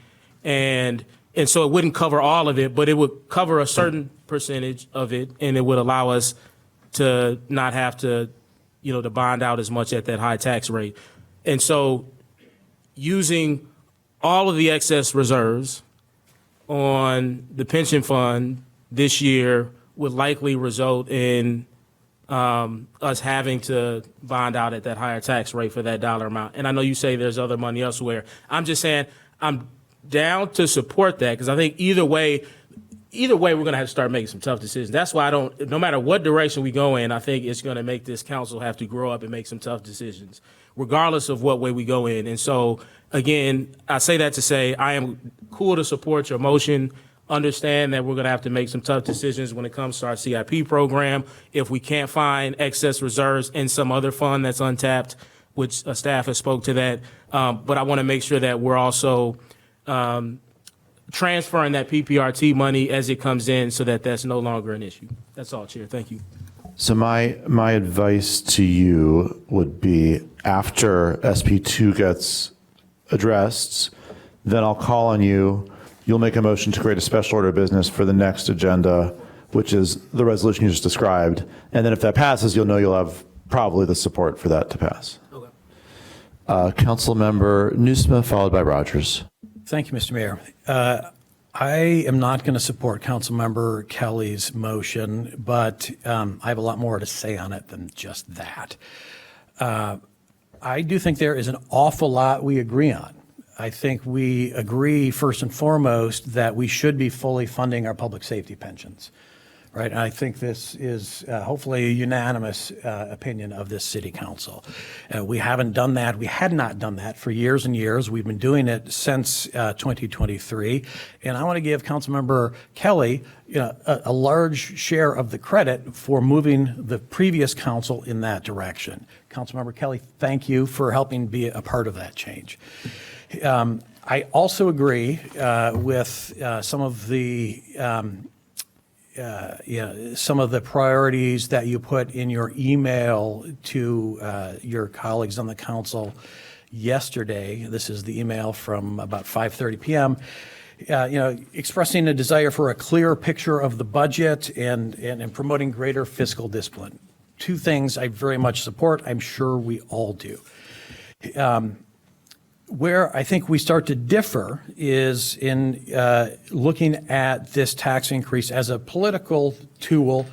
And so it wouldn't cover all of it, but it would cover a certain percentage of it, and it would allow us to not have to, to bond out as much at that high tax rate. And so using all of the excess reserves on the pension fund this year would likely result in us having to bond out at that higher tax rate for that dollar amount. And I know you say there's other money elsewhere. I'm just saying I'm down to support that because I think either way we're going to have to start making some tough decisions. That's why no matter what direction we go in, I think it's going to make this council have to grow up and make some tough decisions, regardless of what way we go in. And so, again, I say that to say I am cool to support your motion, understand that we're going to have to make some tough decisions when it comes to our CIP program. If we can't find excess reserves in some other fund that's untapped, which staff has spoke to that. But I want to make sure that we're also transferring that PPRT money as it comes in so that that's no longer an issue. That's all, Chair. Thank you. So my advice to you would be after SP2 gets addressed, then I'll call on you. You'll make a motion to create a special order of business for the next agenda, which is the resolution you just described. And then if that passes, you'll know you'll have probably the support for that to pass. Okay. Councilmember Nusma, followed by Rogers. Thank you, Mr. Mayor. I am not going to support Councilmember Kelly's motion, but I have a lot more to say on it than just that. I do think there is an awful lot we agree on. I think we agree, first and foremost, that we should be fully funding our public safety pensions, right? And I think this is hopefully a unanimous opinion of this city council. We haven't done that. We had not done that for years and years. We've been doing it since 2023. And I want to give Councilmember Kelly a large share of the credit for moving the previous council in that direction. Councilmember Kelly, thank you for helping be a part of that change. I also agree with some of the priorities that you put in your email to your colleagues on the council yesterday. This is the email from about 5:30 p.m. Expressing a desire for a clear picture of the budget and promoting greater fiscal discipline. Two things I very much support. I'm sure we all do. Where I think we start to differ is in looking at this tax increase as a political tool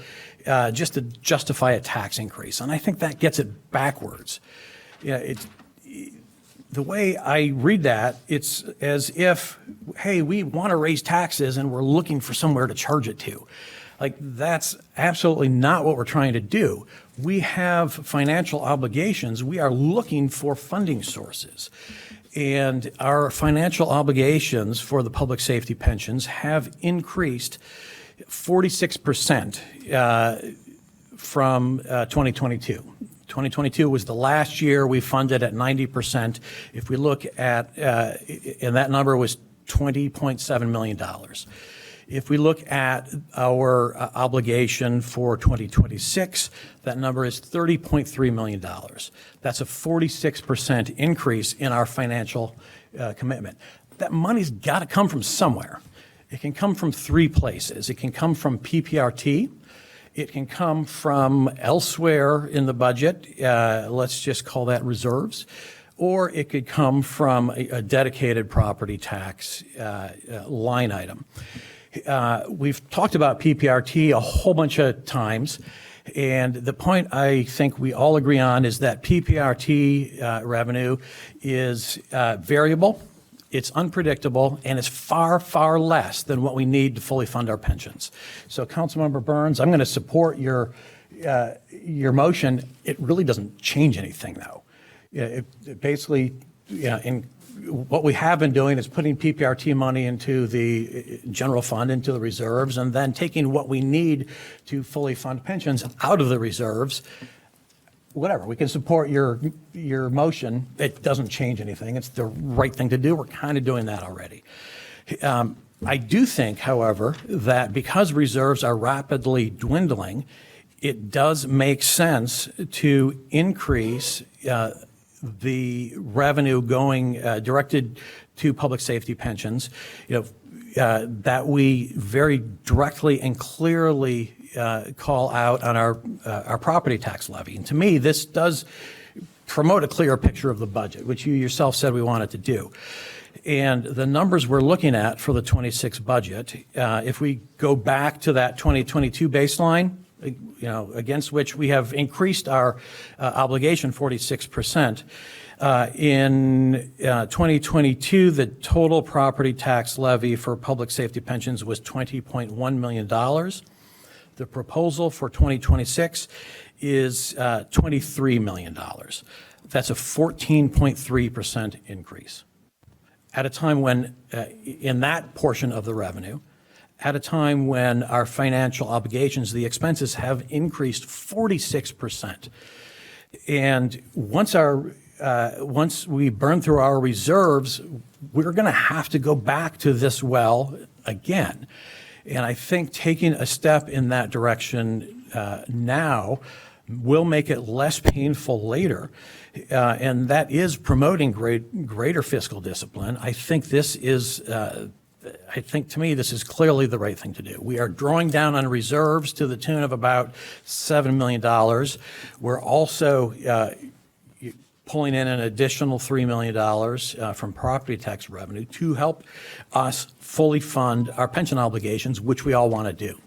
just to justify a tax increase. And I think that gets it backwards. The way I read that, it's as if, hey, we want to raise taxes and we're looking for somewhere to charge it to. Like, that's absolutely not what we're trying to do. We have financial obligations. We are looking for funding sources. And our financial obligations for the public safety pensions have increased 46% from 2022. 2022 was the last year we funded at 90%. If we look at, and that number was $20.7 million. If we look at our obligation for 2026, that number is $30.3 million. That's a 46% increase in our financial commitment. That money's got to come from somewhere. It can come from three places. It can come from PPRT. It can come from elsewhere in the budget. Let's just call that reserves. Or it could come from a dedicated property tax line item. We've talked about PPRT a whole bunch of times, and the point I think we all agree on is that PPRT revenue is variable, it's unpredictable, and it's far, far less than what we need to fully fund our pensions. So, Councilmember Burns, I'm going to support your motion. It really doesn't change anything, though. It basically, what we have been doing is putting PPRT money into the general fund, into the reserves, and then taking what we need to fully fund pensions out of the reserves. Whatever, we can support your motion. It doesn't change anything. It's the right thing to do. We're kind of doing that already. I do think, however, that because reserves are rapidly dwindling, it does make sense to increase the revenue going directed to public safety pensions, that we very directly and clearly call out on our property tax levy. And to me, this does promote a clearer picture of the budget, which you yourself said we wanted to do. And the numbers we're looking at for the 26 budget, if we go back to that 2022 baseline, against which we have increased our obligation 46%. In 2022, the total property tax levy for public safety pensions was $20.1 million. The proposal for 2026 is $23 million. That's a 14.3% increase. At a time when, in that portion of the revenue, at a time when our financial obligations, the expenses have increased 46%. And once our once we burn through our reserves, we're going to have to go back to this well again. And I think taking a step in that direction now will make it less painful later. And that is promoting greater fiscal discipline. I think this is, to me, this is clearly the right thing to do. We are drawing down on reserves to the tune of about $7 million. We're also pulling in an additional $3 million from property tax revenue to help us fully fund our pension obligations, which we all want to do.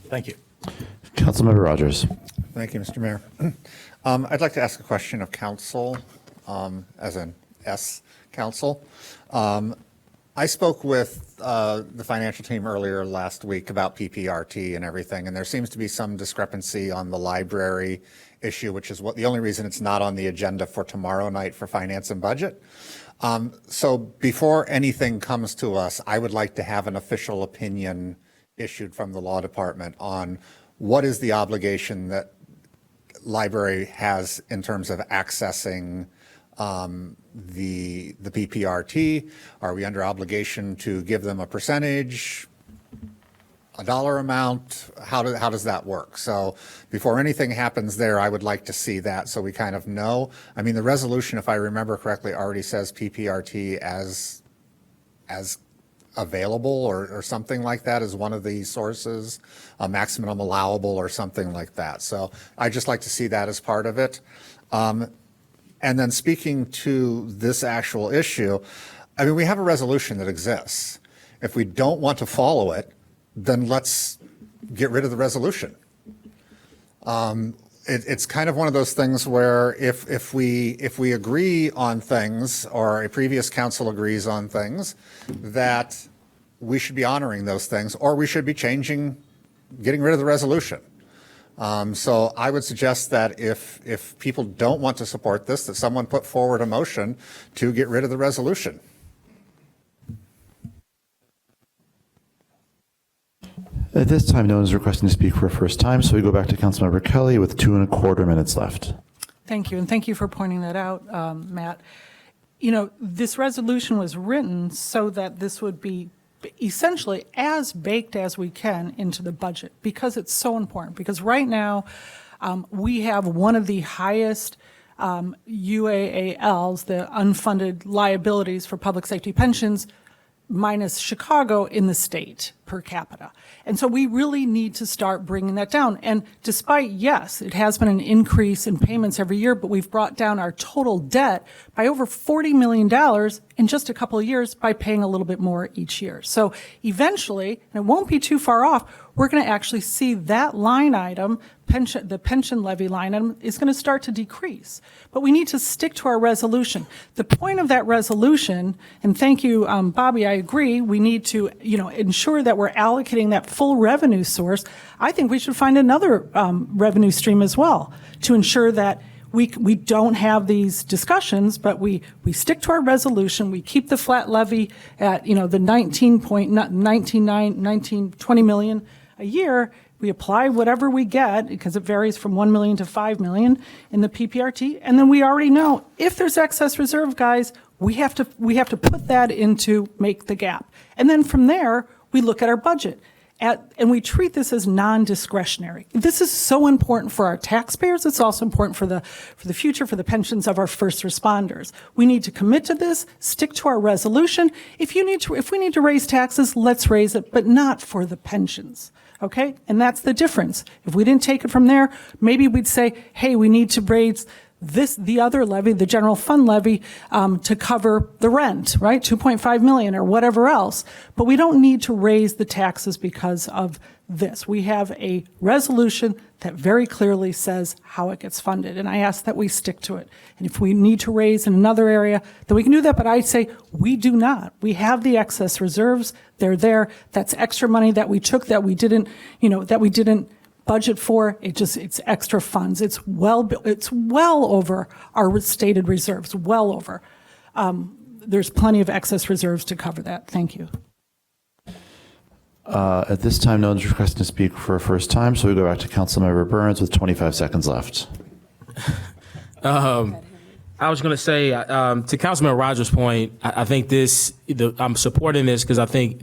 Thank you. Councilmember Rogers. Thank you, Mr. Mayor. I'd like to ask a question of council, as an S council. I spoke with the financial team earlier last week about PPRT and everything, and there seems to be some discrepancy on the library issue, which is the only reason it's not on the agenda for tomorrow night for finance and budget. So before anything comes to us, I would like to have an official opinion issued from the law department on what is the obligation that library has in terms of accessing the PPRT. Are we under obligation to give them a percentage, a dollar amount? How does that work? So before anything happens there, I would like to see that so we kind of know. I mean, the resolution, if I remember correctly, already says PPRT as available or something like that as one of the sources, a maximum allowable or something like that. So I'd just like to see that as part of it. And then speaking to this actual issue, I mean, we have a resolution that exists. If we don't want to follow it, then let's get rid of the resolution. It's kind of one of those things where if we agree on things, or a previous council agrees on things, that we should be honoring those things, or we should be getting rid of the resolution. So I would suggest that if people don't want to support this, that someone put forward a motion to get rid of the resolution. At this time, no one is requesting to speak for a first time, so we go back to Councilmember Kelly with 2.25 minutes left. Thank you, and thank you for pointing that out, Matt. You know, this resolution was written so that this would be essentially as baked as we can into the budget, because it's so important. Because right now, we have one of the highest UAALs, the unfunded liabilities for public safety pensions, minus Chicago, in the state per capita. And so we really need to start bringing that down. And despite, yes, it has been an increase in payments every year, but we've brought down our total debt by over $40 million in just a couple of years by paying a little bit more each year. So eventually, and it won't be too far off, we're going to actually see that line item, the pension levy line item, is going to start to decrease. But we need to stick to our resolution. The point of that resolution, and thank you, Bobby, I agree, we need to, ensure that we're allocating that full revenue source. I think we should find another revenue stream as well to ensure that we don't have these discussions, but we stick to our resolution. We keep the flat levy at, the 20 million a year. We apply whatever we get, because it varies from 1 million to 5 million in the PPRT. And then we already know if there's excess reserve, guys, we have to put that into make the gap. And then from there, we look at our budget. And we treat this as non-discretionary. This is so important for our taxpayers. It's also important for the future, for the pensions of our first responders. We need to commit to this, stick to our resolution. If we need to raise taxes, let's raise it, but not for the pensions. Okay? And that's the difference. If we didn't take it from there, maybe we'd say, hey, we need to raise the other levy, the general fund levy, to cover the rent, right? 2.5 million or whatever else. But we don't need to raise the taxes because of this. We have a resolution that very clearly says how it gets funded. And I ask that we stick to it. And if we need to raise in another area, then we can do that. But I say we do not. We have the excess reserves. They're there. That's extra money that we took that we didn't budget for. It's extra funds. It's well over our stated reserves, well over. There's plenty of excess reserves to cover that. Thank you. At this time, no one's requesting to speak for a first time, so we go back to Councilmember Burns with 25 seconds left. I was going to say, to Councilman Rogers' point, I think I'm supporting this because I think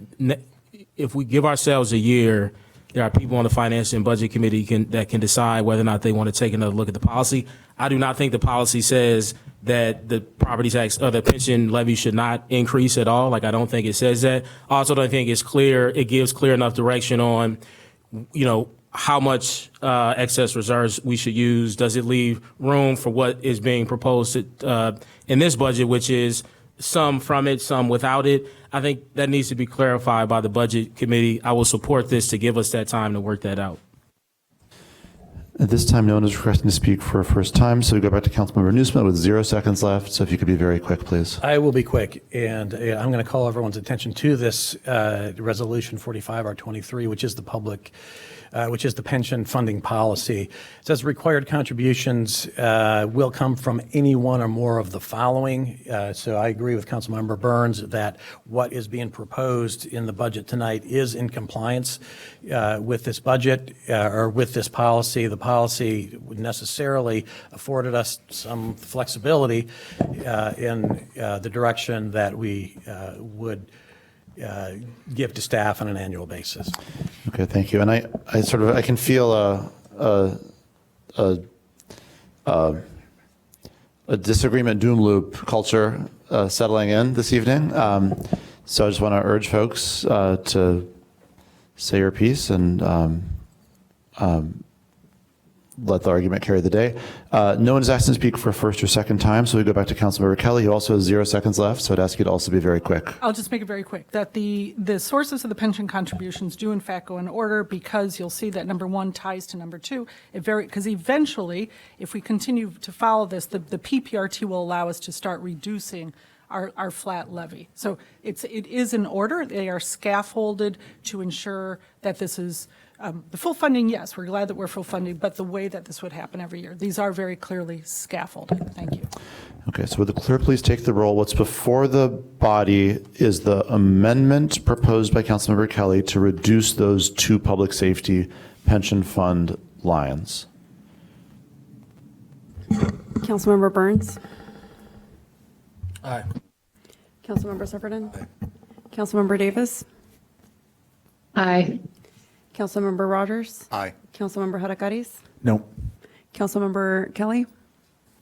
if we give ourselves a year, there are people on the Finance and Budget Committee that can decide whether or not they want to take another look at the policy. I do not think the policy says that the property tax or the pension levy should not increase at all. Like, I don't think it says that. I also don't think it's clear. It gives clear enough direction on, how much excess reserves we should use. Does it leave room for what is being proposed in this budget, which is some from it, some without it? I think that needs to be clarified by the Budget Committee. I will support this to give us that time to work that out. At this time, no one is requesting to speak for a first time, so we go back to Councilmember Newsman with 0 seconds left. So if you could be very quick, please. I will be quick, and I'm going to call everyone's attention to this Resolution 45R23, which is the pension funding policy. It says required contributions will come from any one or more of the following. So I agree with Councilmember Burns that what is being proposed in the budget tonight is in compliance with this budget or with this policy. The policy would necessarily afforded us some flexibility in the direction that we would give to staff on an annual basis. Okay, thank you. And I can feel a disagreement doom loop culture settling in this evening. So I just want to urge folks to say your piece and let the argument carry the day. No one is asked to speak for a first or second time, so we go back to Councilmember Kelly, who also has 0 seconds left, so I'd ask you to also be very quick. I'll just make it very quick, that the sources of the pension contributions do in fact go in order, because you'll see that number 1 ties to number 2. Because eventually, if we continue to follow this, the PPRT will allow us to start reducing our flat levy. So it is in order. They are scaffolded to ensure that this is the full funding. Yes, we're glad that we're full funding, but the way that this would happen every year. These are very clearly scaffolded. Thank you. Okay, so would the clerk please take the roll? What's before the body is the amendment proposed by Councilmember Kelly to reduce those 2 public safety pension fund lines. Councilmember Burns. Aye. Councilmember Sufferton. Aye. Councilmember Davis. Aye. Councilmember Rogers. Aye. Councilmember Hadakaris. No. Councilmember Kelly.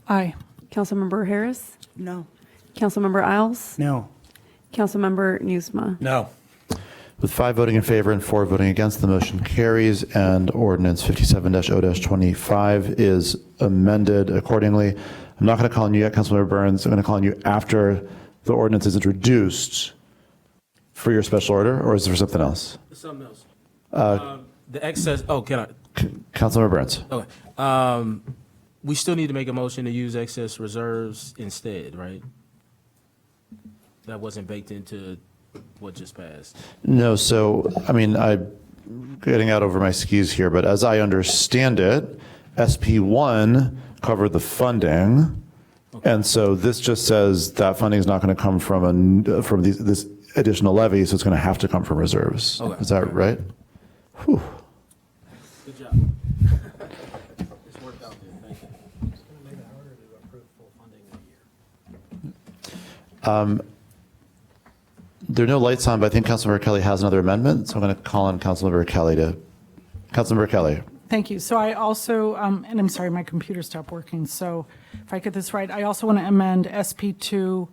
Aye. Councilmember Harris. No. Councilmember Isles. No. Councilmember Newsma. No. With 5 voting in favor and 4 voting against, the motion carries, and Ordinance 57-0-25 is amended accordingly. I'm not going to call on you yet, Councilmember Burns. I'm going to call on you after the ordinance is introduced for your special order, or is there something else? Something else. The excess, can I? Councilmember Burns. Okay. We still need to make a motion to use excess reserves instead, right? That wasn't baked into what just passed. No, so, I'm getting out over my skis here, but as I understand it, SP1 covered the funding, and so this just says that funding is not going to come from this additional levy, so it's going to have to come from reserves. Okay. Is that right? Whew. Good job. It's worked out good. Thank you. It's going to make it harder to approve full funding in a year. There are no lights on, but I think Councilmember Kelly has another amendment, so I'm going to call on Councilmember Kelly Councilmember Kelly. Thank you. So I also, and I'm sorry, my computer stopped working, so if I get this right, I also want to amend SP2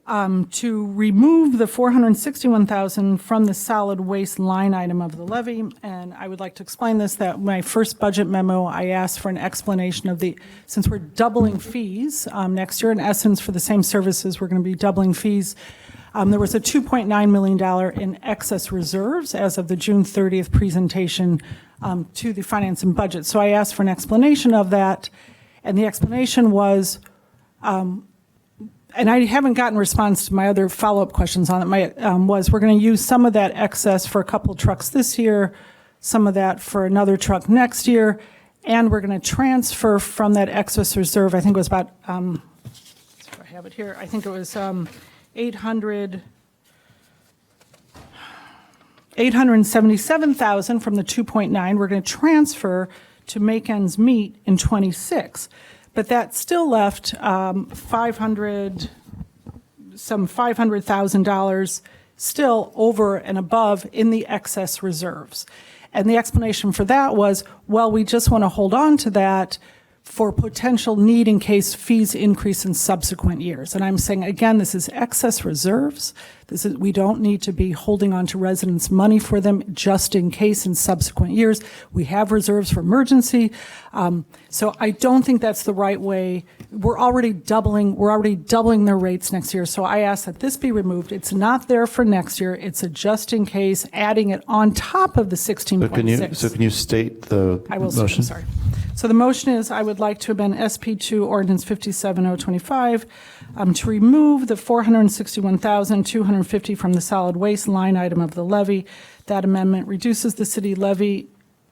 to remove the $461,000 from the solid waste line item of the levy. And I would like to explain this, that my first budget memo, I asked for an explanation of since we're doubling fees next year, in essence, for the same services, we're going to be doubling fees. There was a $2.9 million in excess reserves as of the June 30th presentation to the Finance and Budget. So I asked for an explanation of that, and the explanation was, and I haven't gotten response to my other follow-up questions on it, was we're going to use some of that excess for a couple trucks this year, some of that for another truck next year, and we're going to transfer from that excess reserve, I think it was about, I have it here, I think it was $877,000 from the 2.9 we're going to transfer to make ends meet in 26. But that still left some $500,000 still over and above in the excess reserves. And the explanation for that was, well, we just want to hold on to that for potential need in case fees increase in subsequent years. And I'm saying, again, this is excess reserves. We don't need to be holding on to residents' money for them just in case in subsequent years. We have reserves for emergency. So I don't think that's the right way. We're already doubling their rates next year. So I ask that this be removed. It's not there for next year. It's a just in case, adding it on top of the 16.6. So can you state the I will motion? Sorry. So the motion is I would like to amend SP2 Ordinance 57025 to remove the $461,250 from the solid waste line item of the levy. That amendment reduces the city levy,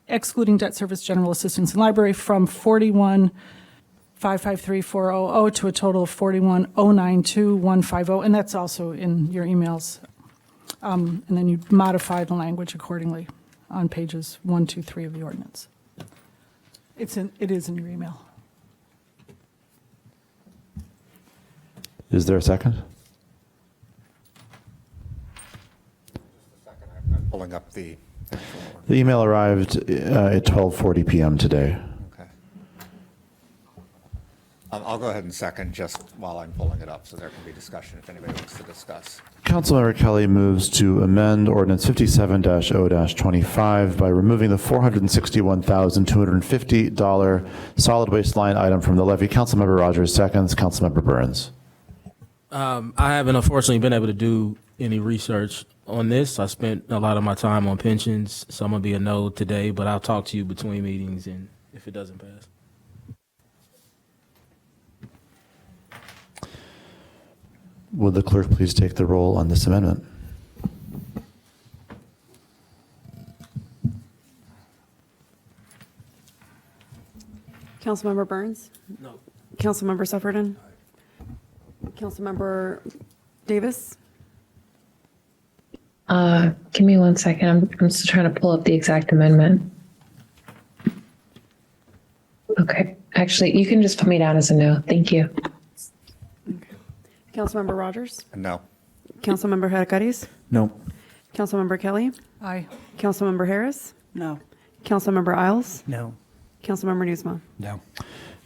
excluding debt service, general assistance, and library, from $41,553,400 to a total of $41,092,150, and that's also in your emails. And then you modify the language accordingly on pages 1, 2, 3 of the ordinance. It is in your email. Is there a second? I'm pulling up the. The email arrived at 12:40 p.m. today. Okay. I'll go ahead and second just while I'm pulling it up, so there can be discussion if anybody wants to discuss. Councilmember Kelly moves to amend Ordinance 57-0-25 by removing the $461,250 solid waste line item from the levy. Councilmember Rogers seconds. Councilmember Burns. I haven't unfortunately been able to do any research on this. I spent a lot of my time on pensions, so I'm going to be a no today, but I'll talk to you between meetings and if it doesn't pass. Would the clerk please take the roll on this amendment? Councilmember Burns? No. Councilmember Sufferton? Councilmember Davis? Give me 1 second. I'm still trying to pull up the exact amendment. Okay. Actually, you can just put me down as a no. Thank you. Councilmember Rogers? No. Councilmember Hadakaris? No. Councilmember Kelly? Aye. Councilmember Harris? No. Councilmember Isles? No. Councilmember Newsma? No.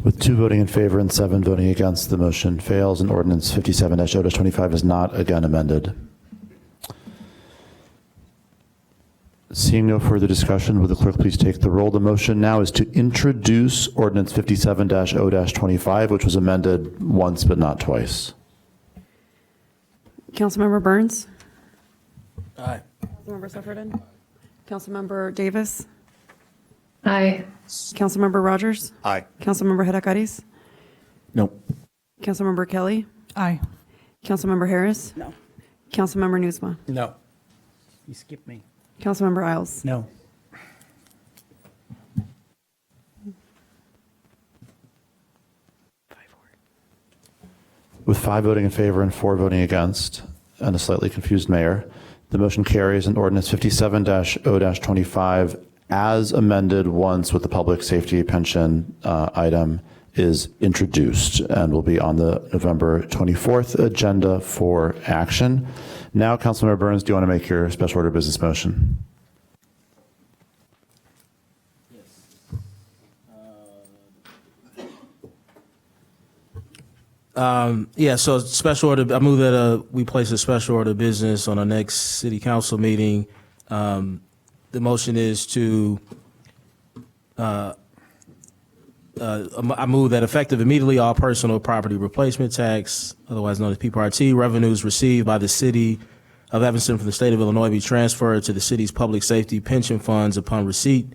With 2 voting in favor and 7 voting against, the motion fails, and Ordinance 57-0-25 is not again amended. Seeing no further discussion, would the clerk please take the roll? The motion now is to introduce Ordinance 57-0-25, which was amended once but not twice. Councilmember Burns? Aye. Councilmember Sufferton? Councilmember Davis? Aye. Councilmember Rogers? Aye. Councilmember Hadakaris? No. Councilmember Kelly? Aye. Councilmember Harris? No. Councilmember Newsma? No. You skipped me. Councilmember Isles? No. With 5 voting in favor and 4 voting against, and a slightly confused mayor, the motion carries, and Ordinance 57-0-25, as amended once with the public safety pension item, is introduced and will be on the November 24th agenda for action. Now, Councilmember Burns, do you want to make your special order business motion? So special order, I move that we place a special order of business on our next city council meeting. The motion is to, I move that effective immediately, all personal property replacement tax, otherwise known as PPRT, revenues received by the city of Evanston from the state of Illinois be transferred to the city's public safety pension funds upon receipt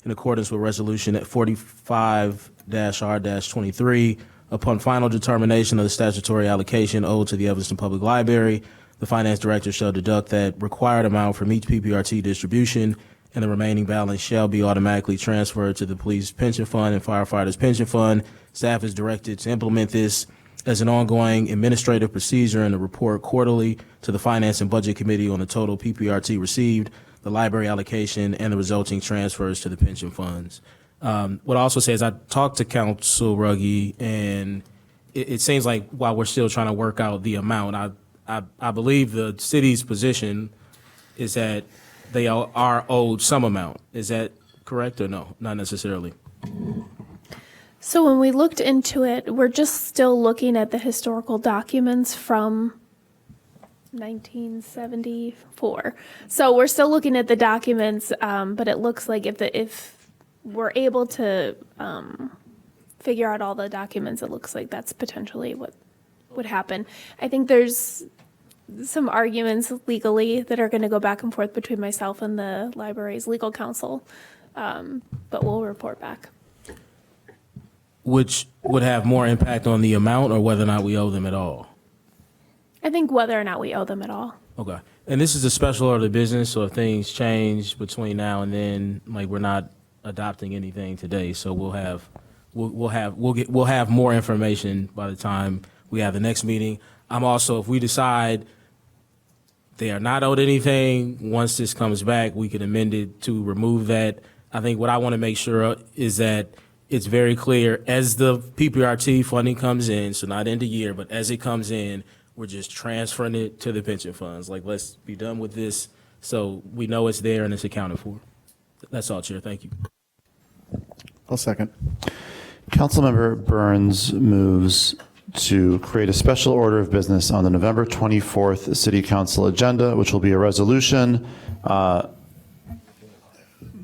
in accordance with resolution at 45-R-23. Upon final determination of the statutory allocation owed to the Evanston Public Library, the finance director shall deduct that required amount from each PPRT distribution, and the remaining balance shall be automatically transferred to the police pension fund and firefighters pension fund. Staff is directed to implement this as an ongoing administrative procedure and to report quarterly to the Finance and Budget Committee on the total PPRT received, the library allocation, and the resulting transfers to the pension funds. What I also say is I talked to Council Ruggie, and it seems like while we're still trying to work out the amount, I believe the city's position is that they are owed some amount. Is that correct or no? Not necessarily. So when we looked into it, we're just still looking at the historical documents from 1974. So we're still looking at the documents, but it looks like if we're able to figure out all the documents, it looks like that's potentially what would happen. I think there's some arguments legally that are going to go back and forth between myself and the library's legal counsel, but we'll report back. Which would have more impact on the amount or whether or not we owe them at all? I think whether or not we owe them at all. Okay. And this is a special order of business, so if things change between now and then, like we're not adopting anything today, so we'll have more information by the time we have the next meeting. I'm also, if we decide they are not owed anything, once this comes back, we can amend it to remove that. I think what I want to make sure is that it's very clear as the PPRT funding comes in, so not end of year, but as it comes in, we're just transferring it to the pension funds. Like, let's be done with this so we know it's there and it's accounted for. That's all, Chair. Thank you. I'll second. Councilmember Burns moves to create a special order of business on the November 24th City Council agenda, which will be a resolution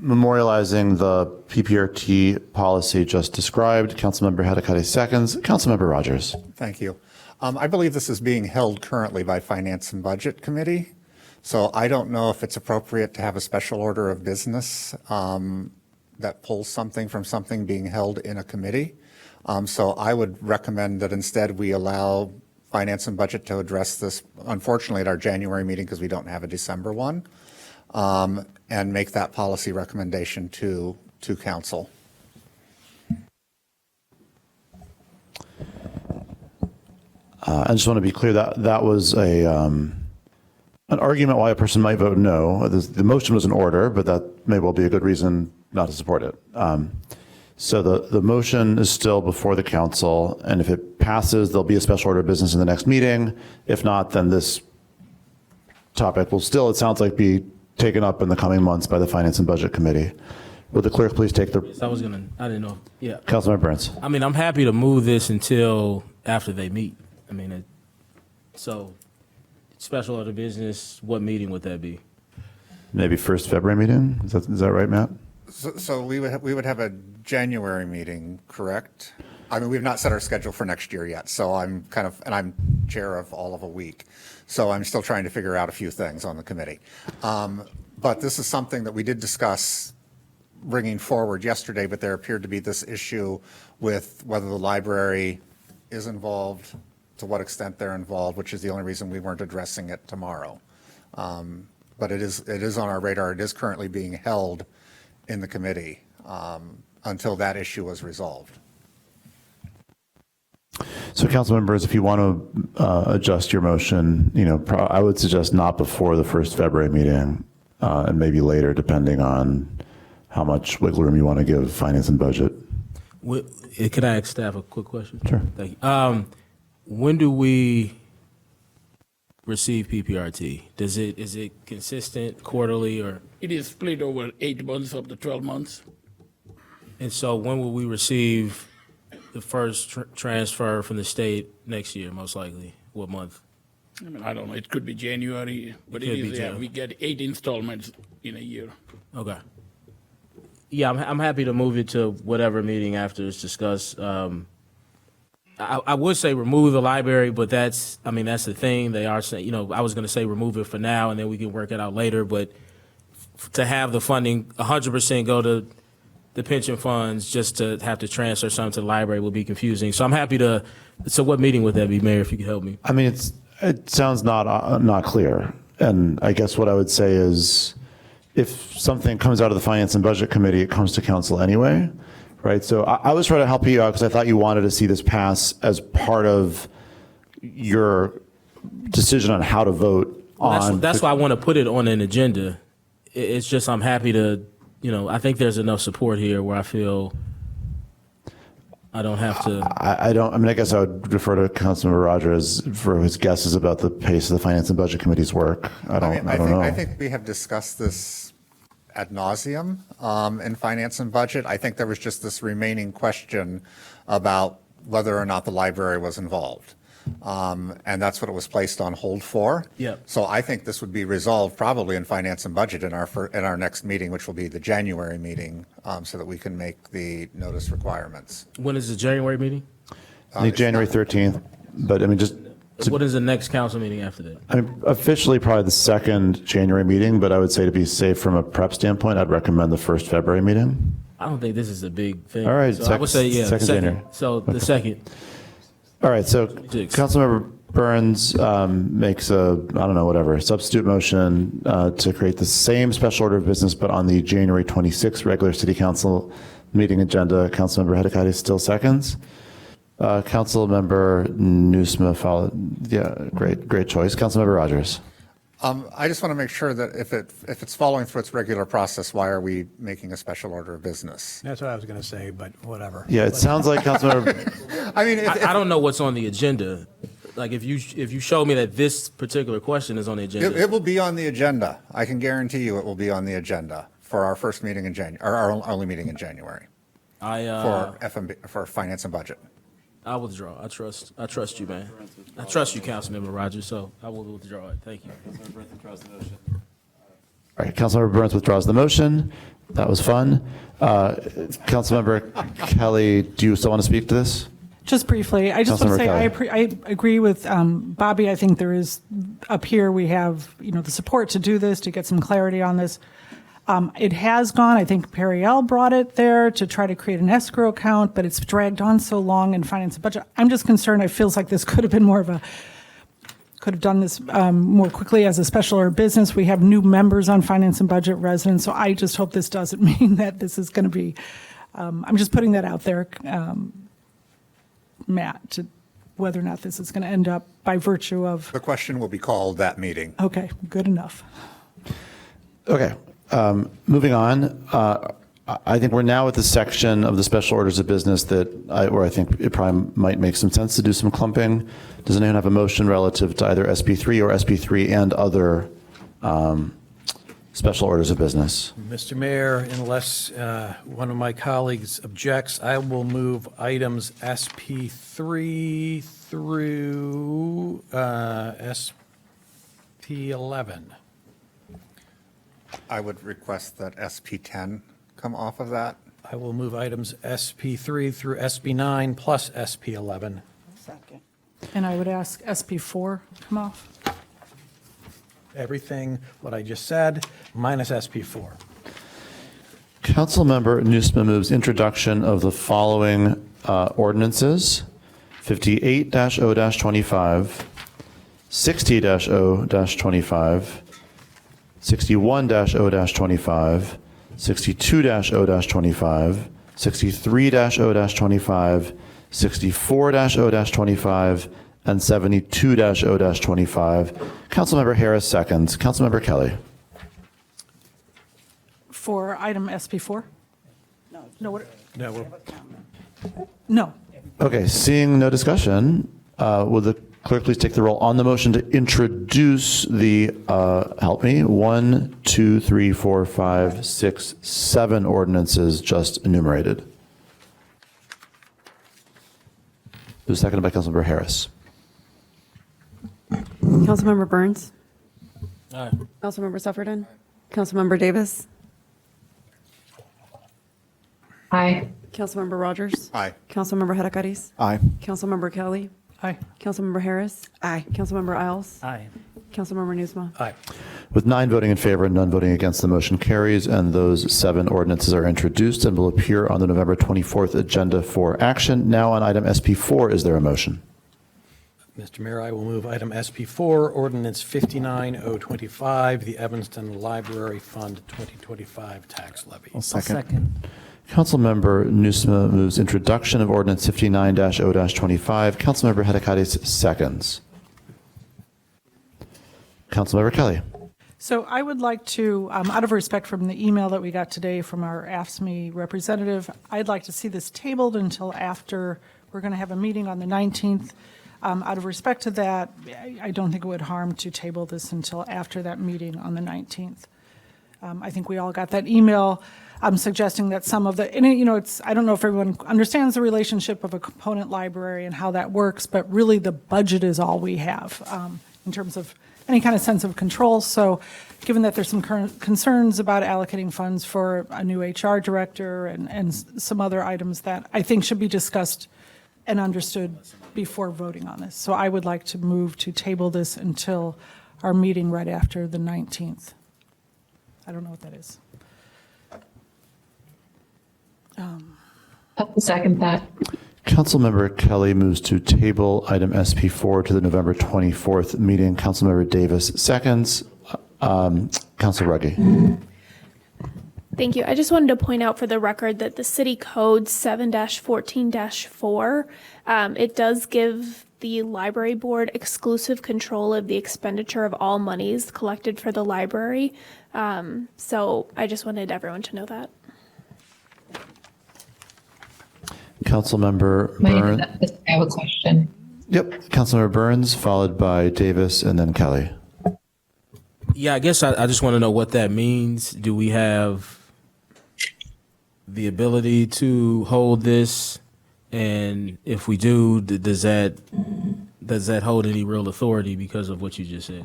memorializing the PPRT policy just described. Councilmember Hadakade seconds. Councilmember Rogers. Thank you. I believe this is being held currently by Finance and Budget Committee. So I don't know if it's appropriate to have a special order of business that pulls something from something being held in a committee. So I would recommend that instead we allow Finance and Budget to address this, unfortunately, at our January meeting because we don't have a December one, and make that policy recommendation to council. I just want to be clear that that was an argument why a person might vote no. The motion was in order, but that may well be a good reason not to support it. So the motion is still before the council, and if it passes, there'll be a special order of business in the next meeting. If not, then this topic will still, it sounds like, be taken up in the coming months by the Finance and Budget Committee. Would the clerk please take the... Yes, I didn't know. Yeah. Councilmember Burns. I mean, I'm happy to move this until after they meet. I mean, so special order business, what meeting would that be? Maybe first February meeting? Is that right, Matt? So we would have a January meeting, correct? I mean, we've not set our schedule for next year yet, so I'm I'm chair of all of a week. So I'm still trying to figure out a few things on the committee. But this is something that we did discuss bringing forward yesterday, but there appeared to be this issue with whether the library is involved, to what extent they're involved, which is the only reason we weren't addressing it tomorrow. But it is on our radar. It is currently being held in the committee until that issue is resolved. So, council members, if you want to adjust your motion, I would suggest not before the first February meeting, and maybe later, depending on how much wiggle room you want to give Finance and Budget. Could I ask staff a quick question? Sure. Thank you. When do we receive PPRT? Is it consistent quarterly or? It is split over 8 months up to 12 months. And so when will we receive the first transfer from the state next year, most likely? What month? I mean, I don't know. It could be January, but we get 8 installments in a year. Okay. Yeah, I'm happy to move it to whatever meeting after it's discussed. I would say remove the library, but that's the thing. They are saying, I was going to say remove it for now and then we can work it out later. But to have the funding 100% go to the pension funds, just to have to transfer something to the library will be confusing. So I'm happy to. So what meeting would that be, Mayor, if you could help me? I mean, it sounds not clear. And I guess what I would say is if something comes out of the Finance and Budget Committee, it comes to council anyway. Right, so I was trying to help you out because I thought you wanted to see this pass as part of your decision on how to vote on. That's why I want to put it on an agenda. It's just I'm happy to I think there's enough support here where I feel I don't have to. I guess I would refer to Councilmember Rogers for his guesses about the pace of the Finance and Budget Committee's work. I don't know. I think we have discussed this ad nauseum in Finance and Budget. I think there was just this remaining question about whether or not the library was involved. And that's what it was placed on hold for. Yep. So I think this would be resolved probably in Finance and Budget in our next meeting, which will be the January meeting, so that we can make the notice requirements. When is the January meeting? I think January 13th, but I mean, just What is the next council meeting after that? officially probably the second January meeting, but I would say to be safe from a prep standpoint, I'd recommend the first February meeting. I don't think this is a big thing. All right, So I would say, yeah, second January. So the second. All right, so Councilmember Burns makes substitute motion to create the same special order of business, but on the January 26th regular city council meeting agenda. Councilmember Hedekati still seconds. Councilmember Nusma followed. Yeah, great choice. Councilmember Rogers. I just want to make sure that if it's following through its regular process, why are we making a special order of business? That's what I was going to say, but whatever. Yeah, it sounds like Councilmember. I mean, I don't know what's on the agenda. Like if you show me that this particular question is on the agenda. It will be on the agenda. I can guarantee you it will be on the agenda for our first meeting in January, or our only meeting in January. For FMB, for Finance and Budget. I withdraw. I trust you, man. I trust you, Councilmember Rogers, so I will withdraw it. Thank you. All right, Councilmember Burns withdraws the motion. That was fun. Councilmember Kelly, do you still want to speak to this? Just briefly, I just want to say Councilmember I agree with Bobby. I think there is, up here, we have, the support to do this, to get some clarity on this. It has gone, I think Periel brought it there to try to create an escrow account, but it's dragged on so long in Finance and Budget. I'm just concerned, it feels like this could have been could have done this more quickly as a special order of business. We have new members on Finance and Budget, residents, so I just hope this doesn't mean that this is going to be, I'm just putting that out there, Matt, to whether or not this is going to end up by virtue of. The question will be called that meeting. Okay, good enough. Okay. Moving on, I think we're now at the section of the special orders of business where I think it probably might make some sense to do some clumping. Does anyone have a motion relative to either SP3 or SP3 and other special orders of business? Mr. Mayor, unless one of my colleagues objects, I will move items SP3 through SP11. I would request that SP10 come off of that. I will move items SP3 through SP9 plus SP11. Second. And I would ask SP4 come off. Everything, what I just said, minus SP4. Councilmember Nusma moves introduction of the following ordinances: 58-0-25, 60-0-25, 61-0-25, 62-0-25, 63-0-25, 64-0-25, and 72-0-25. Councilmember Harris seconds. Councilmember Kelly. For item SP4? No. No. No. Okay, seeing no discussion, will the clerk please take the roll on the motion to introduce the, 1, 2, 3, 4, 5, 6, 7 ordinances just enumerated? It was seconded by Councilmember Harris. Councilmember Burns. Aye. Councilmember Sufferton. Councilmember Davis. Aye. Councilmember Rogers. Aye. Councilmember Hedekati. Aye. Councilmember Kelly. Aye. Councilmember Harris. Aye. Councilmember Isles. Aye. Councilmember Nusma. Aye. With 9 voting in favor and none voting against, the motion carries, and those 7 ordinances are introduced and will appear on the November 24th agenda for action. Now on item SP4, is there a motion? Mr. Mayor, I will move item SP4, ordinance 59025, the Evanston Library Fund 2025 tax levy. I'll second. Councilmember Nusma moves introduction of ordinance 59-0-25. Councilmember Hedekati seconds. Councilmember Kelly. So I would like to, out of respect from the email that we got today from our AFSCME representative, I'd like to see this tabled until after we're going to have a meeting on the 19th. Out of respect to that, I don't think it would harm to table this until after that meeting on the 19th. I think we all got that email suggesting that some of the, and it's, I don't know if everyone understands the relationship of a component library and how that works, but really the budget is all we have in terms of any kind of sense of control. So given that there's some current concerns about allocating funds for a new HR director and some other items that I think should be discussed and understood before voting on this. So I would like to move to table this until our meeting right after the 19th. I don't know what that is. I'll second that. Councilmember Kelly moves to table item SP4 to the November 24th meeting. Councilmember Davis seconds. Council Ruggie. Thank you. I just wanted to point out for the record that the city code 7-14-4, it does give the library board exclusive control of the expenditure of all monies collected for the library. So I just wanted everyone to know that. Councilmember Burns. I have a question. Yep. Councilmember Burns, followed by Davis, and then Kelly. Yeah, I guess I just want to know what that means. Do we have the ability to hold this? And if we do, does that hold any real authority because of what you just said?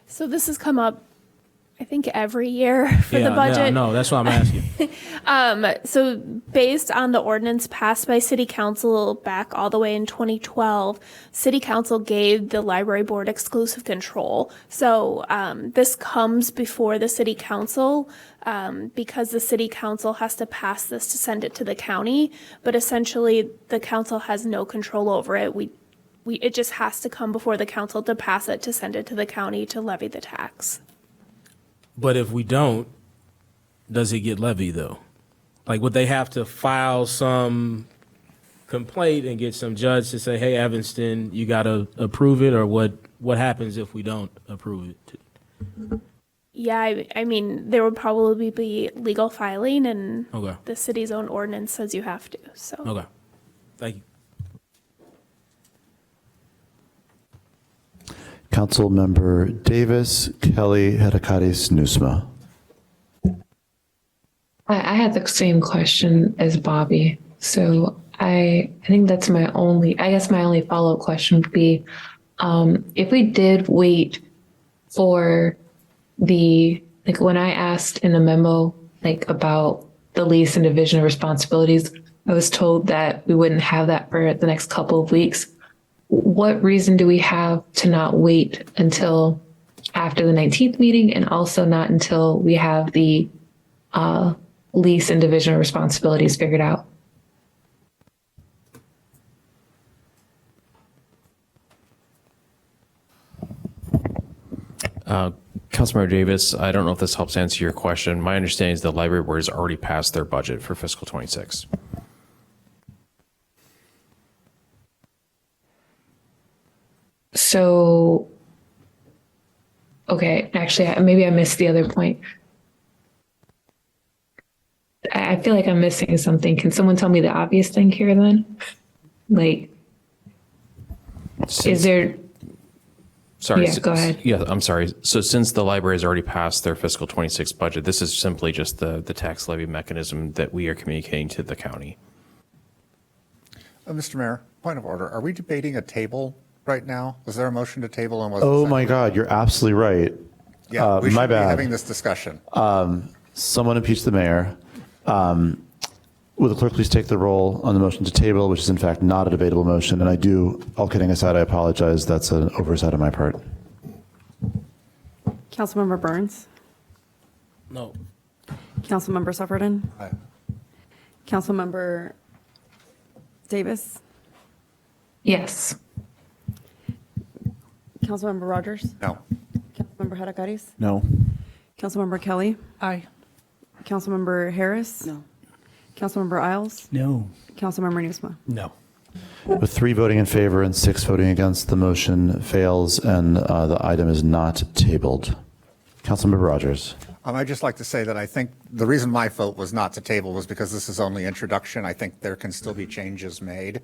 So this has come up, I think, every year for the budget. No, that's what I'm asking. So based on the ordinance passed by City Council back all the way in 2012, City Council gave the library board exclusive control. So this comes before the City Council because the City Council has to pass this to send it to the county. But essentially, the council has no control over it. It just has to come before the council to pass it, to send it to the county to levy the tax. But if we don't, does it get levied though? Like, would they have to file some complaint and get some judge to say, hey, Evanston, you got to approve it? Or what happens if we don't approve it? Yeah, I mean, there would probably be legal filing, and Okay. the city's own ordinance says you have to, so. Okay. Thank you. Councilmember Davis, Kelly, Hedekadis, Nusma. I had the same question as Bobby. So I think that's my only follow-up question would be, if we did wait for when I asked in the memo, about the lease and division of responsibilities, I was told that we wouldn't have that for the next couple of weeks. What reason do we have to not wait until after the 19th meeting, and also not until we have the lease and division of responsibilities figured out? Councilmember Davis, I don't know if this helps answer your question. My understanding is the library board has already passed their budget for fiscal 26. So, okay, actually, maybe I missed the other point. I feel like I'm missing something. Can someone tell me the obvious thing here then? Is there? Sorry. Yeah, go ahead. Yeah, I'm sorry. So since the library has already passed their fiscal 26 budget, this is simply just the tax levy mechanism that we are communicating to the county. Mr. Mayor, point of order. Are we debating a table right now? Was there a motion to table? And was Oh my God, you're absolutely right. Yeah, we my should be bad. having this discussion. Someone impeached the mayor. Will the clerk please take the roll on the motion to table, which is in fact not a debatable motion? And I do, all kidding aside, I apologize. That's an oversight on my part. Councilmember Burns. No. Councilmember Sufferton. Aye. Councilmember Davis. Yes. Councilmember Rogers. No. Councilmember Hedekadis. No. Councilmember Kelly. Aye. Councilmember Harris. No. Councilmember Isles. No. Councilmember Nusma. No. With 3 voting in favor and 6 voting against, the motion fails and the item is not tabled. Councilmember Rogers. I'd just like to say that I think the reason my vote was not to table was because this is only introduction. I think there can still be changes made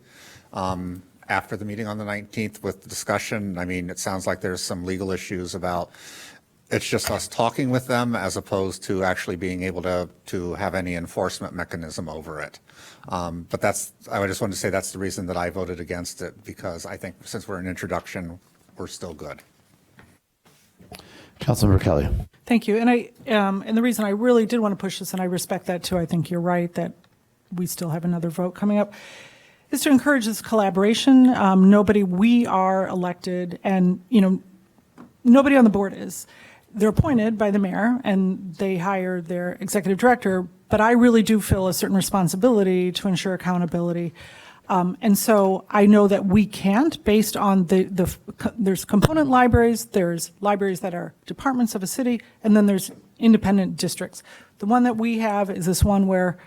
after the meeting on the 19th with the discussion. I mean, it sounds like there's some legal issues about it's just us talking with them as opposed to actually being able to have any enforcement mechanism over it. But I just wanted to say that's the reason that I voted against it, because I think since we're in introduction, we're still good. Councilmember Kelly. Thank you. And the reason I really did want to push this, and I respect that too, I think you're right that we still have another vote coming up, is to encourage this collaboration. We are elected, and nobody on the board is. They're appointed by the mayor and they hire their executive director, but I really do feel a certain responsibility to ensure accountability. And so I know that we can't, based on there's component libraries, there's libraries that are departments of a city, and then there's independent districts. The one that we have is this one where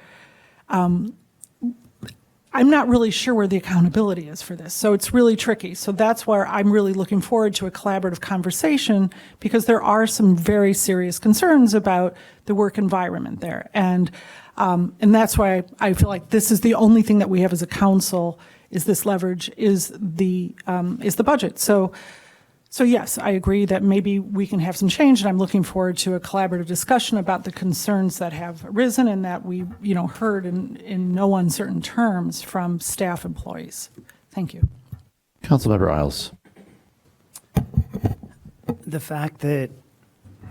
I'm not really sure where the accountability is for this. So it's really tricky. So that's where I'm really looking forward to a collaborative conversation, because there are some very serious concerns about the work environment there. And that's why I feel like this is the only thing that we have as a council, is this leverage, is the budget. So yes, I agree that maybe we can have some change, and I'm looking forward to a collaborative discussion about the concerns that have arisen and that we, heard in no uncertain terms from staff employees. Thank you. Councilmember Isles. The fact that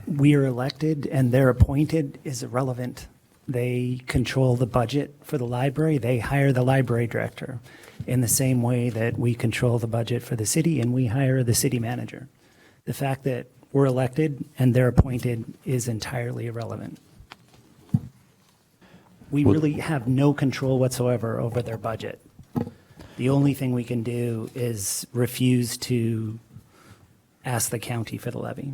we are elected and they're appointed is irrelevant. They control the budget for the library. They hire the library director in the same way that we control the budget for the city and we hire the city manager. The fact that we're elected and they're appointed is entirely irrelevant. We really have no control whatsoever over their budget. The only thing we can do is refuse to ask the county for the levy.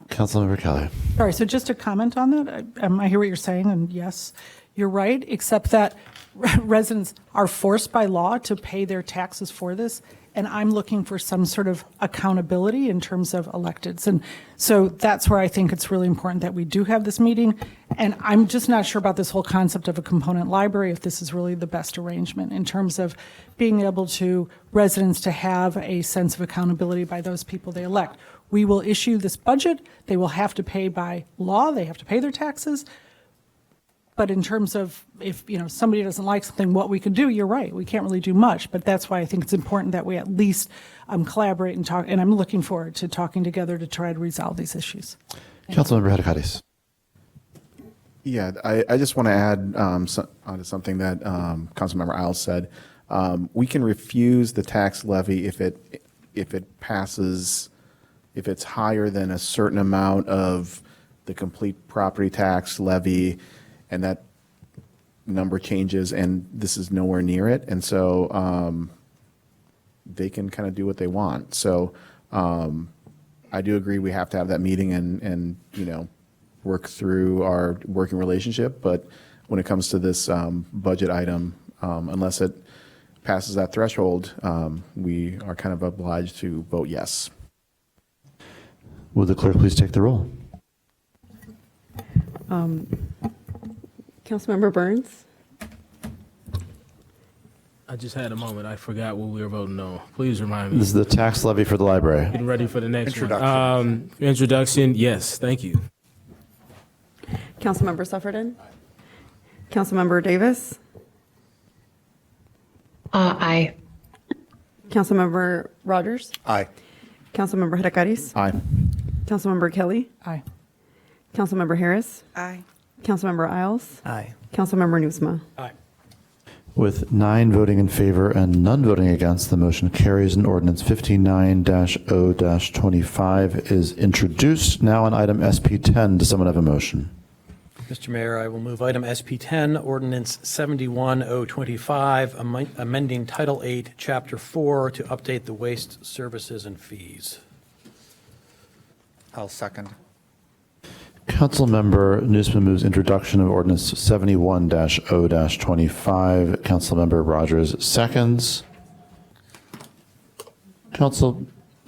Councilmember Kelly. Sorry, so just to comment on that, I hear what you're saying, and yes, you're right, except that residents are forced by law to pay their taxes for this, and I'm looking for some sort of accountability in terms of electeds. And so that's where I think it's really important that we do have this meeting, and I'm just not sure about this whole concept of a component library, if this is really the best arrangement in terms of being able to residents to have a sense of accountability by those people they elect. We will issue this budget. They will have to pay by law. They have to pay their taxes. But in terms of if somebody doesn't like something, what we could do, you're right. We can't really do much. But that's why I think it's important that we at least collaborate and talk. And I'm looking forward to talking together to try to resolve these issues. Councilmember Hadakatis. Yeah, I just want to add onto something that Councilmember Isles said. We can refuse the tax levy if it passes. If it's higher than a certain amount of the complete property tax levy, and that number changes, and this is nowhere near it, and so they can kind of do what they want. So I do agree we have to have that meeting and work through our working relationship. But when it comes to this budget item, unless it passes that threshold, we are kind of obliged to vote yes. Would the clerk please take the roll? Councilmember Burns? I just had a moment. I forgot what we were voting on. Please remind me. This is the tax levy for the library. Getting ready for the next one. Introduction, yes. Thank you. Councilmember Sufferton? Councilmember Davis? Aye. Councilmember Rogers? Aye. Councilmember Hadakatis? Aye. Councilmember Kelly? Aye. Councilmember Harris? Aye. Councilmember Isles? Aye. Councilmember Nusma? Aye. With 9 voting in favor and none voting against, the motion carries, and ordinance 59-0-25 is introduced. Now on item SP10, does someone have a motion? Mr. Mayor, I will move item SP10, ordinance 71-025, amending Title 8, Chapter 4 to update the waste services and fees. I'll second. Councilmember Nusma moves introduction of ordinance 71-0-25. Councilmember Rogers seconds.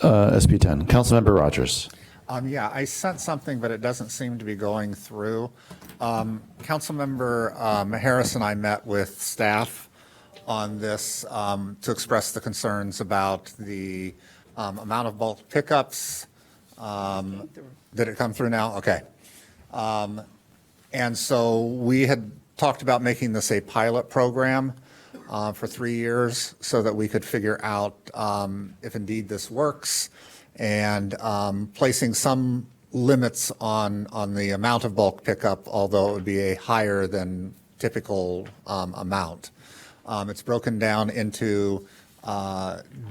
SB 10. Councilmember Rogers. Yeah, I sent something, but it doesn't seem to be going through. Councilmember Harris and I met with staff on this to express the concerns about the amount of bulk pickups. Did it come through now? Okay. And so we had talked about making this a pilot program for 3 years so that we could figure out if indeed this works, and placing some limits on the amount of bulk pickup, although it would be a higher than typical amount. It's broken down into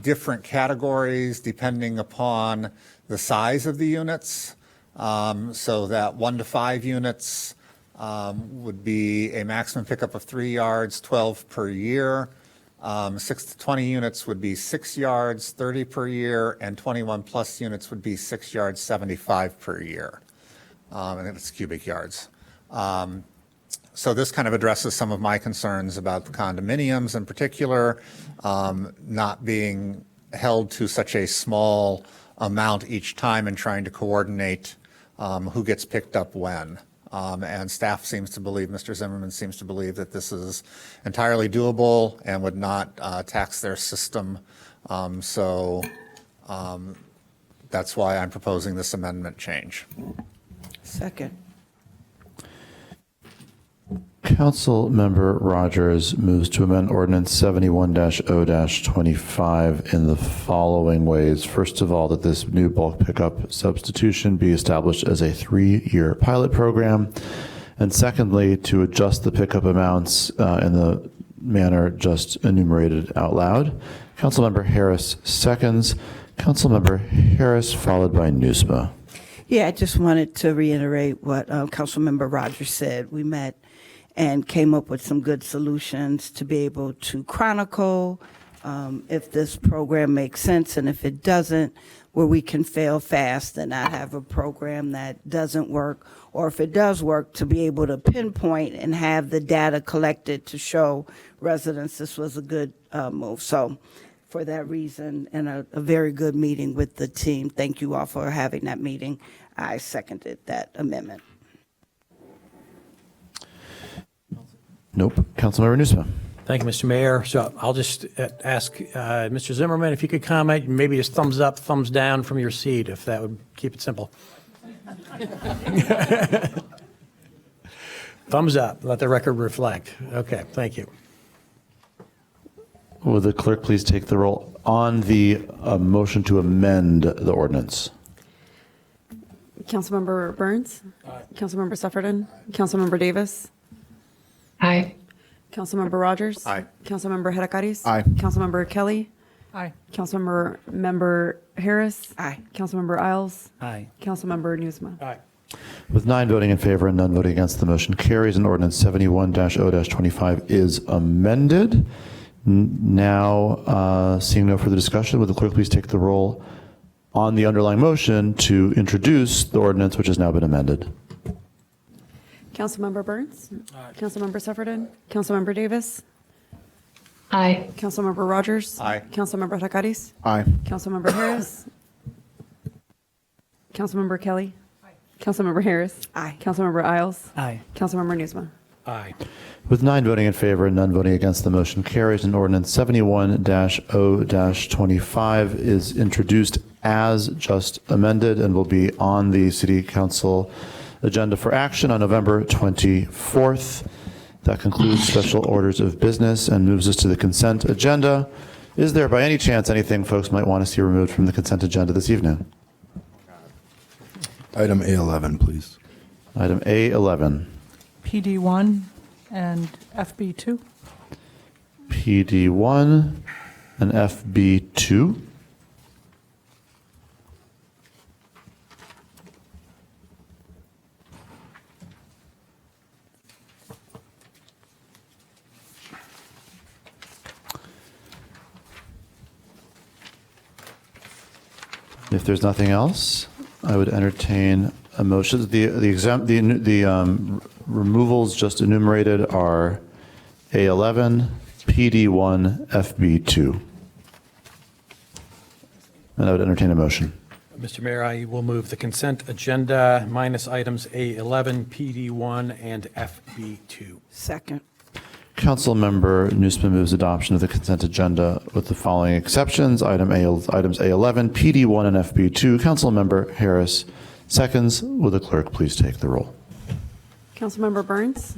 different categories depending upon the size of the units, so that 1 to 5 units would be a maximum pickup of 3 yards, 12 per year. 6 to 20 units would be 6 yards, 30 per year, and 21 plus units would be 6 yards, 75 per year. And it's cubic yards. So this kind of addresses some of my concerns about the condominiums in particular, not being held to such a small amount each time and trying to coordinate who gets picked up when. And staff seems to believe, Mr. Zimmerman seems to believe that this is entirely doable and would not tax their system. So that's why I'm proposing this amendment change. Second. Councilmember Rogers moves to amend Ordinance 71-0-25 in the following ways. First of all, that this new bulk pickup substitution be established as a 3-year pilot program. And secondly, to adjust the pickup amounts in the manner just enumerated out loud. Councilmember Harris seconds. Councilmember Harris followed by Nusma. Yeah, I just wanted to reiterate what Councilmember Rogers said. We met and came up with some good solutions to be able to chronicle if this program makes sense, and if it doesn't, where we can fail fast and not have a program that doesn't work, or if it does work, to be able to pinpoint and have the data collected to show residents this was a good move. So for that reason, and a very good meeting with the team, thank you all for having that meeting. I seconded that amendment. Nope. Councilmember Nusma. Thank you, Mr. Mayor. So I'll just ask Mr. Zimmerman if you could comment, maybe just thumbs up, thumbs down from your seat, if that would keep it simple. Thumbs up, let the record reflect. Okay, thank you. Will the clerk please take the roll on the motion to amend the ordinance? Councilmember Burns? Aye. Councilmember Sufferton? Councilmember Davis? Aye. Councilmember Rogers? Aye. Councilmember Hedekaris? Aye. Councilmember Kelly? Aye. Councilmember Harris? Aye. Councilmember Isles? Aye. Councilmember Nusma? Aye. With 9 voting in favor and none voting against, the motion carries, and Ordinance 71-0-25 is amended. Now, seeing no further discussion, would the clerk please take the roll on the underlying motion to introduce the ordinance which has now been amended? Councilmember Burns? Aye. Councilmember Sufferton? Councilmember Davis? Aye. Councilmember Rogers? Aye. Councilmember Hedekaris? Aye. Councilmember Harris? Councilmember Kelly? Aye. Councilmember Harris? Aye. Councilmember Isles? Aye. Councilmember Nusma? Aye. With 9 voting in favor and none voting against, the motion carries, and Ordinance 71-0-25 is introduced as just amended and will be on the City Council agenda for action on November 24th. That concludes special orders of business and moves us to the consent agenda. Is there by any chance anything folks might want to see removed from the consent agenda this evening? Item A11, please. Item A11. PD1 and FB2. PD1 and FB2. If there's nothing else, I would entertain a motion. The removals just enumerated are A11, PD1, FB2. And I would entertain a motion. Mr. Mayor, I will move the consent agenda minus items A11, PD1, and FB2. Second. Councilmember Nusma moves adoption of the consent agenda with the following exceptions. Items A11, PD1, and FB2. Councilmember Harris seconds. Will the clerk please take the roll? Councilmember Burns.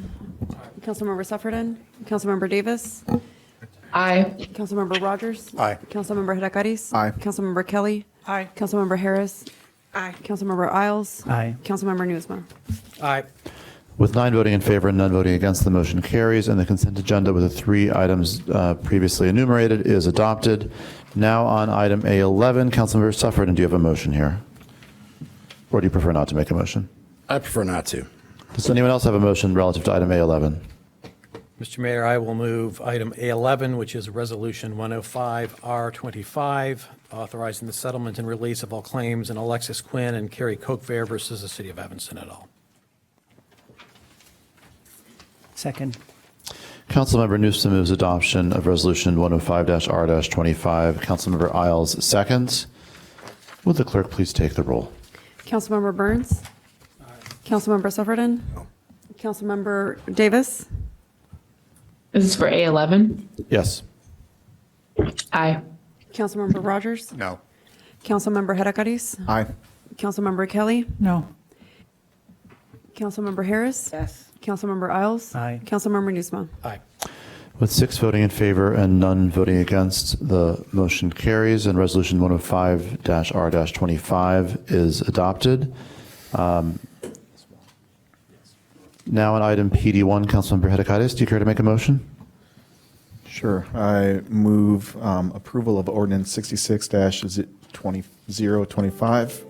Councilmember Sufferton. Councilmember Davis. Aye. Councilmember Rogers. Aye. Councilmember Hadakaris. Aye. Councilmember Kelly. Aye. Councilmember Harris. Aye. Councilmember Isles. Aye. Councilmember Newsma. Aye. With 9 voting in favor and none voting against, the motion carries, and the consent agenda with the 3 items previously enumerated is adopted. Now on item A11, Councilmember Sufferton, do you have a motion here? Or do you prefer not to make a motion? I prefer not to. Does anyone else have a motion relative to item A11? Mr. Mayor, I will move item A11, which is Resolution 105R25, authorizing the settlement and release of all claims in Alexis Quinn and Carrie Cokefair versus the City of Evanston et al. Second. Councilmember Newsom moves adoption of Resolution 105-R-25. Councilmember Isles seconds. Will the clerk please take the roll? Councilmember Burns. Councilmember Sufferton. Councilmember Davis. This is for A11. Yes. Aye. Councilmember Rogers. No. Councilmember Hadakaris. Aye. Councilmember Kelly. No. Councilmember Harris. Yes. Councilmember Isles. Aye. Councilmember Newsma. Aye. With 6 voting in favor and none voting against, the motion carries, and Resolution 105-R-25 is adopted. Now on item PD1, Councilmember Hadakaris, do you care to make a motion? Sure. I move approval of ordinance 66-025.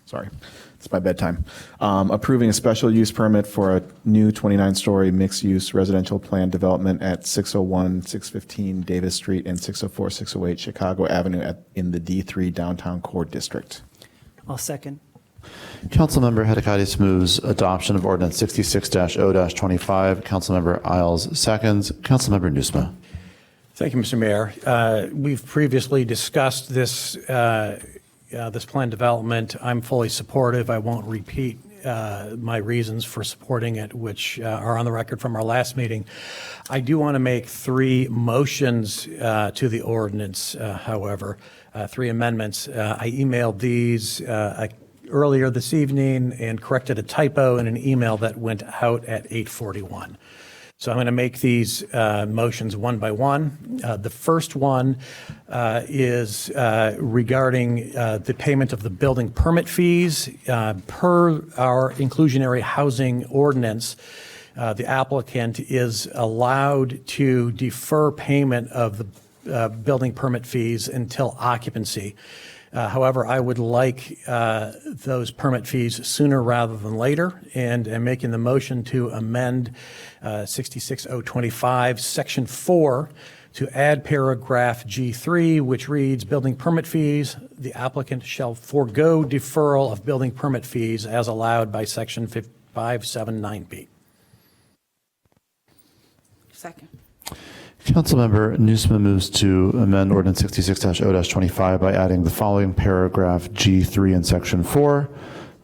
Sorry, it's my bedtime. Approving a special use permit for a new 29-story mixed-use residential plan development at 601, 615 Davis Street and 604, 608 Chicago Avenue in the D3 Downtown Core District. I'll second. Councilmember Hadakaris moves adoption of ordinance 66-0-25. Councilmember Isles seconds. Councilmember Newsma. Thank you, Mr. Mayor. We've previously discussed this plan development. I'm fully supportive. I won't repeat my reasons for supporting it, which are on the record from our last meeting. I do want to make 3 motions to the ordinance, however, 3 amendments. I emailed these earlier this evening and corrected a typo in an email that went out at 8:41. So I'm going to make these motions one by one. The first one is regarding the payment of the building permit fees. Per our inclusionary housing ordinance, the applicant is allowed to defer payment of the building permit fees until occupancy. However, I would like those permit fees sooner rather than later, and am making the motion to amend 66025, Section 4, to add paragraph G3, which reads, building permit fees, the applicant shall forego deferral of building permit fees as allowed by Section 579B. Second. Councilmember Newsma moves to amend ordinance 66-0-25 by adding the following paragraph G3 in section 4.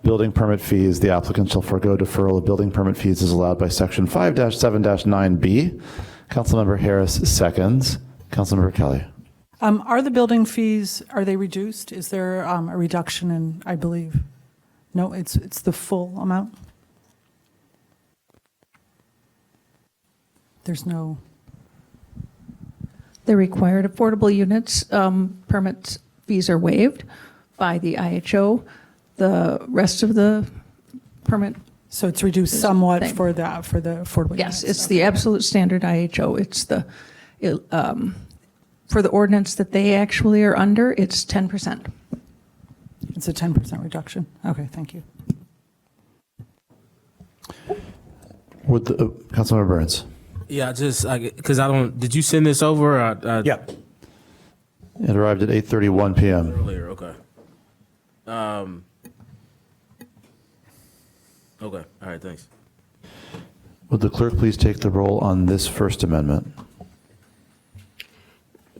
Building permit fees, the applicant shall forego deferral of building permit fees as allowed by section 5-7-9B. Councilmember Harris seconds. Councilmember Kelly. Are the building fees, are they reduced? Is there a reduction in, I believe? No, it's the full amount? There's no... The required affordable units permit fees are waived by the IHO. The rest of the permit. So it's reduced somewhat for the affordable Yes, units? it's the absolute standard IHO. It's the, for the ordinance that they actually are under, it's 10%. It's a 10% reduction. Okay, thank you. Would the, Councilmember Burns. Yeah, just because I don't. Did you send this over? Yeah. It arrived at 8:31 p.m. Earlier, okay. Okay. All right. Thanks. Would the clerk please take the roll on this first amendment?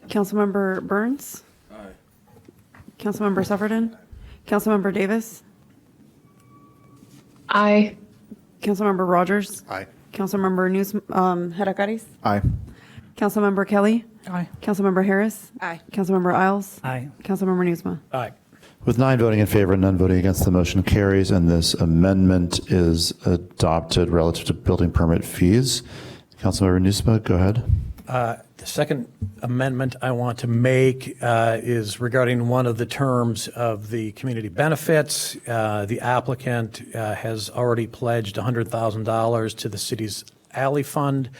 Councilmember Burns. Aye. Councilmember Suffredin? Councilmember Davis? Aye. Councilmember Rogers? Aye. Councilmember Hadakaris? Aye. Councilmember Kelly? Aye. Councilmember Harris? Aye. Councilmember Isles? Aye. Councilmember Nusma? Aye. With 9 voting in favor and none voting against, the motion carries, and this amendment is adopted relative to building permit fees. Councilmember Nusma, go ahead. The second amendment I want to make is regarding one of the terms of the community benefits. The applicant has already pledged $100,000 to the city's alley fund.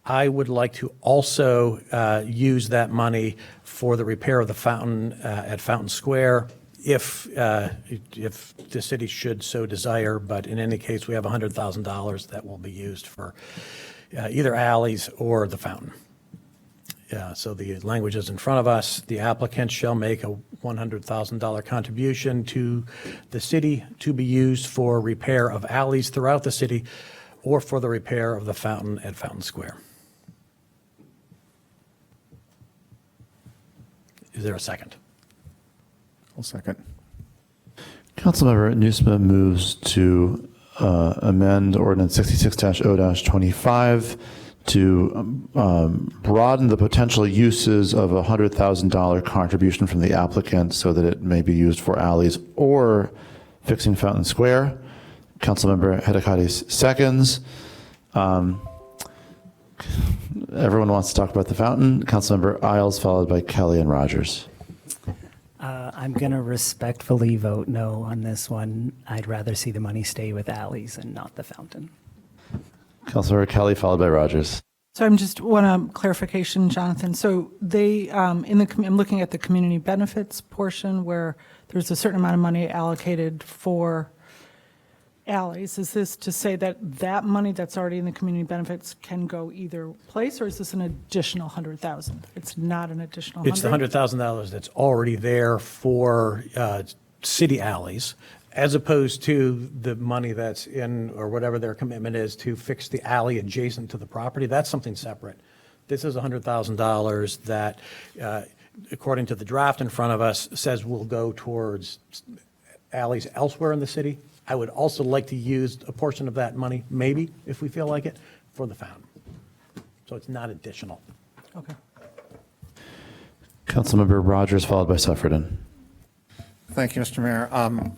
I would like to also use that money for the repair of the fountain at Fountain Square, if the city should so desire. But in any case, we have $100,000 that will be used for either alleys or the fountain. So the language is in front of us. The applicant shall make a $100,000 contribution to the city to be used for repair of alleys throughout the city or for the repair of the fountain at Fountain Square. Is there a second? I'll second. Councilmember Nusma moves to amend Ordinance 66-0-25 to broaden the potential uses of a $100,000 contribution from the applicant so that it may be used for alleys or fixing Fountain Square. Councilmember Hadakaris seconds. Everyone wants to talk about the fountain. Councilmember Isles, followed by Kelly and Rogers. I'm going to respectfully vote no on this one. I'd rather see the money stay with alleys and not the fountain. Councilmember Kelly, followed by Rogers. So I'm just want a clarification, Jonathan. So they, I'm looking at the community benefits portion where there's a certain amount of money allocated for alleys. Is this to say that that money that's already in the community benefits can go either place, or is this an additional 100,000? It's not an additional 100? It's the $100,000 that's already there for city alleys, as opposed to the money that's in, or whatever their commitment is, to fix the alley adjacent to the property. That's something separate. This is $100,000 that, according to the draft in front of us, says will go towards alleys elsewhere in the city. I would also like to use a portion of that money, maybe, if we feel like it, for the fountain. So it's not additional. Okay. Councilmember Rogers, followed by Suffredin. Thank you, Mr. Mayor.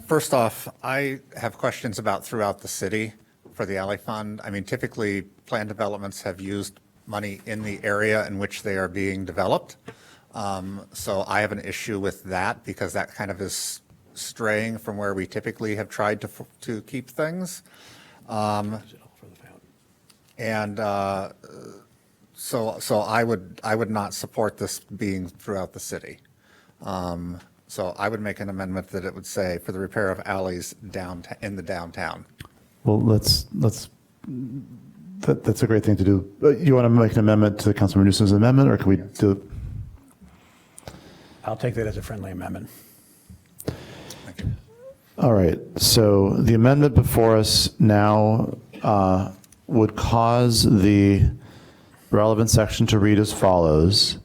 First off, I have questions about throughout the city for the alley fund. I mean, typically, planned developments have used money in the area in which they are being developed. So I have an issue with that because that kind of is straying from where we typically have tried to keep things. So I would not support this being throughout the city. So I would make an amendment that it would say for the repair of alleys in the downtown. Well, that's a great thing to do. You want to make an amendment to Councilmember Newsom's amendment, or can we do? I'll take that as a friendly amendment. All right, so the amendment before us now would cause the relevant section to read as follows.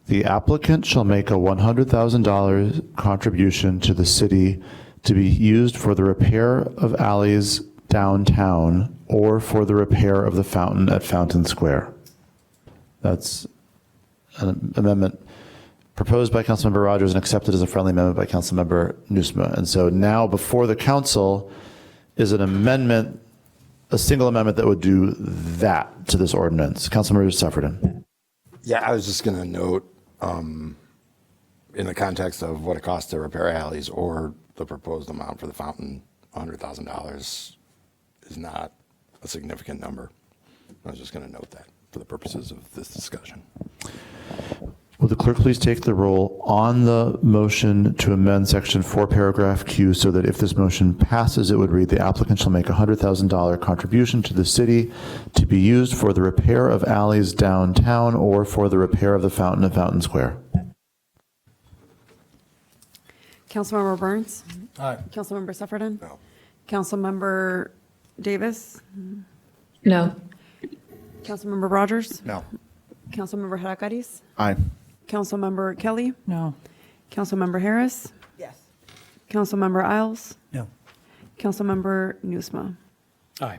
The applicant shall make a $100,000 contribution to the city to be used for the repair of alleys downtown or for the repair of the fountain at Fountain Square. That's an amendment proposed by Councilmember Rogers and accepted as a friendly amendment by Councilmember Nusma. And so now before the council is an amendment, a single amendment that would do that to this ordinance. Councilmember Suffredin. Yeah, I was just going to note, in the context of what it costs to repair alleys or the proposed amount for the fountain, $100,000 is not a significant number. I was just going to note that for the purposes of this discussion. Will the clerk please take the roll on the motion to amend section 4, paragraph Q, so that if this motion passes, it would read, the applicant shall make a $100,000 contribution to the city to be used for the repair of alleys downtown or for the repair of the fountain at Fountain Square. Councilmember Burns? Aye. Councilmember Suffredin? No. Councilmember Davis? No. Councilmember Rogers? No. Councilmember Hadakaris? Aye. Councilmember Kelly? No. Councilmember Harris? Councilmember Isles? No. Councilmember Nusma? Aye.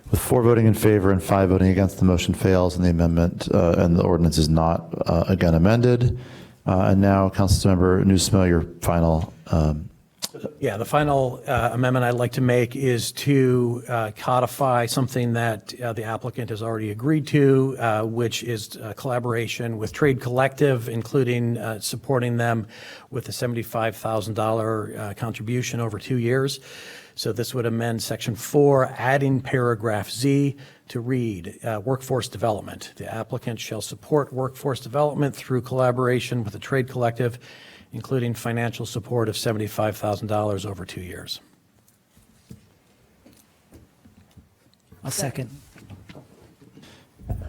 With 4 voting in favor and 5 voting against, the motion fails, and the amendment and the ordinance is not again amended. And now, Councilmember Nusma, your final. Yeah, the final amendment I'd like to make is to codify something that the applicant has already agreed to, which is collaboration with Trade Collective, including supporting them with a $75,000 contribution over 2 years. So this would amend Section 4, adding paragraph Z to read, workforce development. The applicant shall support workforce development through collaboration with the Trade Collective, including financial support of $75,000 over 2 years. I'll second.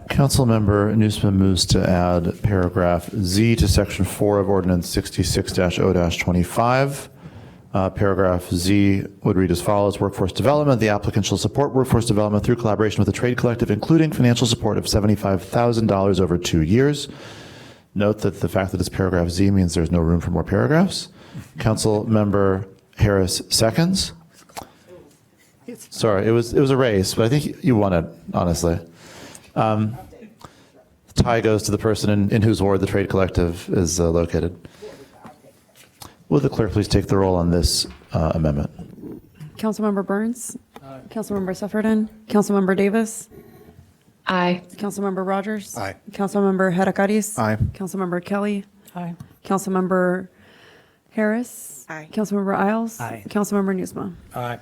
Councilmember Nusma moves to add paragraph Z to Section 4 of Ordinance 66-0-25. Paragraph Z would read as follows: workforce development. The applicant shall support workforce development through collaboration with the Trade Collective, including financial support of $75,000 over 2 years. Note that the fact that it's paragraph Z means there's no room for more paragraphs. Councilmember Harris seconds. Sorry, it was a race, but I think you won it, honestly. Tie goes to the person in whose ward the Trade Collective is located. Will the clerk please take the roll on this amendment? Councilmember Burns? Councilmember Sufferton? Councilmember Davis? Aye. Councilmember Rogers? Aye. Councilmember Hadakaris? Aye. Councilmember Kelly? Aye. Councilmember Harris? Aye. Councilmember Isles? Aye. Councilmember Nusma? Aye.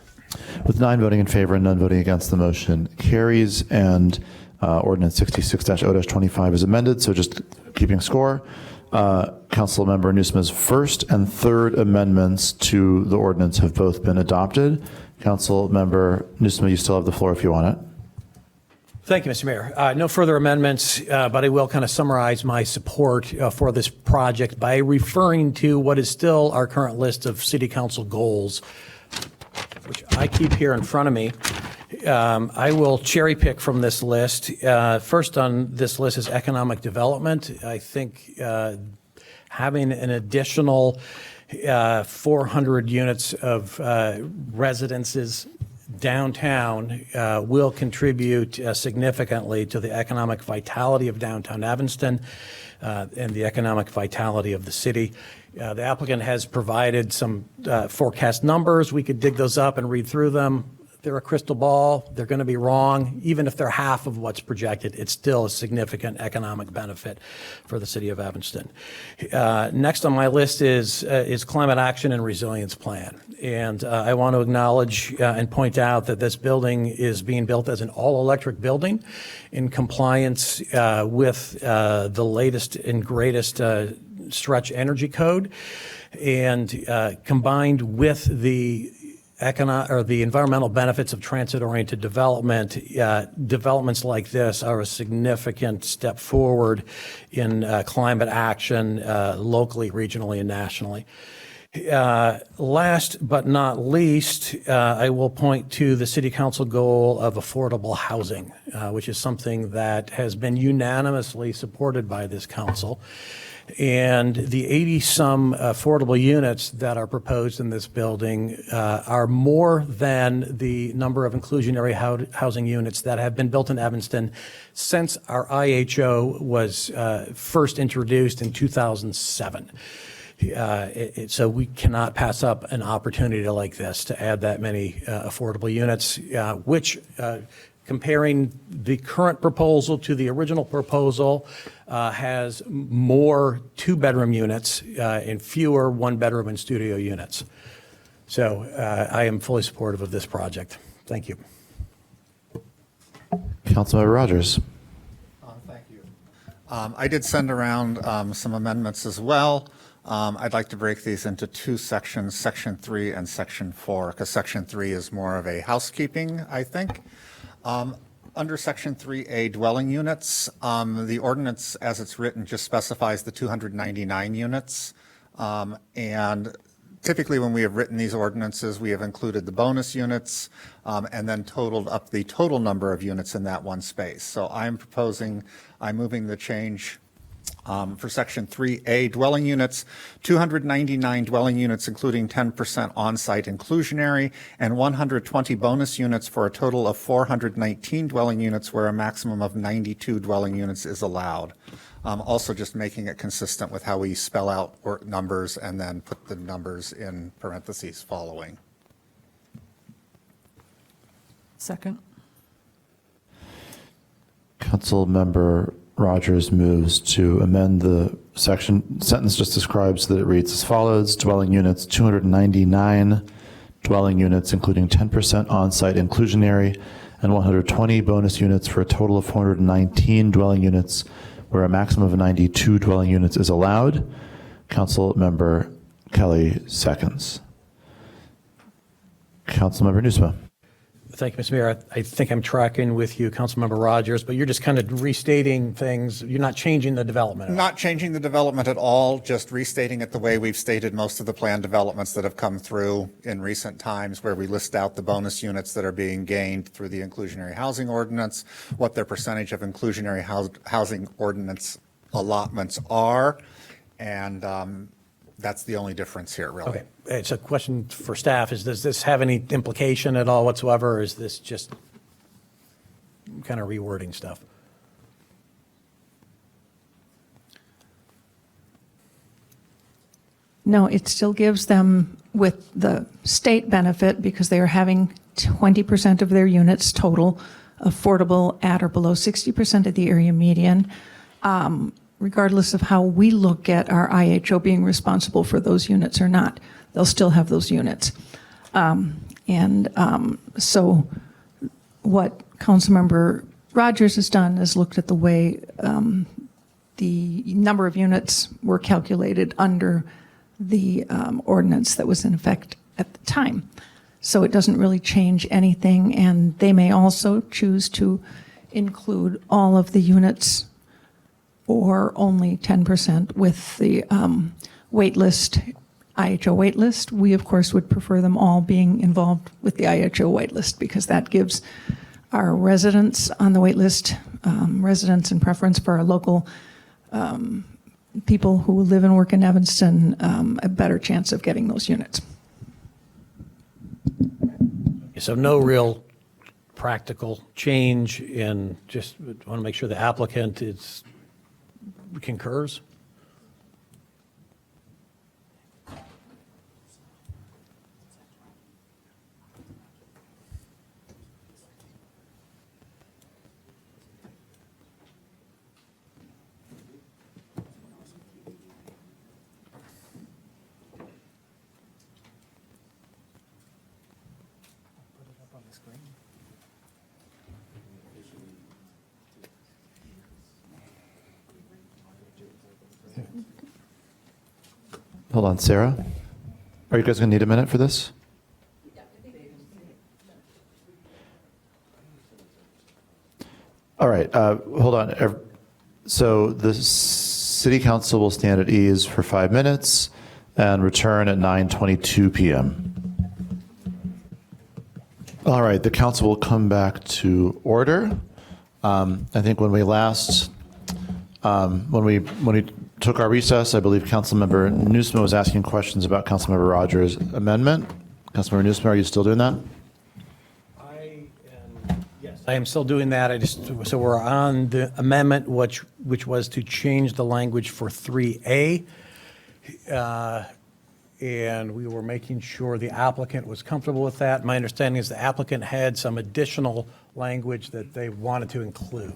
With 9 voting in favor and none voting against, the motion carries, and Ordinance 66-0-25 is amended. So just keeping score, Councilmember Nusma's first and third amendments to the ordinance have both been adopted. Councilmember Nusma, you still have the floor if you want it. Thank you, Mr. Mayor. No further amendments, but I will kind of summarize my support for this project by referring to what is still our current list of city council goals, which I keep here in front of me. I will cherry pick from this list. First on this list is economic development. I think having an additional 400 units of residences downtown will contribute significantly to the economic vitality of downtown Evanston and the economic vitality of the city. The applicant has provided some forecast numbers. We could dig those up and read through them. They're a crystal ball. They're going to be wrong. Even if they're half of what's projected, it's still a significant economic benefit for the city of Evanston. Next on my list is climate action and resilience plan. And I want to acknowledge and point out that this building is being built as an all-electric building in compliance with the latest and greatest stretch energy code, and combined with the environmental benefits of transit-oriented development, developments like this are a significant step forward in climate action locally, regionally, and nationally. Last but not least, I will point to the City Council goal of affordable housing, which is something that has been unanimously supported by this council. And the 80-some affordable units that are proposed in this building are more than the number of inclusionary housing units that have been built in Evanston since our IHO was first introduced in 2007. So we cannot pass up an opportunity like this to add that many affordable units, which comparing the current proposal to the original proposal has more 2-bedroom units and fewer 1-bedroom and studio units. So I am fully supportive of this project. Thank you. Councilmember Rogers. Thank you. I did send around some amendments as well. I'd like to break these into 2 sections, Section 3 and Section 4, because Section 3 is more of a housekeeping, I think. Under Section 3A, dwelling units, the ordinance as it's written just specifies the 299 units. And typically when we have written these ordinances, we have included the bonus units and then totaled up the total number of units in that one space. So I'm moving the change For Section 3A, dwelling units, 299 dwelling units, including 10% on-site inclusionary, and 120 bonus units for a total of 419 dwelling units, where a maximum of 92 dwelling units is allowed. Also just making it consistent with how we spell out numbers and then put the numbers in parentheses following. Second. Councilmember Rogers moves to amend the sentence just described so that it reads as follows: dwelling units, 299 dwelling units, including 10% on-site inclusionary, and 120 bonus units for a total of 419 dwelling units, where a maximum of 92 dwelling units is allowed. Councilmember Kelly seconds. Councilmember Nusma. Thank you, Mr. Mayor. I think I'm tracking with you, Councilmember Rogers, but you're just kind of restating things. You're not changing the development. Not changing the development at all, just restating it the way we've stated most of the planned developments that have come through in recent times, where we list out the bonus units that are being gained through the inclusionary housing ordinance, what their percentage of inclusionary housing ordinance allotments are, and that's the only difference here, really. Okay. It's a question for staff. Does this have any implication at all whatsoever, or is this just kind of rewording stuff? No, it still gives them with the state benefit because they are having 20% of their units total affordable at or below 60% of the area median. Regardless of how we look at our IHO being responsible for those units or not, they'll still have those units. So what Councilmember Rogers has done is looked at the way the number of units were calculated under the ordinance that was in effect at the time. So it doesn't really change anything, and they may also choose to include all of the units or only 10% with the wait list, IHO wait list. We, of course, would prefer them all being involved with the IHO wait list because that gives our residents on the wait list, residents in preference for our local people who live and work in Evanston, a better chance of getting those units. So no real practical change in, just want to make sure the applicant concurs? Hold on, Sarah. Are you guys going to need a minute for this? All right, hold on. So the City Council will stand at ease for 5 minutes and return at 9:22 p.m. All right, the council will come back to order. I think when we last, when we took our recess, I believe Councilmember Nusma was asking questions about Councilmember Rogers' amendment. Councilmember Nusma, are you still doing that? I am still doing that. So we're on the amendment, which was to change the language for 3A. And we were making sure the applicant was comfortable with that. My understanding is the applicant had some additional language that they wanted to include.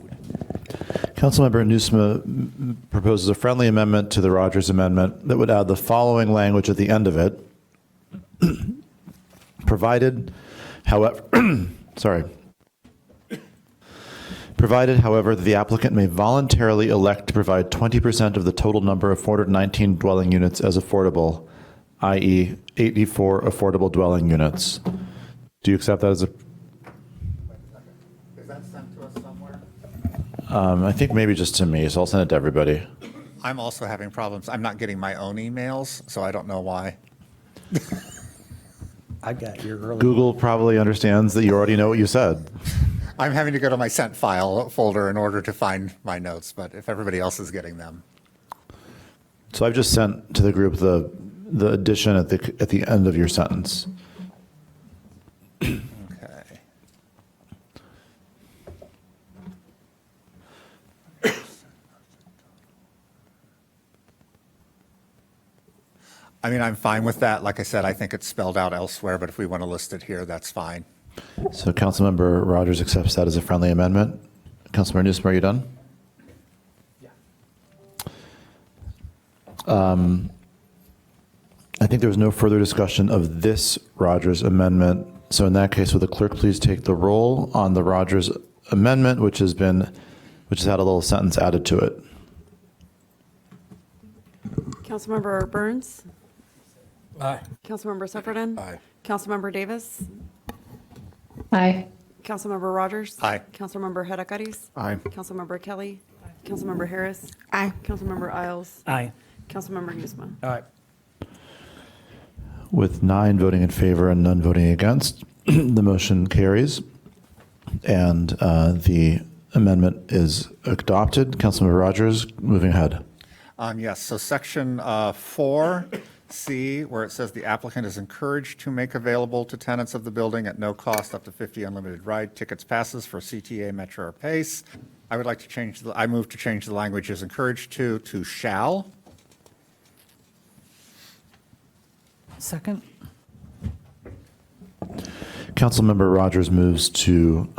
Councilmember Nusma proposes a friendly amendment to the Rogers amendment that would add the following language at the end of it. Provided, however, Provided, however, that the applicant may voluntarily elect to provide 20% of the total number of 419 dwelling units as affordable, i.e. 84 affordable dwelling units. Do you accept that as a... Is that sent to us somewhere? I think maybe just to me, so I'll send it to everybody. I'm also having problems. I'm not getting my own emails, so I don't know why. I got your early... Google probably understands that you already know what you said. I'm having to go to my sent file folder in order to find my notes, but if everybody else is getting them. So I've just sent to the group the addition at the end of your sentence. Okay. I mean, I'm fine with that. Like I said, I think it's spelled out elsewhere, but if we want to list it here, that's fine. So Councilmember Rogers accepts that as a friendly amendment. Councilmember Newsom, are you done? I think there was no further discussion of this Rogers amendment. So in that case, would the clerk please take the roll on the Rogers amendment, which has had a little sentence added to it? Councilmember Burns? Aye. Councilmember Sufferton? Aye. Councilmember Davis? Aye. Councilmember Rogers? Aye. Councilmember Hadakaris? Aye. Councilmember Kelly? Councilmember Harris? Aye. Councilmember Isles? Aye. Councilmember Newsma? All right. With 9 voting in favor and none voting against, the motion carries, and the amendment is adopted. Councilmember Rogers, moving ahead. Yes, so section 4C, where it says the applicant is encouraged to make available to tenants of the building at no cost up to 50 unlimited ride tickets passes for CTA, Metro, or Pace. I would like to change, I move to change the language as encouraged to shall. Second? Councilmember Rogers moves to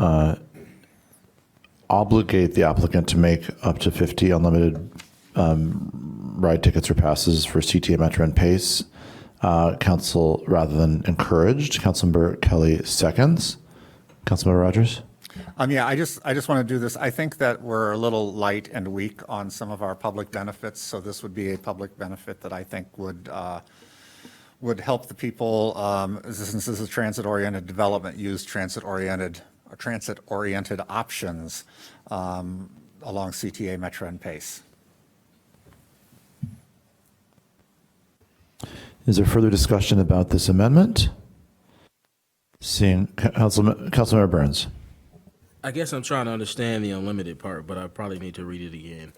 obligate the applicant to make up to 50 unlimited ride tickets or passes for CTA, Metro, and Pace. Council, rather than encouraged. Councilmember Kelly seconds. Councilmember Rogers? Yeah, I just want to do this. I think that we're a little light and weak on some of our public benefits, so this would be a public benefit that I think would help the people, since this is transit-oriented development, use transit-oriented options along CTA, Metro, and Pace. Is there further discussion about this amendment? Seeing Councilmember Burns. I guess I'm trying to understand the unlimited part, but I probably need to read it again.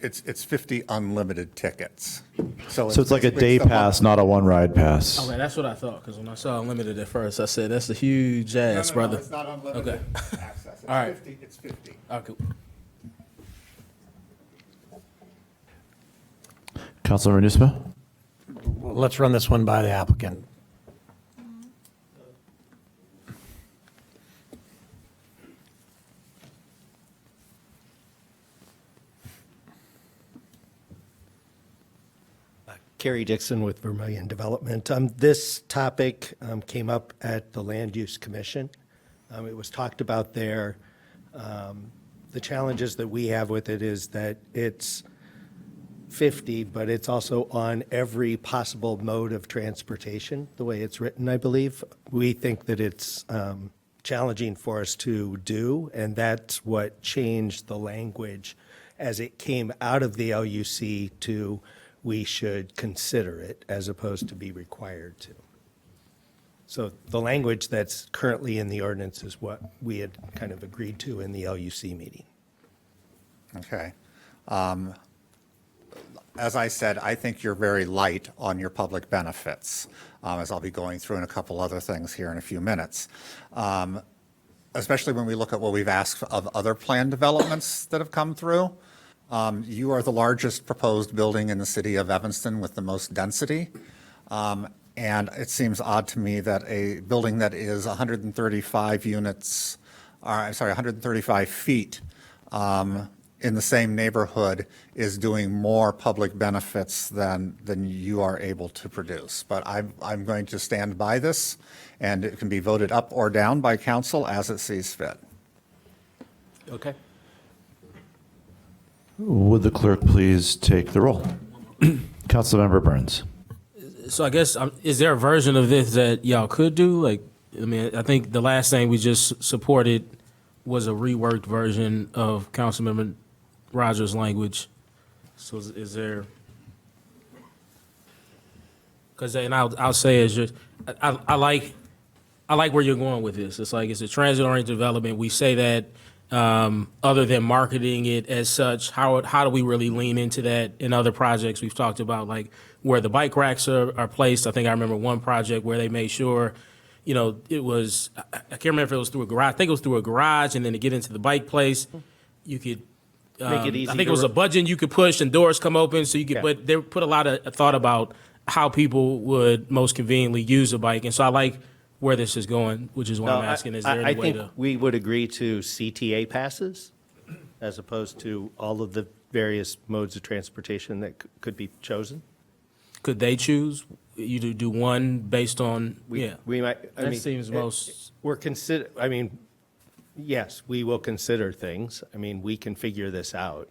It's 50 unlimited tickets. So it's like a day pass, not a one ride pass. Okay, that's what I thought, because when I saw unlimited at first, I said, that's a huge ass, brother. No, it's not unlimited access. It's All right. 50, it's 50. Okay, cool. Councilmember Newsma? Let's run this one by the applicant. Kerry Dixon with Vermillion Development. This topic came up at the Land Use Commission. It was talked about there. The challenges that we have with it is that it's 50, but it's also on every possible mode of transportation, the way it's written, I believe. We think that it's challenging for us to do, and that's what changed the language as it came out of the LUC to we should consider it as opposed to be required to. So the language that's currently in the ordinance is what we had kind of agreed to in the LUC meeting. Okay. As I said, I think you're very light on your public benefits, as I'll be going through in a couple other things here in a few minutes. Especially when we look at what we've asked of other plan developments that have come through. You are the largest proposed building in the city of Evanston with the most density. And it seems odd to me that a building that is 135 units, or I'm sorry, 135 feet in the same neighborhood is doing more public benefits than you are able to produce. But I'm going to stand by this, and it can be voted up or down by council as it sees fit. Okay. Would the clerk please take the roll? Councilmember Burns. So I guess, is there a version of this that y'all could do? Like, I mean, I think the last thing we just supported was a reworked version of Councilmember Rogers' language. So is there? Because, and I'll say it's just, I like where you're going with this. It's like it's a transit-oriented development. We say that other than marketing it as such? How do we really lean into that in other projects we've talked about, like where the bike racks are placed? I think I remember one project where they made sure, it was, I can't remember if it was through a garage. I think it was through a garage, and then to get into the bike place, you could Make it easy I think to it was a button you could push and doors come open, so you could. Yeah. But they put a lot of thought about how people would most conveniently use a bike, and so I like where this is going, which is why I'm asking: is there any I way think to? we would agree to CTA passes as opposed to all of the various modes of transportation that could be chosen. Could they choose? You do one based on We might. That seems most. Yes, we will consider things. I mean, we can figure this out.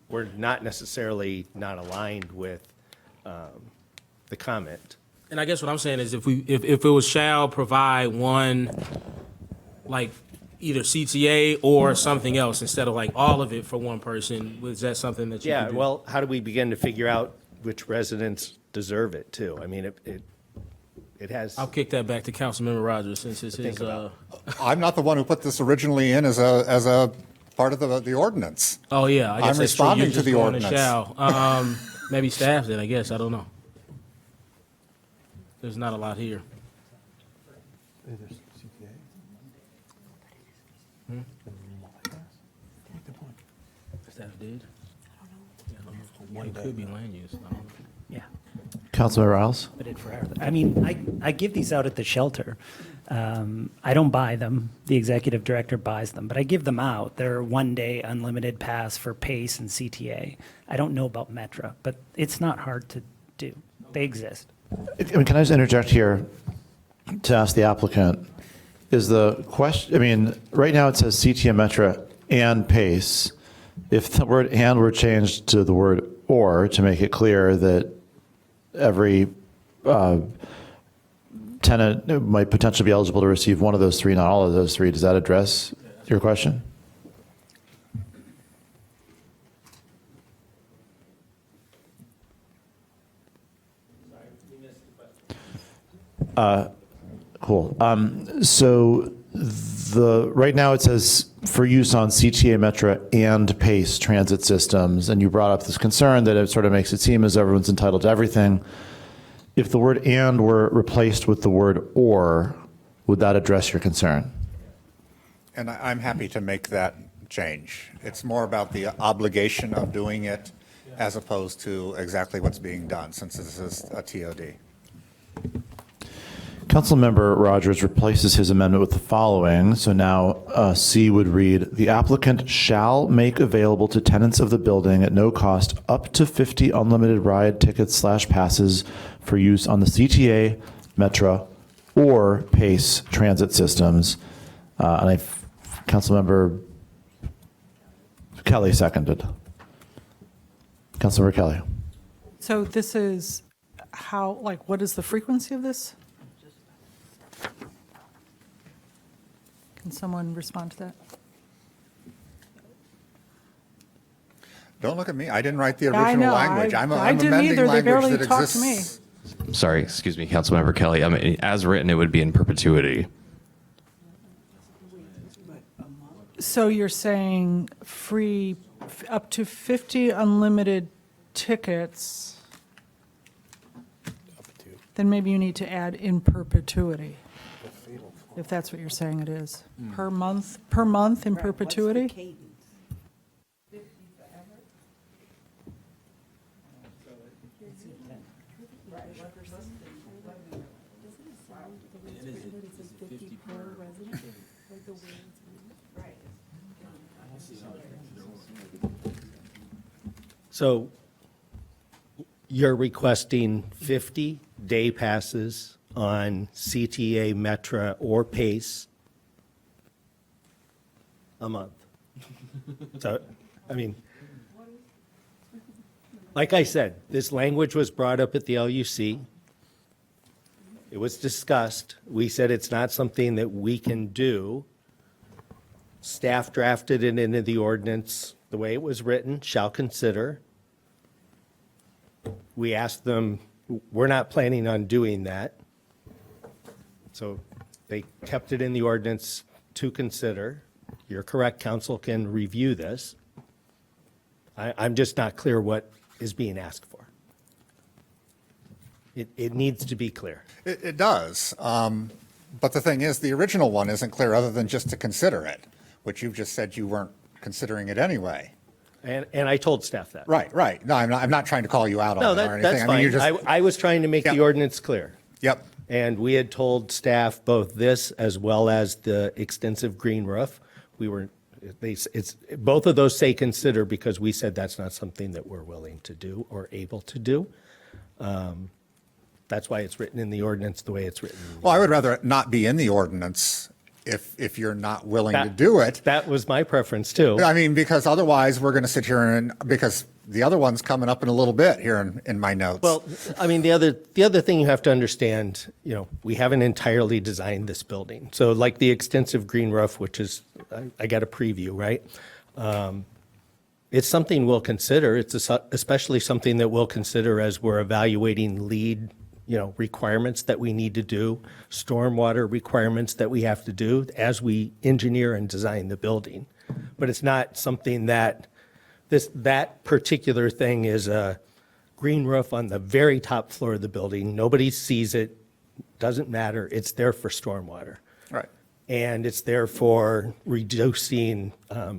We're not necessarily not aligned with the comment. And I guess what I'm saying is if it was shall provide one, like either CTA or something else instead of like all of it for one person, was that something that you Yeah, could do? well, how do we begin to figure out which residents deserve it too? I mean, it has. I'll kick that back to Councilmember Rogers since it's his. I'm not the one who put this originally in as a part of the ordinance. Oh yeah, I guess I'm that's true. responding You're to just the going ordinance. shall. Maybe staff did. I guess I don't know. There's not a lot here. Staff did. One could be land use. I don't know. Yeah. Councilmember Riles? I did forever. I mean, I give these out at the shelter. I don't buy them. The executive director buys them, but I give them out. They're one-day unlimited pass for PACE and CTA. I don't know about Metra, but it's not hard to do. They exist. I mean, can I just interject here to ask the applicant, is the question, I mean, right now it says CTA Metra and PACE. If the word and were changed to the word or to make it clear that every tenant might potentially be eligible to receive one of those three, not all of those three, does that address your question? Cool. So right now it says for use on CTA Metra and PACE transit systems, and you brought up this concern that it sort of makes it seem as everyone's entitled to everything. If the word and were replaced with the word or, would that address your concern? And I'm happy to make that change. It's more about the obligation of doing it as opposed to exactly what's being done, since this is a TOD. Councilmember Rogers replaces his amendment with the following. So now C would read, the applicant shall make available to tenants of the building at no cost up to 50 unlimited ride tickets / passes for use on the CTA, Metra, or PACE transit systems. And Councilmember Kelly seconded. Councilmember Kelly. So this is how, like, what is the frequency of this? Can someone respond to that? Don't look at me. I didn't write the Yeah, I original know. language. I'm I didn't amending either. They language barely that talked to me. exists. Sorry, excuse me, Councilmember Kelly. I mean, as written, it would be in perpetuity. So you're saying free, up to 50 unlimited tickets, then maybe you need to add in perpetuity, if that's what you're saying it is. Per month in perpetuity? So you're requesting 50 day passes on CTA, Metra, or PACE a month. So, I mean, like I said, this language was brought up at the LUC. It was discussed. We said it's not something that we can do. Staff drafted it into the ordinance the way it was written, shall consider. We asked them, we're not planning on doing that. So they kept it in the ordinance to consider. you're correct, council can review this. I'm just not clear what is being asked for. It needs to be clear. It does. But the thing is, the original one isn't clear other than just to consider it, which you've just said you weren't considering it anyway. And I told staff that. Right. No, I'm not trying to call you out on No, it or anything. that's I mean, fine. you're just, I was trying to make the ordinance clear. Yep. And we had told staff both this as well as the extensive green roof. Both of those say consider because we said that's not something that we're willing to do or able to do. That's why it's written in the ordinance the way it's written. well, I would rather it not be in the ordinance if you're not willing to do it. That was my preference too. I mean, because otherwise we're going to sit here and, because the other one's coming up in a little bit here in my notes. Well, I mean, the other thing you have to understand, we haven't entirely designed this building. So like the extensive green roof, which is, I got a preview, right? It's something we'll consider. It's especially something that we'll consider as we're evaluating lead, requirements that we need to do, stormwater requirements that we have to do as we engineer and design the building. But it's not something that that particular thing is a green roof on the very top floor of the building. Nobody sees it, doesn't matter. It's there for stormwater. Right. And it's there for reducing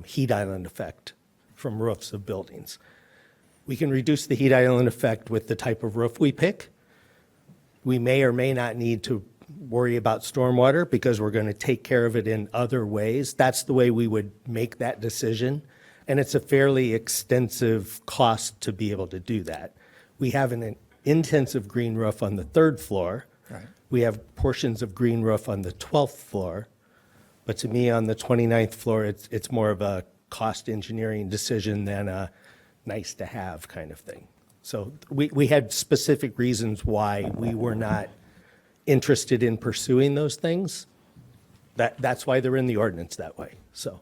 heat island effect from roofs of buildings. We can reduce the heat island effect with the type of roof we pick. We may or may not need to worry about stormwater because we're going to take care of it in other ways. That's the way we would make that decision. And it's a fairly extensive cost to be able to do that. We have an intensive green roof on the 3rd floor. Right. We have portions of green roof on the 12th floor. But to me, on the 29th floor, it's more of a cost engineering decision than a nice to have kind of thing. So we had specific reasons why we were not interested in pursuing those things. That's why they're in the ordinance that way, so.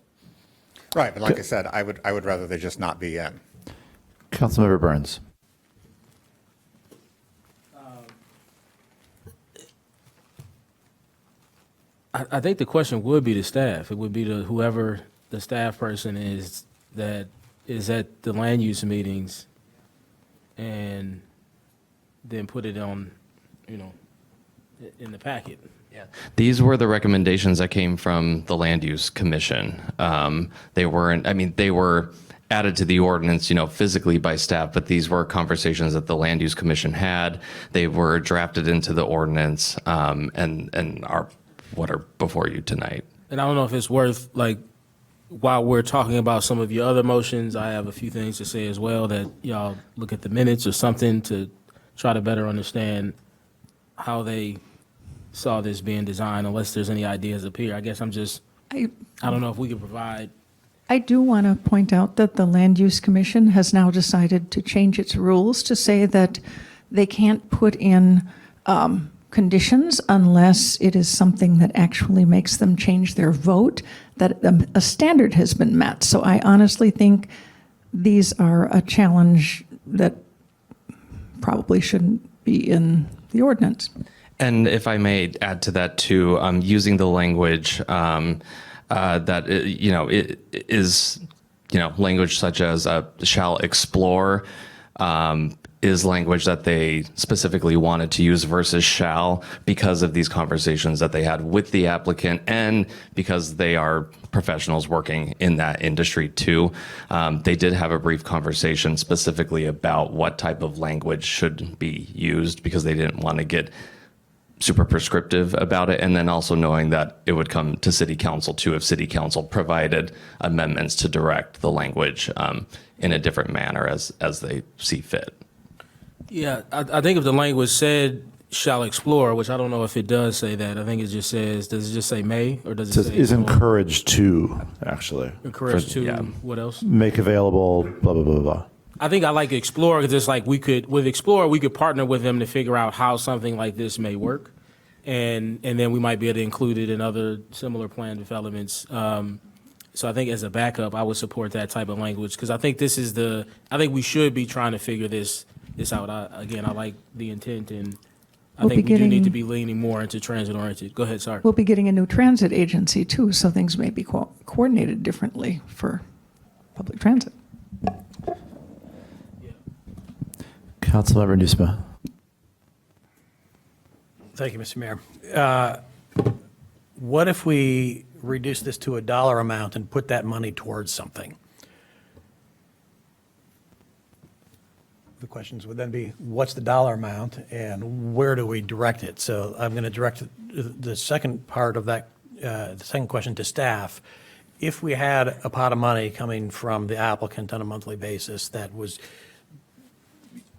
Right, but like I said, I would rather they just not be in. Councilmember Burns. I think the question would be to staff. It would be to whoever the staff person is that is at the land use meetings and then put it on, in the packet. Yeah. These were the recommendations that came from the Land Use Commission. They were added to the ordinance, physically by staff, but these were conversations that the Land Use Commission had. They were drafted into the ordinance and are what are before you tonight. And I don't know if it's worth, while we're talking about some of your other motions, I have a few things to say as well, that y'all look at the minutes or something to try to better understand how they saw this being designed, unless there's any ideas up here. I guess I don't know if we could provide. I do want to point out that the Land Use Commission has now decided to change its rules to say that they can't put in conditions unless it is something that actually makes them change their vote, that a standard has been met. So I honestly think these are a challenge that probably shouldn't be in the ordinance. And if I may add to that too, using the language that it is language such as shall explore is language that they specifically wanted to use versus shall because of these conversations that they had with the applicant and because they are professionals working in that industry too. They did have a brief conversation specifically about what type of language should be used because they didn't want to get super prescriptive about it, and then also knowing that it would come to city council too if city council provided amendments to direct the language in a different manner as they see fit. Yeah, I think if the language said shall explore, which I don't know if it does say that. I think it just says, does it just say may, or does it say? Is encouraged to, actually. Encouraged to, what else? Make available, blah, blah, blah, blah. I think I like Explore because it's like with Explore, we could partner with them to figure out how something like this may work. And then we might be able to include it in other similar plan developments. So I think as a backup, I would support that type of language because I think I think we should be trying to figure this out. I like the intent and I We'll be think we do need to getting- be leaning more into transit-oriented. Go ahead, sorry. We'll be getting a new transit agency too, so things may be coordinated differently for public transit. Councilmember Nusma. Thank you, Mr. Mayor. What if we reduce this to a dollar amount and put that money towards something? The questions would then be, what's the dollar amount and where do we direct it? So I'm going to direct the second part of that, the second question to staff. If we had a pot of money coming from the applicant on a monthly basis that was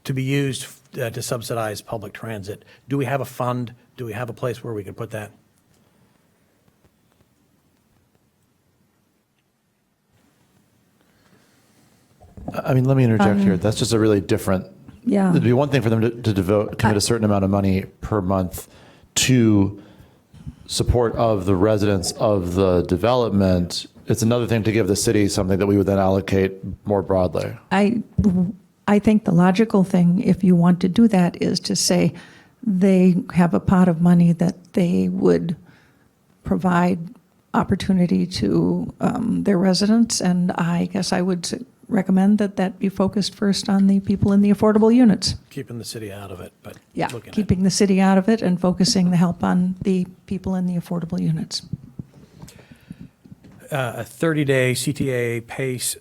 to be used to subsidize public transit, do we have a fund? Do we have a place where we could put that? I mean, let me interject here. That's just a really different. Yeah. It'd be one thing for them to commit a certain amount of money per month to support of the residents of the development. It's another thing to give the city something that we would then allocate more broadly. I think the logical thing, if you want to do that, is to say they have a pot of money that they would provide opportunity to their residents, and I guess I would recommend that that be focused first on the people in the affordable units. Keeping the city out of it, but Yeah, looking at it. keeping the city out of it and focusing the help on the people in the affordable units. A 30-day CTA PACE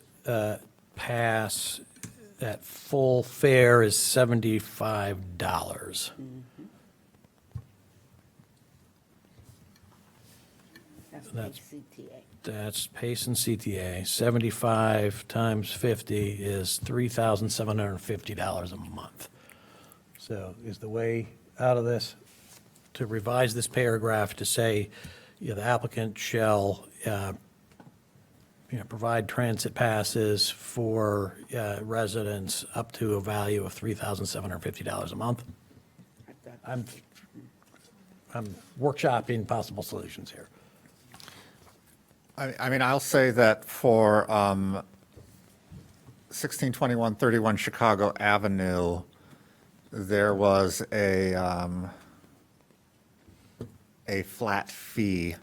pass at full fare is $75. That's PACE and CTA. 75 times 50 is $3,750 a month. So is the way out of this to revise this paragraph to say, the applicant shall provide transit passes for residents up to a value of $3,750 a month? I'm workshopping possible solutions here. I mean, I'll say that for 162131 Chicago Avenue, there was a flat fee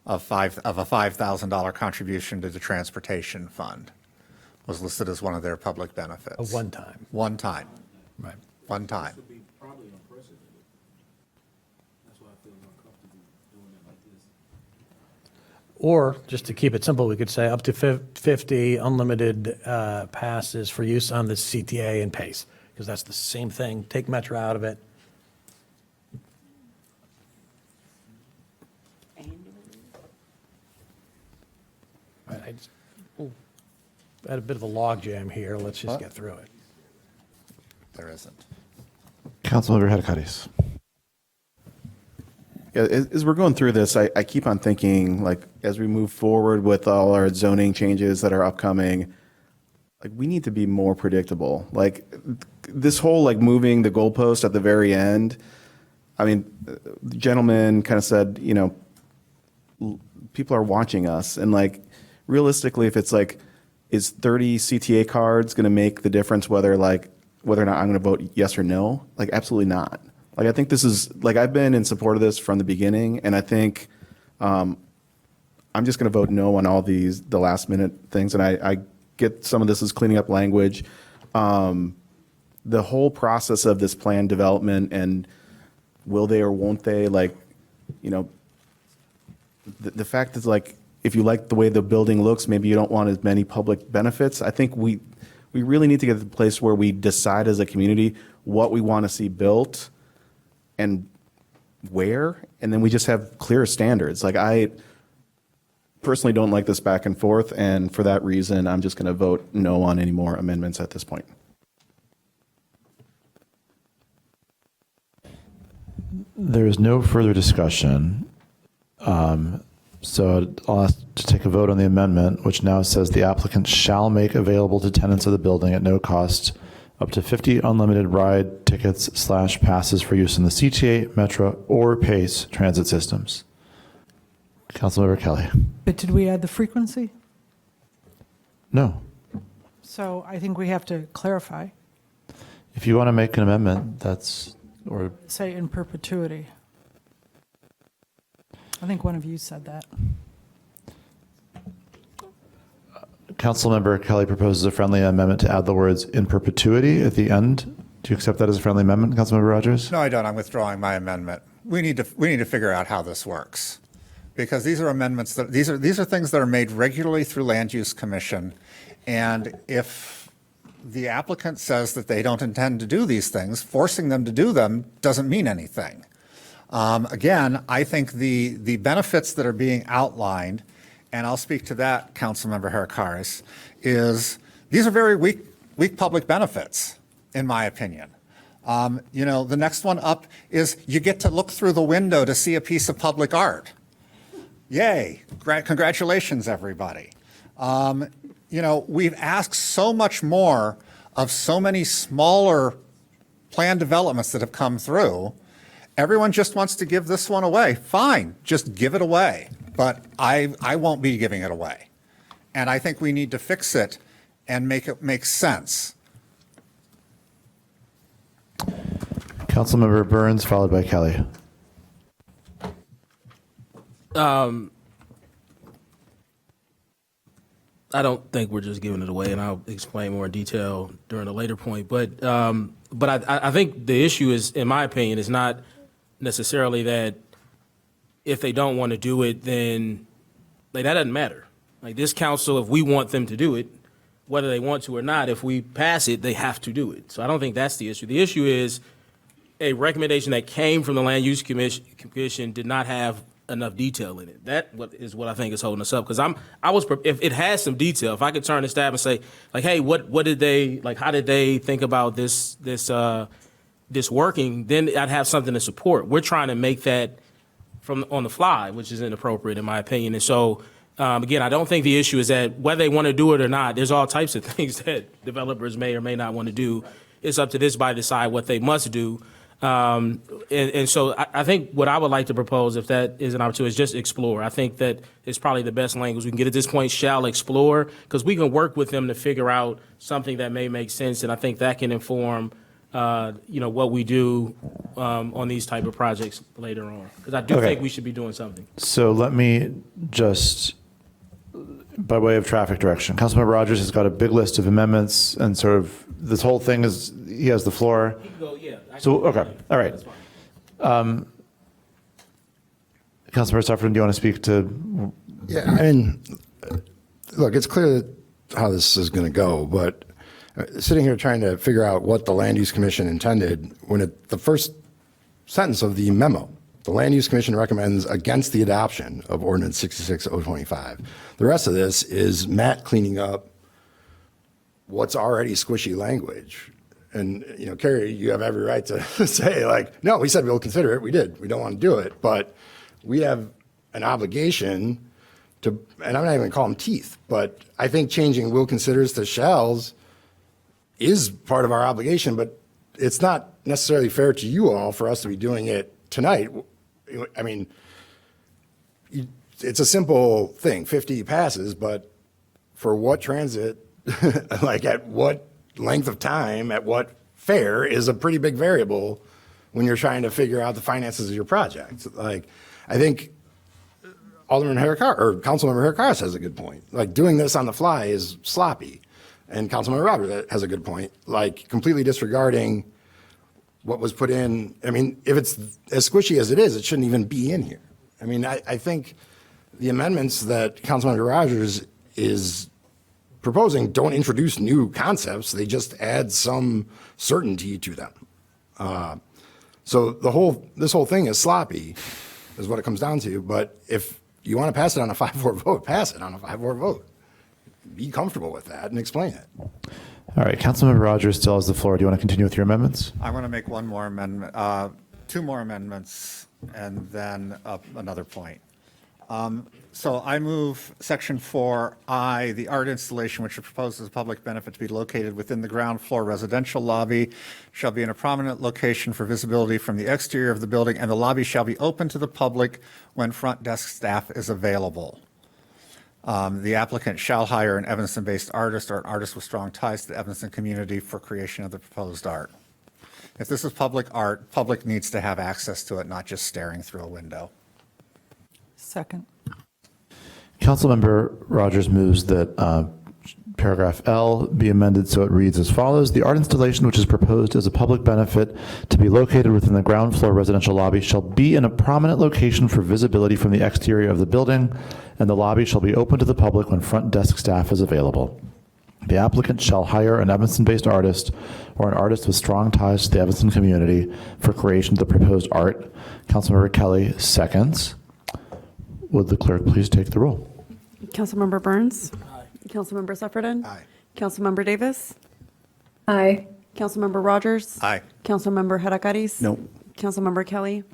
of a $5,000 contribution to the transportation fund. Was listed as one of their public benefits. A one-time. One time. Right. One time. Or, just to keep it simple, we could say up to 50 unlimited passes for use on the CTA and PACE, because that's the same thing. Take Metro out of it. I had a bit of a log jam here. Let's just get through it. There isn't. Councilmember Hadakaris. Yeah, as we're going through this, I keep on thinking, like, as we move forward with all our zoning changes that are upcoming, like, we need to be more predictable. Like, this whole, like, moving the goalpost at the very end, I mean, the gentleman kind of said, people are watching us. And, like, realistically, if it's, like, is 30 CTA cards going to make the difference whether or not I'm going to vote yes or no? Like, absolutely not. Like, I think this is, like, I've been in support of this from the beginning, and I think I'm just going to vote no on all the last minute things. And I get some of this is cleaning up language. The whole process of this plan development and will they or won't they, like, the fact is, like, if you like the way the building looks, maybe you don't want as many public benefits. I think we really need to get to the place where we decide as a community what we want to see built and where, and then we just have clear standards. Like, I personally don't like this back and forth, and for that reason, I'm just going to vote no on any more amendments at this point. There is no further discussion. So I'll ask to take a vote on the amendment, which now says the applicant shall make available to tenants of the building at no cost up to 50 unlimited ride tickets / passes for use in the CTA, Metro, or PACE transit systems. Councilmember Kelly. But did we add the frequency? No. So I think we have to clarify. If you want to make an amendment, that's Or Say in perpetuity. I think one of you said that. Councilmember Kelly proposes a friendly amendment to add the words "in perpetuity" at the end. Do you accept that as a friendly amendment, Councilmember Rogers? No, I don't. I'm withdrawing my amendment. We need to figure out how this works, because these are amendments that these are things that are made regularly through Land Use Commission, and if the applicant says that they don't intend to do these things, forcing them to do them doesn't mean anything. Again, I think the benefits that are being outlined, and I'll speak to that, Councilmember Herakaris, is these are very weak public benefits, in my opinion. The next one up is you get to look through the window to see a piece of public art. Yay, congratulations, everybody. We've asked so much more of so many smaller planned developments that have come through. Everyone just wants to give this one away. Fine, just give it away. But I won't be giving it away. And I think we need to fix it and make it make sense. Councilmember Burns, followed by Kelly. I don't think we're just giving it away, and I'll explain more in detail during a later point. But I think the issue is, in my opinion, is not necessarily that if they don't want to do it, then that doesn't matter. Like this council, if we want them to do it, whether they want to or not, if we pass it, they have to do it. So I don't think that's the issue. The issue is a recommendation that came from the Land Use Commission did not have enough detail in it. That is what I think is holding us up. Because if it has some detail, if I could turn to staff and say, like, hey, what did they like? How did they think about this working? Then I'd have something to support. We're trying to make that on the fly, which is inappropriate in my opinion. And so, again, I don't think the issue is that whether they want to do it or not. There's all types of things that developers may or may not want to do. It's up to this body to decide what they must do. And so I think what I would like to propose, if that is an opportunity, is just explore. I think that it's probably the best language we can get at this point, shall explore, because we can work with them to figure out something that may make sense. And I think that can inform, what we do on these type of projects later on. Because I do think we should be doing something. So let me just, by way of traffic direction, Councilmember Rogers has got a big list of amendments, and sort of this whole thing is, he has the floor. You can go, yeah. So, okay, all right. Councilmember Sufferton, do you want to speak to? Yeah, I mean, look, it's clear how this is going to go, but sitting here trying to figure out what the Land Use Commission intended when the first sentence of the memo, the Land Use Commission recommends against the adoption of Ordinance 66025. The rest of this is Matt cleaning up what's already squishy language. And, Carrie, you have every right to say, like, no, we said we'll consider it. We did. We don't want to do it. But we have an obligation to, and I'm not even going to call them teeth, but I think changing will considers to shalls is part of our obligation, but it's not necessarily fair to you all for us to be doing it tonight. I mean, it's a simple thing. 50 passes, but for what transit, like at what length of time, at what fare is a pretty big variable when you're trying to figure out the finances of your project. Like, I think Councilmember Herakaris has a good point. Like, doing this on the fly is sloppy. And Councilmember Robert has a good point. Like, completely disregarding what was put in. I mean, if it's as squishy as it is, it shouldn't even be in here. I mean, I think the amendments that Councilmember Rogers is proposing don't introduce new concepts. They just add some certainty to them. So this whole thing is sloppy, is what it comes down to. But if you want to pass it on a 5-4 vote, pass it on a 5-4 vote. Be comfortable with that and explain it. All right, Councilmember Rogers still has the floor. Do you want to continue with your amendments? I want to make one more amendment, 2 more amendments, and then another point. So I move Section 4I, the art installation which proposes a public benefit to be located within the ground floor residential lobby shall be in a prominent location for visibility from the exterior of the building, and the lobby shall be open to the public when front desk staff is available. The applicant shall hire an Evanston-based artist or an artist with strong ties to the Evanston community for creation of the proposed art. If this is public art, public needs to have access to it, not just staring through a window. Second. Councilmember Rogers moves that paragraph L be amended so it reads as follows. The art installation which is proposed as a public benefit to be located within the ground floor residential lobby shall be in a prominent location for visibility from the exterior of the building, and the lobby shall be open to the public when front desk staff is available. The applicant shall hire an Evanston-based artist or an artist with strong ties to the Evanston community for creation of the proposed art. Councilmember Kelly seconds. Would the clerk please take the roll? Councilmember Burns. Aye. Councilmember Sufferton. Aye. Councilmember Davis. Aye. Councilmember Rogers. Aye. Councilmember Hadakaris. No. Councilmember Kelly.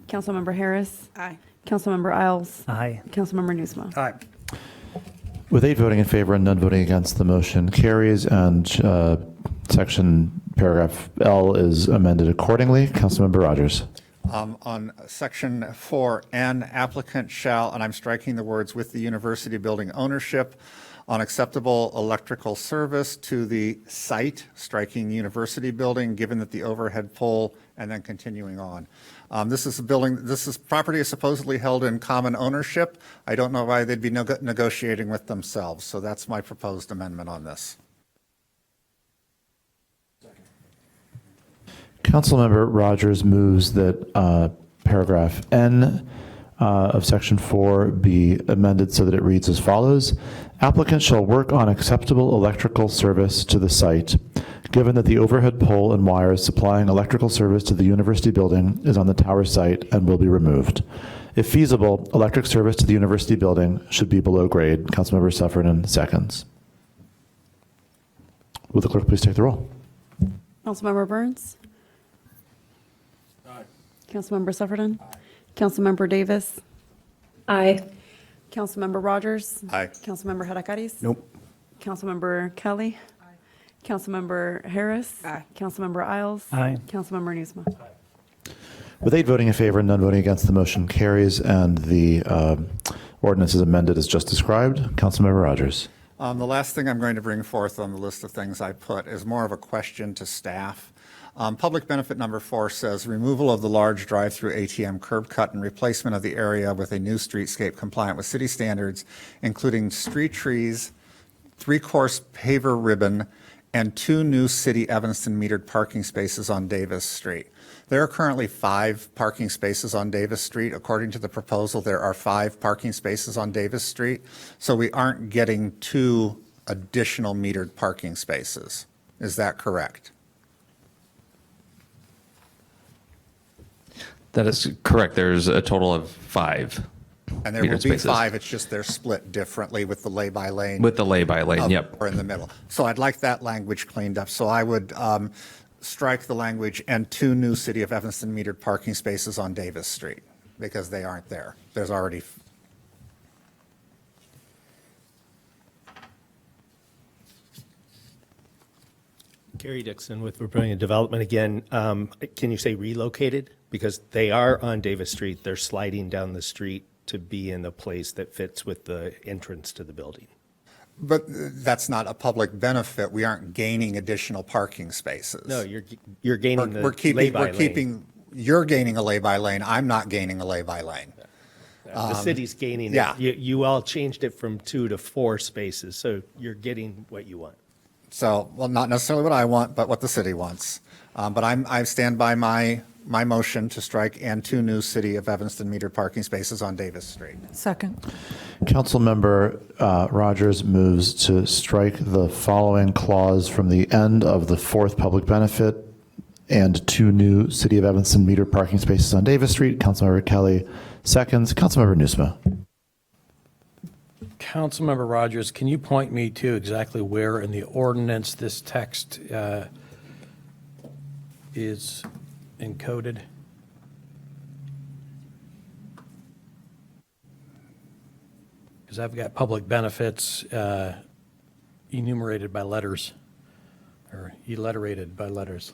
Councilmember Harris. Aye. Councilmember Isles. Aye. Councilmember Nusma. Aye. With 8 voting in favor and none voting against, the motion carries, and section paragraph L is amended accordingly. Councilmember Rogers. On section 4N, applicant shall, and I'm striking the words with the university building ownership, on acceptable electrical service to the site, striking university building, given that the overhead pole, and then continuing on. This is a building, property is supposedly held in common ownership. I don't know why they'd be negotiating with themselves, so that's my proposed amendment on this. Councilmember Rogers moves that paragraph N of section 4 be amended so that it reads as follows. Applicant shall work on acceptable electrical service to the site, given that the overhead pole and wires supplying electrical service to the university building is on the tower site and will be removed. If feasible, electric service to the university building should be below grade. Councilmember Sufferton seconds. Will the clerk please take the roll? Councilmember Burns. Aye. Councilmember Sufferton. Aye. Councilmember Davis. Aye. Councilmember Rogers. Aye. Councilmember Hadakaris. Nope. Councilmember Kelly. Aye. Councilmember Harris. Aye. Councilmember Isles. Aye. Councilmember Nusma. With 8 voting in favor and none voting against, the motion carries, and the ordinance is amended as just described. Councilmember Rogers. The last thing I'm going to bring forth on the list of things I put is more of a question to staff. Public benefit number 4 says removal of the large drive-through ATM curb cut and replacement of the area with a new streetscape compliant with city standards, including street trees, 3-course paver ribbon, and 2 new city Evanston metered parking spaces on Davis Street. There are currently 5 parking spaces on Davis Street. According to the proposal, there are 5 parking spaces on Davis Street, so we aren't getting 2 additional metered parking spaces. Is that correct? That is correct. There's a total of 5. And there will metered be spaces. 5, it's just they're split differently with the lay-by-lane. With the lay-by-lane, yep. Or in the middle. So I'd like that language cleaned up. So I would strike the language and 2 new City of Evanston metered parking spaces on Davis Street, because they aren't there. There's already. Gary Dixon with Brilliant Development again. Can you say relocated? Because they are on Davis Street. They're sliding down the street to be in the place that fits with the entrance to the building. But that's not a public benefit. We aren't gaining additional parking spaces. No, you're gaining the lay-by lane. You're gaining a lay-by lane. I'm not gaining a lay-by lane. The city's gaining yeah. it. You all changed it from 2 to 4 spaces, so you're getting what you want. So, well, not necessarily what I want, but what the city wants. But I stand by my motion to strike and 2 new City of Evanston metered parking spaces on Davis Street. Second. Councilmember Rogers moves to strike the following clause from the end of the 4th public benefit and 2 new City of Evanston metered parking spaces on Davis Street. Councilmember Kelly seconds. Councilmember Nusma. Councilmember Rogers, can you point me to exactly where in the ordinance this text is encoded? Because I've got public benefits enumerated by letters, or alliterated by letters.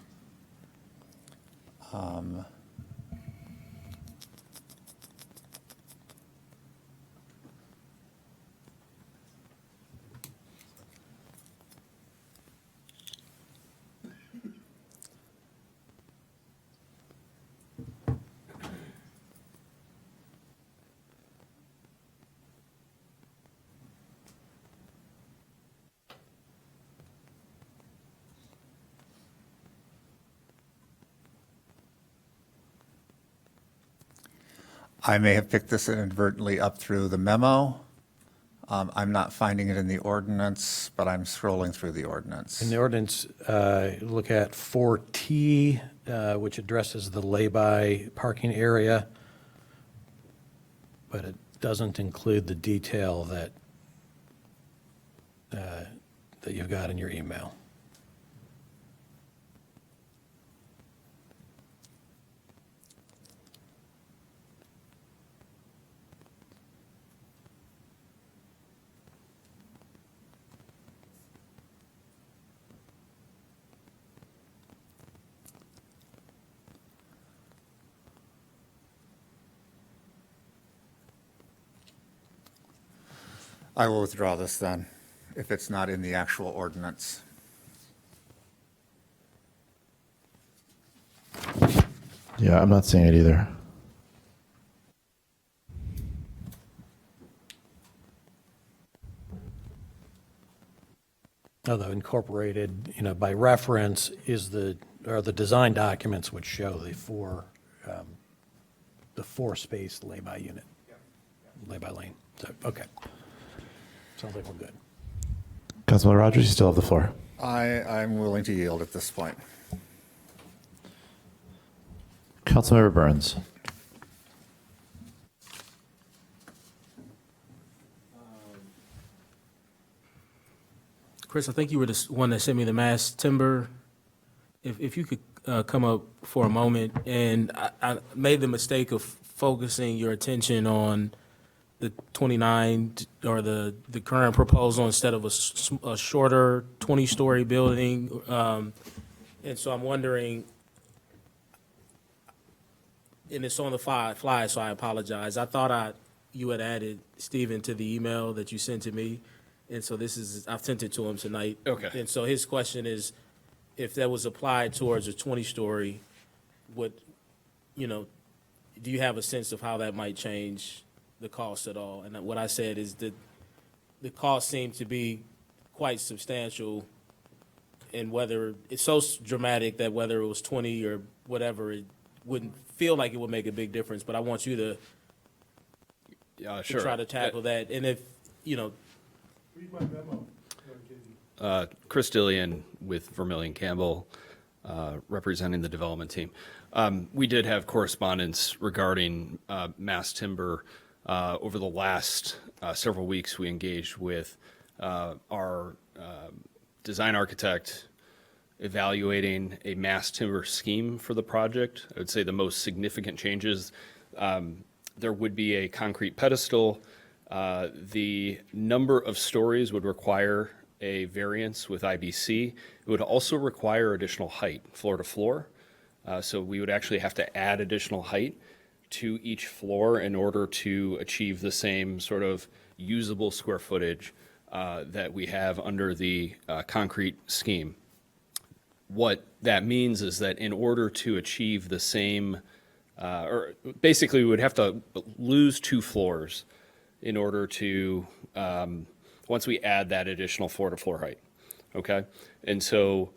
I may have picked this inadvertently up through the memo. I'm not finding it in the ordinance, but I'm scrolling through the ordinance. In the ordinance, look at 4T, which addresses the lay-by parking area, but it doesn't include the detail that you've got in your email. I will withdraw this then, if it's not in the actual ordinance. Yeah, I'm not seeing it either. Although incorporated, by reference are the design documents which show the four space lay-by unit, lay-by lane. So, okay. Sounds like we're good. Councilman Rogers, you still have the floor. I'm willing to yield at this point. Councilmember Burns. Chris, I think you were the one that sent me the mass timber. If you could come up for a moment, and I made the mistake of focusing your attention on the 29 or the current proposal instead of a shorter 20-story building. And so I'm wondering, and it's on the fly, so I apologize. I thought you had added Stephen to the email that you sent to me. And so I've sent it to him tonight. Okay. And so his question is, if that was applied towards a 20-story, do you have a sense of how that might change the cost at all? And what I said is that the cost seemed to be quite substantial, and whether it's so dramatic that whether it was 20 or whatever, it wouldn't feel like it would make a big difference. But I want you to, sure. try to tackle that. And if, Read my memo. Chris Dillian with Vermillion Campbell, representing the development team. We did have correspondence regarding mass timber. Over the last several weeks, we engaged with our design architect evaluating a mass timber scheme for the project. I would say the most significant changes, there would be a concrete pedestal. The number of stories would require a variance with IBC. It would also require additional height, floor to floor. So we would actually have to add additional height to each floor in order to achieve the same sort of usable square footage that we have under the concrete scheme. What that means is that in order to achieve the same, or basically we would have to lose 2 floors in order to, once we add that additional floor to floor height, okay? And so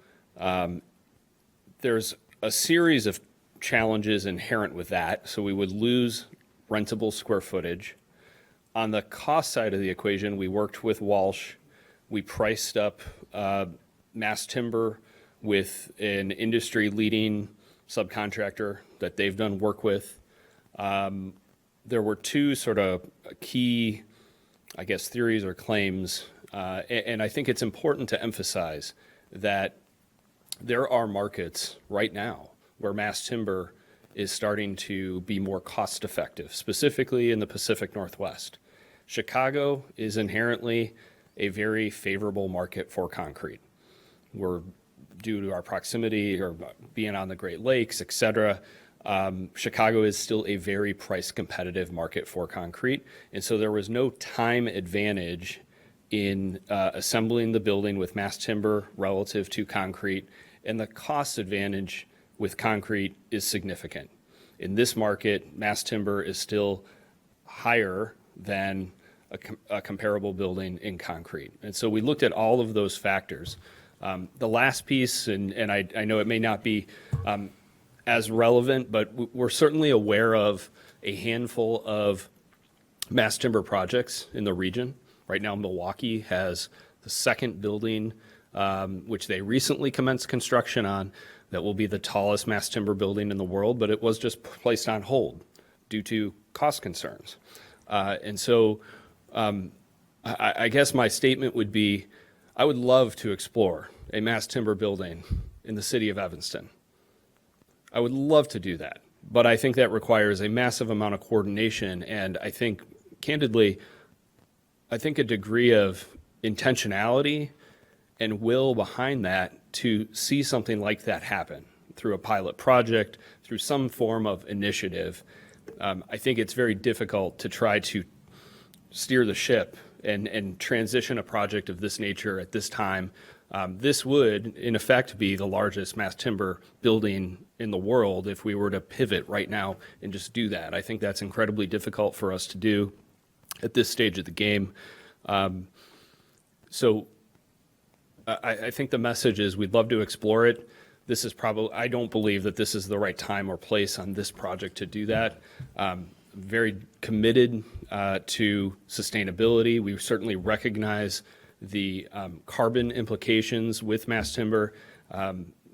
there's a series of challenges inherent with that. So we would lose rentable square footage. On the cost side of the equation, we worked with Walsh. We priced up mass timber with an industry-leading subcontractor that they've done work with. There were 2 sort of key, I guess, theories or claims, and I think it's important to emphasize that there are markets right now where mass timber is starting to be more cost-effective, specifically in the Pacific Northwest. Chicago is inherently a very favorable market for concrete. We're, due to our proximity or being on the Great Lakes, et cetera, Chicago is still a very price-competitive market for concrete. And so there was no time advantage in assembling the building with mass timber relative to concrete, and the cost advantage with concrete is significant. In this market, mass timber is still higher than a comparable building in concrete. And so we looked at all of those factors. The last piece, and I know it may not be as relevant, but we're certainly aware of a handful of mass timber projects in the region. Right now, Milwaukee has the second building, which they recently commenced construction on, that will be the tallest mass timber building in the world, but it was just placed on hold due to cost concerns. And so I guess my statement would be, I would love to explore a mass timber building in the city of Evanston. I would love to do that, but I think that requires a massive amount of coordination, and I think, candidly, I think a degree of intentionality and will behind that to see something like that happen through a pilot project, through some form of initiative. I think it's very difficult to try to steer the ship and transition a project of this nature at this time. This would, in effect, be the largest mass timber building in the world if we were to pivot right now and just do that. I think that's incredibly difficult for us to do at this stage of the game. So I think the message is we'd love to explore it. This is probably, I don't believe that this is the right time or place on this project to do that. Very committed to sustainability. We certainly recognize the carbon implications with mass timber.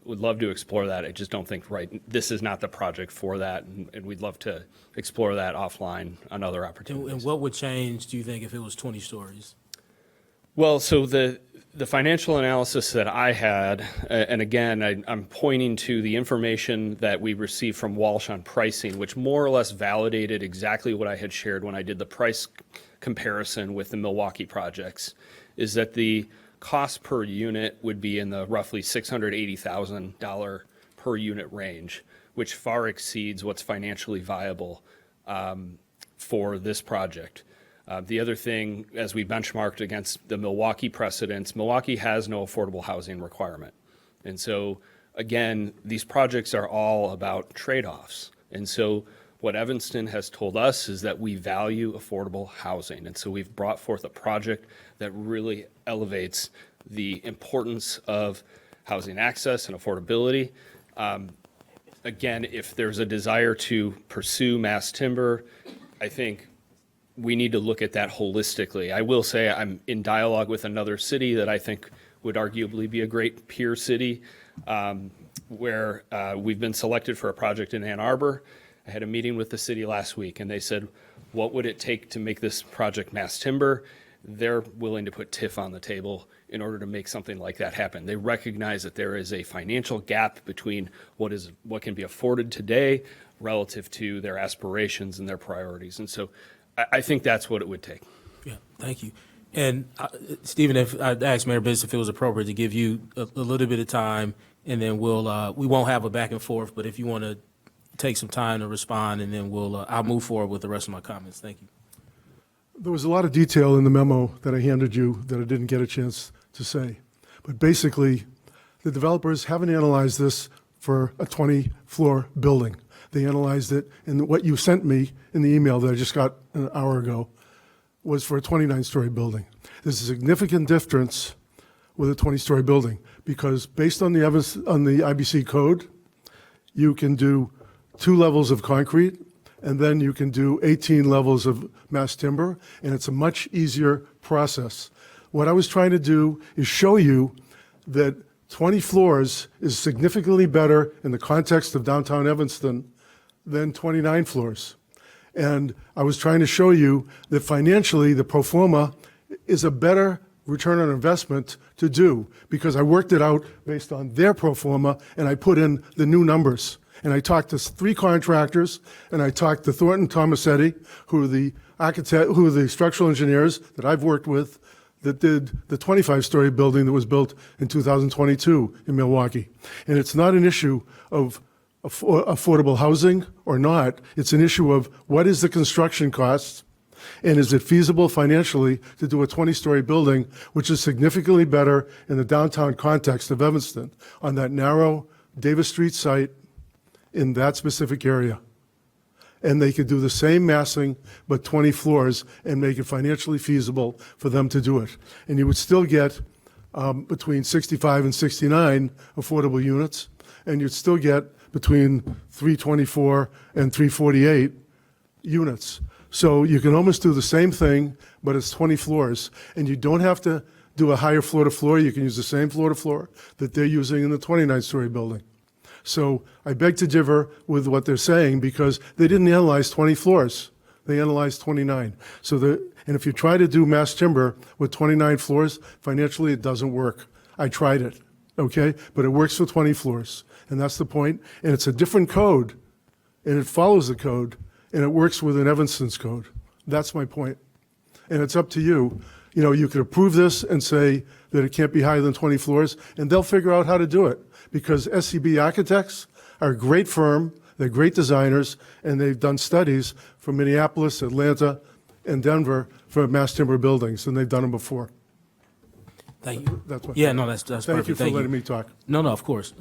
Would love to explore that. I just don't think this is not the project for that, and we'd love to explore that offline on other opportunities. And what would change, do you think, if it was 20 stories? Well, so the financial analysis that I had, and again, I'm pointing to the information that we received from Walsh on pricing, which more or less validated exactly what I had shared when I did the price comparison with the Milwaukee projects, is that the cost per unit would be in the roughly $680,000 per unit range, which far exceeds what's financially viable for this project. The other thing, as we benchmarked against the Milwaukee precedents, Milwaukee has no affordable housing requirement. And so, again, these projects are all about trade-offs. And so what Evanston has told us is that we value affordable housing. And so we've brought forth a project that really elevates the importance of housing access and affordability. Again, if there's a desire to pursue mass timber, I think we need to look at that holistically. I will say I'm in dialogue with another city that I think would arguably be a great peer city, where we've been selected for a project in Ann Arbor. I had a meeting with the city last week, and they said, what would it take to make this project mass timber? They're willing to put TIF on the table in order to make something like that happen. They recognize that there is a financial gap between what can be afforded today relative to their aspirations and their priorities. And so I think that's what it would take. Yeah, thank you. And Stephen, if I'd ask Mayor Bitts if it was appropriate to give you a little bit of time, and then we won't have a back and forth, but if you want to take some time to respond, and then I'll move forward with the rest of my comments. Thank you. There was a lot of detail in the memo that I handed you that I didn't get a chance to say. But basically, the developers haven't analyzed this for a 20-floor building. They analyzed it, and what you sent me in the email that I just got an hour ago was for a 29-story building. There's a significant difference with a 20-story building because based on the IBC code, you can do 2 levels of concrete, and then you can do 18 levels of mass timber, and it's a much easier process. What I was trying to do is show you that 20 floors is significantly better in the context of downtown Evanston than 29 floors. And I was trying to show you that financially, the pro forma is a better return on investment to do because I worked it out based on their pro forma, and I put in the new numbers. And I talked to 3 contractors, and I talked to Thornton Tomasetti, who are the structural engineers that I've worked with that did the 25-story building that was built in 2022 in Milwaukee. And it's not an issue of affordable housing or not. It's an issue of what is the construction cost, and is it feasible financially to do a 20-story building, which is significantly better in the downtown context of Evanston on that narrow Davis Street site in that specific area. And they could do the same massing, but 20 floors, and make it financially feasible for them to do it. And you would still get between 65 and 69 affordable units, and you'd still get between 324 and 348 units. So you can almost do the same thing, but it's 20 floors. And you don't have to do a higher floor to floor. You can use the same floor to floor that they're using in the 29-story building. So I beg to differ with what they're saying because they didn't analyze 20 floors. They analyzed 29. And if you try to do mass timber with 29 floors, financially it doesn't work. I tried it, okay? But it works for 20 floors. And that's the point. And it's a different code. And it follows the code. And it works within Evanston's code. That's my point. And it's up to you. You know, you could approve this and say that it can't be higher than 20 floors, and they'll figure out how to do it. Because SCB Architects are a great firm, they're great designers, and they've done studies for Minneapolis, Atlanta, and Denver for mass timber buildings, and they've done them before. Thank you. That's what. Yeah, no, that's perfect. Thank you for letting me talk. No, of course.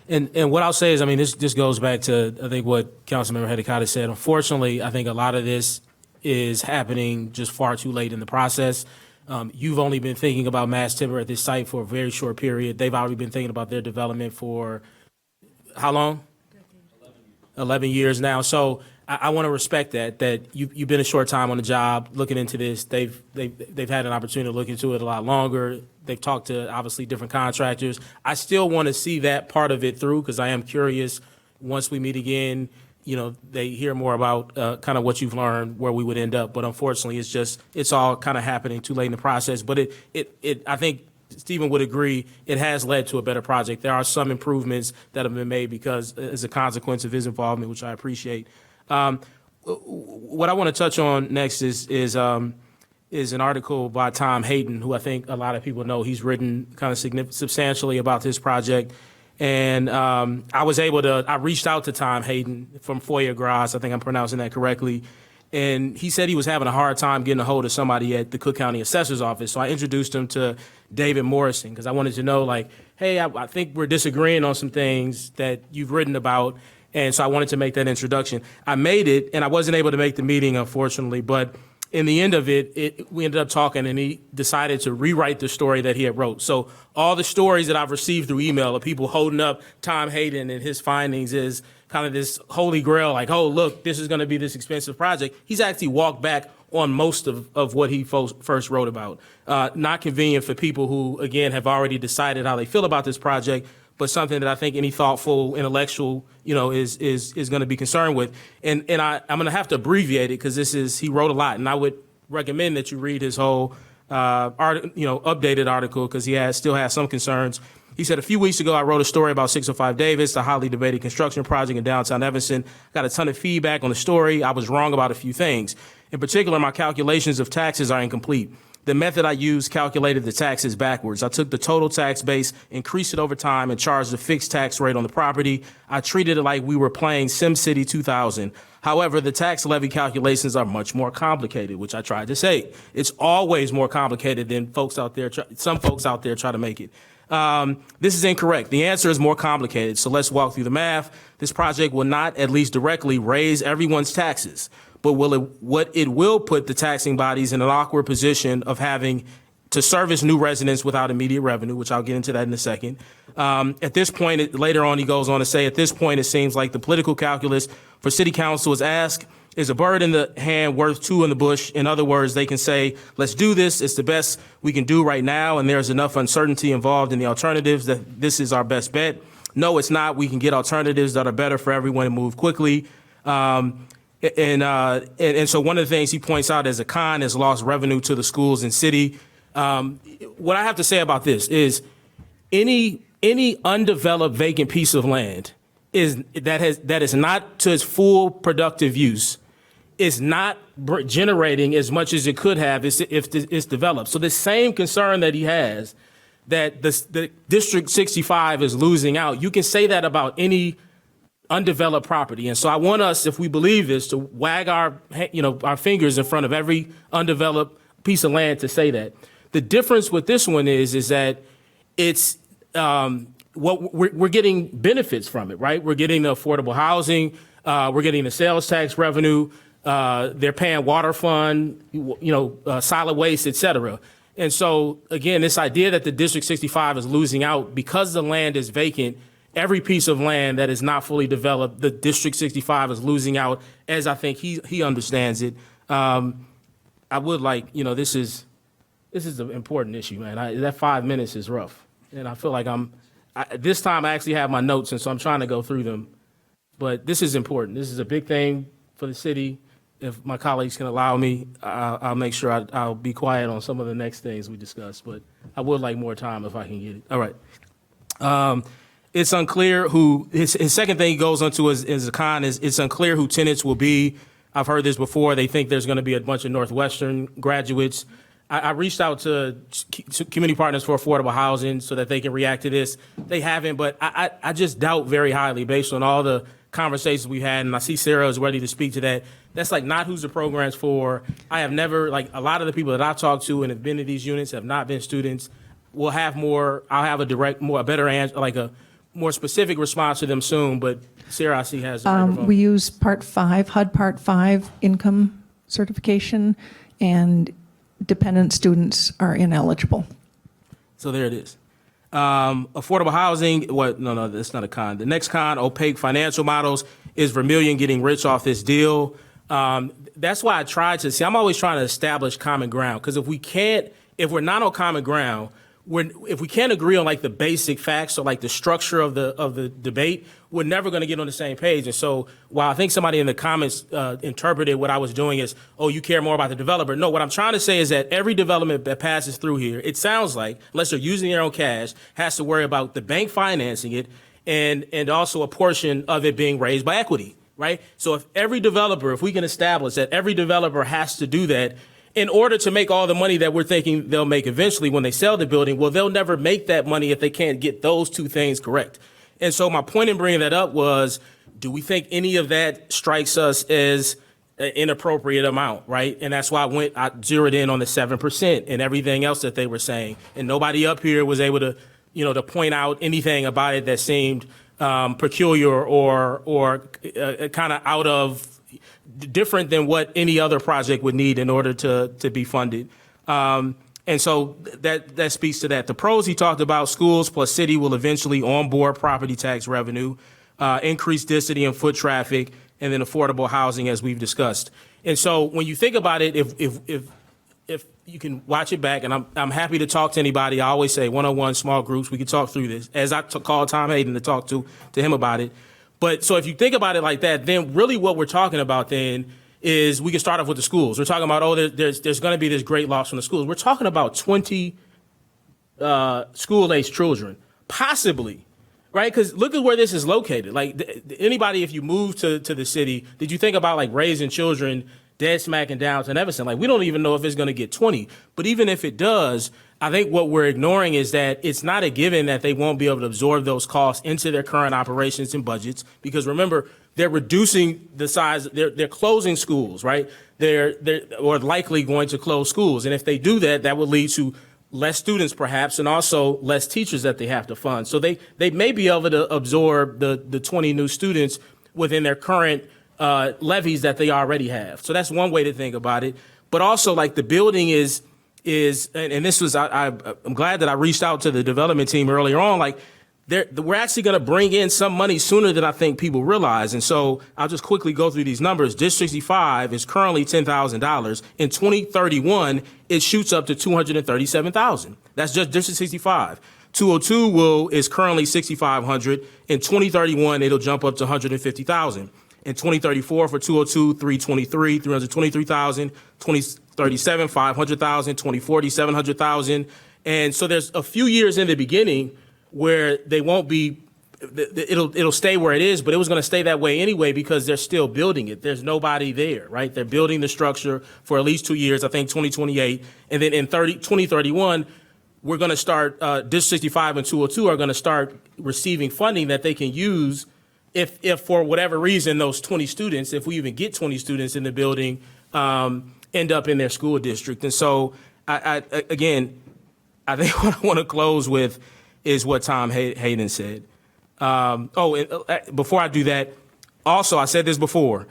And what I'll say is, I mean, this goes back to, I think, what Councilmember Hedekata said. Unfortunately, I think a lot of this is happening just far too late in the process. You've only been thinking about mass timber at this site for a very short period. They've already been thinking about their development for how long? 11 years now. So I want to respect that you've been a short time on the job looking into this. They've had an opportunity to look into it a lot longer. They've talked to obviously different contractors. I still want to see that part of it through because I am curious once we meet again, you know, they hear more about kind of what you've learned, where we would end up. But unfortunately, it's all kind of happening too late in the process. But I think Stephen would agree, it has led to a better project. There are some improvements that have been made because as a consequence of his involvement, which I appreciate. What I want to touch on next is an article by Tom Hayden, who I think a lot of people know. He's written kind of substantially about this project. And I reached out to Tom Hayden from Foyer Gras, I think I'm pronouncing that correctly. And he said he was having a hard time getting a hold of somebody at the Cook County Assessor's Office. So I introduced him to David Morrison because I wanted to know, like, hey, I think we're disagreeing on some things that you've written about. And so I wanted to make that introduction. I made it, and I wasn't able to make the meeting, unfortunately. But in the end of it, we ended up talking, and he decided to rewrite the story that he had wrote. So all the stories that I've received through email of people holding up Tom Hayden and his findings is kind of this holy grail, like, oh, look, this is going to be this expensive project. He's actually walked back on most of what he first wrote about. Not convenient for people who, again, have already decided how they feel about this project, but something that I think any thoughtful intellectual, you know, is going to be concerned with. And I'm going to have to abbreviate it because he wrote a lot, and I would recommend that you read his whole updated article because he still has some concerns. He said, a few weeks ago, I wrote a story about 605 Davis, the hotly debated construction project in downtown Evanston. Got a ton of feedback on the story. I was wrong about a few things. In particular, my calculations of taxes are incomplete. The method I used calculated the taxes backwards. I took the total tax base, increased it over time, and charged a fixed tax rate on the property. I treated it like we were playing SimCity 2000. However, the tax levy calculations are much more complicated, which I tried to say. It's always more complicated than some folks out there try to make it. This is incorrect. The answer is more complicated, so let's walk through the math. This project will not, at least directly, raise everyone's taxes, but what it will put the taxing bodies in an awkward position of having to service new residents without immediate revenue, which I'll get into that in a second. At this point, later on, he goes on to say, at this point, it seems like the political calculus for city council is a bird in the hand worth two in the bush. In other words, they can say, let's do this. It's the best we can do right now. And there's enough uncertainty involved in the alternatives that this is our best bet. No, it's not. We can get alternatives that are better for everyone and move quickly. And so one of the things he points out as a con is lost revenue to the schools and city. What I have to say about this is any undeveloped vacant piece of land that is not to its full productive use is not generating as much as it could have if it's developed. So the same concern that he has that the District 65 is losing out, you can say that about any undeveloped property. And so I want us, if we believe this, to wag our fingers in front of every undeveloped piece of land to say that. The difference with this one is that it's we're getting benefits from it, right? We're getting the affordable housing, we're getting the sales tax revenue, they're paying water fund, solid waste, et cetera. And so again, this idea that the District 65 is losing out because the land is vacant every piece of land that is not fully developed, the District 65 is losing out, as I think he understands it. I would like, this is an important issue, man. That 5 minutes is rough. And I feel like this time I actually have my notes, and so I'm trying to go through them. But this is important. This is a big thing for the city. If my colleagues can allow me, I'll make sure I'll be quiet on some of the next things we discuss. But I would like more time if I can get it. All right. It's unclear who, his second thing he goes onto is a con is it's unclear who tenants will be. I've heard this before. They think there's going to be a bunch of Northwestern graduates. I reached out to community partners for affordable housing so that they can react to this. They haven't, but I just doubt very highly based on all the conversations we had, and I see Sarah is ready to speak to that. That's like not who's the program's for. I have never, like a lot of the people that I've talked to and have been to these units have not been students. We'll have more, I'll have a better answer, like a more specific response to them soon, but Sarah, I see has a microphone. We use Part 5, HUD Part 5 income certification, and dependent students are ineligible. So there it is. Affordable housing, no, that's not a con. The next con, opaque financial models, is Vermillion getting rich off this deal. That's why I tried to see, I'm always trying to establish common ground, because if we're not on common ground, if we can't agree on like the basic facts or like the structure of the debate, we're never going to get on the same page. And so while I think somebody in the comments interpreted what I was doing as, oh, you care more about the developer. No, what I'm trying to say is that every development that passes through here, it sounds like, unless they're using their own cash, has to worry about the bank financing it and also a portion of it being raised by equity, right? So if we can establish that every developer has to do that, in order to make all the money that we're thinking they'll make eventually when they sell the building, well, they'll never make that money if they can't get those two things correct. And so my point in bringing that up was, do we think any of that strikes us as an inappropriate amount, right? And that's why I zeroed in on the 7% and everything else that they were saying. And nobody up here was able to, to point out anything about it that seemed peculiar or kind of out of different than what any other project would need in order to be funded. And so that speaks to that. The pros he talked about, schools plus city will eventually onboard property tax revenue, increase density and foot traffic, and then affordable housing as we've discussed. And so when you think about it, if you can watch it back, and I'm happy to talk to anybody. I always say 101 small groups, we can talk through this, as I called Tom Hayden to talk to him about it. But so if you think about it like that, then really what we're talking about then is we can start off with the schools. We're talking about, there's going to be this great loss from the schools. We're talking about 20 school-aged children, possibly, right? Because look at where this is located. Like anybody, if you move to the city, did you think about like raising children dead smack in downtown Evanston? Like we don't even know if it's going to get 20. But even if it does, I think what we're ignoring is that it's not a given that they won't be able to absorb those costs into their current operations and budgets. Because remember, they're reducing the size, they're closing schools, right? They're or likely going to close schools. And if they do that, that would lead to less students perhaps, and also less teachers that they have to fund. So they may be able to absorb the 20 new students within their current levies that they already have. So that's one way to think about it. But also like the building is, and this was, I'm glad that I reached out to the development team earlier on, like we're actually going to bring in some money sooner than I think people realize. And so I'll just quickly go through these numbers. District 65 is currently $10,000. In 2031, it shoots up to $237,000. That's just District 65. 202 is currently $6,500. In 2031, it'll jump up to $150,000. In 2034 for 202, $323,000, 2037, $500,000, 2040, $700,000. And so there's a few years in the beginning where they won't be, it'll stay where it is, but it was going to stay that way anyway because they're still building it. There's nobody there, right? They're building the structure for at least 2 years, I think 2028. And then in 2031, we're going to start, District 65 and 202 are going to start receiving funding that they can use if for whatever reason those 20 students, if we even get 20 students in the building, end up in their school district. And so, again, I think what I want to close with is what Tom Hayden said. Before I do that, also, I said this before,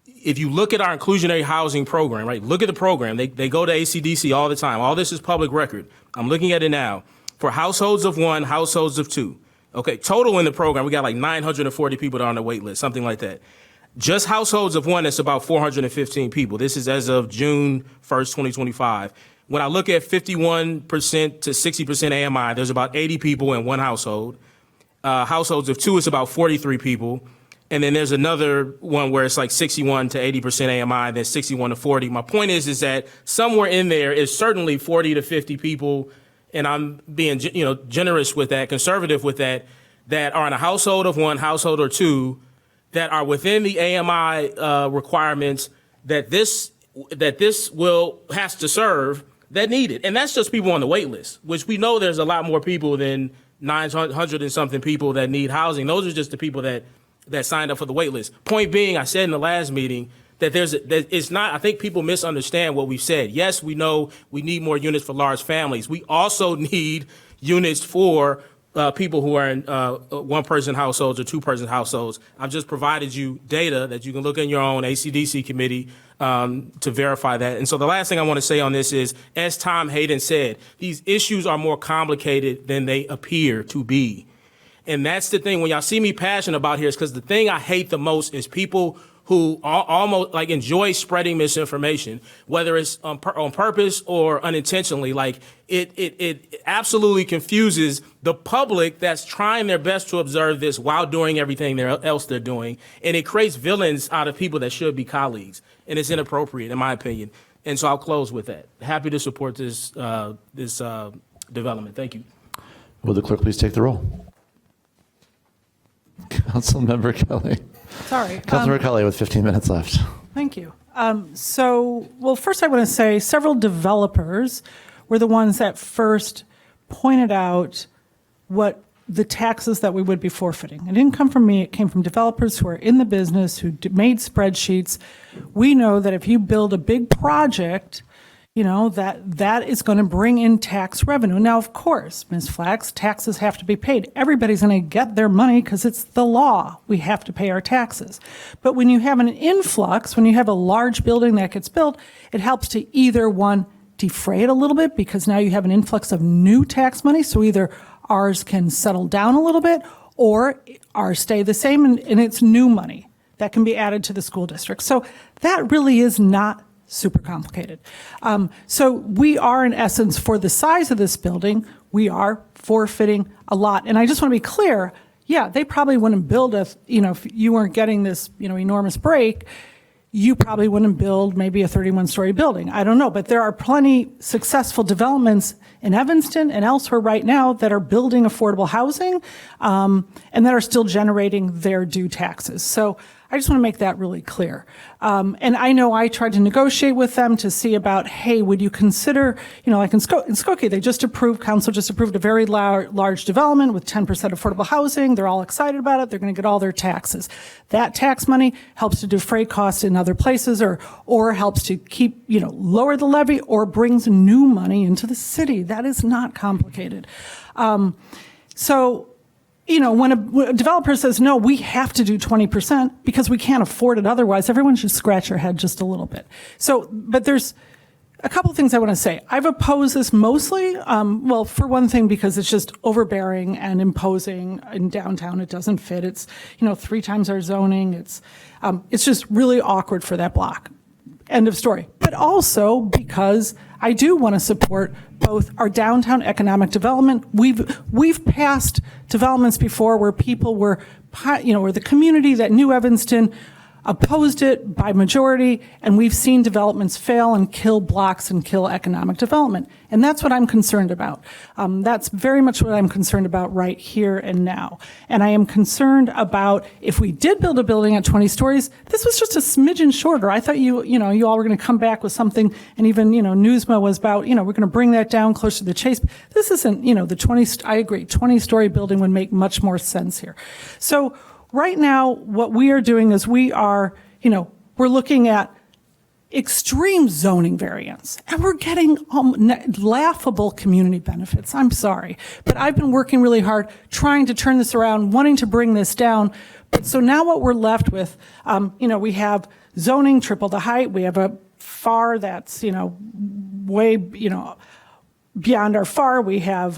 if you look at our inclusionary housing program, right, look at the program. They go to ACDC all the time. All this is public record. I'm looking at it now. For households of one, households of two, Okay, total in the program, we got like 940 people that are on the wait list, something like that. Just households of one, that's about 415 people. This is as of June 1st, 2025. When I look at 51% to 60% AMI, there's about 80 people in one household. Households of two is about 43 people. And then there's another one where it's like 61 to 80% AMI, then 61 to 40. My point is that somewhere in there is certainly 40 to 50 people, and I'm being generous with that, conservative with that, that are in a household of one, household or two, that are within the AMI requirements that this has to serve that need it. And that's just people on the wait list, which we know there's a lot more people than 900 and something people that need housing. Those are just the people that signed up for the wait list. Point being, I said in the last meeting that it's not, I think people misunderstand what we've said. Yes, we know we need more units for large families. We also need units for people who are in one-person households or two-person households. I've just provided you data that you can look in your own ACDC committee to verify that. And so the last thing I want to say on this is, as Tom Hayden said, these issues are more complicated than they appear to be. And that's the thing, when y'all see me passionate about here, is because the thing I hate the most is people who almost like enjoy spreading misinformation, whether it's on purpose or unintentionally. Like it absolutely confuses the public that's trying their best to observe this while doing everything else they're doing. And it creates villains out of people that should be colleagues. And it's inappropriate, in my opinion. And so I'll close with that. Happy to support this development. Thank you. Will the clerk please take the roll? Councilmember Kelly. Sorry. Councilmember Kelly with 15 minutes left. Thank you. Well, first I want to say several developers were the ones that first pointed out what the taxes that we would be forfeiting. It didn't come from me. It came from developers who are in the business, who made spreadsheets. We know that if you build a big project, that is going to bring in tax revenue. Now, of course, Ms. Flax, taxes have to be paid. Everybody's going to get their money because it's the law. We have to pay our taxes. But when you have an influx, when you have a large building that gets built, it helps to either, one, defray it a little bit because now you have an influx of new tax money. So either ours can settle down a little bit or ours stay the same and it's new money that can be added to the school district. So that really is not super complicated. So we are, in essence, for the size of this building, we are forfeiting a lot. And I just want to be clear, yeah, they probably wouldn't build if you weren't getting this, enormous break, you probably wouldn't build maybe a 31-story building. I don't know, but there are plenty successful developments in Evanston and elsewhere right now that are building affordable housing and that are still generating their due taxes. So I just want to make that really clear. And I know I tried to negotiate with them to see about, hey, would you consider, like in Skokie, council just approved a very large development with 10% affordable housing. They're all excited about it. They're going to get all their taxes. That tax money helps to defray costs in other places or helps to keep, lower the levy or brings new money into the city. That is not complicated. When a developer says, no, we have to do 20% because we can't afford it otherwise, everyone should scratch their head just a little bit. But there's a couple of things I want to say. I've opposed this mostly, for one thing, because it's just overbearing and imposing in downtown. It doesn't fit. It's, 3 times our zoning. It's just really awkward for that block. End of story. But also because I do want to support both our downtown economic development. We've passed developments before where people were, where the community that knew Evanston opposed it by majority, and we've seen developments fail and kill blocks and kill economic development. And that's what I'm concerned about. That's very much what I'm concerned about right here and now. And I am concerned about if we did build a building at 20 stories, this was just a smidgen shorter. I thought you all were going to come back with something, and even, Newsma was about, we're going to bring that down closer to the Chase. This isn't, the 20, I agree, 20-story building would make much more sense here. So right now, what we are doing is we are, we're looking at extreme zoning variance, and we're getting laughable community benefits. I'm sorry, but I've been working really hard trying to turn this around, wanting to bring this down. But so now what we're left with, we have zoning triple the height. We have a FAR that's, way, beyond our far. We have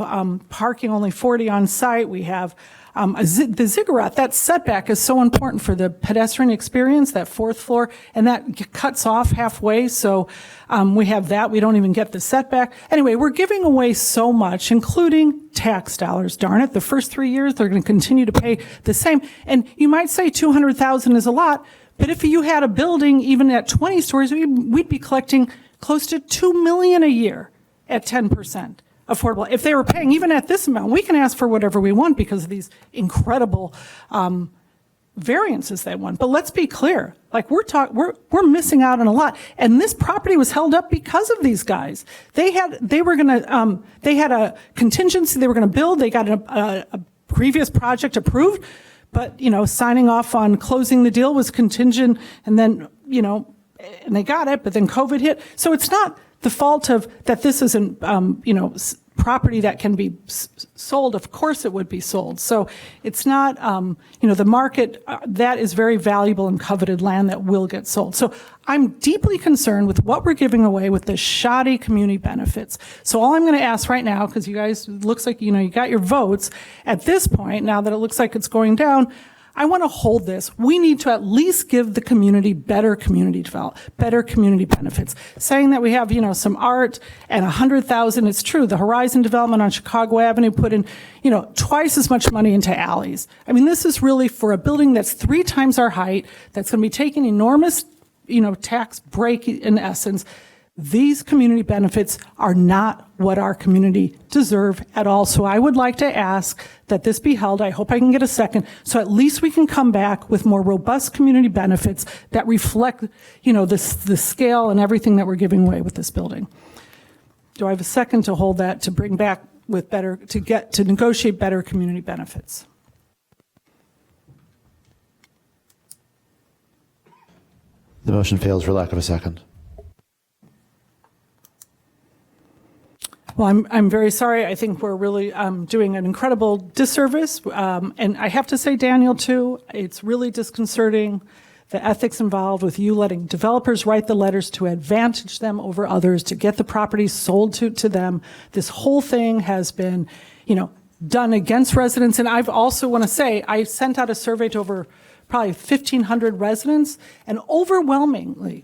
parking, only 40 on site. We have the ziggurat. That setback is so important for the pedestrian experience, that fourth floor, and that cuts off halfway. So we have that. We don't even get the setback. Anyway, we're giving away so much, including tax dollars. Darn it. The first 3 years, they're going to continue to pay the same. And you might say $200,000 is a lot, but if you had a building, even at 20 stories, we'd be collecting close to $2 million a year at 10% affordable. If they were paying even at this amount, we can ask for whatever we want because of these incredible variances they want. But let's be clear, like we're missing out on a lot. And this property was held up because of these guys. They had a contingency they were going to build. They got a previous project approved, but signing off on closing the deal was contingent, and then and they got it, but then COVID hit. So it's not the fault of that this isn't, property that can be sold. Of course it would be sold. So it's not, the market, that is very valuable and coveted land that will get sold. So I'm deeply concerned with what we're giving away with the shoddy community benefits. So all I'm going to ask right now, because you guys, it looks like, you got your votes at this point, now that it looks like it's going down, I want to hold this. We need to at least give the community better community benefits. Saying that we have, some art and $100,000, it's true. The Horizon development on Chicago Avenue put in, twice as much money into alleys. I mean, this is really for a building that's 3 times our height, that's going to be taking enormous, tax break in essence. These community benefits are not what our community deserve at all. So I would like to ask that this be held. I hope I can get a second. So at least we can come back with more robust community benefits that reflect, the scale and everything that we're giving away with this building. Do I have a second to hold that, to bring back with to negotiate better community benefits? The motion fails for lack of a second. Well, I'm very sorry. I think we're really doing an incredible disservice. And I have to say, Daniel, too, it's really disconcerting, the ethics involved with you letting developers write the letters to advantage them over others, to get the properties sold to them. This whole thing has been, done against residents. And I've also want to say, I sent out a survey to over probably 1,500 residents, and overwhelming,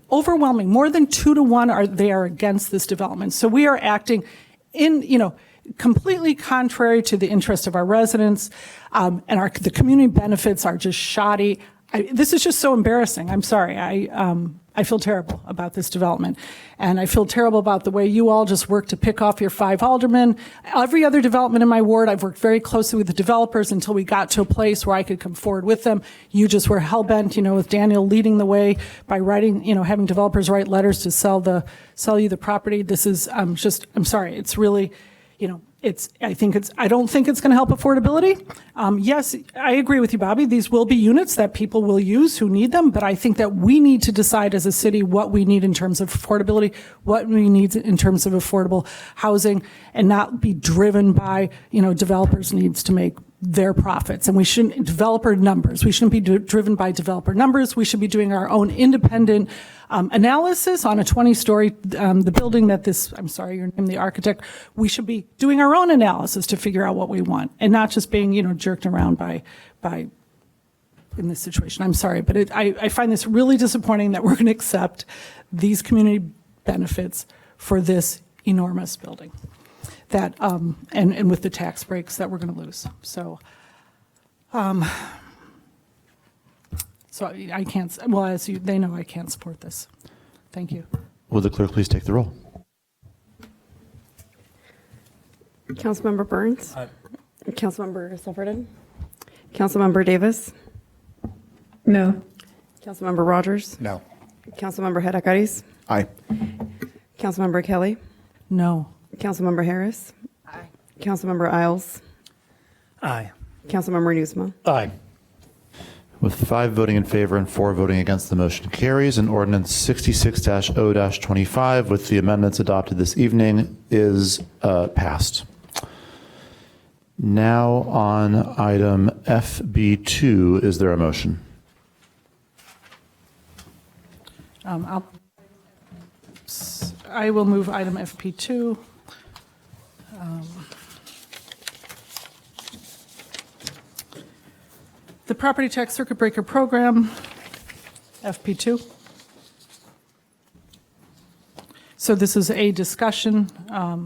more than 2 to 1 they are against this development. So we are acting completely contrary to the interest of our residents, and the community benefits are just shoddy. This is just so embarrassing. I'm sorry. I feel terrible about this development, and I feel terrible about the way you all just work to pick off your 5 aldermen. Every other development in my ward, I've worked very closely with the developers until we got to a place where I could come forward with them. You just were hell-bent, with Daniel leading the way by writing, having developers write letters to sell you the property. This is, I'm sorry. It's really, I don't think it's going to help affordability. Yes, I agree with you, Bobby. These will be units that people will use who need them, but I think that we need to decide as a city what we need in terms of affordability, what we need in terms of affordable housing, and not be driven by, developers' needs to make their profits. And we shouldn't, developer numbers. We shouldn't be driven by developer numbers. We should be doing our own independent analysis on a 20-story, the building that I'm sorry, your name, the architect, we should be doing our own analysis to figure out what we want and not just being, jerked around by in this situation. I'm sorry, but I find this really disappointing that we're going to accept these community benefits for this enormous building that, and with the tax breaks that we're going to lose. So I can't, well, as they know, I can't support this. Thank you. Will the clerk please take the roll? Councilmember Burns. Aye. Councilmember Sufferton. Councilmember Davis. No. Councilmember Rogers. No. Councilmember Hadakaris. Aye. Councilmember Kelly. No. Councilmember Harris. Aye. Councilmember Isles. Aye. Councilmember Newsma. Aye. With 5 voting in favor and 4 voting against, the motion carries, and ordinance 66-0-25 with the amendments adopted this evening is passed. Now on item FB2, is there a motion? I will move item FP2. The Property Tax Circuit Breaker Program, FP2. So this is a discussion. I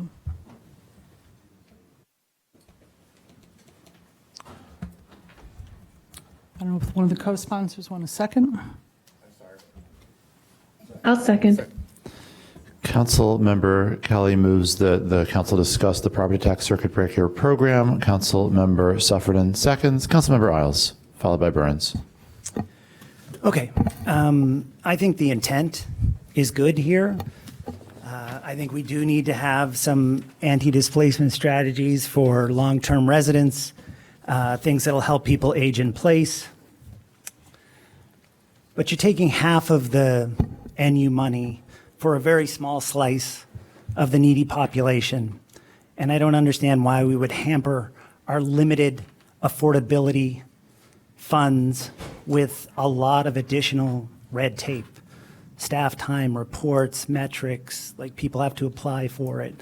don't know if one of the co-sponsors want a second. I'll second. Councilmember Kelly moves that the council discuss the property tax circuit breaker program. Councilmember Suffredin seconds. Councilmember Isles, followed by Burns. Okay. I think the intent is good here. I think we do need to have some anti-displacement strategies for long-term residents, things that'll help people age in place. But you're taking half of the NU money for a very small slice of the needy population. And I don't understand why we would hamper our limited affordability funds with a lot of additional red tape. Staff time, reports, metrics, like people have to apply for it.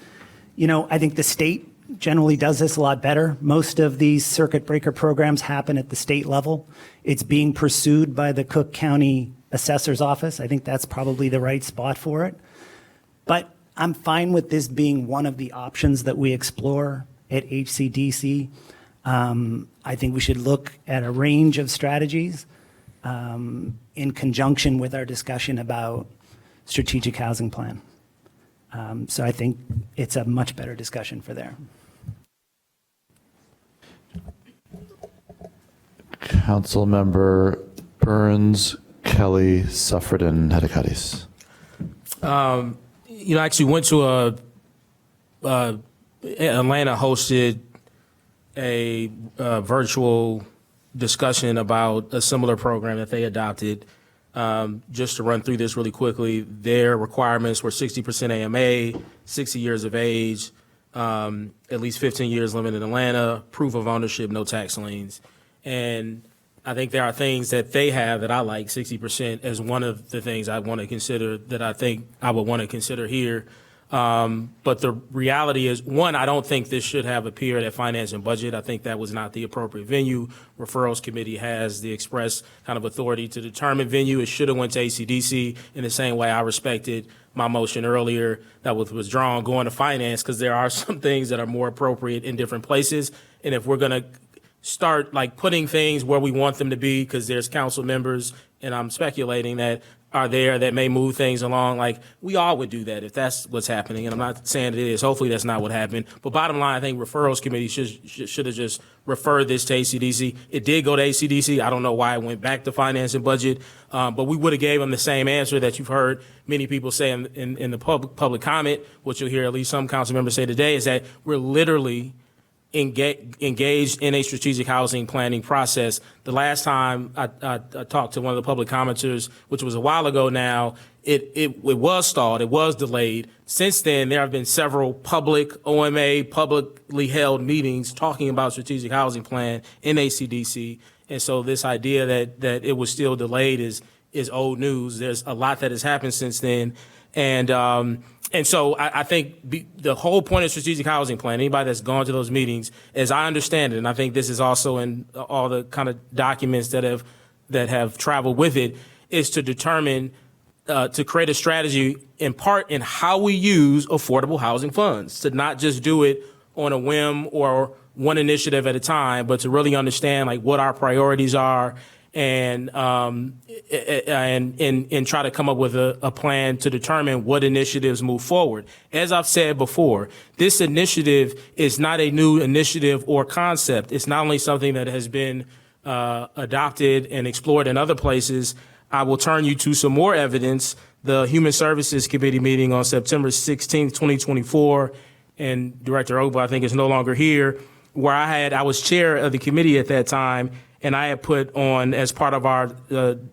You know, I think the state generally does this a lot better. Most of these circuit breaker programs happen at the state level. It's being pursued by the Cook County Assessor's Office. I think that's probably the right spot for it. But I'm fine with this being one of the options that we explore at HCDC. I think we should look at a range of strategies in conjunction with our discussion about strategic housing plan. So I think it's a much better discussion for there. Councilmember Burns, Kelly, Suffredin, Hadakatis. I actually went to Atlanta hosted a virtual discussion about a similar program that they adopted. Just to run through this really quickly, their requirements were 60% AMA, 60 years of age, at least 15 years living in Atlanta, proof of ownership, no tax liens. And I think there are things that they have that I like, 60% as one of the things I want to consider that I think I would want to consider here. But the reality is, one, I don't think this should have appeared at Finance and Budget. I think that was not the appropriate venue. Referrals Committee has the express kind of authority to determine venue. It should have went to ACDC in the same way I respected my motion earlier that was withdrawn going to Finance, because there are some things that are more appropriate in different places. And if we're going to start like putting things where we want them to be, because there's council members, and I'm speculating that are there that may move things along. Like, we all would do that if that's what's happening. And I'm not saying it is. Hopefully that's not what happened. But bottom line, I think Referrals Committee should have just referred this to ACDC. It did go to ACDC. I don't know why it went back to Finance and Budget. But we would have gave them the same answer that you've heard many people say in the public comment, which you'll hear at least some council members say today, is that we're literally engaged in a strategic housing planning process. The last time I talked to one of the public commenters, which was a while ago now, it was stalled, it was delayed. Since then, there have been several public OMA, publicly held meetings talking about strategic housing plan in ACDC. And so this idea that it was still delayed is old news. There's a lot that has happened since then. And so I think the whole point of strategic housing plan, anybody that's gone to those meetings, as I understand it, and I think this is also in all the kind of documents that have traveled with it, is to determine, to create a strategy in part in how we use affordable housing funds, to not just do it on a whim or one initiative at a time, but to really understand like what our priorities are, and try to come up with a plan to determine what initiatives move forward. As I've said before, this initiative is not a new initiative or concept. It's not only something that has been adopted and explored in other places. I will turn you to some more evidence. The Human Services Committee meeting on September 16th, 2024, and Director Ogba, I think, is no longer here, where I was chair of the committee at that time, and I had put on, as part of our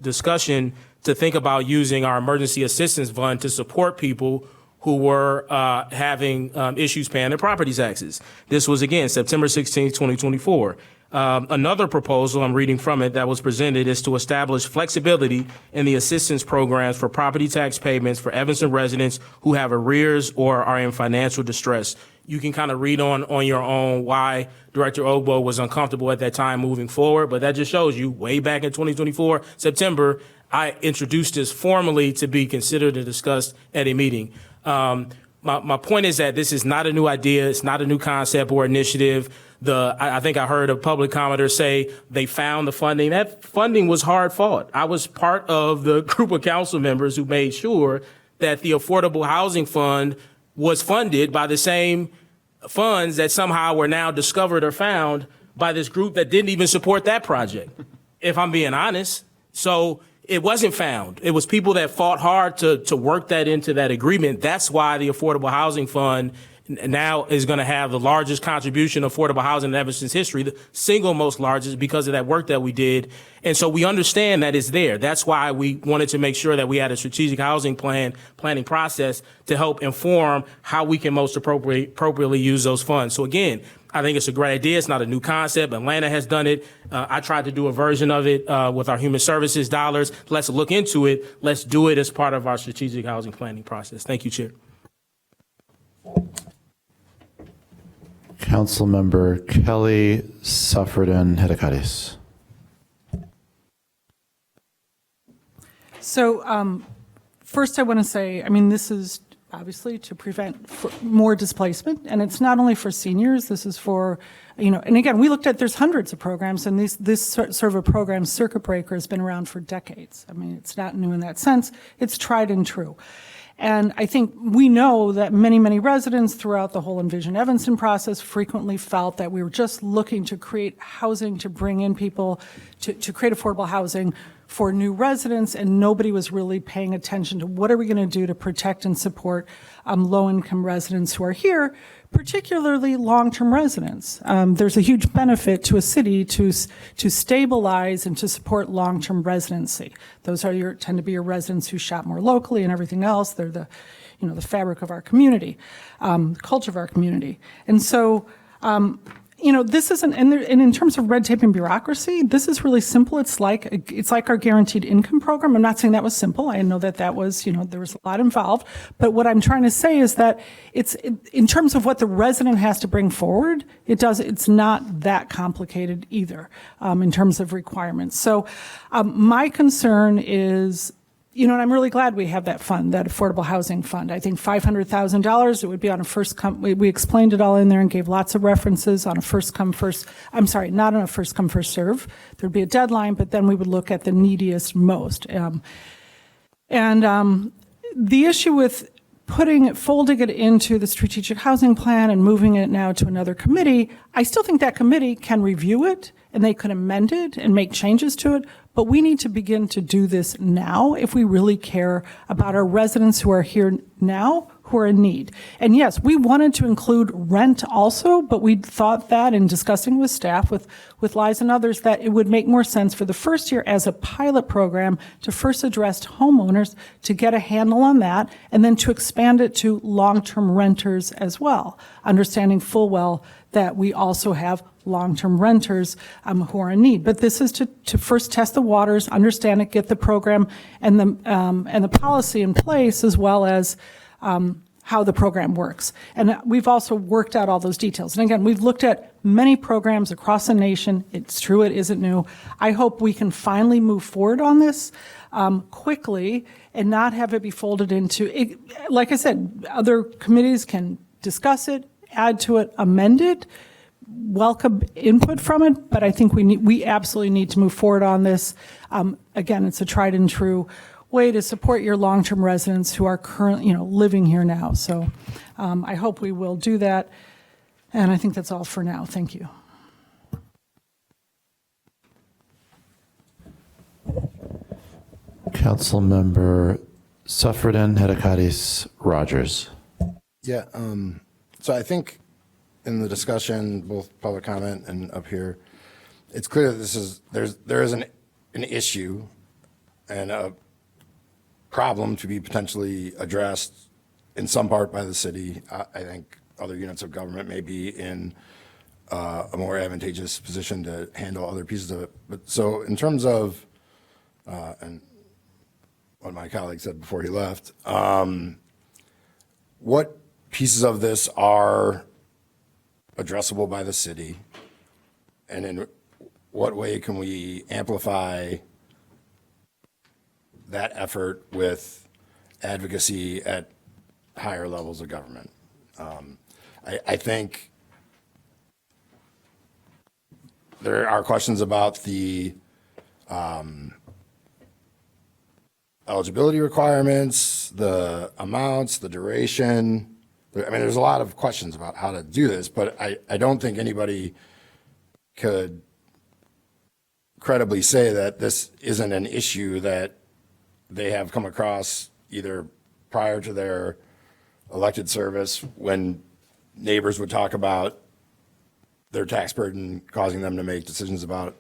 discussion, to think about using our emergency assistance fund to support people who were having issues paying their property taxes. This was, again, September 16, 2024. Another proposal, I'm reading from it, that was presented is to establish flexibility in the assistance programs for property tax payments for Evanston residents who have arrears or are in financial distress. you can kind of read on your own why Director Ogbo was uncomfortable at that time moving forward. But that just shows you way back in 2024, September, I introduced this formally to be considered and discussed at a meeting. My point is that this is not a new idea. It's not a new concept or initiative. I think I heard a public commenter say they found the funding. That funding was hard fought. I was part of the group of council members who made sure that the Affordable Housing Fund was funded by the same funds that somehow were now discovered or found by this group that didn't even support that project, if I'm being honest. So it wasn't found. It was people that fought hard to work that into that agreement. That's why the Affordable Housing Fund now is going to have the largest contribution of affordable housing in Evanston's history, the single most largest, because of that work that we did. And so we understand that it's there. That's why we wanted to make sure that we had a strategic housing planning process to help inform how we can most appropriately use those funds. So again, I think it's a great idea. It's not a new concept. Atlanta has done it. I tried to do a version of it with our human services dollars. Let's look into it. Let's do it as part of our strategic housing planning process. Thank you, Chair. Councilmember Kelly Suffredin Hedekadis. So first I want to say, I mean, this is obviously to prevent more displacement, and it's not only for seniors, this is for, and again, we looked at, there's hundreds of programs, and this sort of a program, circuit breaker, has been around for decades. I mean, it's not new in that sense. It's tried and true. And I think we know that many, many residents throughout the whole Envision Evanston process frequently felt that we were just looking to create housing, to bring in people, to create affordable housing for new residents, and nobody was really paying attention to what are we going to do to protect and support low-income residents who are here, particularly long-term residents. There's a huge benefit to a city to stabilize and to support long-term residency. Those are tend to be your residents who shop more locally and everything else. They're the fabric of our community, culture of our community. And so, this isn't, and in terms of red tape and bureaucracy, this is really simple. It's like our guaranteed income program. I'm not saying that was simple. I know that was, there was a lot involved. But what I'm trying to say is that in terms of what the resident has to bring forward, it's not that complicated either, in terms of requirements. So, my concern is, and I'm really glad we have that fund, that affordable housing fund. I think $500,000, it would be on a first come, we explained it all in there and gave lots of references on a first come first, I'm sorry, not on a first come first serve. There'd be a deadline, but then we would look at the neediest most. The issue with folding it into the strategic housing plan and moving it now to another committee, I still think that committee can review it and they could amend it and make changes to it. But we need to begin to do this now if we really care about our residents who are here now, who are in need. And yes, we wanted to include rent also, but we thought that in discussing with staff, with Liza and others, that it would make more sense for the first year as a pilot program to first address homeowners to get a handle on that, and then to expand it to long-term renters as well, understanding full well that we also have long-term renters who are in need. But this is to first test the waters, understand it, get the program and the policy in place, as well as how the program works. And we've also worked out all those details. And again, we've looked at many programs across the nation. It's true, it isn't new. I hope we can finally move forward on this quickly and not have it be folded into it. Like I said, other committees can discuss it, add to it, amend it, welcome input from it, but I think we absolutely need to move forward on this. Again, it's a tried and true way to support your long-term residents who are currently, living here now. So I hope we will do that. And I think that's all for now. Thank you. Councilmember Suffredin Hedekadis Rogers. Yeah, so I think in the discussion, both public comment and up here, it's clear that there is an issue and a problem to be potentially addressed in some part by the city. I think other units of government may be in a more advantageous position to handle other pieces of it. But so in terms of, and what my colleague said before he left, what pieces of this are addressable by the city? And in what way can we amplify that effort with advocacy at higher levels of government? I think there are questions about the eligibility requirements, the amounts, the duration. I mean, there's a lot of questions about how to do this, but I don't think anybody could credibly say that this isn't an issue that they have come across either prior to their elected service when neighbors would talk about their tax burden causing them to make decisions about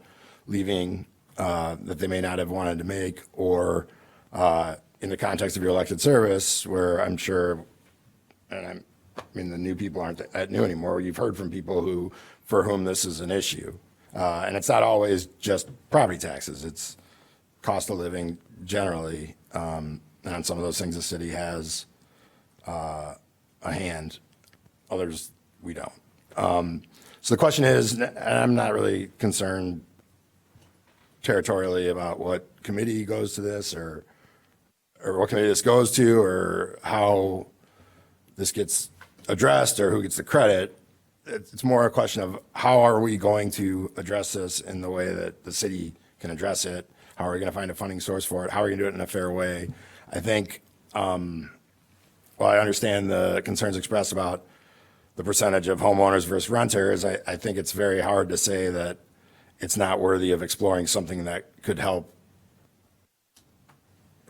leaving that they may not have wanted to make, or in the context of your elected service, where I'm sure, and I mean, the new people aren't that new anymore. You've heard from people for whom this is an issue. And it's not always just property taxes. It's cost of living generally. And on some of those things, the city has a hand. Others, we don't. So the question is, and I'm not really concerned territorially about what committee goes to this or what committee this goes to or how this gets addressed or who gets the credit. It's more a question of how are we going to address this in the way that the city can address it? How are we going to find a funding source for it? How are we going to do it in a fair way? I think, while I understand the concerns expressed about the percentage of homeowners versus renters, I think it's very hard to say that it's not worthy of exploring something that could help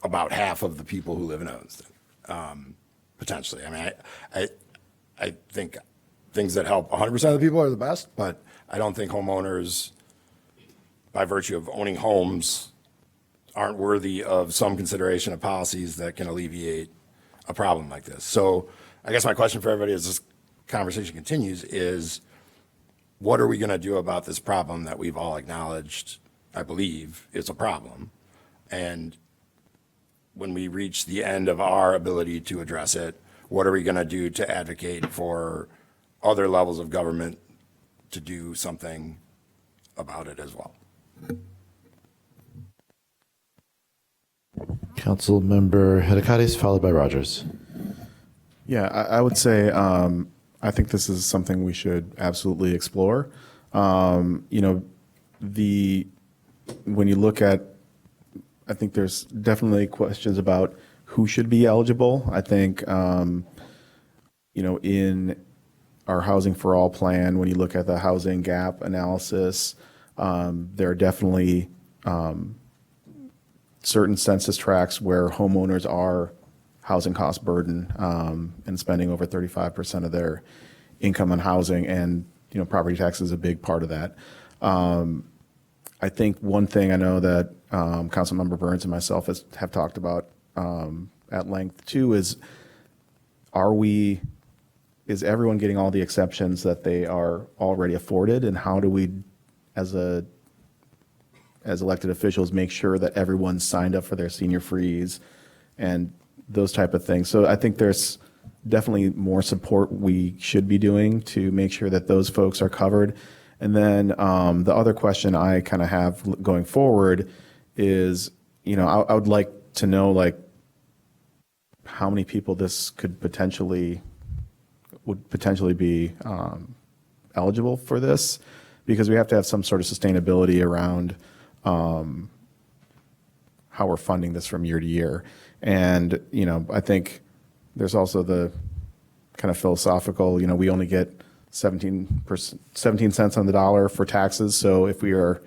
about half of the people who live in Evanston, potentially. I mean, I think things that help 100% of the people are the best, but I don't think homeowners, by virtue of owning homes, aren't worthy of some consideration of policies that can alleviate a problem like this. So I guess my question for everybody as this conversation continues is, what are we going to do about this problem that we've all acknowledged, I believe, is a problem? And when we reach the end of our ability to address it, what are we going to do to advocate for other levels of government to do something about it as well? Councilmember Hedekades, followed by Rogers. Yeah, I would say I think this is something we should absolutely explore. You know, when you look at, I think there's definitely questions about who should be eligible. I think, you know, in our Housing for All plan, when you look at the housing gap analysis, there are definitely certain census tracts where homeowners are housing cost burden and spending over 35% of their income on housing, and you know, property tax is a big part of that. I think one thing I know that Councilmember Burns and myself have talked about at length too is, is everyone getting all the exceptions that they are already afforded, and how do we, as elected officials, make sure that everyone's signed up for their senior freeze and those type of things? So I think there's definitely more support we should be doing to make sure that those folks are covered. And then the other question I kind of have going forward is, you know, I would like to know, like, how many people this would potentially be eligible for this, because we have to have some sort of sustainability around how we're funding this from year to year. And, you know, I think there's also the kind of philosophical, you know, we only get 17 cents on the dollar for taxes. So if we are,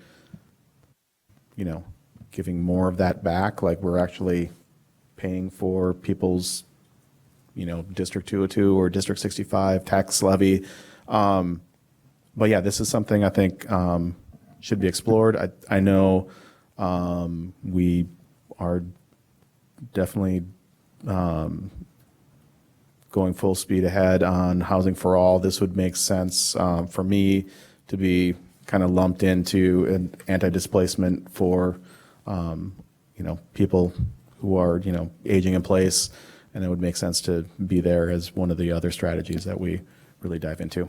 you know, giving more of that back, like we're actually paying for people's, you know, District 202 or District 65 tax levy. But yeah, this is something I think should be explored. I know we are definitely going full speed ahead on Housing for All. This would make sense for me to be kind of lumped into an anti-displacement for, you know, people who are, you know, aging in place, and it would make sense to be there as one of the other strategies that we really dive into.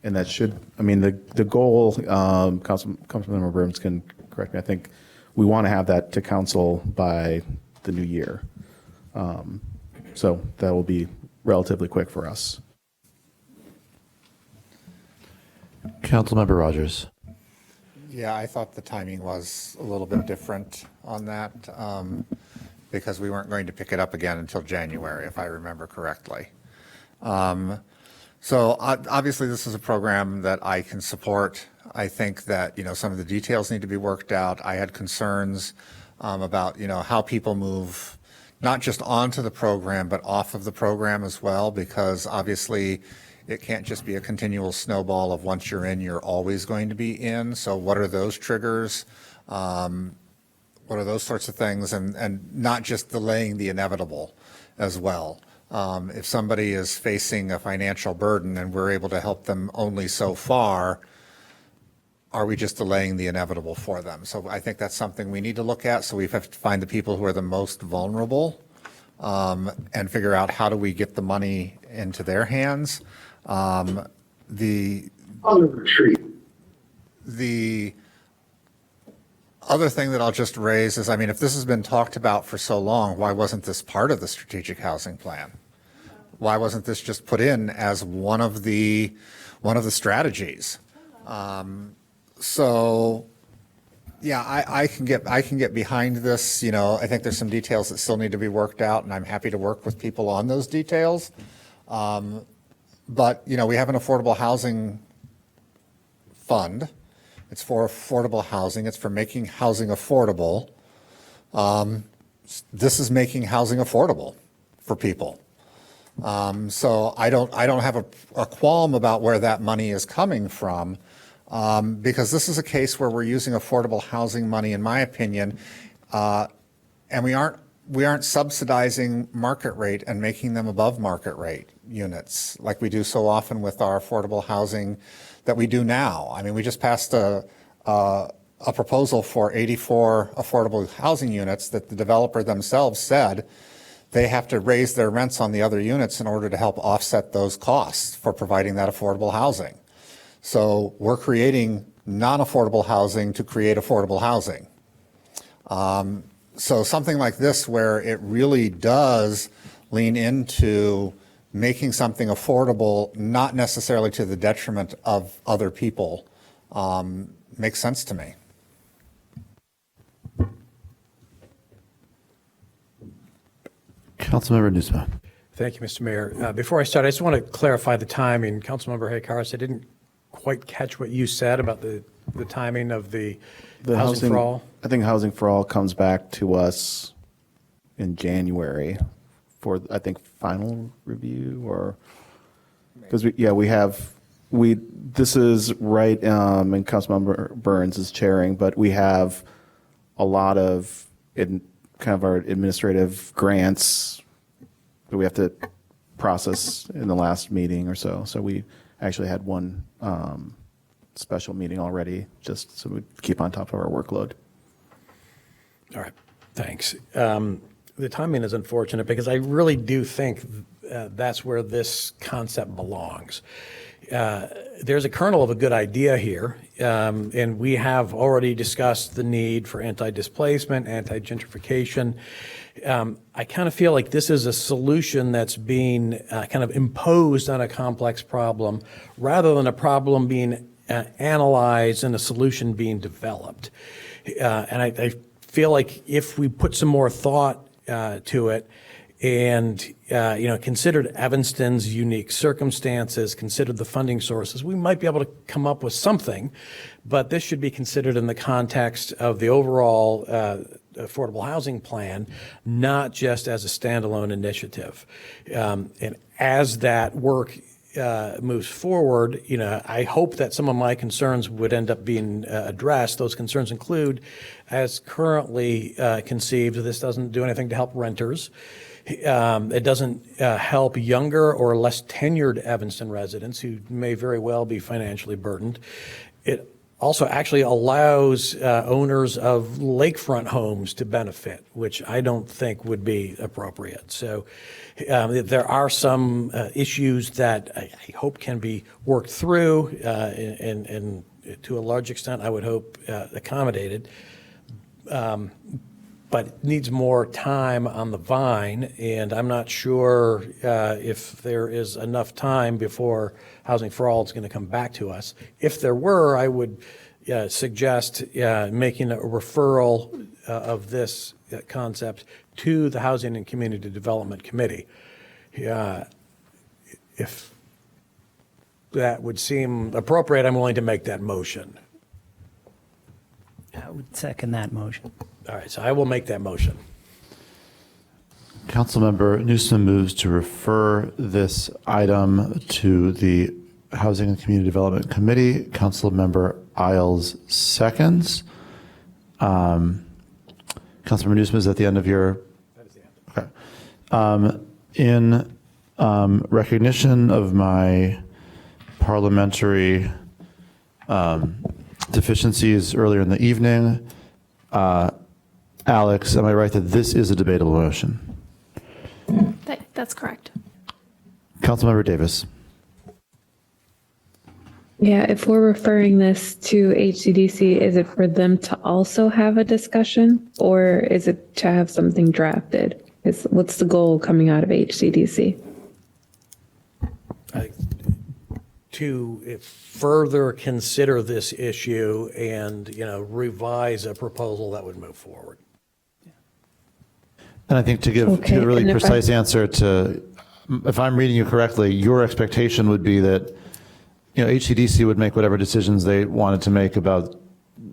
And that should, I mean, the goal, Councilmember Burns can correct me, I think we want to have that to council by the new year. So that will be relatively quick for us. Councilmember Rogers. Yeah, I thought the timing was a little bit different on that because we weren't going to pick it up again until January, if I remember correctly. So obviously this is a program that I can support. I think that, some of the details need to be worked out. I had concerns about, how people move not just onto the program, but off of the program as well, because obviously it can't just be a continual snowball of once you're in, you're always going to be in. So what are those triggers? What are those sorts of things? And not just delaying the inevitable as well. If somebody is facing a financial burden and we're able to help them only so far, are we just delaying the inevitable for them? So I think that's something we need to look at. So we have to find the people who are the most vulnerable and figure out how do we get the money into their hands. The other thing that I'll just raise is, if this has been talked about for so long, why wasn't this part of the strategic housing plan? Why wasn't this just put in as one of the strategies? So yeah, I can get behind this. I think there's some details that still need to be worked out, and I'm happy to work with people on those details. But, we have an affordable housing fund. It's for affordable housing. It's for making housing affordable. This is making housing affordable for people. So I don't have a qualm about where that money is coming from, because this is a case where we're using affordable housing money, in my opinion, and we aren't subsidizing market rate and making them above market rate units like we do so often with our affordable housing that we do now. We just passed a proposal for 84 affordable housing units that the developer themselves said they have to raise their rents on the other units in order to help offset those costs for providing that affordable housing. So we're creating non-affordable housing to create affordable housing. So something like this where it really does lean into making something affordable, not necessarily to the detriment of other people, makes sense to me. Councilmember Nusma. Thank you, Mr. Mayor. Before I start, I just want to clarify the timing. Councilmember Haykaris, I didn't quite catch what you said about the timing of the Housing for All. I think Housing for All comes back to us in January for, I think, final review, or because this is right, and Councilmember Burns is chairing, but we have a lot of our administrative grants that we have to process in the last meeting or so. So we actually had one special meeting already, just so we keep on top of our workload. All right, thanks. The timing is unfortunate because I really do think that's where this concept belongs. There's a kernel of a good idea here, and we have already discussed the need for anti-displacement, anti-gentrification. I kind of feel like this is a solution that's being kind of imposed on a complex problem rather than a problem being analyzed and a solution being developed. And I feel like if we put some more thought to it and considered Evanston's unique circumstances, considered the funding sources, we might be able to come up with something, but this should be considered in the context of the overall affordable housing plan, not just as a standalone initiative. And as that work moves forward, I hope that some of my concerns would end up being addressed. Those concerns include, as currently conceived, this doesn't do anything to help renters. It doesn't help younger or less tenured Evanston residents who may very well be financially burdened. It also actually allows owners of lakefront homes to benefit, which I don't think would be appropriate. So there are some issues that I hope can be worked through and to a large extent, I would hope accommodated. But needs more time on the vine, and I'm not sure if there is enough time before Housing for All is going to come back to us. If there were, I would suggest making a referral of this concept to the Housing and Community Development Committee. If that would seem appropriate, I'm willing to make that motion. I would second that motion. All right, so I will make that motion. Councilmember Newsom moves to refer this item to the Housing and Community Development Committee. Councilmember Isles seconds. Councilmember Newsom, is at the end of your? That is the end. Okay. In recognition of my parliamentary deficiencies earlier in the evening, Alex, am I right that this is a debatable motion? That's correct. Councilmember Davis. Yeah, if we're referring this to HCDC, is it for them to also have a discussion, or is it to have something drafted? What's the goal coming out of HCDC? To further consider this issue and, revise a proposal that would move forward. And I think to give Okay, a really and if precise answer to, if I'm reading you correctly, your expectation would be that, HCDC would make whatever decisions they wanted to make about,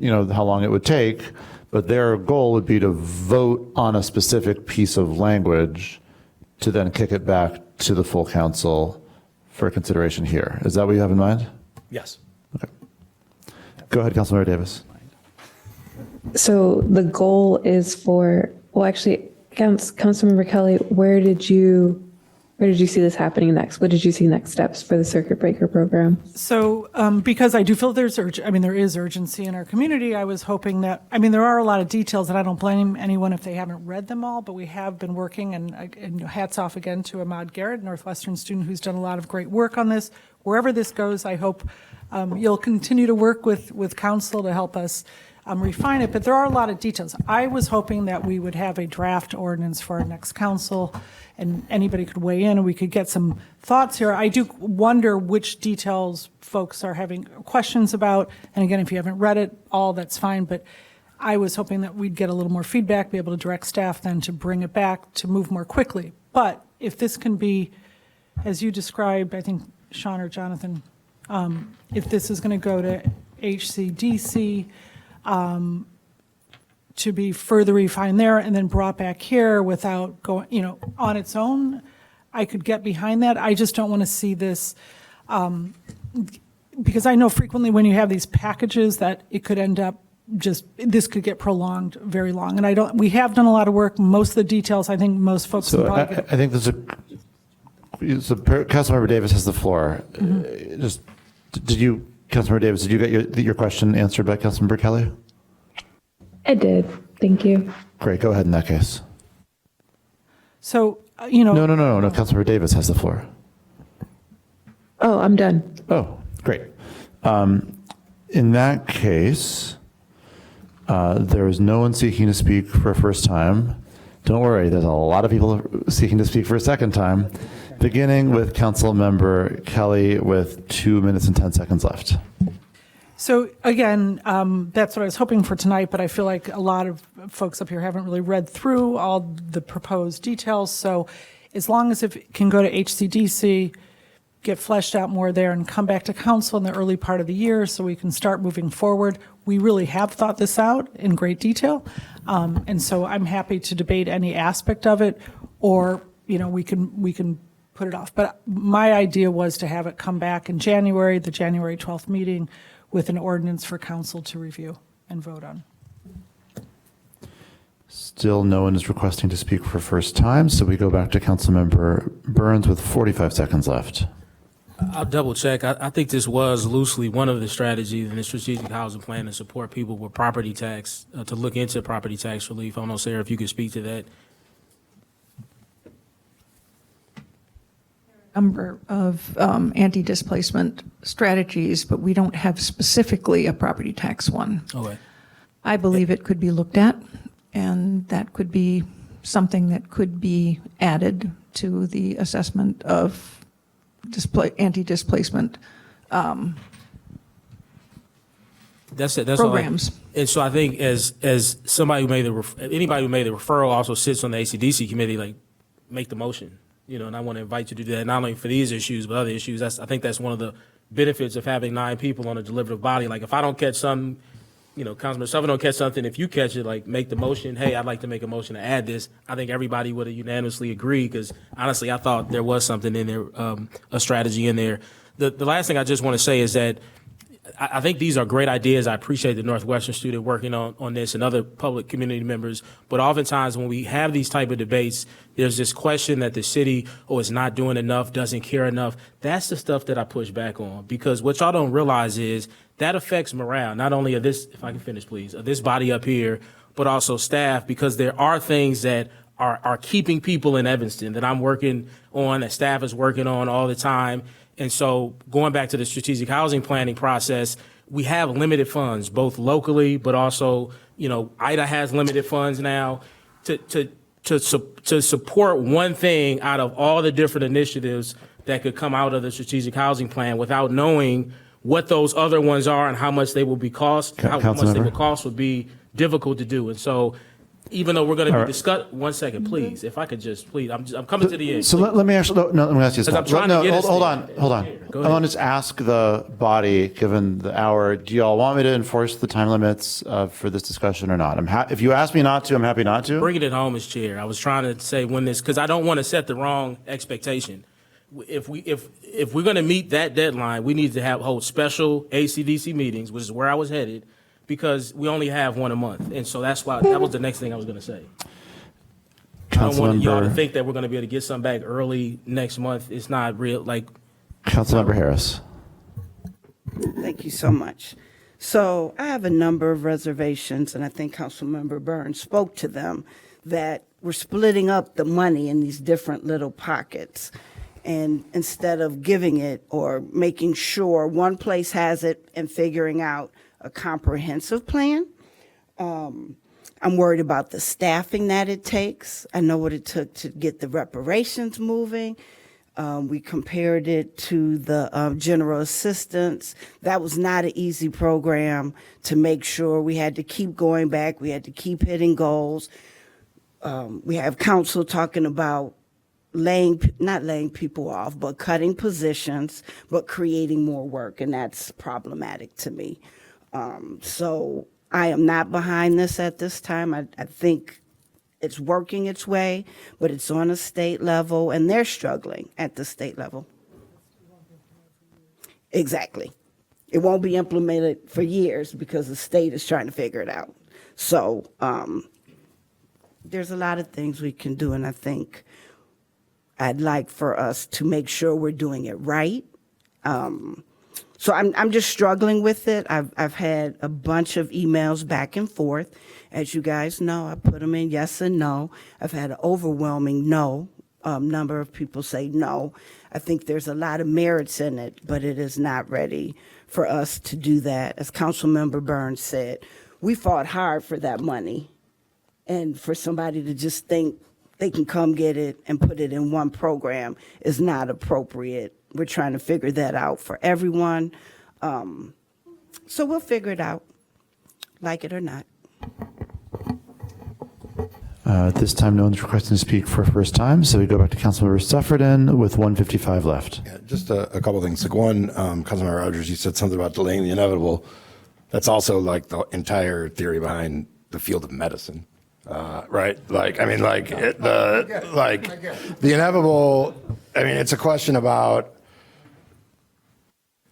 how long it would take, but their goal would be to vote on a specific piece of language to then kick it back to the full council for consideration here. Is that what you have in mind? Yes. Okay. Go ahead, Councilmember Davis. So the goal is actually, Councilmember Kelly, where did you see this happening next? What did you see next steps for the circuit breaker program? So because I do feel there is urgency in our community, I was hoping that, there are a lot of details, and I don't blame anyone if they haven't read them all, but we have been working, and hats off again to Ahmad Garrett, Northwestern student who's done a lot of great work on this. Wherever this goes, I hope you'll continue to work with council to help us refine it, but there are a lot of details. I was hoping that we would have a draft ordinance for our next council, and anybody could weigh in and we could get some thoughts here. I do wonder which details folks are having questions about, and again, if you haven't read it all, that's fine, but I was hoping that we'd get a little more feedback, be able to direct staff then to bring it back to move more quickly. But if this can be, as you described, I think Sean or Jonathan, if this is going to go to HCDC, to be further refined there and then brought back here without going, on its own, I could get behind that. I just don't want to see this, because I know frequently when you have these packages that it could end up this could get prolonged very long. And we have done a lot of work. Most of the details, I think most folks. So I think there's Councilmember Davis has the floor. Mm-hmm. Councilmember Davis, did you get your question answered by Councilmember Kelly? I did. Thank you. Great. Go ahead in that case. So, No. Councilmember Davis has the floor. Oh, I'm done. Oh, great. In that case, there is no one seeking to speak for a first time. Don't worry, there's a lot of people seeking to speak for a second time, beginning with Councilmember Kelly with 2 minutes and 10 seconds left. So again, that's what I was hoping for tonight, but I feel like a lot of folks up here haven't really read through all the proposed details. So as long as it can go to HCDC, get fleshed out more there and come back to council in the early part of the year so we can start moving forward. We really have thought this out in great detail. And so I'm happy to debate any aspect of it, or, we can put it off. But my idea was to have it come back in January, the January 12th meeting, with an ordinance for council to review and vote on. Still no one is requesting to speak for first time, so we go back to Councilmember Burns with 45 seconds left. I'll double check. I think this was loosely one of the strategies in the strategic housing plan to support people with property tax, to look into property tax relief. I don't know, Sarah, if you could speak to that. Number of anti-displacement strategies, but we don't have specifically a property tax one. Okay. I believe it could be looked at, and that could be something that could be added to the assessment of anti-displacement That's it. That's programs. All and so I think as somebody who made anybody who made the referral also sits on the ACDC committee, like, make the motion, and I want to invite you to do that, not only for these issues, but other issues. I think that's one of the benefits of having 9 people on a deliberative body. Like, if I don't catch something, Councilman Suffolk don't catch something, if you catch it, like, make the motion, hey, I'd like to make a motion to add this. I think everybody would have unanimously agreed, because honestly, I thought there was something in there, a strategy in there. The last thing I just want to say is that I think these are great ideas. I appreciate the Northwestern student working on this and other public community members. But oftentimes when we have these type of debates, there's this question that the city, is not doing enough, doesn't care enough. That's the stuff that I push back on, because what y'all don't realize is that affects morale, not only of this, if I can finish, please, of this body up here, but also staff, because there are things that are keeping people in Evanston that I'm working on, that staff is working on all the time. And so going back to the strategic housing planning process, we have limited funds, both locally, but also, IDA has limited funds now to support one thing out of all the different initiatives that could come out of the strategic housing plan without knowing what those other ones are and how much they will be cost, how much they will cost would be difficult to do. And so even though we're going to be discussing, one second, please, if I could just, please, I'm coming to the end. So let me actually, let me ask you I'm this. trying to get us Hold there. on. Go I ahead. want to just ask the body, given the hour, do y'all want me to enforce the time limits for this discussion or not? If you ask me not to, I'm happy not to. Bringing it home as chair. I was trying to say when this, because I don't want to set the wrong expectation. If we're going to meet that deadline, we need to hold special ACDC meetings, which is where I was headed, because we only have one a month. And so that's why, that was the next thing I was going to say. I don't want y'all to think that we're going to be able to get something back early next month. It's not real. Like, Councilmember Harris. Thank you so much. So I have a number of reservations, and I think Councilmember Burns spoke to them, that we're splitting up the money in these different little pockets. And instead of giving it or making sure one place has it and figuring out a comprehensive plan, I'm worried about the staffing that it takes. I know what it took to get the reparations moving. We compared it to the general assistance. That was not an easy program to make sure. We had to keep going back. We had to keep hitting goals. We have council talking about not laying people off, but cutting positions, but creating more work, and that's problematic to me. So I am not behind this at this time. I think it's working its way, but it's on a state level, and they're struggling at the state level. Exactly. It won't be implemented for years because the state is trying to figure it out. So there's a lot of things we can do, and I think I'd like for us to make sure we're doing it right. So I'm just struggling with it. I've had a bunch of emails back and forth. As you guys know, I put them in yes and no. I've had an overwhelming no. Number of people say no. I think there's a lot of merits in it, but it is not ready for us to do that. As Councilmember Burns said, we fought hard for that money. And for somebody to just think they can come get it and put it in one program is not appropriate. We're trying to figure that out for everyone. So we'll figure it out, like it or not. At this time, no one's requesting to speak for a first time, so we go back to Councilmember Sufferton with 1:55 left. Yeah, just a couple of things. Like one, Councilmember Rogers, you said something about delaying the inevitable. That's also like the entire theory behind the field of medicine, right? Like, I mean, like the inevitable. I mean, it's a question about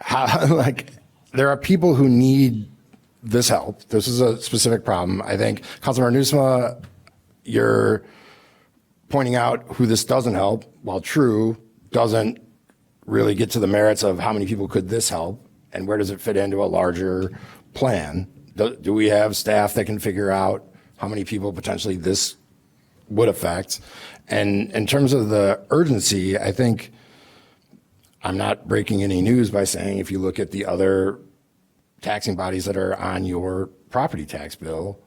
how, like, there are people who need this help. This is a specific problem. I think Councilmember Nusma, you're pointing out who this doesn't help, while true, doesn't really get to the merits of how many people could this help and where does it fit into a larger plan. Do we have staff that can figure out how many people potentially this would affect? And in terms of the urgency, I think I'm not breaking any news by saying if you look at the other taxing bodies that are on your property tax bill,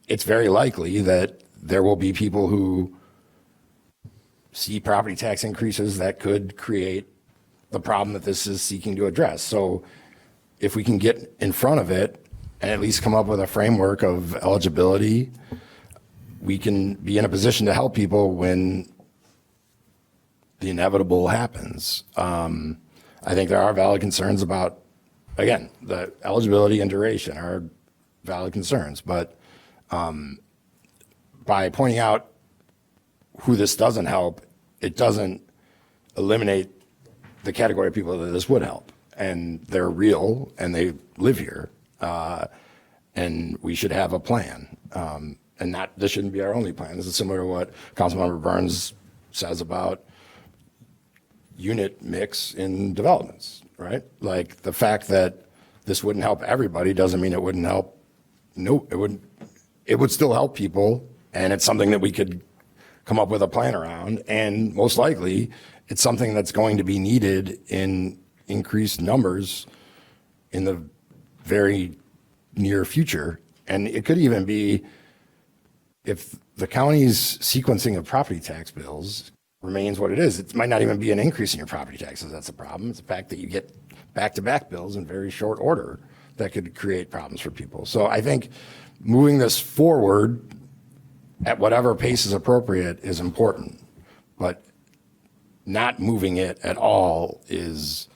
it's very likely that there will be people who see property tax increases that could create the problem that this is seeking to address. So if we can get in front of it and at least come up with a framework of eligibility, we can be in a position to help people when the inevitable happens. I think there are valid concerns about, again, the eligibility and duration are valid concerns, but by pointing out who this doesn't help, it doesn't eliminate the category of people that this would help. And they're real and they live here. And we should have a plan. And this shouldn't be our only plan. This is similar to what Councilmember Burns says about unit mix in developments, right? Like the fact that this wouldn't help everybody doesn't mean it wouldn't help. No, it wouldn't. It would still help people. And it's something that we could come up with a plan around. And most likely it's something that's going to be needed in increased numbers in the very near future. And it could even be if the county's sequencing of property tax bills remains what it is, it might not even be an increase in your property taxes. That's a problem. It's the fact that you get back-to-back bills in very short order that could create problems for people. So I think moving this forward at whatever pace is appropriate is important, but not moving it at all is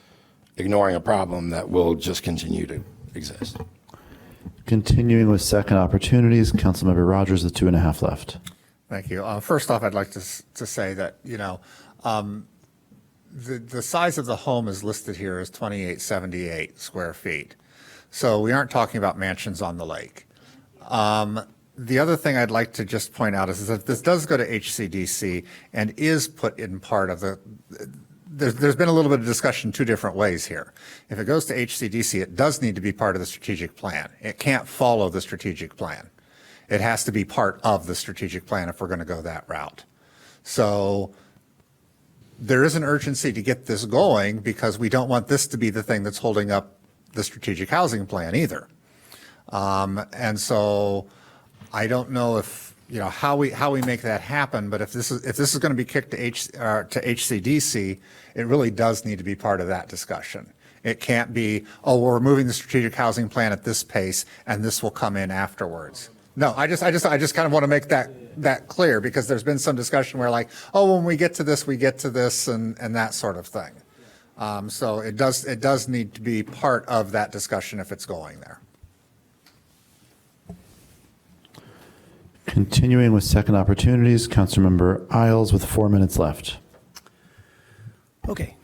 ignoring a problem that will just continue to exist. Continuing with second opportunities, Councilmember Rogers with 2.5 left. Thank you. First off, I'd like to say that, the size of the home is listed here as 2878 square feet. So we aren't talking about mansions on the lake. The other thing I'd like to just point out is that this does go to HCDC and is put in part of the, there's been a little bit of discussion two different ways here. If it goes to HCDC, it does need to be part of the strategic plan. It can't follow the strategic plan. It has to be part of the strategic plan if we're going to go that route. So there is an urgency to get this going because we don't want this to be the thing that's holding up the strategic housing plan either. And so I don't know if, how we make that happen, but if this is going to be kicked to HCDC, it really does need to be part of that discussion. It can't be, oh, we're moving the strategic housing plan at this pace and this will come in afterwards. No, I just kind of want to make that clear because there's been some discussion where like, oh, when we get to this and that sort of thing. So it does need to be part of that discussion if it's going there. Continuing with second opportunities, Councilmember Isles with 4 minutes left. Okay,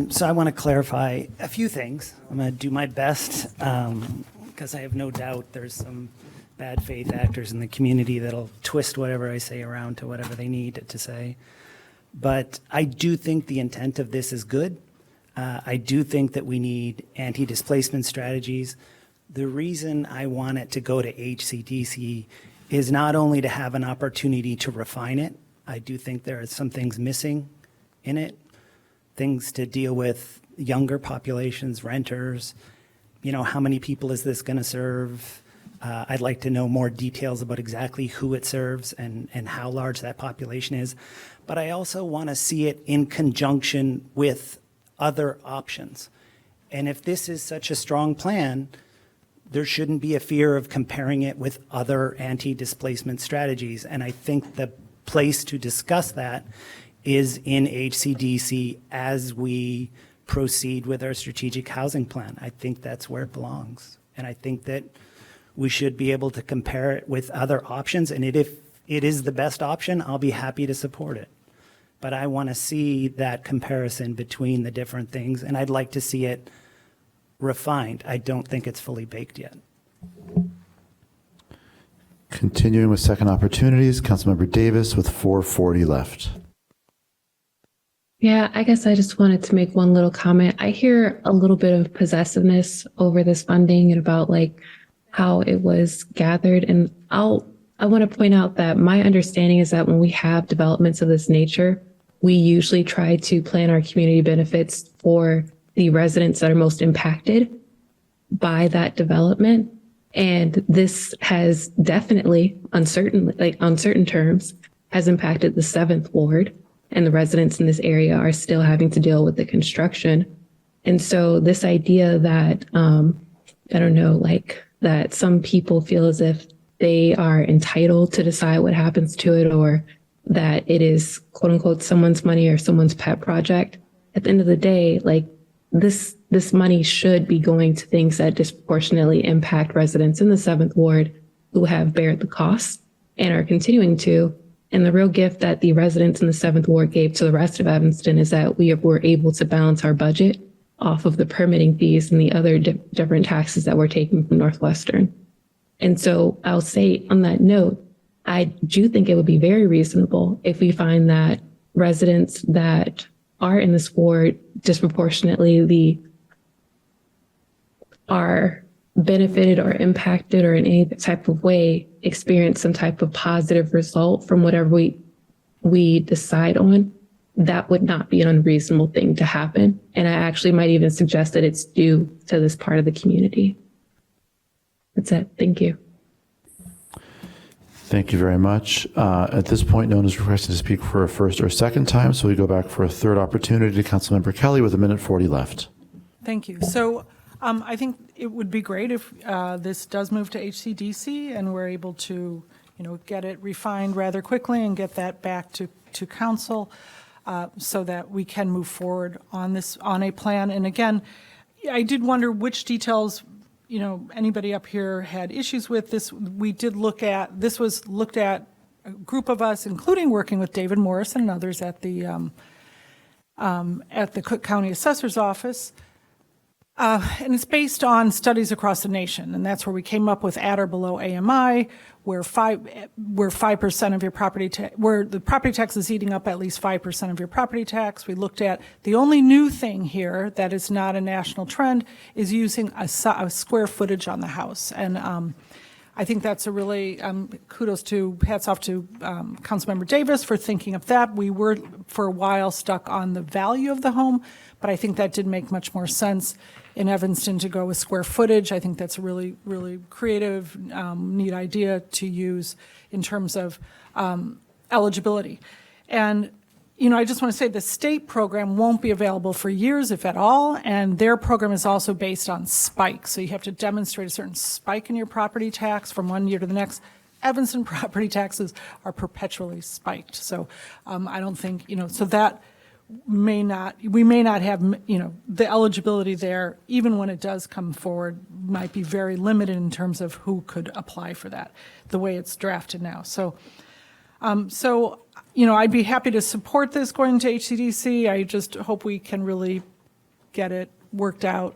so I want to clarify a few things. I'm going to do my best because I have no doubt there's some bad faith actors in the community that'll twist whatever I say around to whatever they need it to say. But I do think the intent of this is good. I do think that we need anti-displacement strategies. The reason I want it to go to HCDC is not only to have an opportunity to refine it. I do think there are some things missing in it, things to deal with younger populations, renters, how many people is this going to serve? I'd like to know more details about exactly who it serves and how large that population is. But I also want to see it in conjunction with other options. And if this is such a strong plan, there shouldn't be a fear of comparing it with other anti-displacement strategies. And I think the place to discuss that is in HCDC as we proceed with our strategic housing plan. I think that's where it belongs. And I think that we should be able to compare it with other options. And if it is the best option, I'll be happy to support it. But I want to see that comparison between the different things. And I'd like to see it refined. I don't think it's fully baked yet. Continuing with second opportunities, Councilmember Davis with 4:40 left. Yeah, I guess I just wanted to make one little comment. I hear a little bit of possessiveness over this funding and about like how it was gathered. And I want to point out that my understanding is that when we have developments of this nature, we usually try to plan our community benefits for the residents that are most impacted by that development. And this has definitely, on certain terms, has impacted the 7th Ward, and the residents in this area are still having to deal with the construction. And so this idea that, I don't know, like that some people feel as if they are entitled to decide what happens to it, or that it is quote unquote someone's money or someone's pet project. At the end of the day, like this money should be going to things that disproportionately impact residents in the 7th Ward who have bared the costs and are continuing to. And the real gift that the residents in the 7th Ward gave to the rest of Evanston is that we were able to balance our budget off of the permitting fees and the other different taxes that we're taking from Northwestern. And so I'll say on that note, I do think it would be very reasonable if we find that residents that are in this ward disproportionately are benefited or impacted or in any type of way experience some type of positive result from whatever we decide on. That would not be an unreasonable thing to happen. And I actually might even suggest that it's due to this part of the community. That's it. Thank you. Thank you very much. At this point, no one is requested to speak for a first or second time, so we go back for a third opportunity to Councilmember Kelly with 1:40 left. Thank you. So I think it would be great if this does move to HCDC and we're able to, get it refined rather quickly and get that back to council so that we can move forward on this, on a plan. And again, I did wonder which details anybody up here had issues with this. This was looked at, a group of us, including working with David Morrison and others at the Cook County Assessor's Office. And it's based on studies across the nation. And that's where we came up with at or below AMI, where 5% of your property, where the property tax is eating up at least 5% of your property tax. We looked at the only new thing here that is not a national trend is using a square footage on the house. And I think that's a really hats off to Councilmember Davis for thinking of that. We were for a while stuck on the value of the home, but I think that did make much more sense in Evanston to go with square footage. I think that's a really, really creative, neat idea to use in terms of eligibility. And, I just want to say the state program won't be available for years, if at all, and their program is also based on spikes. So you have to demonstrate a certain spike in your property tax from one year to the next. Evanston property taxes are perpetually spiked. So I don't think, so that we may not have, the eligibility there, even when it does come forward, might be very limited in terms of who could apply for that, the way it's drafted now. So, I'd be happy to support this going to HCDC. I just hope we can really get it worked out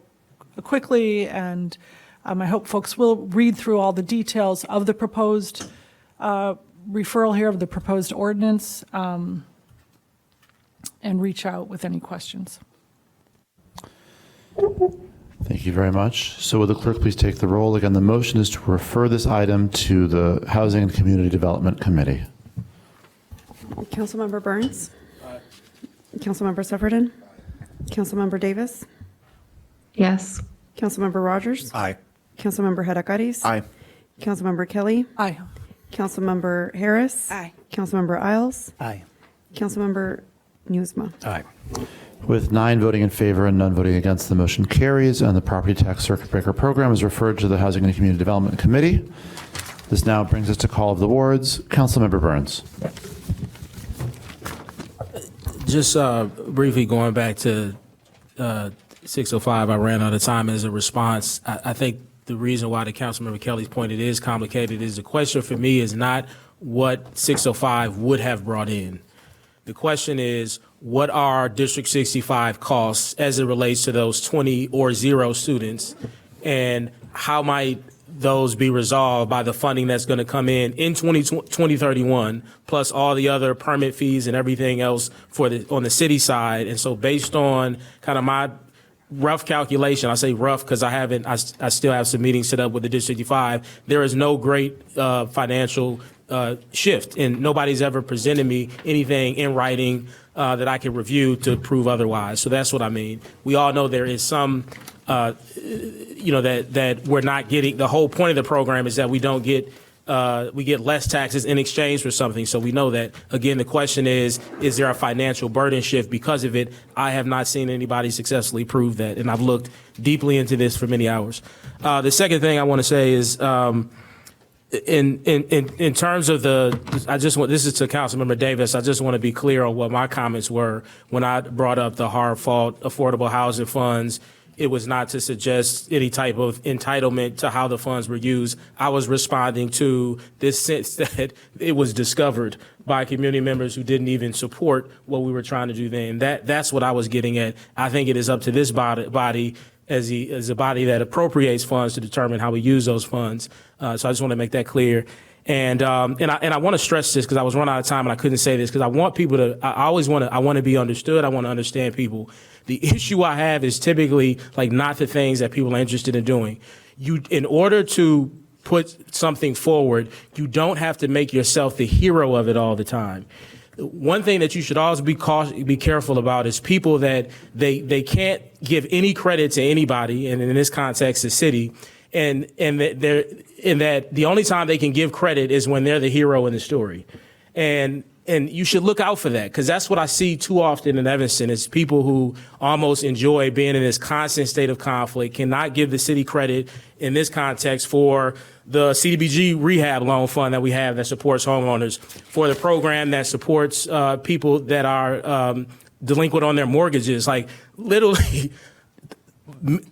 quickly, and I hope folks will read through all the details of the proposed referral here, of the proposed ordinance, and reach out with any questions. Thank you very much. So would the clerk please take the roll? Again, the motion is to refer this item to the Housing and Community Development Committee. Councilmember Burns. Aye. Councilmember Sufferton. Councilmember Davis. Yes. Councilmember Rogers. Aye. Councilmember Haddock-Ides. Aye. Councilmember Kelly. Aye. Councilmember Harris. Aye. Councilmember Isles. Aye. Councilmember Newsma. Aye. With 9 voting in favor and none voting against, the motion carries, and the property tax circuit breaker program is referred to the Housing and Community Development Committee. This now brings us to call of the wards. Councilmember Burns. Just briefly going back to 605, I ran out of time as a response. I think the reason why the Councilmember Kelly's point it is complicated is the question for me is not what 605 would have brought in. The question is, what are District 65 costs as it relates to those 20 or 0 students, and how might those be resolved by the funding that's going to come in 2031, plus all the other permit fees and everything else on the city side. And so based on kind of my rough calculation, I say rough because I still have some meetings set up with the District 65. There is no great financial shift, and nobody's ever presented me anything in writing that I can review to prove otherwise. So that's what I mean. We all know there is some, that we're not getting. The whole point of the program is that we don't get. We get less taxes in exchange for something. So we know that. Again, the question is there a financial burden shift because of it? I have not seen anybody successfully prove that, and I've looked deeply into this for many hours. The second thing I want to say is, in terms of this is to Councilmember Davis. I just want to be clear on what my comments were when I brought up the hard-fought affordable housing funds. It was not to suggest any type of entitlement to how the funds were used. I was responding to this sense that it was discovered by community members who didn't even support what we were trying to do then. That's what I was getting at. I think it is up to this body as a body that appropriates funds to determine how we use those funds. So I just want to make that clear. And I want to stress this because I was running out of time and I couldn't say this because I want people to. I want to be understood. I want to understand people. The issue I have is typically like not the things that people are interested in doing. In order to put something forward, you don't have to make yourself the hero of it all the time. One thing that you should always be careful about is people that they can't give any credit to anybody, and in this context, the city, and that the only time they can give credit is when they're the hero in the story, and you should look out for that because that's what I see too often in Evanston is people who almost enjoy being in this constant state of conflict, cannot give the city credit in this context for the CDBG rehab loan fund that we have that supports homeowners, for the program that supports people that are delinquent on their mortgages, like literally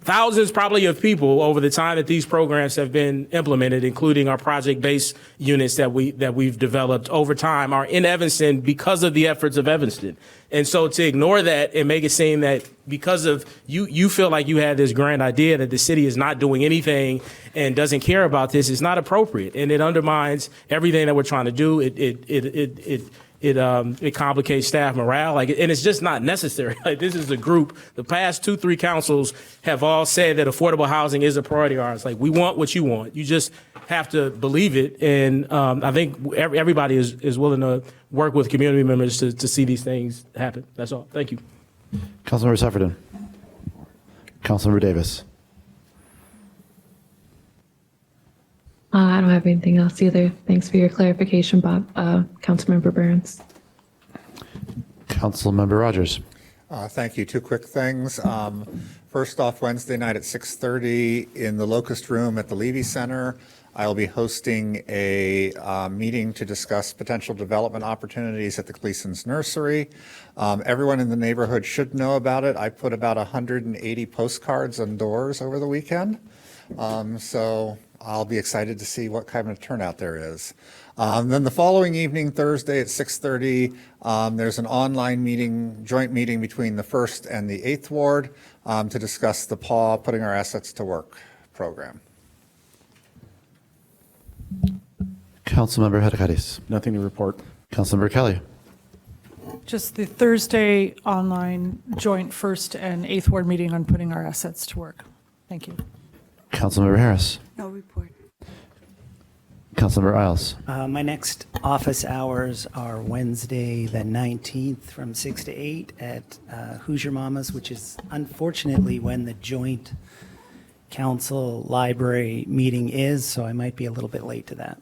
thousands probably of people over the time that these programs have been implemented, including our project-based units that we've developed over time, are in Evanston because of the efforts of Evanston. And so to ignore that and make it seem that because of you feel like you had this grand idea that the city is not doing anything and doesn't care about this is not appropriate, and it undermines everything that we're trying to do. It complicates staff morale, and it's just not necessary. Like, this is a group. The past 2-3 councils have all said that affordable housing is a priority of ours. Like, we want what you want. You just have to believe it. And I think everybody is willing to work with community members to see these things happen. That's all. Thank you. Councilmember Sefferden. Councilmember Davis. I don't have anything else either. Thanks for your clarification, Bob. Councilmember Burns. Councilmember Rogers. Thank you. 2 quick things. First off, Wednesday night at 6:30 in the Locust Room at the Levy Center, I'll be hosting a meeting to discuss potential development opportunities at the Gleason's Nursery. Everyone in the neighborhood should know about it. I put about 180 postcards on doors over the weekend. So I'll be excited to see what kind of turnout there is. Then the following evening, Thursday at 6:30, there's an online joint meeting between the 1st and the 8th Ward to discuss the PAW, Putting Our Assets to Work program. Councilmember Hadakaris. Nothing to report. Councilmember Kelly. Just the Thursday online joint 1st and 8th Ward meeting on putting our assets to work. Thank you. Councilmember Harris. No report. Councilmember Isles. My next office hours are Wednesday, the 19th from 6 to 8 at Hoosier Mama's, which is unfortunately when the joint council library meeting is, so I might be a little bit late to that.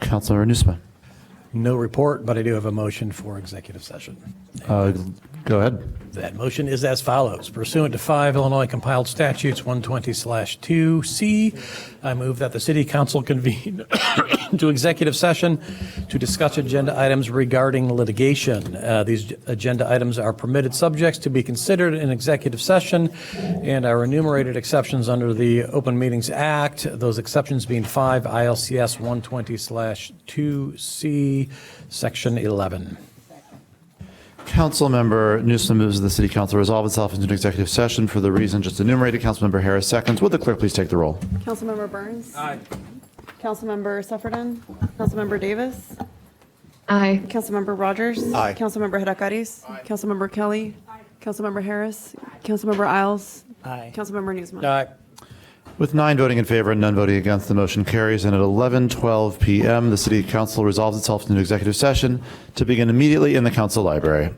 Councilmember Nusma. No report, but I do have a motion for executive session. Go ahead. That motion is as follows. Pursuant to 5 Illinois compiled statutes 120/2C, I move that the city council convene to executive session to discuss agenda items regarding litigation. These agenda items are permitted subjects to be considered in executive session and are enumerated exceptions under the Open Meetings Act. Those exceptions being 5 ILCS 120/2C, Section 11. Councilmember Newsom moves that the City Council resolve itself into an executive session for the reason just enumerated. Councilmember Harris seconds. Would the clerk please take the roll? Councilmember Burns. Aye. Councilmember Sufferton. Councilmember Davis. Aye. Councilmember Rogers. Aye. Councilmember Hadakaris. Councilmember Kelly. Councilmember Harris. Councilmember Isles. Aye. Councilmember Newsman. Aye. With 9 voting in favor and none voting against, the motion carries. And at 11:12 p.m., the City Council resolves itself into an executive session to begin immediately in the Council Library.